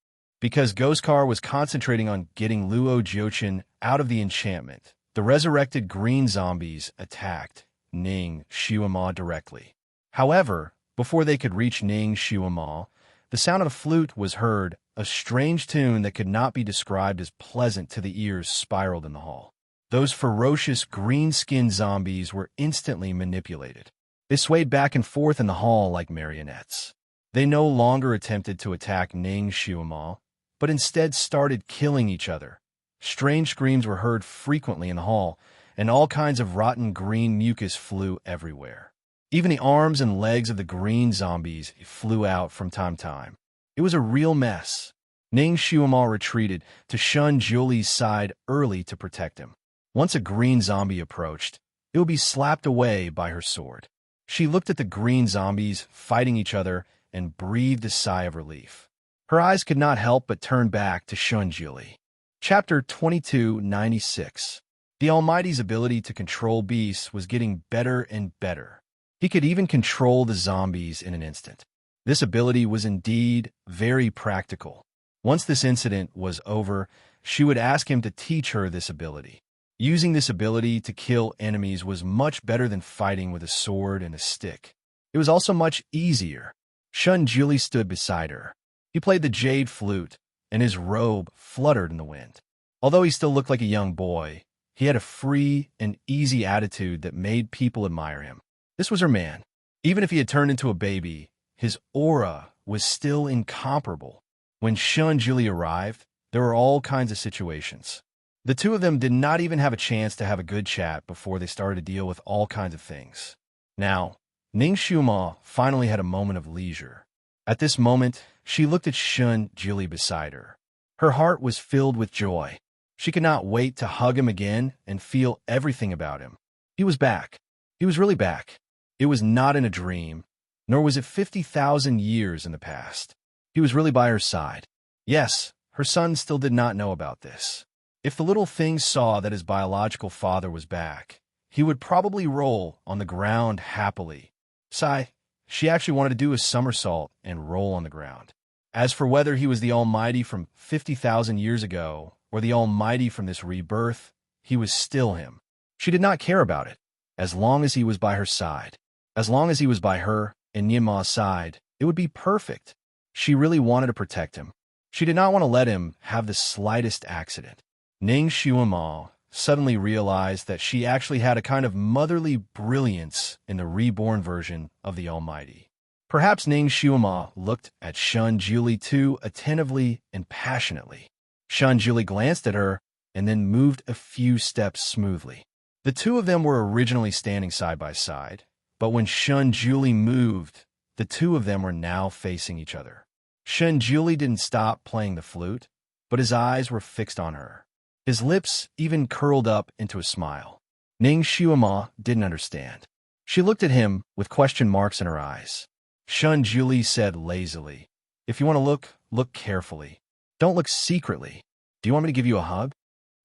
Because Ghostkar was concentrating on getting Luo Jiuchen out of the enchantment, the resurrected green zombies attacked Ning Xiuama directly. However, before they could reach Ning Xiuama, the sound of a flute was heard, a strange tune that could not be described as pleasant to the ears spiraled in the hall. Those ferocious green-skinned zombies were instantly manipulated. They swayed back and forth in the hall like marionettes. They no longer attempted to attack Ning Xiuama, but instead started killing each other. Strange screams were heard frequently in the hall, and all kinds of rotten green mucus flew everywhere. Even the arms and legs of the green zombies flew out from time to time. It was a real mess. Ning Xiuama retreated to Shun Juli's side early to protect him. Once a green zombie approached, it would be slapped away by her sword. She looked at the green zombies fighting each other and breathed a sigh of relief. Her eyes could not help but turn back to Shun Juli. Chapter 2296. The Almighty's ability to control beasts was getting better and better. He could even control the zombies in an instant. This ability was indeed very practical. Once this incident was over, she would ask him to teach her this ability. Using this ability to kill enemies was much better than fighting with a sword and a stick. It was also much easier. Shun Juli stood beside her. He played the jade flute, and his robe fluttered in the wind. Although he still looked like a young boy, he had a free and easy attitude that made people admire him. This was her man. Even if he had turned into a baby, his aura was still incomparable. When Shun Juli arrived, there were all kinds of situations. The two of them did not even have a chance to have a good chat before they started to deal with all kinds of things. Now, Ning Xiuama finally had a moment of leisure. At this moment, she looked at Shun Juli beside her. Her heart was filled with joy. She could not wait to hug him again and feel everything about him. He was back. He was really back. It was not in a dream, nor was it 50,000 years in the past. He was really by her side. Yes, her son still did not know about this. If the little thing saw that his biological father was back, he would probably roll on the ground happily. Sigh, She actually wanted to do a somersault and roll on the ground. As for whether he was the Almighty from 50,000 years ago or the Almighty from this rebirth, he was still him. She did not care about it, as long as he was by her side. As long as he was by her and Nima's side, it would be perfect. She really wanted to protect him. She did not want to let him have the slightest accident. Ning Xuema suddenly realized that she actually had a kind of motherly brilliance in the reborn version of the Almighty. Perhaps Ning Xuema looked at Shun Juli too attentively and passionately. Shun Juli glanced at her and then moved a few steps smoothly. The two of them were originally standing side by side, but when Shun Juli moved, the two of them were now facing each other. Shun Juli didn't stop playing the flute, but his eyes were fixed on her. His lips even curled up into a smile. Ning Xuema didn't understand. She looked at him with question marks in her eyes. Shun Juli said lazily, "If you want to look carefully. Don't look secretly. Do you want me to give you a hug?"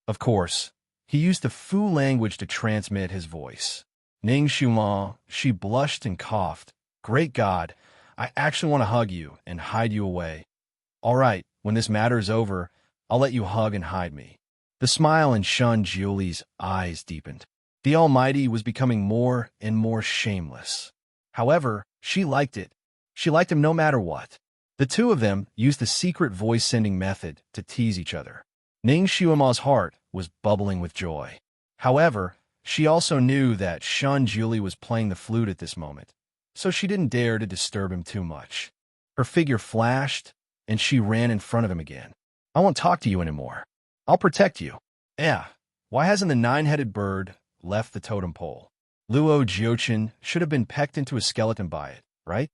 Of course, he used the Fu language to transmit his voice. Ning Xuema, she blushed and coughed. "Great God, I actually want to hug you and hide you away. All right, when this matter is over, I'll let you hug and hide me." The smile in Shun Juli's eyes deepened. The Almighty was becoming more and more shameless. However, she liked it. She liked him no matter what. The two of them used the secret voice-sending method to tease each other. Ning Xuema's heart was bubbling with joy. However, she also knew that Shun Juli was playing the flute at this moment, so she didn't dare to disturb him too much. Her figure flashed, and she ran in front of him again. "I won't talk to you anymore. I'll protect you." Yeah, why hasn't the nine-headed bird left the totem pole? Luo Jiuchen should have been pecked into a skeleton by it, right?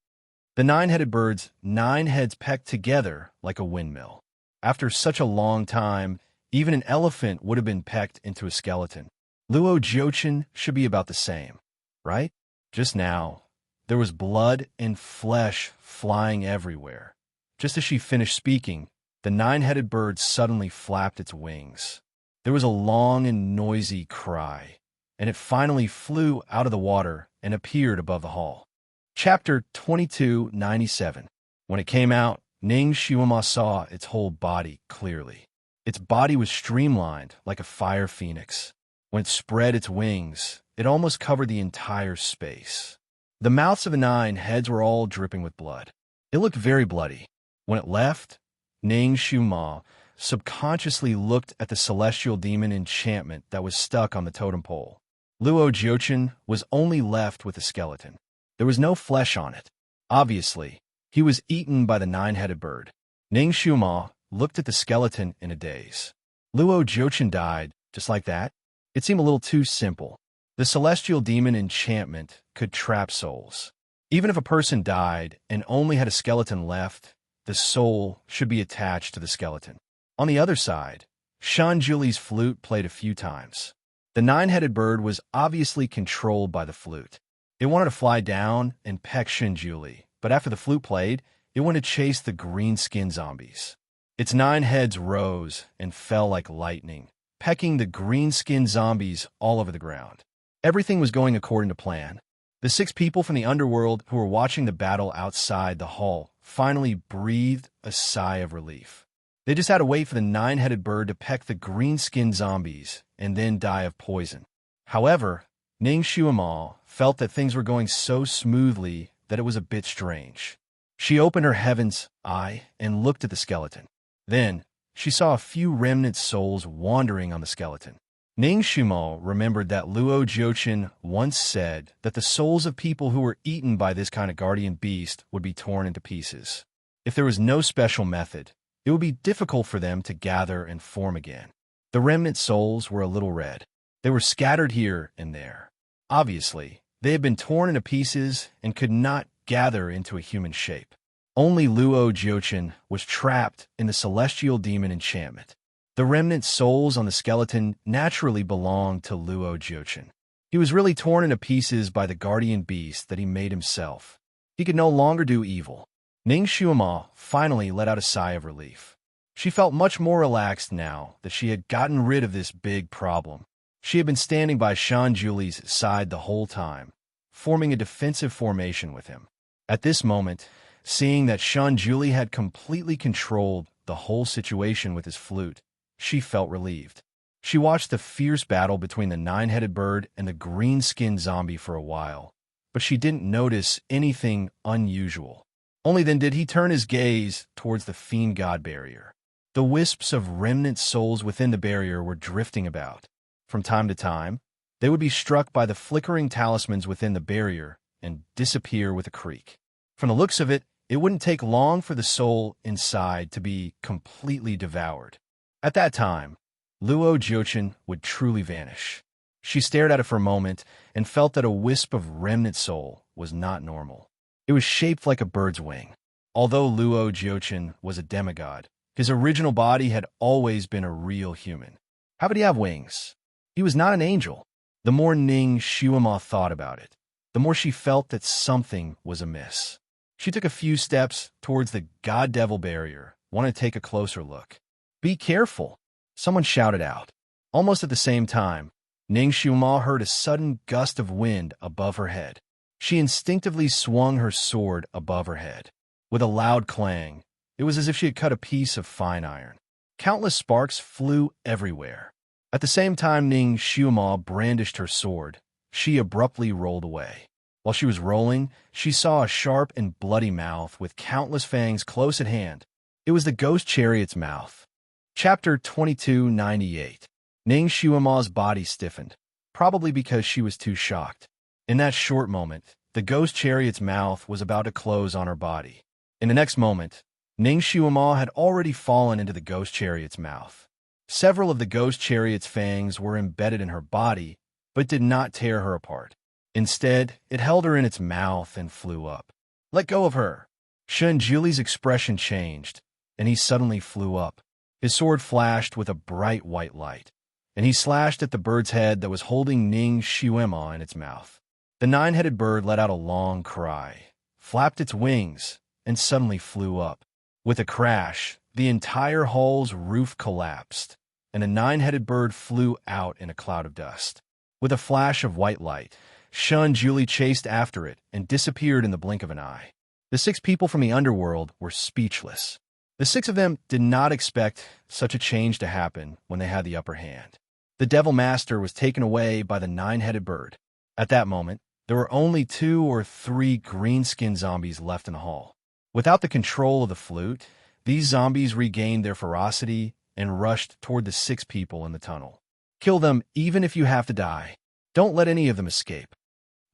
The nine-headed bird's 9 heads pecked together like a windmill. After such a long time, even an elephant would have been pecked into a skeleton. Luo Jiuchen should be about the same, right? Just now, there was blood and flesh flying everywhere. Just as she finished speaking, the nine-headed bird suddenly flapped its wings. There was a long and noisy cry, and it finally flew out of the water and appeared above the hall. Chapter 2297. When it came out, Ning Xuema saw its whole body clearly. Its body was streamlined like a fire phoenix. When it spread its wings, it almost covered the entire space. The mouths of the 9 heads were all dripping with blood. It looked very bloody. When it left, Ning Xuema subconsciously looked at the celestial demon enchantment that was stuck on the totem pole. Luo Jiuchen was only left with a skeleton. There was no flesh on it. Obviously, he was eaten by the 9-headed bird. Ning Xuema looked at the skeleton in a daze. Luo Jiuchen died just like that? It seemed a little too simple. The celestial demon enchantment could trap souls. Even if a person died and only had a skeleton left, the soul should be attached to the skeleton. On the other side, Shun Juli's flute played a few times. The 9-headed bird was obviously controlled by the flute. It wanted to fly down and peck Shun Juli, but after the flute played, it wanted to chase the green-skinned zombies. Its 9 heads rose and fell like lightning, pecking the green-skinned zombies all over the ground. Everything was going according to plan. The 6 people from the underworld who were watching the battle outside the hall finally breathed a sigh of relief. They just had to wait for the 9-headed bird to peck the green-skinned zombies and then die of poison. However, Ning Xuema felt that things were going so smoothly that it was a bit strange. She opened her heaven's eye and looked at the skeleton. Then, she saw a few remnant souls wandering on the skeleton. Ning Xuema remembered that Luo Jiuchen once said that the souls of people who were eaten by this kind of guardian beast would be torn into pieces. If there was no special method, it would be difficult for them to gather and form again. The remnant souls were a little red. They were scattered here and there. Obviously, they had been torn into pieces and could not gather into a human shape. Only Luo Jiuchen was trapped in the celestial demon enchantment. The remnant souls on the skeleton naturally belonged to Luo Jiuchen. He was really torn into pieces by the guardian beast that he made himself. He could no longer do evil. Ning Xuema finally let out a sigh of relief. She felt much more relaxed now that she had gotten rid of this big problem. She had been standing by Shun Juli's side the whole time, forming a defensive formation with him. At this moment, seeing that Shun Julie had completely controlled the whole situation with his flute, she felt relieved. She watched the fierce battle between the nine-headed bird and the green-skinned zombie for a while, but she didn't notice anything unusual. Only then did he turn his gaze towards the fiend god barrier. The wisps of remnant souls within the barrier were drifting about. From time to time, they would be struck by the flickering talismans within the barrier and disappear with a creak. From the looks of it, it wouldn't take long for the soul inside to be completely devoured. At that time, Luo Jiuchen would truly vanish. She stared at it for a moment and felt that a wisp of remnant soul was not normal. It was shaped like a bird's wing. Although Luo Jiuchen was a demigod, his original body had always been a real human. How would he have wings? He was not an angel. The more Ning Shuima thought about it, the more she felt that something was amiss. She took a few steps towards the god-devil barrier, wanted to take a closer look. "Be careful!" Someone shouted out. Almost at the same time, Ning Shuima heard a sudden gust of wind above her head. She instinctively swung her sword above her head. With a loud clang, it was as if she had cut a piece of fine iron. Countless sparks flew everywhere. At the same time Ning Shuima brandished her sword, she abruptly rolled away. While she was rolling, she saw a sharp and bloody mouth with countless fangs close at hand. It was the ghost chariot's mouth. Chapter 2298. Ning Shuima's body stiffened, probably because she was too shocked. In that short moment, the ghost chariot's mouth was about to close on her body. In the next moment, Ning Shuima had already fallen into the ghost chariot's mouth. Several of the ghost chariot's fangs were embedded in her body, but did not tear her apart. Instead, it held her in its mouth and flew up. "Let go of her!" Shun Julie's expression changed, and he suddenly flew up. His sword flashed with a bright white light, and he slashed at the bird's head that was holding Ning Shuima in its mouth. The nine-headed bird let out a long cry, flapped its wings, and suddenly flew up. With a crash, the entire hall's roof collapsed, and the nine-headed bird flew out in a cloud of dust. With a flash of white light, Shun Julie chased after it and disappeared in the blink of an eye. The 6 people from the underworld were speechless. The 6 of them did not expect such a change to happen when they had the upper hand. The Devil Master was taken away by the nine-headed bird. At that moment, there were only 2 or 3 green-skinned zombies left in the hall. Without the control of the flute, these zombies regained their ferocity and rushed toward the 6 people in the tunnel. "Kill them even if you have to die. Don't let any of them escape."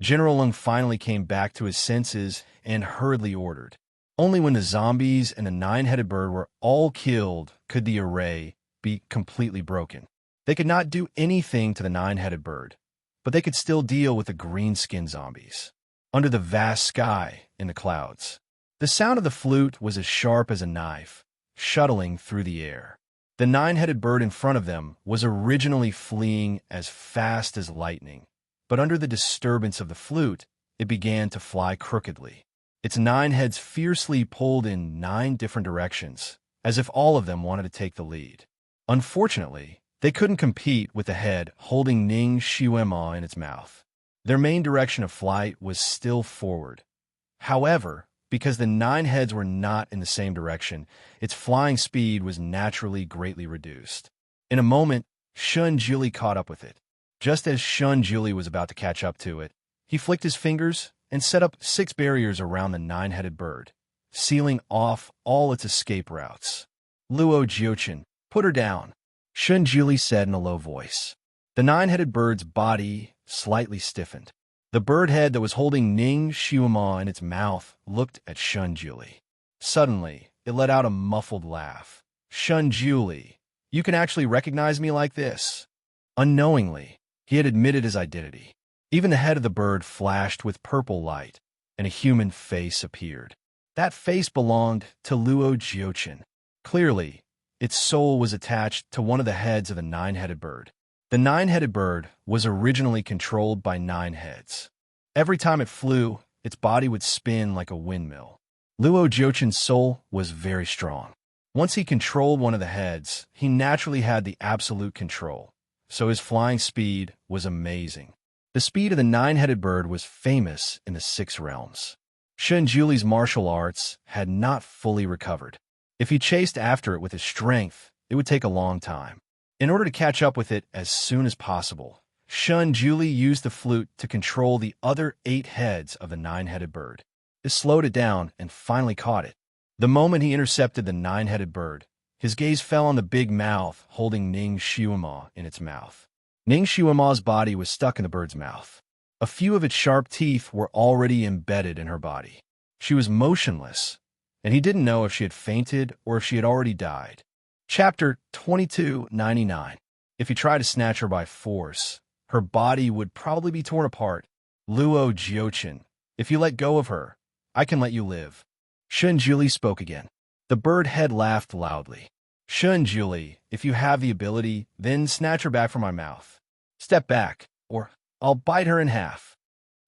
General Lung finally came back to his senses and hurriedly ordered. Only when the zombies and the nine-headed bird were all killed could the array be completely broken. They could not do anything to the nine-headed bird, but they could still deal with the green-skinned zombies. Under the vast sky in the clouds, the sound of the flute was as sharp as a knife, shuttling through the air. The nine-headed bird in front of them was originally fleeing as fast as lightning, but under the disturbance of the flute, it began to fly crookedly. Its 9 heads fiercely pulled in 9 different directions, as if all of them wanted to take the lead. Unfortunately, they couldn't compete with the head holding Ning Shuima in its mouth. Their main direction of flight was still forward. However, because the 9 heads were not in the same direction, its flying speed was naturally greatly reduced. In a moment, Shun Julie caught up with it. Just as Shun Julie was about to catch up to it, he flicked his fingers and set up 6 barriers around the 9-headed bird, sealing off all its escape routes. "Luo Jiuchen, put her down," Shun Julie said in a low voice. The 9-headed bird's body slightly stiffened. The bird head that was holding Ning Shuima in its mouth looked at Shun Julie. Suddenly, it let out a muffled laugh. "Shun Julie, you can actually recognize me like this." Unknowingly, he had admitted his identity. Even the head of the bird flashed with purple light, and a human face appeared. That face belonged to Luo Jiuchen. Clearly, its soul was attached to one of the heads of the 9-headed bird. The 9-headed bird was originally controlled by 9 heads. Every time it flew, its body would spin like a windmill. Luo Jiuchen's soul was very strong. Once he controlled one of the heads, he naturally had the absolute control, so his flying speed was amazing. The speed of the 9-headed bird was famous in the 6 realms. Shun Juli's martial arts had not fully recovered. If he chased after it with his strength, it would take a long time. In order to catch up with it as soon as possible, Shun Juli used the flute to control the other 8 heads of the 9-headed bird. This slowed it down and finally caught it. The moment he intercepted the 9-headed bird, his gaze fell on the big mouth holding Ning Xiuema in its mouth. Ning Xiuema's body was stuck in the bird's mouth. A few of its sharp teeth were already embedded in her body. She was motionless, and he didn't know if she had fainted or if she had already died. Chapter 2299. If he tried to snatch her by force, her body would probably be torn apart. Luo Jiuchen, if you let go of her, I can let you live. Shun Juli spoke again. The bird head laughed loudly. Shun Juli, if you have the ability, then snatch her back from my mouth. Step back, or I'll bite her in half.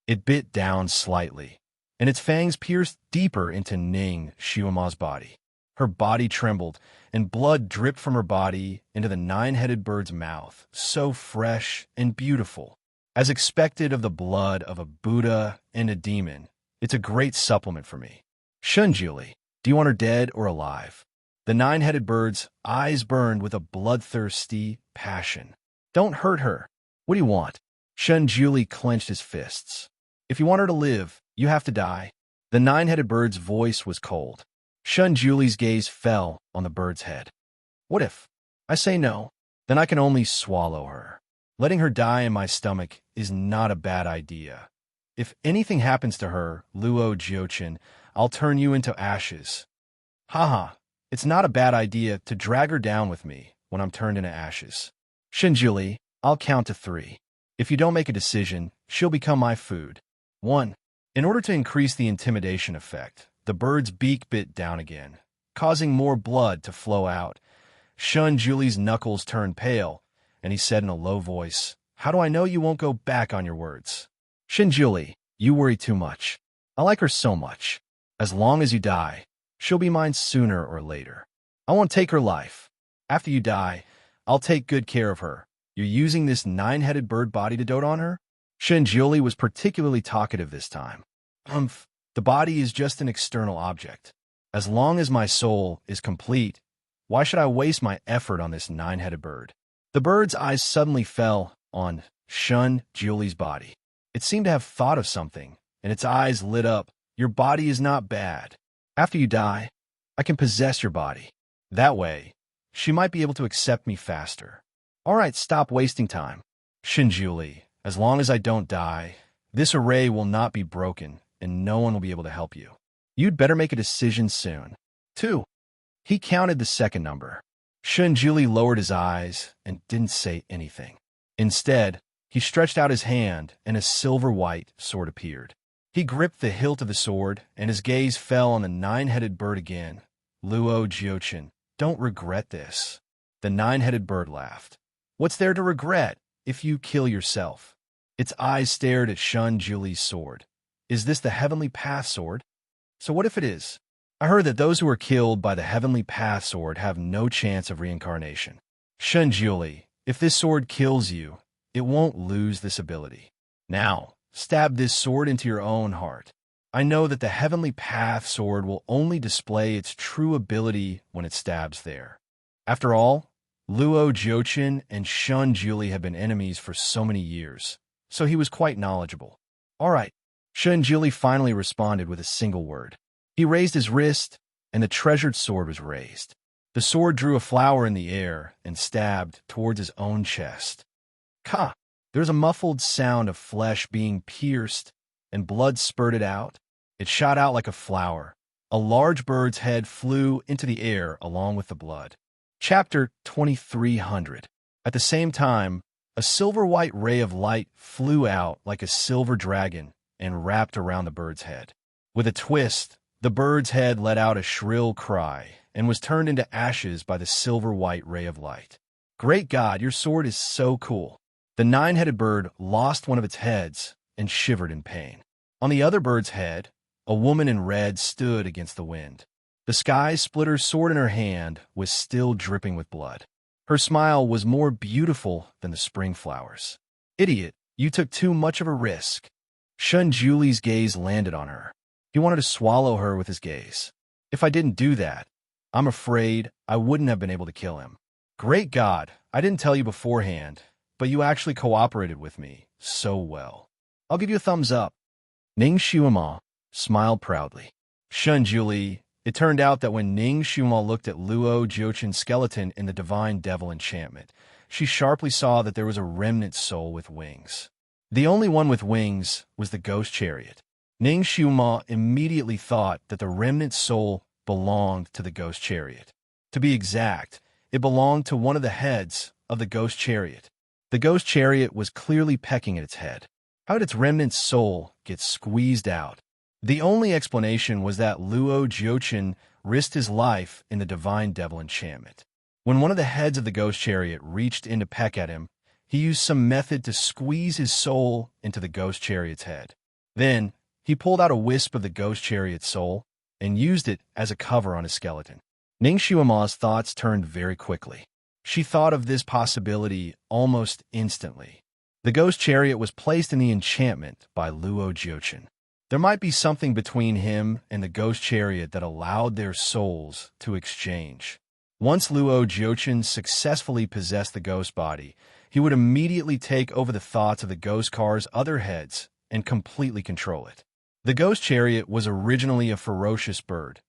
It bit down slightly, and its fangs pierced deeper into Ning Xiuema's body. Her body trembled, and blood dripped from her body into the 9-headed bird's mouth, so fresh and beautiful. As expected of the blood of a Buddha and a demon, it's a great supplement for me. Shun Juli, do you want her dead or alive? The 9-headed bird's eyes burned with a bloodthirsty passion. Don't hurt her. What do you want? Shun Juli clenched his fists. If you want her to live, you have to die. The 9-headed bird's voice was cold. Shun Juli's gaze fell on the bird's head. What if I say no? Then I can only swallow her. Letting her die in my stomach is not a bad idea. If anything happens to her, Luo Jiuchen, I'll turn you into ashes. Haha, it's not a bad idea to drag her down with me when I'm turned into ashes. Shun Juli, I'll count to 3. If you don't make a decision, she'll become my food. 1. In order to increase the intimidation effect, the bird's beak bit down again, causing more blood to flow out. Shun Juli's knuckles turned pale, and he said in a low voice, How do I know you won't go back on your words? Shun Juli, you worry too much. I like her so much. As long as you die, she'll be mine sooner or later. I won't take her life. After you die, I'll take good care of her. You're using this 9-headed bird body to dote on her? Shun Juli was particularly talkative this time. The body is just an external object. As long as my soul is complete, why should I waste my effort on this 9-headed bird? The bird's eyes suddenly fell on Shun Juli's body. It seemed to have thought of something, and its eyes lit up. Your body is not bad. After you die, I can possess your body. That way, she might be able to accept me faster. All right, stop wasting time. Shun Juli, as long as I don't die, this array will not be broken, and no one will be able to help you. You'd better make a decision soon. 2. He counted the second number. Shun Juli lowered his eyes and didn't say anything. Instead, he stretched out his hand, and a silver-white sword appeared. He gripped the hilt of the sword, and his gaze fell on the 9-headed bird again. Luo Jiuchen, don't regret this. The 9-headed bird laughed. What's there to regret if you kill yourself? Its eyes stared at Shun Juli's sword. Is this the Heavenly Path sword? So what if it is? I heard that those who are killed by the Heavenly Path sword have no chance of reincarnation. Shun Juli, if this sword kills you, it won't lose this ability. Now, stab this sword into your own heart. I know that the Heavenly Path sword will only display its true ability when it stabs there. After all, Luo Jiuchen and Shun Juli have been enemies for so many years, so he was quite knowledgeable. All right. Shun Juli finally responded with a single word. He raised his wrist, and the treasured sword was raised. The sword drew a flower in the air and stabbed towards his own chest. Ka! There was a muffled sound of flesh being pierced, and blood spurted out. It shot out like a flower. A large bird's head flew into the air along with the blood. Chapter 2300. At the same time, a silver-white ray of light flew out like a silver dragon and wrapped around the bird's head. With a twist, the bird's head let out a shrill cry and was turned into ashes by the silver-white ray of light. Great God, your sword is so cool. The 9-headed bird lost one of its heads and shivered in pain. On the other bird's head, a woman in red stood against the wind. The sky splitter's sword in her hand was still dripping with blood. Her smile was more beautiful than the spring flowers. Idiot, you took too much of a risk. Shun Juli's gaze landed on her. He wanted to swallow her with his gaze. If I didn't do that, I'm afraid I wouldn't have been able to kill him. Great God, I didn't tell you beforehand, but you actually cooperated with me so well. I'll give you a thumbs up. Ning Xuema smiled proudly. Shun Juli, it turned out that when Ning Xuema looked at Luo Jiochen's skeleton in the Divine Devil enchantment, she sharply saw that there was a remnant soul with wings. The only one with wings was the ghost chariot. Ning Xuema immediately thought that the remnant soul belonged to the ghost chariot. To be exact, it belonged to one of the heads of the ghost chariot. The ghost chariot was clearly pecking at its head. How did its remnant soul get squeezed out? The only explanation was that Luo Jiochen risked his life in the Divine Devil enchantment. When one of the heads of the ghost chariot reached in to peck at him, he used some method to squeeze his soul into the ghost chariot's head. Then, he pulled out a wisp of the ghost chariot's soul and used it as a cover on his skeleton. Ning Xuema's thoughts turned very quickly. She thought of this possibility almost instantly. The ghost chariot was placed in the enchantment by Luo Jiochen. There might be something between him and the ghost chariot that allowed their souls to exchange. Once Luo Jiochen successfully possessed the ghost body, he would immediately take over the thoughts of the ghost car's other heads and completely control it. The ghost chariot was originally a ferocious bird,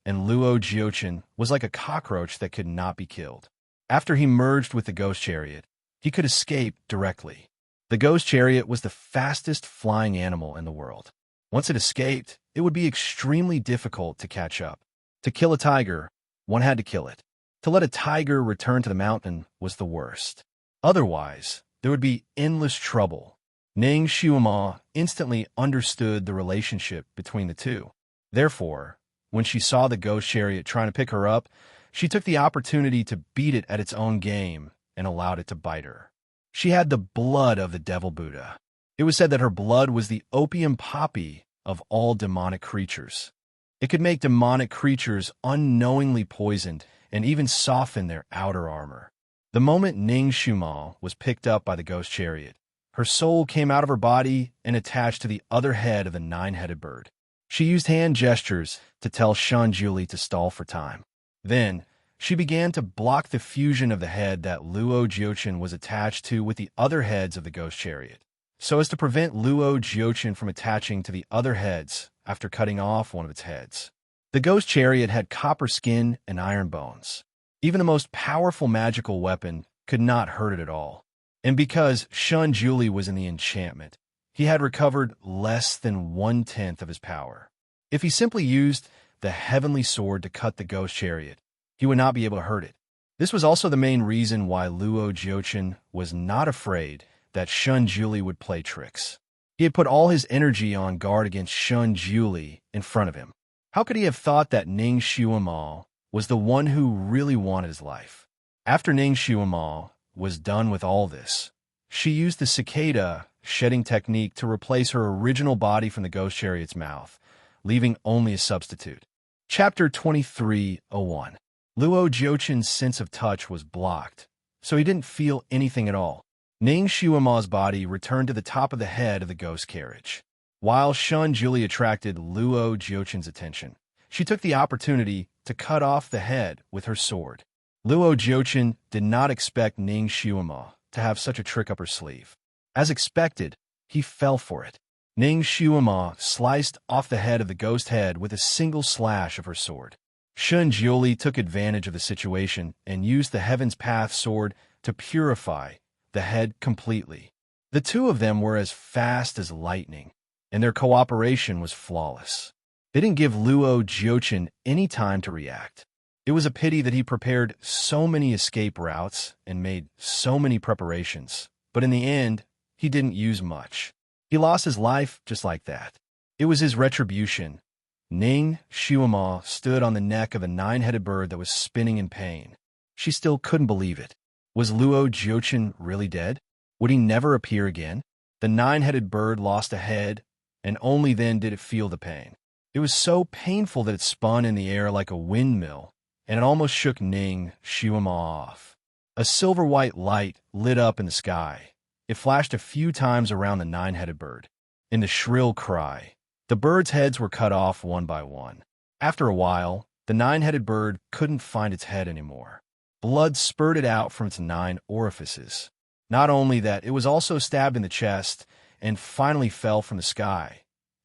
and Luo Jiochen was like a cockroach that could not be killed. After he merged with the ghost chariot, he could escape directly. The ghost chariot was the fastest flying animal in the world. Once it escaped, it would be extremely difficult to catch up. To kill a tiger, one had to kill it. To let a tiger return to the mountain was the worst. Otherwise, there would be endless trouble. Ning Xuema instantly understood the relationship between the two. Therefore, when she saw the ghost chariot trying to pick her up, she took the opportunity to beat it at its own game and allowed it to bite her. She had the blood of the Devil Buddha. It was said that her blood was the opium poppy of all demonic creatures. It could make demonic creatures unknowingly poisoned and even soften their outer armor. The moment Ning Xuema was picked up by the ghost chariot, her soul came out of her body and attached to the other head of the nine-headed bird. She used hand gestures to tell Shun Juli to stall for time. Then, she began to block the fusion of the head that Luo Jiochen was attached to with the other heads of the ghost chariot, so as to prevent Luo Jiochen from attaching to the other heads after cutting off one of its heads. The ghost chariot had copper skin and iron bones. Even the most powerful magical weapon could not hurt it at all. And because Shun Juli was in the enchantment, he had recovered less than 1/10 of his power. If he simply used the heavenly sword to cut the ghost chariot, he would not be able to hurt it. This was also the main reason why Luo Jiochen was not afraid that Shun Juli would play tricks. He had put all his energy on guard against Shun Juli in front of him. How could he have thought that Ning Xuema was the one who really wanted his life? After Ning Xuema was done with all this, she used the cicada shedding technique to replace her original body from the ghost chariot's mouth, leaving only a substitute. Chapter 23:01. Luo Jiochen's sense of touch was blocked, so he didn't feel anything at all. Ning Xuema's body returned to the top of the head of the ghost carriage. While Shun Juli attracted Luo Jiochen's attention, she took the opportunity to cut off the head with her sword. Luo Jiochen did not expect Ning Xuema to have such a trick up her sleeve. As expected, he fell for it. Ning Xuema sliced off the head of the ghost head with a single slash of her sword. Shun Juli took advantage of the situation and used the Heaven's Path sword to purify the head completely. The two of them were as fast as lightning, and their cooperation was flawless. They didn't give Luo Jiochen any time to react. It was a pity that he prepared so many escape routes and made so many preparations, but in the end, he didn't use much. He lost his life just like that. It was his retribution. Ning Xuema stood on the neck of a nine-headed bird that was spinning in pain. She still couldn't believe it. Was Luo Jiochen really dead? Would he never appear again? The nine-headed bird lost a head, and only then did it feel the pain. It was so painful that it spun in the air like a windmill, and it almost shook Ning Xuema off. A silver-white light lit up in the sky. It flashed a few times around the nine-headed bird. In the shrill cry, The birds' heads were cut off one by one. After a while, the nine-headed bird couldn't find its head anymore. Blood spurted out from its 9 orifices. Not only that, it was also stabbed in the chest and finally fell from the sky.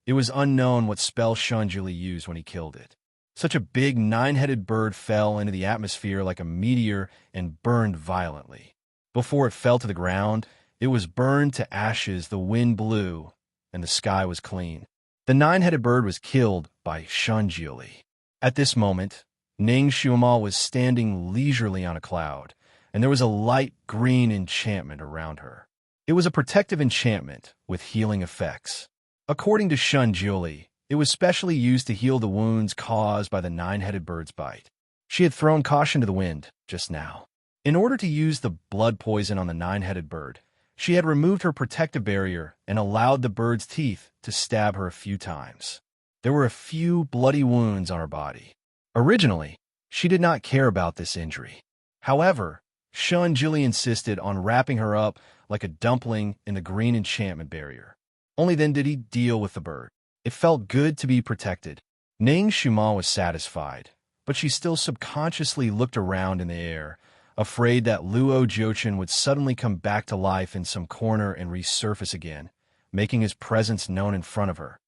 It was unknown what spell Shunjuli used when he killed it. Such a big 9-headed bird fell into the atmosphere like a meteor and burned violently. Before it fell to the ground, it was burned to ashes, the wind blew, and the sky was clean. The 9-headed bird was killed by Shunjuli. At this moment, Ning Xuema was standing leisurely on a cloud, and there was a light green enchantment around her. It was a protective enchantment with healing effects. According to Shunjuli, it was specially used to heal the wounds caused by the 9-headed bird's bite. She had thrown caution to the wind just now. In order to use the blood poison on the 9-headed bird, she had removed her protective barrier and allowed the bird's teeth to stab her a few times. There were a few bloody wounds on her body. Originally, she did not care about this injury. However, Shunjuli insisted on wrapping her up like a dumpling in the green enchantment barrier. Only then did he deal with the bird. It felt good to be protected. Ning Xuema was satisfied, but she still subconsciously looked around in the air, afraid that Luo Jiuchen would suddenly come back to life in some corner and resurface again, making his presence known in front of her.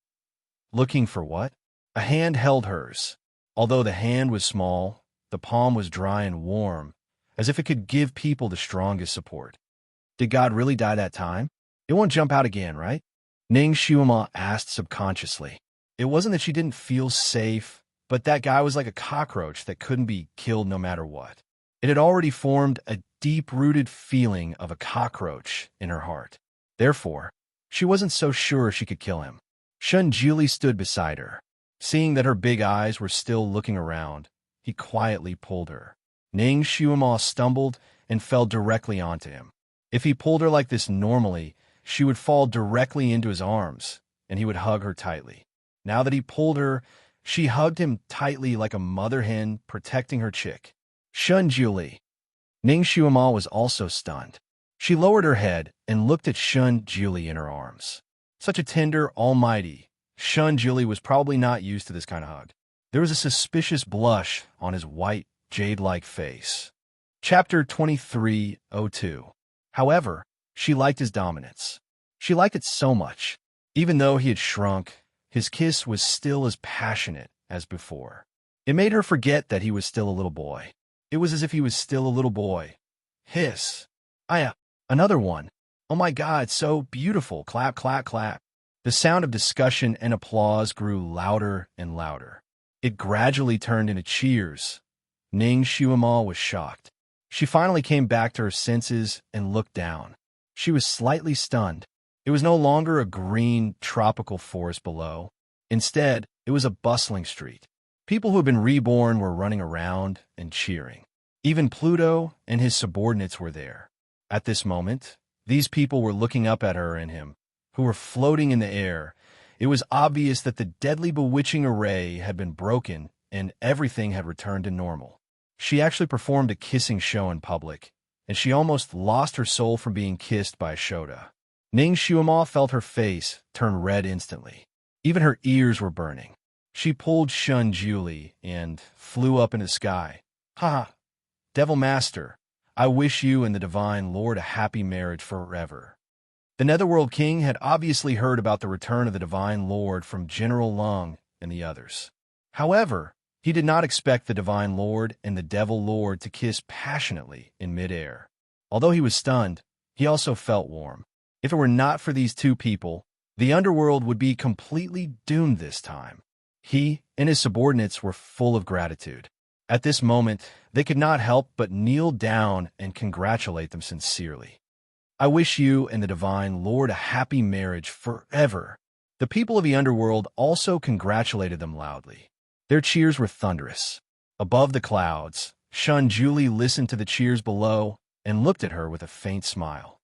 Looking for what? A hand held hers. Although the hand was small, the palm was dry and warm, as if it could give people the strongest support. Did God really die that time? It won't jump out again, right? Ning Xuema asked subconsciously. It wasn't that she didn't feel safe, but that guy was like a cockroach that couldn't be killed no matter what. It had already formed a deep-rooted feeling of a cockroach in her heart. Therefore, she wasn't so sure she could kill him. Shunjuli stood beside her. Seeing that her big eyes were still looking around, he quietly pulled her. Ning Xuema stumbled and fell directly onto him. If he pulled her like this normally, she would fall directly into his arms, and he would hug her tightly. Now that he pulled her, she hugged him tightly like a mother hen protecting her chick. Shunjuli. Ning Xuema was also stunned. She lowered her head and looked at Shunjuli in her arms. Such a tender, almighty. Shunjuli was probably not used to this kind of hug. There was a suspicious blush on his white, jade-like face. Chapter 23:02. However, she liked his dominance. She liked it so much. Even though he had shrunk, his kiss was still as passionate as before. It made her forget that he was still a little boy. It was as if he was still a little boy. Hiss. Another one. Oh my God, so beautiful. Clap, clap, clap. The sound of discussion and applause grew louder and louder. It gradually turned into cheers. Ning Xuema was shocked. She finally came back to her senses and looked down. She was slightly stunned. It was no longer a green, tropical forest below. Instead, it was a bustling street. People who had been reborn were running around and cheering. Even Pluto and his subordinates were there. At this moment, these people were looking up at her and him, who were floating in the air. It was obvious that the deadly bewitching array had been broken and everything had returned to normal. She actually performed a kissing show in public, and she almost lost her soul from being kissed by a Shota. Ning Xuema felt her face turn red instantly. Even her ears were burning. She pulled Shunjuli and flew up into the sky. Ha! Devil Master, I wish you and the Divine Lord a happy marriage forever. The Netherworld King had obviously heard about the return of the Divine Lord from General Lung and the others. However, he did not expect the Divine Lord and the Devil Lord to kiss passionately in midair. Although he was stunned, he also felt warm. If it were not for these two people, the underworld would be completely doomed this time. He and his subordinates were full of gratitude. At this moment, they could not help but kneel down and congratulate them sincerely. I wish you and the Divine Lord a happy marriage forever. The people of the underworld also congratulated them loudly. Their cheers were thunderous. Above the clouds, Shunjuli listened to the cheers below and looked at her with a faint smile.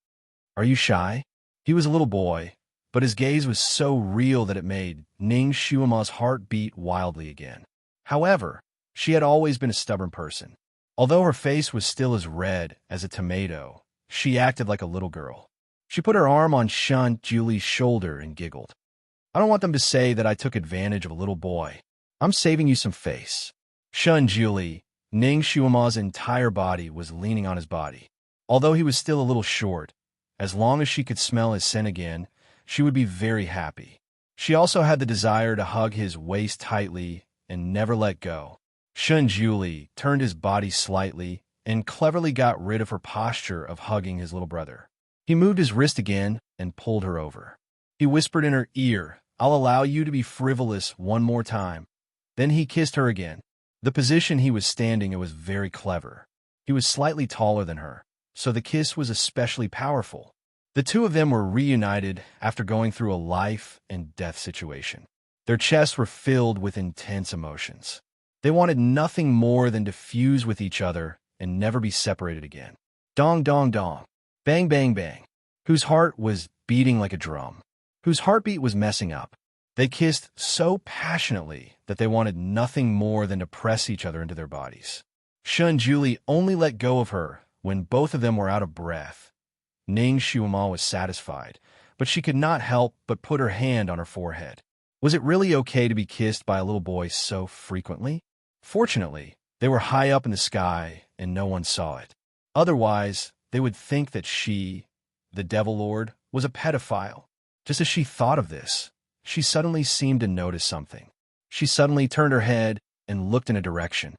Are you shy? He was a little boy, but his gaze was so real that it made Ning Xuema's heart beat wildly again. However, she had always been a stubborn person. Although her face was still as red as a tomato, she acted like a little girl. She put her arm on Shunjuli's shoulder and giggled. I don't want them to say that I took advantage of a little boy. I'm saving you some face. Shun Juli, Ning Shuama's entire body was leaning on his body. Although he was still a little short, as long as she could smell his scent again, she would be very happy. She also had the desire to hug his waist tightly and never let go. Shun Juli turned his body slightly and cleverly got rid of her posture of hugging his little brother. He moved his wrist again and pulled her over. He whispered in her ear, "I'll allow you to be frivolous one more time." Then he kissed her again. The position he was standing in was very clever. He was slightly taller than her, so the kiss was especially powerful. The two of them were reunited after going through a life and death situation. Their chests were filled with intense emotions. They wanted nothing more than to fuse with each other and never be separated again. Dong, dong, dong. Bang, bang, bang. Whose heart was beating like a drum. Whose heartbeat was messing up. They kissed so passionately that they wanted nothing more than to press each other into their bodies. Shun Juli only let go of her when both of them were out of breath. Ning Shuama was satisfied, but she could not help but put her hand on her forehead. Was it really okay to be kissed by a little boy so frequently? Fortunately, they were high up in the sky and no one saw it. Otherwise, they would think that she, the Devil Lord, was a pedophile. Just as she thought of this, she suddenly seemed to notice something. She suddenly turned her head and looked in a direction.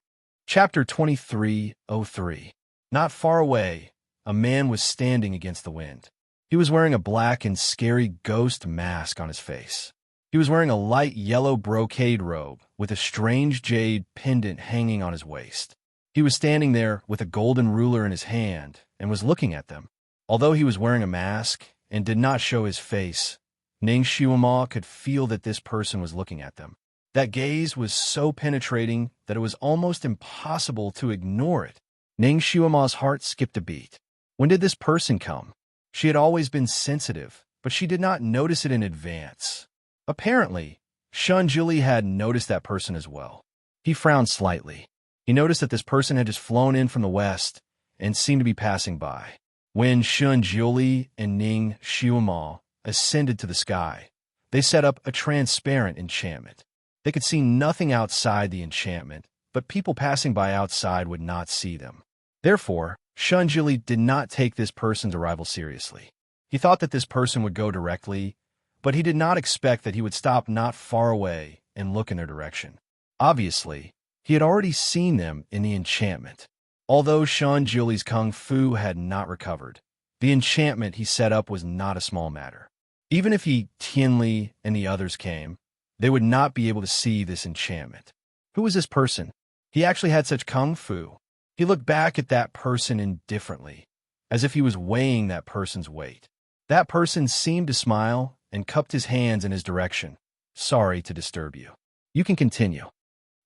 Chapter 23:03. Not far away, a man was standing against the wind. He was wearing a black and scary ghost mask on his face. He was wearing a light yellow brocade robe with a strange jade pendant hanging on his waist. He was standing there with a golden ruler in his hand and was looking at them. Although he was wearing a mask and did not show his face, Ning Shuama could feel that this person was looking at them. That gaze was so penetrating that it was almost impossible to ignore it. Ning Shuama's heart skipped a beat. When did this person come? She had always been sensitive, but she did not notice it in advance. Apparently, Shun Juli had noticed that person as well. He frowned slightly. He noticed that this person had just flown in from the west and seemed to be passing by. When Shun Juli and Ning Shuama ascended to the sky, they set up a transparent enchantment. They could see nothing outside the enchantment, but people passing by outside would not see them. Therefore, Shun Juli did not take this person's arrival seriously. He thought that this person would go directly, but he did not expect that he would stop not far away and look in their direction. Obviously, he had already seen them in the enchantment. Although Shun Juli's kung fu had not recovered, the enchantment he set up was not a small matter. Even if Tianli and the others came, they would not be able to see this enchantment. Who was this person? He actually had such kung fu. He looked back at that person indifferently, as if he was weighing that person's weight. That person seemed to smile and cupped his hands in his direction. "Sorry to disturb you. You can continue."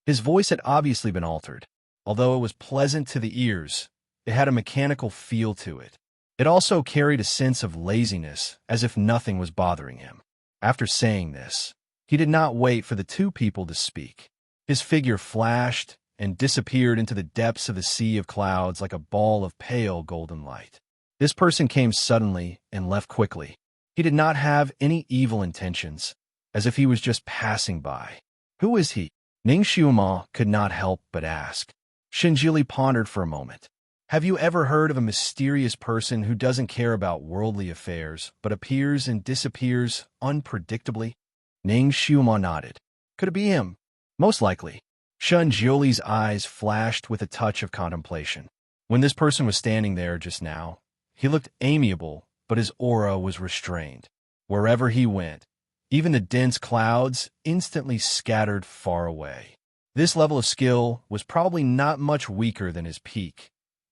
His voice had obviously been altered. Although it was pleasant to the ears, it had a mechanical feel to it. It also carried a sense of laziness, as if nothing was bothering him. After saying this, he did not wait for the two people to speak. His figure flashed and disappeared into the depths of the sea of clouds like a ball of pale golden light. This person came suddenly and left quickly. He did not have any evil intentions, as if he was just passing by. Who is he? Ning Shuama could not help but ask. Shun Juli pondered for a moment. Have you ever heard of a mysterious person who doesn't care about worldly affairs, but appears and disappears unpredictably? Ning Shuama nodded. Could it be him? Most likely. Shun Juli's eyes flashed with a touch of contemplation. When this person was standing there just now, he looked amiable, but his aura was restrained. Wherever he went, even the dense clouds instantly scattered far away. This level of skill was probably not much weaker than his peak.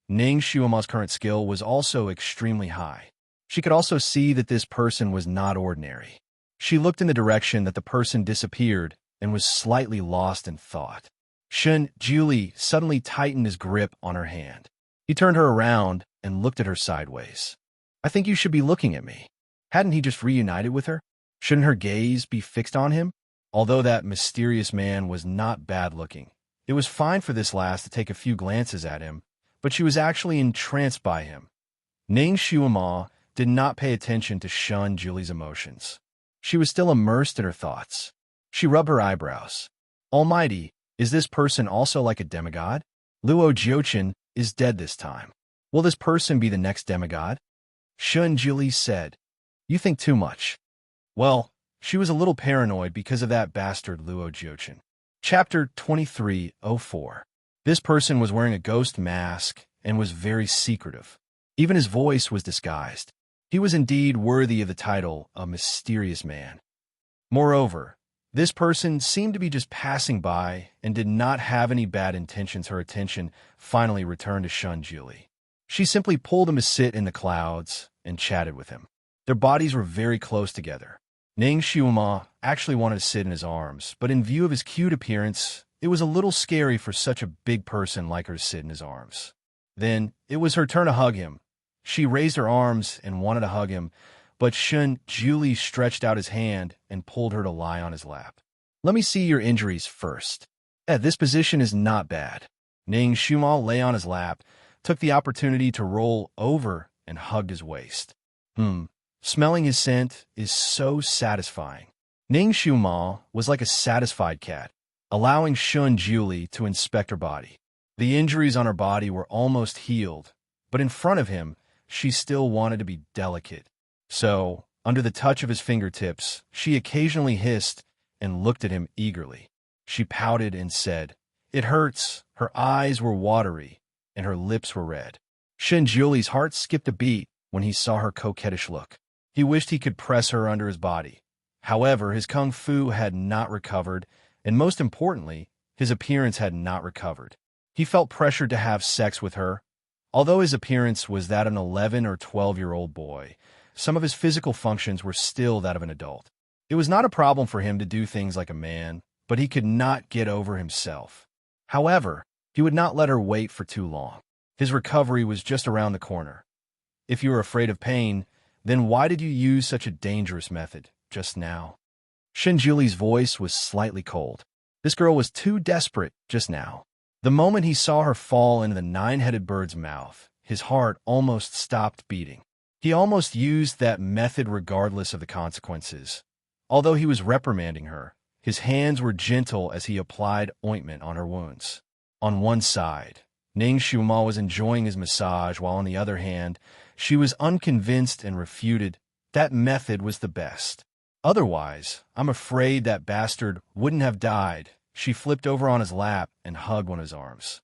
Ning Shuama's current skill was also extremely high. She could also see that this person was not ordinary. She looked in the direction that the person disappeared and was slightly lost in thought. Shun Juli suddenly tightened his grip on her hand. He turned her around and looked at her sideways. I think you should be looking at me. Hadn't he just reunited with her? Shouldn't her gaze be fixed on him? Although that mysterious man was not bad-looking, it was fine for this lass to take a few glances at him, but she was actually entranced by him. Ning Shuama did not pay attention to Shun Juli's emotions. She was still immersed in her thoughts. She rubbed her eyebrows. Almighty, is this person also like a demigod? Luo Jiuchen is dead this time. Will this person be the next demigod? Shun Juli said. You think too much. Well, she was a little paranoid because of that bastard Luo Jiuchen. Chapter 2304. This person was wearing a ghost mask and was very secretive. Even his voice was disguised. He was indeed worthy of the title, a mysterious man. Moreover, this person seemed to be just passing by and did not have any bad intentions. Her attention finally returned to Shun Juli. She simply pulled him to sit in the clouds and chatted with him. Their bodies were very close together. Ning Xiuma actually wanted to sit in his arms, but in view of his cute appearance, it was a little scary for such a big person like her to sit in his arms. Then, it was her turn to hug him. She raised her arms and wanted to hug him, but Shun Juli stretched out his hand and pulled her to lie on his lap. Let me see your injuries first. This position is not bad. Ning Xiuma lay on his lap, took the opportunity to roll over and hugged his waist. Smelling his scent is so satisfying. Ning Xiuma was like a satisfied cat, allowing Shun Juli to inspect her body. The injuries on her body were almost healed, but in front of him, she still wanted to be delicate. So, under the touch of his fingertips, she occasionally hissed and looked at him eagerly. She pouted and said, "It hurts." Her eyes were watery, and her lips were red. Shun Juli's heart skipped a beat when he saw her coquettish look. He wished he could press her under his body. However, his kung fu had not recovered, and most importantly, his appearance had not recovered. He felt pressured to have sex with her. Although his appearance was that of an 11 or 12-year-old boy, some of his physical functions were still that of an adult. It was not a problem for him to do things like a man, but he could not get over himself. However, he would not let her wait for too long. His recovery was just around the corner. If you were afraid of pain, then why did you use such a dangerous method just now? Shun Juli's voice was slightly cold. This girl was too desperate just now. The moment he saw her fall into the nine-headed bird's mouth, his heart almost stopped beating. He almost used that method regardless of the consequences. Although he was reprimanding her, his hands were gentle as he applied ointment on her wounds. On one side, Ning Xiuma was enjoying his massage, while on the other hand, she was unconvinced and refuted that method was the best. Otherwise, I'm afraid that bastard wouldn't have died. She flipped over on his lap and hugged one of his arms.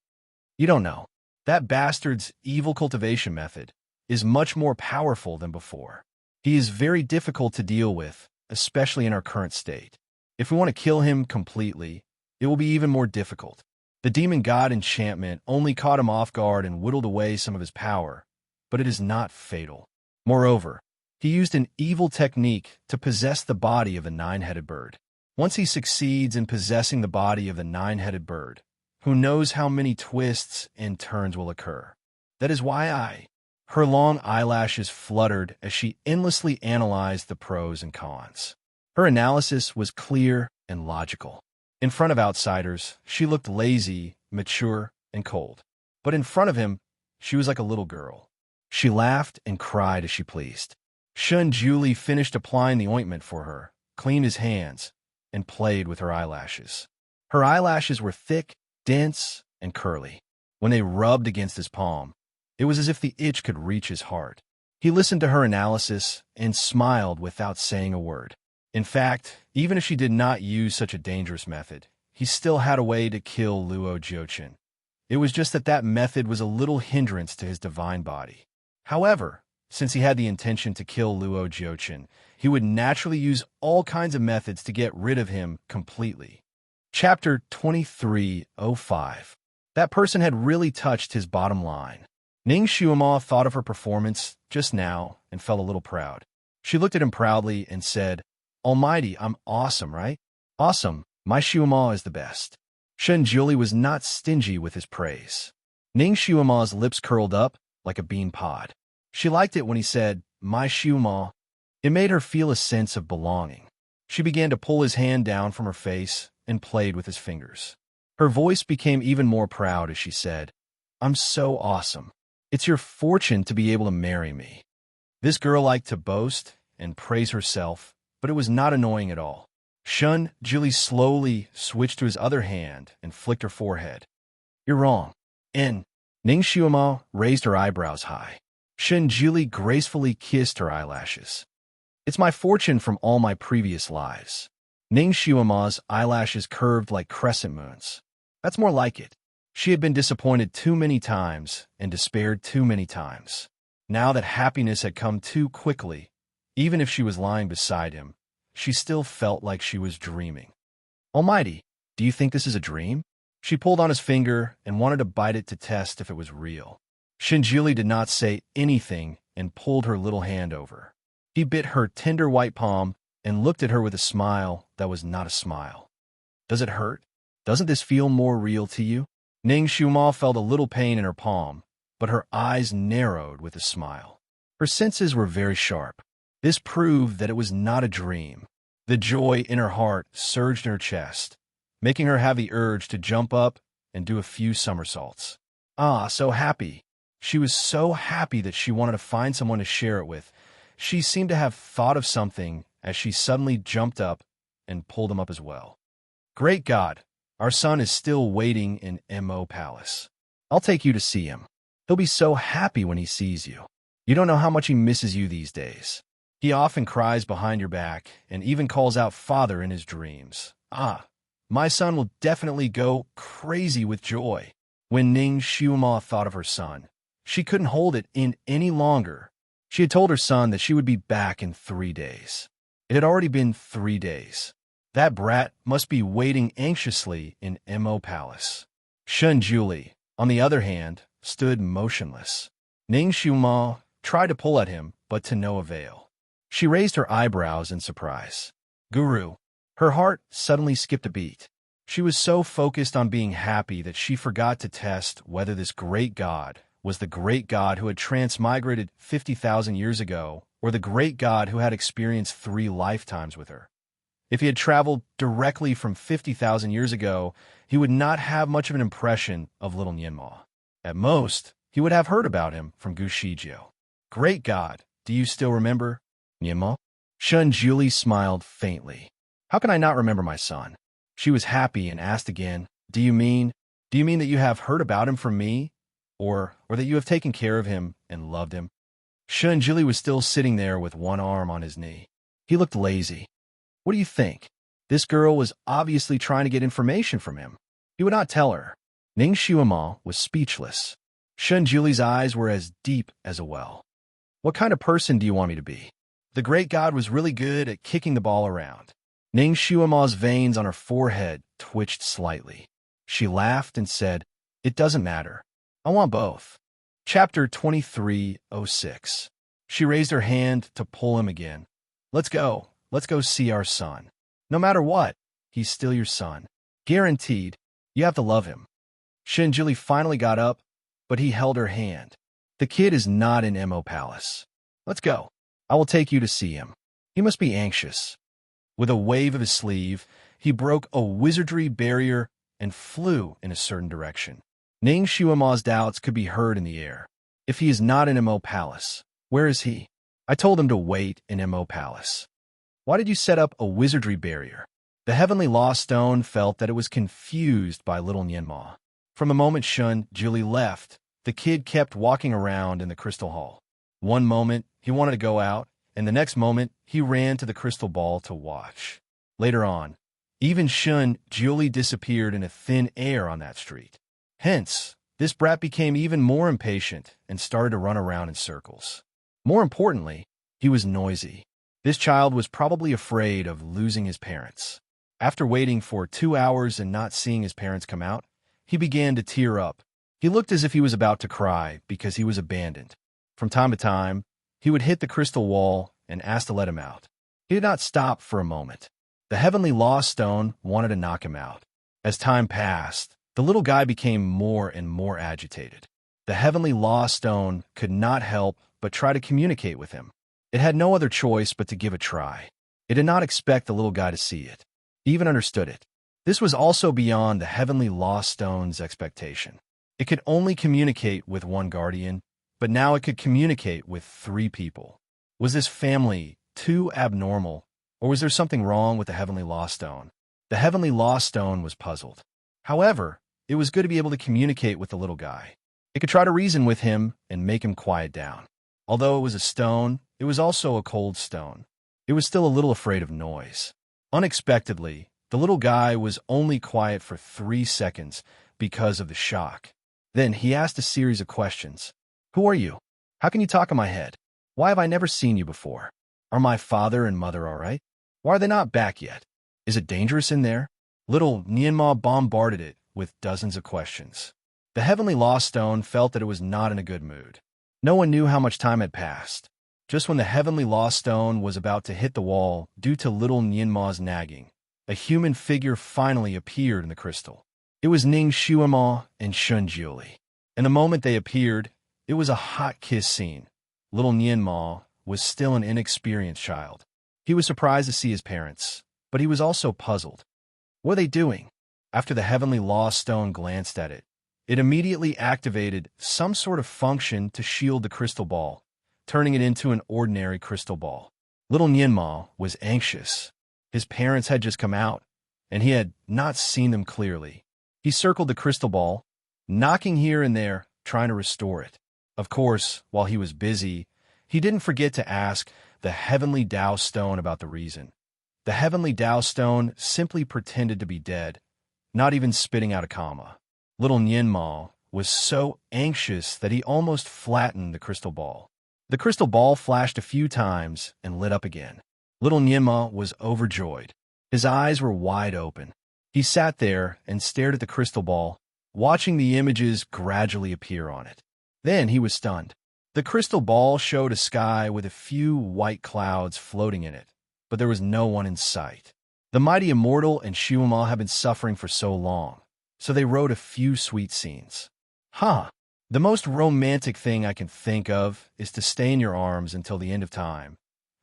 You don't know. That bastard's evil cultivation method is much more powerful than before. He is very difficult to deal with, especially in our current state. If we want to kill him completely, it will be even more difficult. The demon god enchantment only caught him off guard and whittled away some of his power, but it is not fatal. Moreover, he used an evil technique to possess the body of the nine-headed bird. Once he succeeds in possessing the body of the nine-headed bird, who knows how many twists and turns will occur. That is why Her long eyelashes fluttered as she endlessly analyzed the pros and cons. Her analysis was clear and logical. In front of outsiders, she looked lazy, mature, and cold. But in front of him, she was like a little girl. She laughed and cried as she pleased. Shun Juli finished applying the ointment for her, cleaned his hands, and played with her eyelashes. Her eyelashes were thick, dense, and curly. When they rubbed against his palm, it was as if the itch could reach his heart. He listened to her analysis and smiled without saying a word. In fact, even if she did not use such a dangerous method, he still had a way to kill Luo Jiuchen. It was just that that method was a little hindrance to his divine body. However, since he had the intention to kill Luo Jiuchen, he would naturally use all kinds of methods to get rid of him completely. Chapter 2305. That person had really touched his bottom line. Ning Xiuma thought of her performance just now and felt a little proud. She looked at him proudly and said, "Almighty, I'm awesome, right? Awesome. My Xiuma is the best." Shun Juli was not stingy with his praise. Ning Xiuma's lips curled up like a bean pod. She liked it when he said, "My Xiuma." It made her feel a sense of belonging. She began to pull his hand down from her face and played with his fingers. Her voice became even more proud as she said, "I'm so awesome. It's your fortune to be able to marry me." This girl liked to boast and praise herself, but it was not annoying at all. Shun Julie slowly switched to his other hand and flicked her forehead. You're wrong. And Ning Xiuma raised her eyebrows high. Shun Julie gracefully kissed her eyelashes. It's my fortune from all my previous lives. Ning Xiuma's eyelashes curved like crescent moons. That's more like it. She had been disappointed too many times and despaired too many times. Now that happiness had come too quickly, even if she was lying beside him, she still felt like she was dreaming. Almighty, do you think this is a dream? She pulled on his finger and wanted to bite it to test if it was real. Shinjili did not say anything and pulled her little hand over. He bit her tender white palm and looked at her with a smile that was not a smile. Does it hurt? Doesn't this feel more real to you? Ning Xiuma felt a little pain in her palm, but her eyes narrowed with a smile. Her senses were very sharp. This proved that it was not a dream. The joy in her heart surged in her chest, making her have the urge to jump up and do a few somersaults. Ah, so happy. She was so happy that she wanted to find someone to share it with. She seemed to have thought of something as she suddenly jumped up and pulled him up as well. Great God, our son is still waiting in Mo Palace. I'll take you to see him. He'll be so happy when he sees you. You don't know how much he misses you these days. He often cries behind your back and even calls out Father in his dreams. Ah, my son will definitely go crazy with joy. When Ning Xiuma thought of her son, she couldn't hold it in any longer. She had told her son that she would be back in 3 days. It had already been 3 days. That brat must be waiting anxiously in Mo Palace. Shun Julie, on the other hand, stood motionless. Ning Xiuma tried to pull at him, but to no avail. She raised her eyebrows in surprise. Guru. Her heart suddenly skipped a beat. She was so focused on being happy that she forgot to test whether this great god was the great god who had transmigrated 50,000 years ago, or the great god who had experienced 3 lifetimes with her. If he had traveled directly from 50,000 years ago, he would not have much of an impression of little Nianma. At most, he would have heard about him from Gu Shijio. Great God, do you still remember Nianma? Shun Julie smiled faintly. How can I not remember my son? She was happy and asked again, Do you mean that you have heard about him from me? Or that you have taken care of him and loved him? Shun Julie was still sitting there with one arm on his knee. He looked lazy. What do you think? This girl was obviously trying to get information from him. He would not tell her. Ning Xiuma was speechless. Shun Julie's eyes were as deep as a well. What kind of person do you want me to be? The great god was really good at kicking the ball around. Ning Xiuma's veins on her forehead twitched slightly. She laughed and said, It doesn't matter. I want both. Chapter 2306. She raised her hand to pull him again. Let's go. Let's go see our son. No matter what, he's still your son. Guaranteed. You have to love him. Shinjili finally got up, but he held her hand. The kid is not in Mo Palace. Let's go. I will take you to see him. He must be anxious. With a wave of his sleeve, he broke a wizardry barrier and flew in a certain direction. Ning Xiuma's doubts could be heard in the air. If he is not in Mo Palace, where is he? I told him to wait in Mo Palace. Why did you set up a wizardry barrier? The Heavenly Lost Stone felt that it was confused by little Nianma. From the moment Shun Julie left, the kid kept walking around in the crystal hall. One moment, he wanted to go out, and the next moment, he ran to the crystal ball to watch. Later on, even Shun Julie disappeared in a thin air on that street. Hence, this brat became even more impatient and started to run around in circles. More importantly, he was noisy. This child was probably afraid of losing his parents. After waiting for 2 hours and not seeing his parents come out, he began to tear up. He looked as if he was about to cry because he was abandoned. From time to time, he would hit the crystal wall and ask to let him out. He did not stop for a moment. The Heavenly Lost Stone wanted to knock him out. As time passed, the little guy became more and more agitated. The Heavenly Lost Stone could not help but try to communicate with him. It had no other choice but to give a try. It did not expect the little guy to see it. He even understood it. This was also beyond the Heavenly Lost Stone's expectation. It could only communicate with one guardian, but now it could communicate with 3 people. Was this family too abnormal Or was there something wrong with the Heavenly Lost Stone? The Heavenly Lost Stone was puzzled. However, it was good to be able to communicate with the little guy. It could try to reason with him and make him quiet down. Although it was a stone, it was also a cold stone. It was still a little afraid of noise. Unexpectedly, the little guy was only quiet for 3 seconds because of the shock. Then he asked a series of questions. Who are you? How can you talk in my head? Why have I never seen you before? Are my father and mother all right? Why are they not back yet? Is it dangerous in there? Little Nianma bombarded it with dozens of questions. The Heavenly Lost Stone felt that it was not in a good mood. No one knew how much time had passed. Just when the Heavenly Lost Stone was about to hit the wall due to little Nianma's nagging, a human figure finally appeared in the crystal. It was Ning Xuema and Shun Jiuli. In the moment they appeared, it was a hot kiss scene. Little Nianma was still an inexperienced child. He was surprised to see his parents, but he was also puzzled. What are they doing? After the Heavenly Lost Stone glanced at it, it immediately activated some sort of function to shield the crystal ball, turning it into an ordinary crystal ball. Little Nianma was anxious. His parents had just come out, and he had not seen them clearly. He circled the crystal ball, knocking here and there, trying to restore it. Of course, while he was busy, he didn't forget to ask the Heavenly Tao Stone about the reason. The Heavenly Tao Stone simply pretended to be dead, not even spitting out a comma. Little Nianma was so anxious that he almost flattened the crystal ball. The crystal ball flashed a few times and lit up again. Little Nianma was overjoyed. His eyes were wide open. He sat there and stared at the crystal ball, watching the images gradually appear on it. Then he was stunned. The crystal ball showed a sky with a few white clouds floating in it, but there was no one in sight. The mighty immortal and Xuema had been suffering for so long, so they wrote a few sweet scenes. The most romantic thing I can think of is to stay in your arms until the end of time.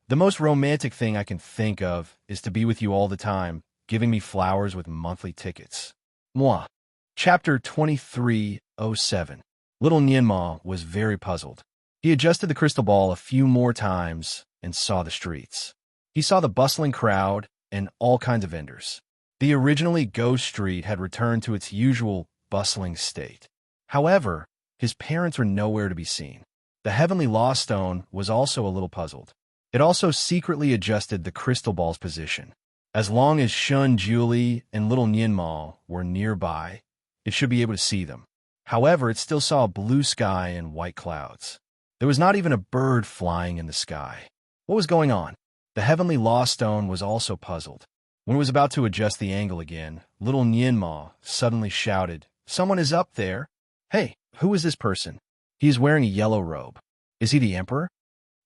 The most romantic thing I can think of is to be with you all the time, giving me flowers with monthly tickets. Moi. Chapter 2307. Little Nianma was very puzzled. He adjusted the crystal ball a few more times and saw the streets. He saw the bustling crowd and all kinds of vendors. The originally ghost street had returned to its usual bustling state. However, his parents were nowhere to be seen. The Heavenly Lost Stone was also a little puzzled. It also secretly adjusted the crystal ball's position. As long as Shun Jiuli and little Nianma were nearby, it should be able to see them. However, it still saw a blue sky and white clouds. There was not even a bird flying in the sky. What was going on? The Heavenly Lost Stone was also puzzled. When it was about to adjust the angle again, little Nianma suddenly shouted, "Someone is up there! Hey, who is this person? He is wearing a yellow robe. Is he the Emperor?"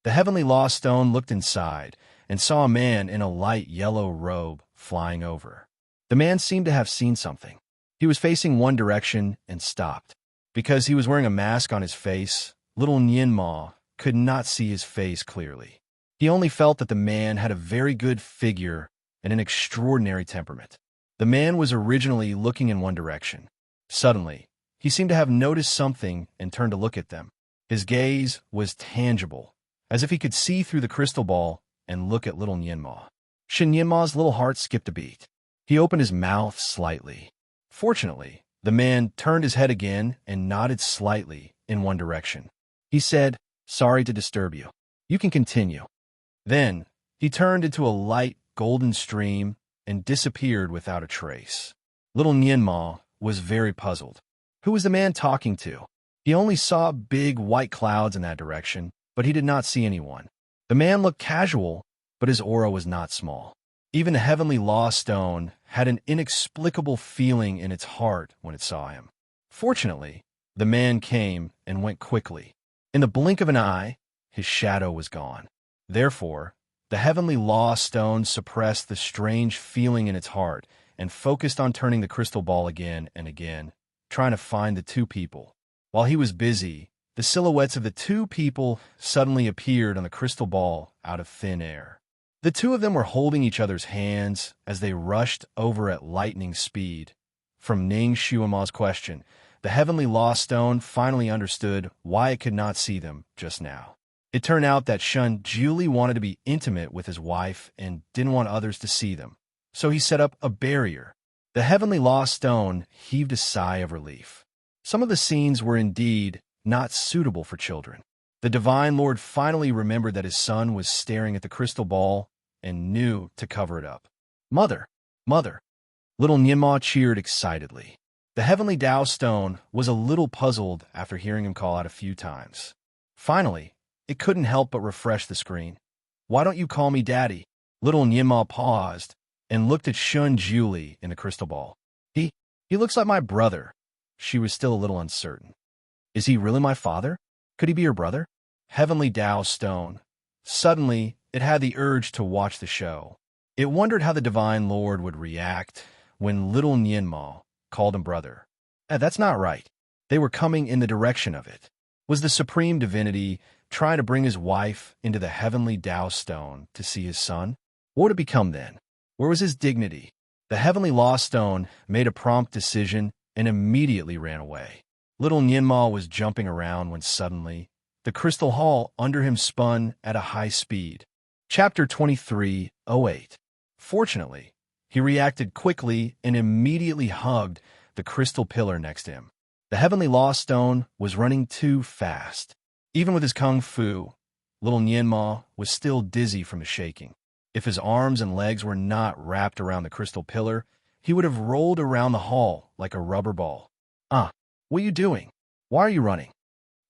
The Heavenly Lost Stone looked inside and saw a man in a light yellow robe flying over. The man seemed to have seen something. He was facing one direction and stopped. Because he was wearing a mask on his face, little Nianma could not see his face clearly. He only felt that the man had a very good figure and an extraordinary temperament. The man was originally looking in one direction. Suddenly, he seemed to have noticed something and turned to look at them. His gaze was tangible, as if he could see through the crystal ball and look at little Nianma. Shin Nianma's little heart skipped a beat. He opened his mouth slightly. Fortunately, the man turned his head again and nodded slightly in one direction. He said, "Sorry to disturb you. You can continue." Then, he turned into a light golden stream and disappeared without a trace. Little Nianma was very puzzled. Who was the man talking to? He only saw big white clouds in that direction, but he did not see anyone. The man looked casual, but his aura was not small. Even the Heavenly Lost Stone had an inexplicable feeling in its heart when it saw him. Fortunately, the man came and went quickly. In the blink of an eye, his shadow was gone. Therefore, the Heavenly Lost Stone suppressed the strange feeling in its heart and focused on turning the crystal ball again and again, trying to find the two people. While he was busy, the silhouettes of the two people suddenly appeared on the crystal ball out of thin air. The two of them were holding each other's hands as they rushed over at lightning speed. From Ning Xuema's question, the Heavenly Lost Stone finally understood why it could not see them just now. It turned out that Shun Julie wanted to be intimate with his wife and didn't want others to see them, so he set up a barrier. The heavenly lost stone heaved a sigh of relief. Some of the scenes were indeed not suitable for children. The Divine Lord finally remembered that his son was staring at the crystal ball and knew to cover it up. "Mother! Mother!" Little Nianma cheered excitedly. The heavenly Tao stone was a little puzzled after hearing him call out a few times. Finally, it couldn't help but refresh the screen. "Why don't you call me Daddy?" Little Nianma paused and looked at Shun Julie in the crystal ball. He looks like my brother." She was still a little uncertain. "Is he really my father? Could he be your brother?" Heavenly Tao stone. Suddenly, it had the urge to watch the show. It wondered how the Divine Lord would react when little Nianma called him brother. That's not right. They were coming in the direction of it. Was the Supreme Divinity trying to bring his wife into the heavenly Tao stone to see his son? What would it become then? Where was his dignity? The heavenly lost stone made a prompt decision and immediately ran away. Little Nianma was jumping around when suddenly the crystal hall under him spun at a high speed. Chapter 23:08. Fortunately, he reacted quickly and immediately hugged the crystal pillar next to him. The heavenly lost stone was running too fast. Even with his kung fu, little Nianma was still dizzy from the shaking. If his arms and legs were not wrapped around the crystal pillar, he would have rolled around the hall like a rubber ball. What are you doing? Why are you running?"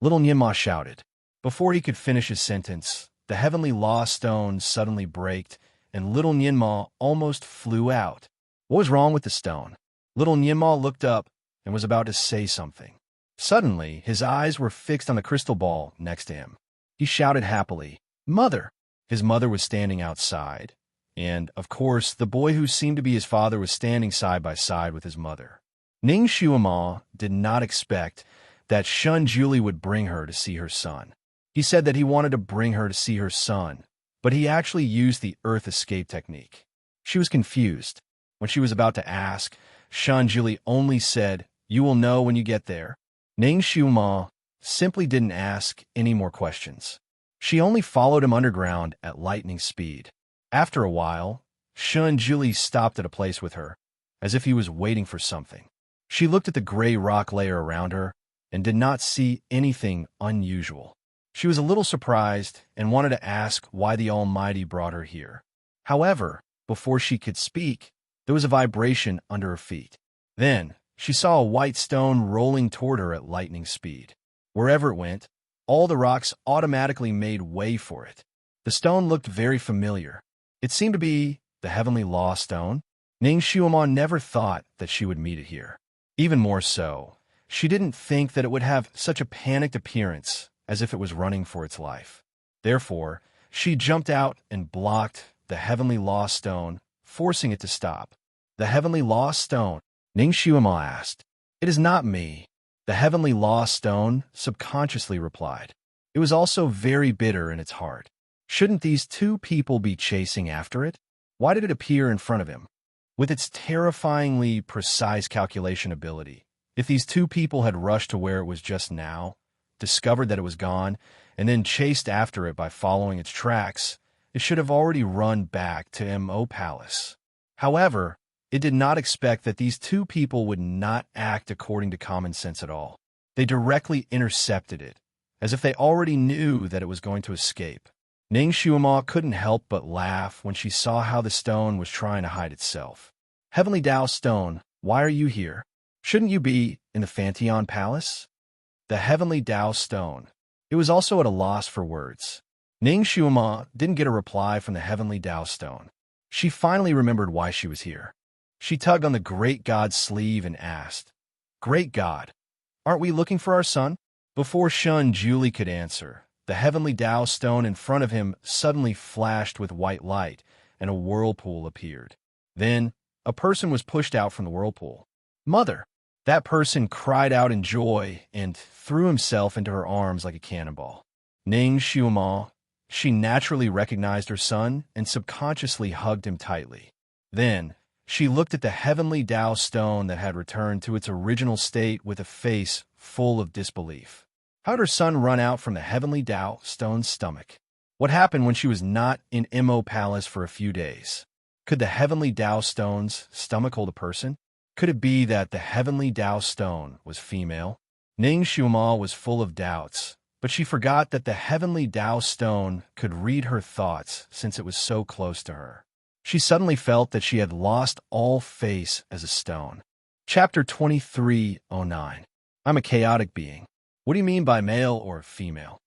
Little Nianma shouted. Before he could finish his sentence, the heavenly lost stone suddenly braked, and little Nianma almost flew out. What was wrong with the stone? Little Nianma looked up and was about to say something. Suddenly, his eyes were fixed on the crystal ball next to him. He shouted happily, "Mother!" His mother was standing outside, and, of course, the boy who seemed to be his father was standing side by side with his mother. Ning Shuama did not expect that Shun Julie would bring her to see her son. He said that he wanted to bring her to see her son, but he actually used the Earth escape technique. She was confused. When she was about to ask, Shun Julie only said, "You will know when you get there." Ning Shuama simply didn't ask any more questions. She only followed him underground at lightning speed. After a while, Shun Julie stopped at a place with her, as if he was waiting for something. She looked at the gray rock layer around her and did not see anything unusual. She was a little surprised and wanted to ask why the Almighty brought her here. However, before she could speak, there was a vibration under her feet. Then, she saw a white stone rolling toward her at lightning speed. Wherever it went, all the rocks automatically made way for it. The stone looked very familiar. It seemed to be the heavenly lost stone. Ning Shuama never thought that she would meet it here. Even more so, she didn't think that it would have such a panicked appearance, as if it was running for its life. Therefore, she jumped out and blocked the heavenly lost stone, forcing it to stop. "The heavenly lost stone?" Ning Shuama asked. "It is not me." The heavenly lost stone subconsciously replied. It was also very bitter in its heart. Shouldn't these two people be chasing after it? Why did it appear in front of him? With its terrifyingly precise calculation ability, if these two people had rushed to where it was just now, discovered that it was gone, and then chased after it by following its tracks, it should have already run back to Mo Palace. However, it did not expect that these two people would not act according to common sense at all. They directly intercepted it, as if they already knew that it was going to escape. Ning Shuama couldn't help but laugh when she saw how the stone was trying to hide itself. "Heavenly Tao stone, why are you here? Shouldn't you be in the Fanteon Palace?" The heavenly Tao stone. It was also at a loss for words. Ning Shuama didn't get a reply from the heavenly Tao stone. She finally remembered why she was here. She tugged on the great god's sleeve and asked, "Great God, aren't we looking for our son?" Before Shun Julie could answer, the heavenly Tao stone in front of him suddenly flashed with white light, and a whirlpool appeared. Then, a person was pushed out from the whirlpool. "Mother!" That person cried out in joy and threw himself into her arms like a cannonball. Ning Shuama, she naturally recognized her son and subconsciously hugged him tightly. Then, she looked at the heavenly Tao stone that had returned to its original state with a face full of disbelief. How did her son run out from the heavenly Tao stone's stomach? What happened when she was not in Mo Palace for a few days? Could the heavenly Tao stone's stomach hold a person? Could it be that the heavenly Tao stone was female? Ning Xiuma was full of doubts, but she forgot that the heavenly Tao stone could read her thoughts since it was so close to her. She suddenly felt that she had lost all face as a stone. Chapter 2309. I'm a chaotic being. What do you mean by male or female?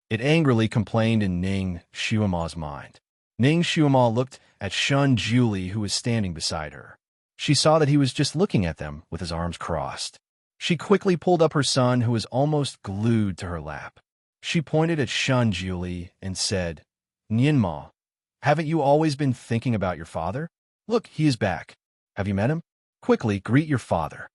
It angrily complained in Ning Xiuma's mind. Ning Xiuma looked at Shun Juli, who was standing beside her. She saw that he was just looking at them with his arms crossed. She quickly pulled up her son, who was almost glued to her lap. She pointed at Shun Juli and said, Nianma, haven't you always been thinking about your father? Look, he is back. Have you met him? Quickly greet your father.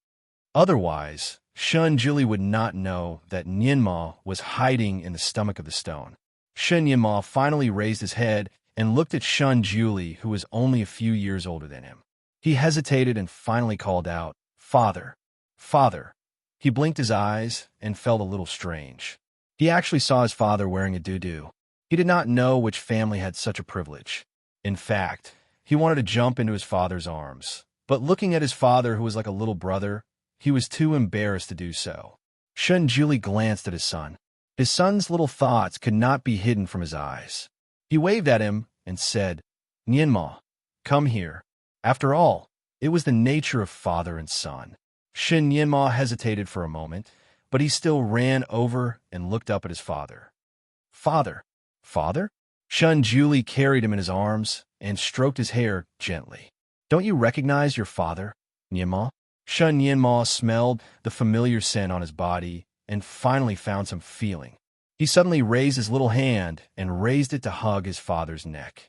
Otherwise, Shun Juli would not know that Nianma was hiding in the stomach of the stone. Shun Nianma finally raised his head and looked at Shun Juli, who was only a few years older than him. He hesitated and finally called out, Father, Father. He blinked his eyes and felt a little strange. He actually saw his father wearing a tutu. He did not know which family had such a privilege. In fact, he wanted to jump into his father's arms. But looking at his father, who was like a little brother, he was too embarrassed to do so. Shun Juli glanced at his son. His son's little thoughts could not be hidden from his eyes. He waved at him and said, Nianma, come here. After all, it was the nature of father and son. Shun Nianma hesitated for a moment, but he still ran over and looked up at his father. Father, father? Shun Juli carried him in his arms and stroked his hair gently. Don't you recognize your father, Nianma? Shun Nianma smelled the familiar scent on his body and finally found some feeling. He suddenly raised his little hand and raised it to hug his father's neck.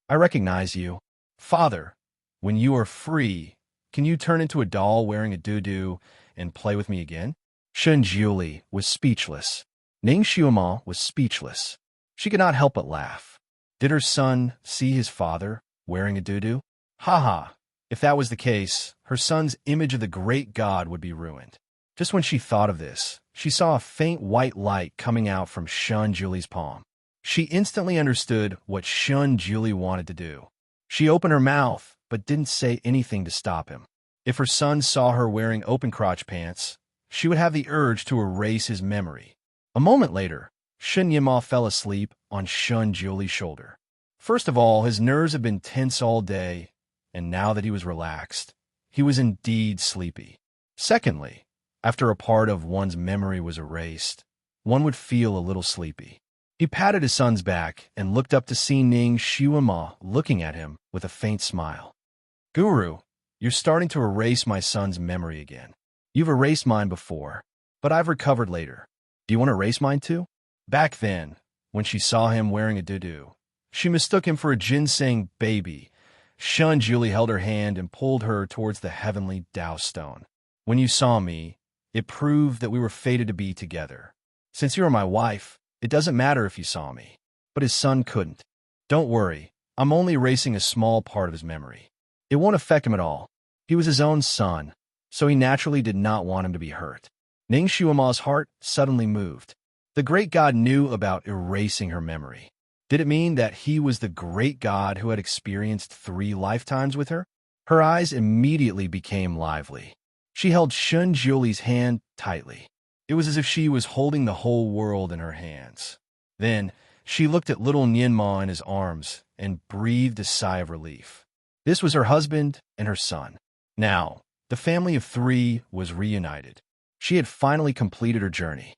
I recognize you. Father, when you are free, can you turn into a doll wearing a tutu and play with me again? Shun Juli was speechless. Ning Xiuma was speechless. She could not help but laugh. Did her son see his father wearing a tutu? Ha ha! If that was the case, her son's image of the great god would be ruined. Just when she thought of this, she saw a faint white light coming out from Shun Juli's palm. She instantly understood what Shun Juli wanted to do. She opened her mouth, but didn't say anything to stop him. If her son saw her wearing open-crotch pants, she would have the urge to erase his memory. A moment later, Shun Nianma fell asleep on Shun Juli's shoulder. First of all, his nerves had been tense all day, and now that he was relaxed, he was indeed sleepy. Secondly, after a part of one's memory was erased, one would feel a little sleepy. He patted his son's back and looked up to see Ning Xiuma looking at him with a faint smile. Guru, you're starting to erase my son's memory again. You've erased mine before, but I've recovered later. Do you want to erase mine too? Back then, when she saw him wearing a tutu, she mistook him for a ginseng baby. Shun Juli held her hand and pulled her towards the heavenly Tao stone. When you saw me, it proved that we were fated to be together. Since you are my wife, it doesn't matter if you saw me. But his son couldn't. Don't worry, I'm only erasing a small part of his memory. It won't affect him at all. He was his own son, so he naturally did not want him to be hurt. Ning Xiuma's heart suddenly moved. The great god knew about erasing her memory. Did it mean that he was the great god who had experienced 3 lifetimes with her? Her eyes immediately became lively. She held Shun Juli's hand tightly. It was as if she was holding the whole world in her hands. Then, she looked at little Nianma in his arms and breathed a sigh of relief. This was her husband and her son. Now, the family of 3 was reunited. She had finally completed her journey.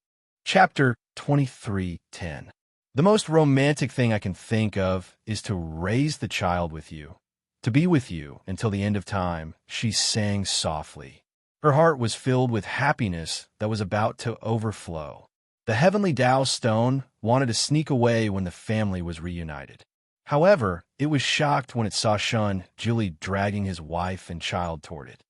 Chapter 2310. The most romantic thing I can think of is to raise the child with you, to be with you until the end of time, she sang softly. Her heart was filled with happiness that was about to overflow. The heavenly Tao stone wanted to sneak away when the family was reunited. However, it was shocked when it saw Shun Juli dragging his wife and child toward it.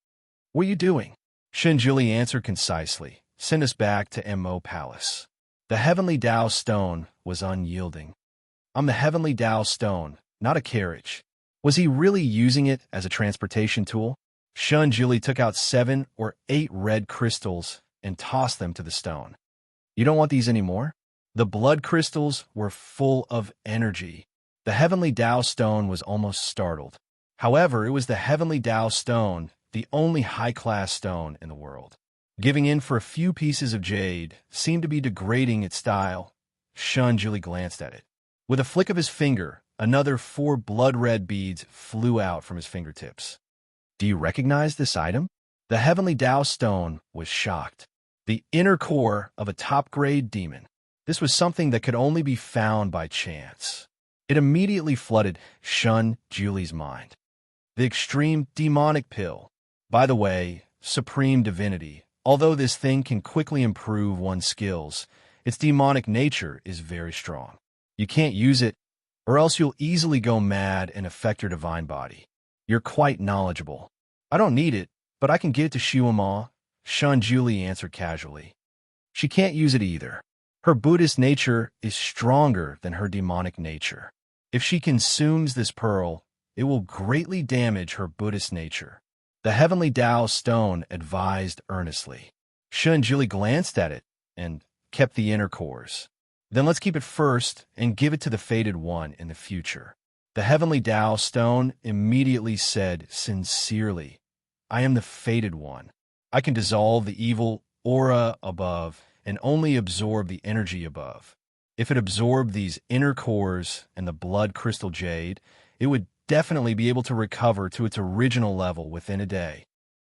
What are you doing? Shun Juli answered concisely. Send us back to Mo Palace. The heavenly Tao stone was unyielding. I'm the heavenly Tao stone, not a carriage. Was he really using it as a transportation tool? Shun Juli took out 7 or 8 red crystals and tossed them to the stone. You don't want these anymore? The blood crystals were full of energy. The heavenly Tao stone was almost startled. However, it was the heavenly Tao stone, the only high-class stone in the world. Giving in for a few pieces of jade seemed to be degrading its style. Shun Julie glanced at it. With a flick of his finger, another 4 blood-red beads flew out from his fingertips. Do you recognize this item? The heavenly Tao stone was shocked. The inner core of a top-grade demon. This was something that could only be found by chance. It immediately flooded Shun Julie's mind. The extreme demonic pill. By the way, supreme divinity. Although this thing can quickly improve one's skills, its demonic nature is very strong. You can't use it, or else you'll easily go mad and affect your divine body. You're quite knowledgeable. I don't need it, but I can give it to Shuama, Shun Julie answered casually. She can't use it either. Her Buddhist nature is stronger than her demonic nature. If she consumes this pearl, it will greatly damage her Buddhist nature. The heavenly Tao stone advised earnestly. Shun Julie glanced at it and kept the inner cores. Then let's keep it first and give it to the fated one in the future. The heavenly Tao stone immediately said sincerely, I am the fated one. I can dissolve the evil aura above and only absorb the energy above. If it absorbed these inner cores and the blood crystal jade, it would definitely be able to recover to its original level within a day.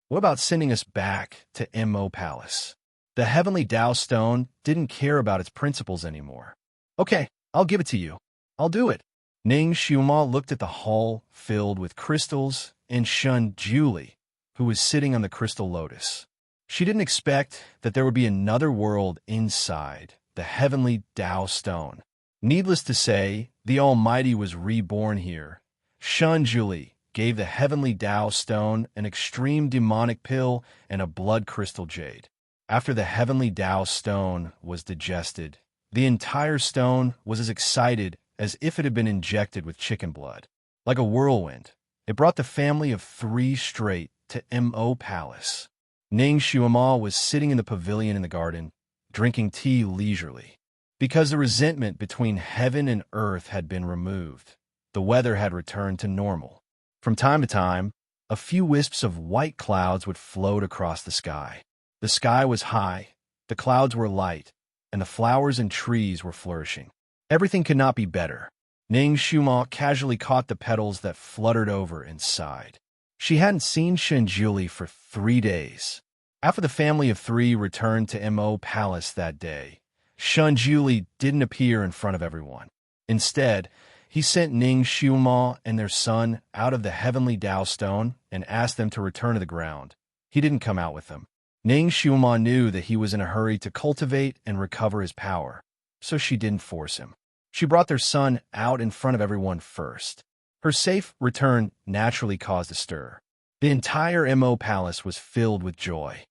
What about sending us back to Mo Palace? The heavenly Tao stone didn't care about its principles anymore. Okay, I'll give it to you. I'll do it. Ning Xiuma looked at the hall filled with crystals and Shun Julie, who was sitting on the crystal lotus. She didn't expect that there would be another world inside the heavenly Tao stone. Needless to say, the Almighty was reborn here. Shun Julie gave the heavenly Tao stone an extreme demonic pill and a blood crystal jade. After the heavenly Tao stone was digested, the entire stone was as excited as if it had been injected with chicken blood. Like a whirlwind, it brought the family of 3 straight to Mo Palace. Ning Xiuma was sitting in the pavilion in the garden, drinking tea leisurely. Because the resentment between heaven and earth had been removed, the weather had returned to normal. From time to time, a few wisps of white clouds would float across the sky. The sky was high, the clouds were light, and the flowers and trees were flourishing. Everything could not be better. Ning Xiuma casually caught the petals that fluttered over and sighed. She hadn't seen Shun Julie for 3 days. After the family of 3 returned to Mo Palace that day, Shun Julie didn't appear in front of everyone. Instead, he sent Ning Xiuma and their son out of the heavenly Tao stone and asked them to return to the ground. He didn't come out with them. Ning Xiuma knew that he was in a hurry to cultivate and recover his power, so she didn't force him. She brought their son out in front of everyone first. Her safe return naturally caused a stir. The entire Mo Palace was filled with joy.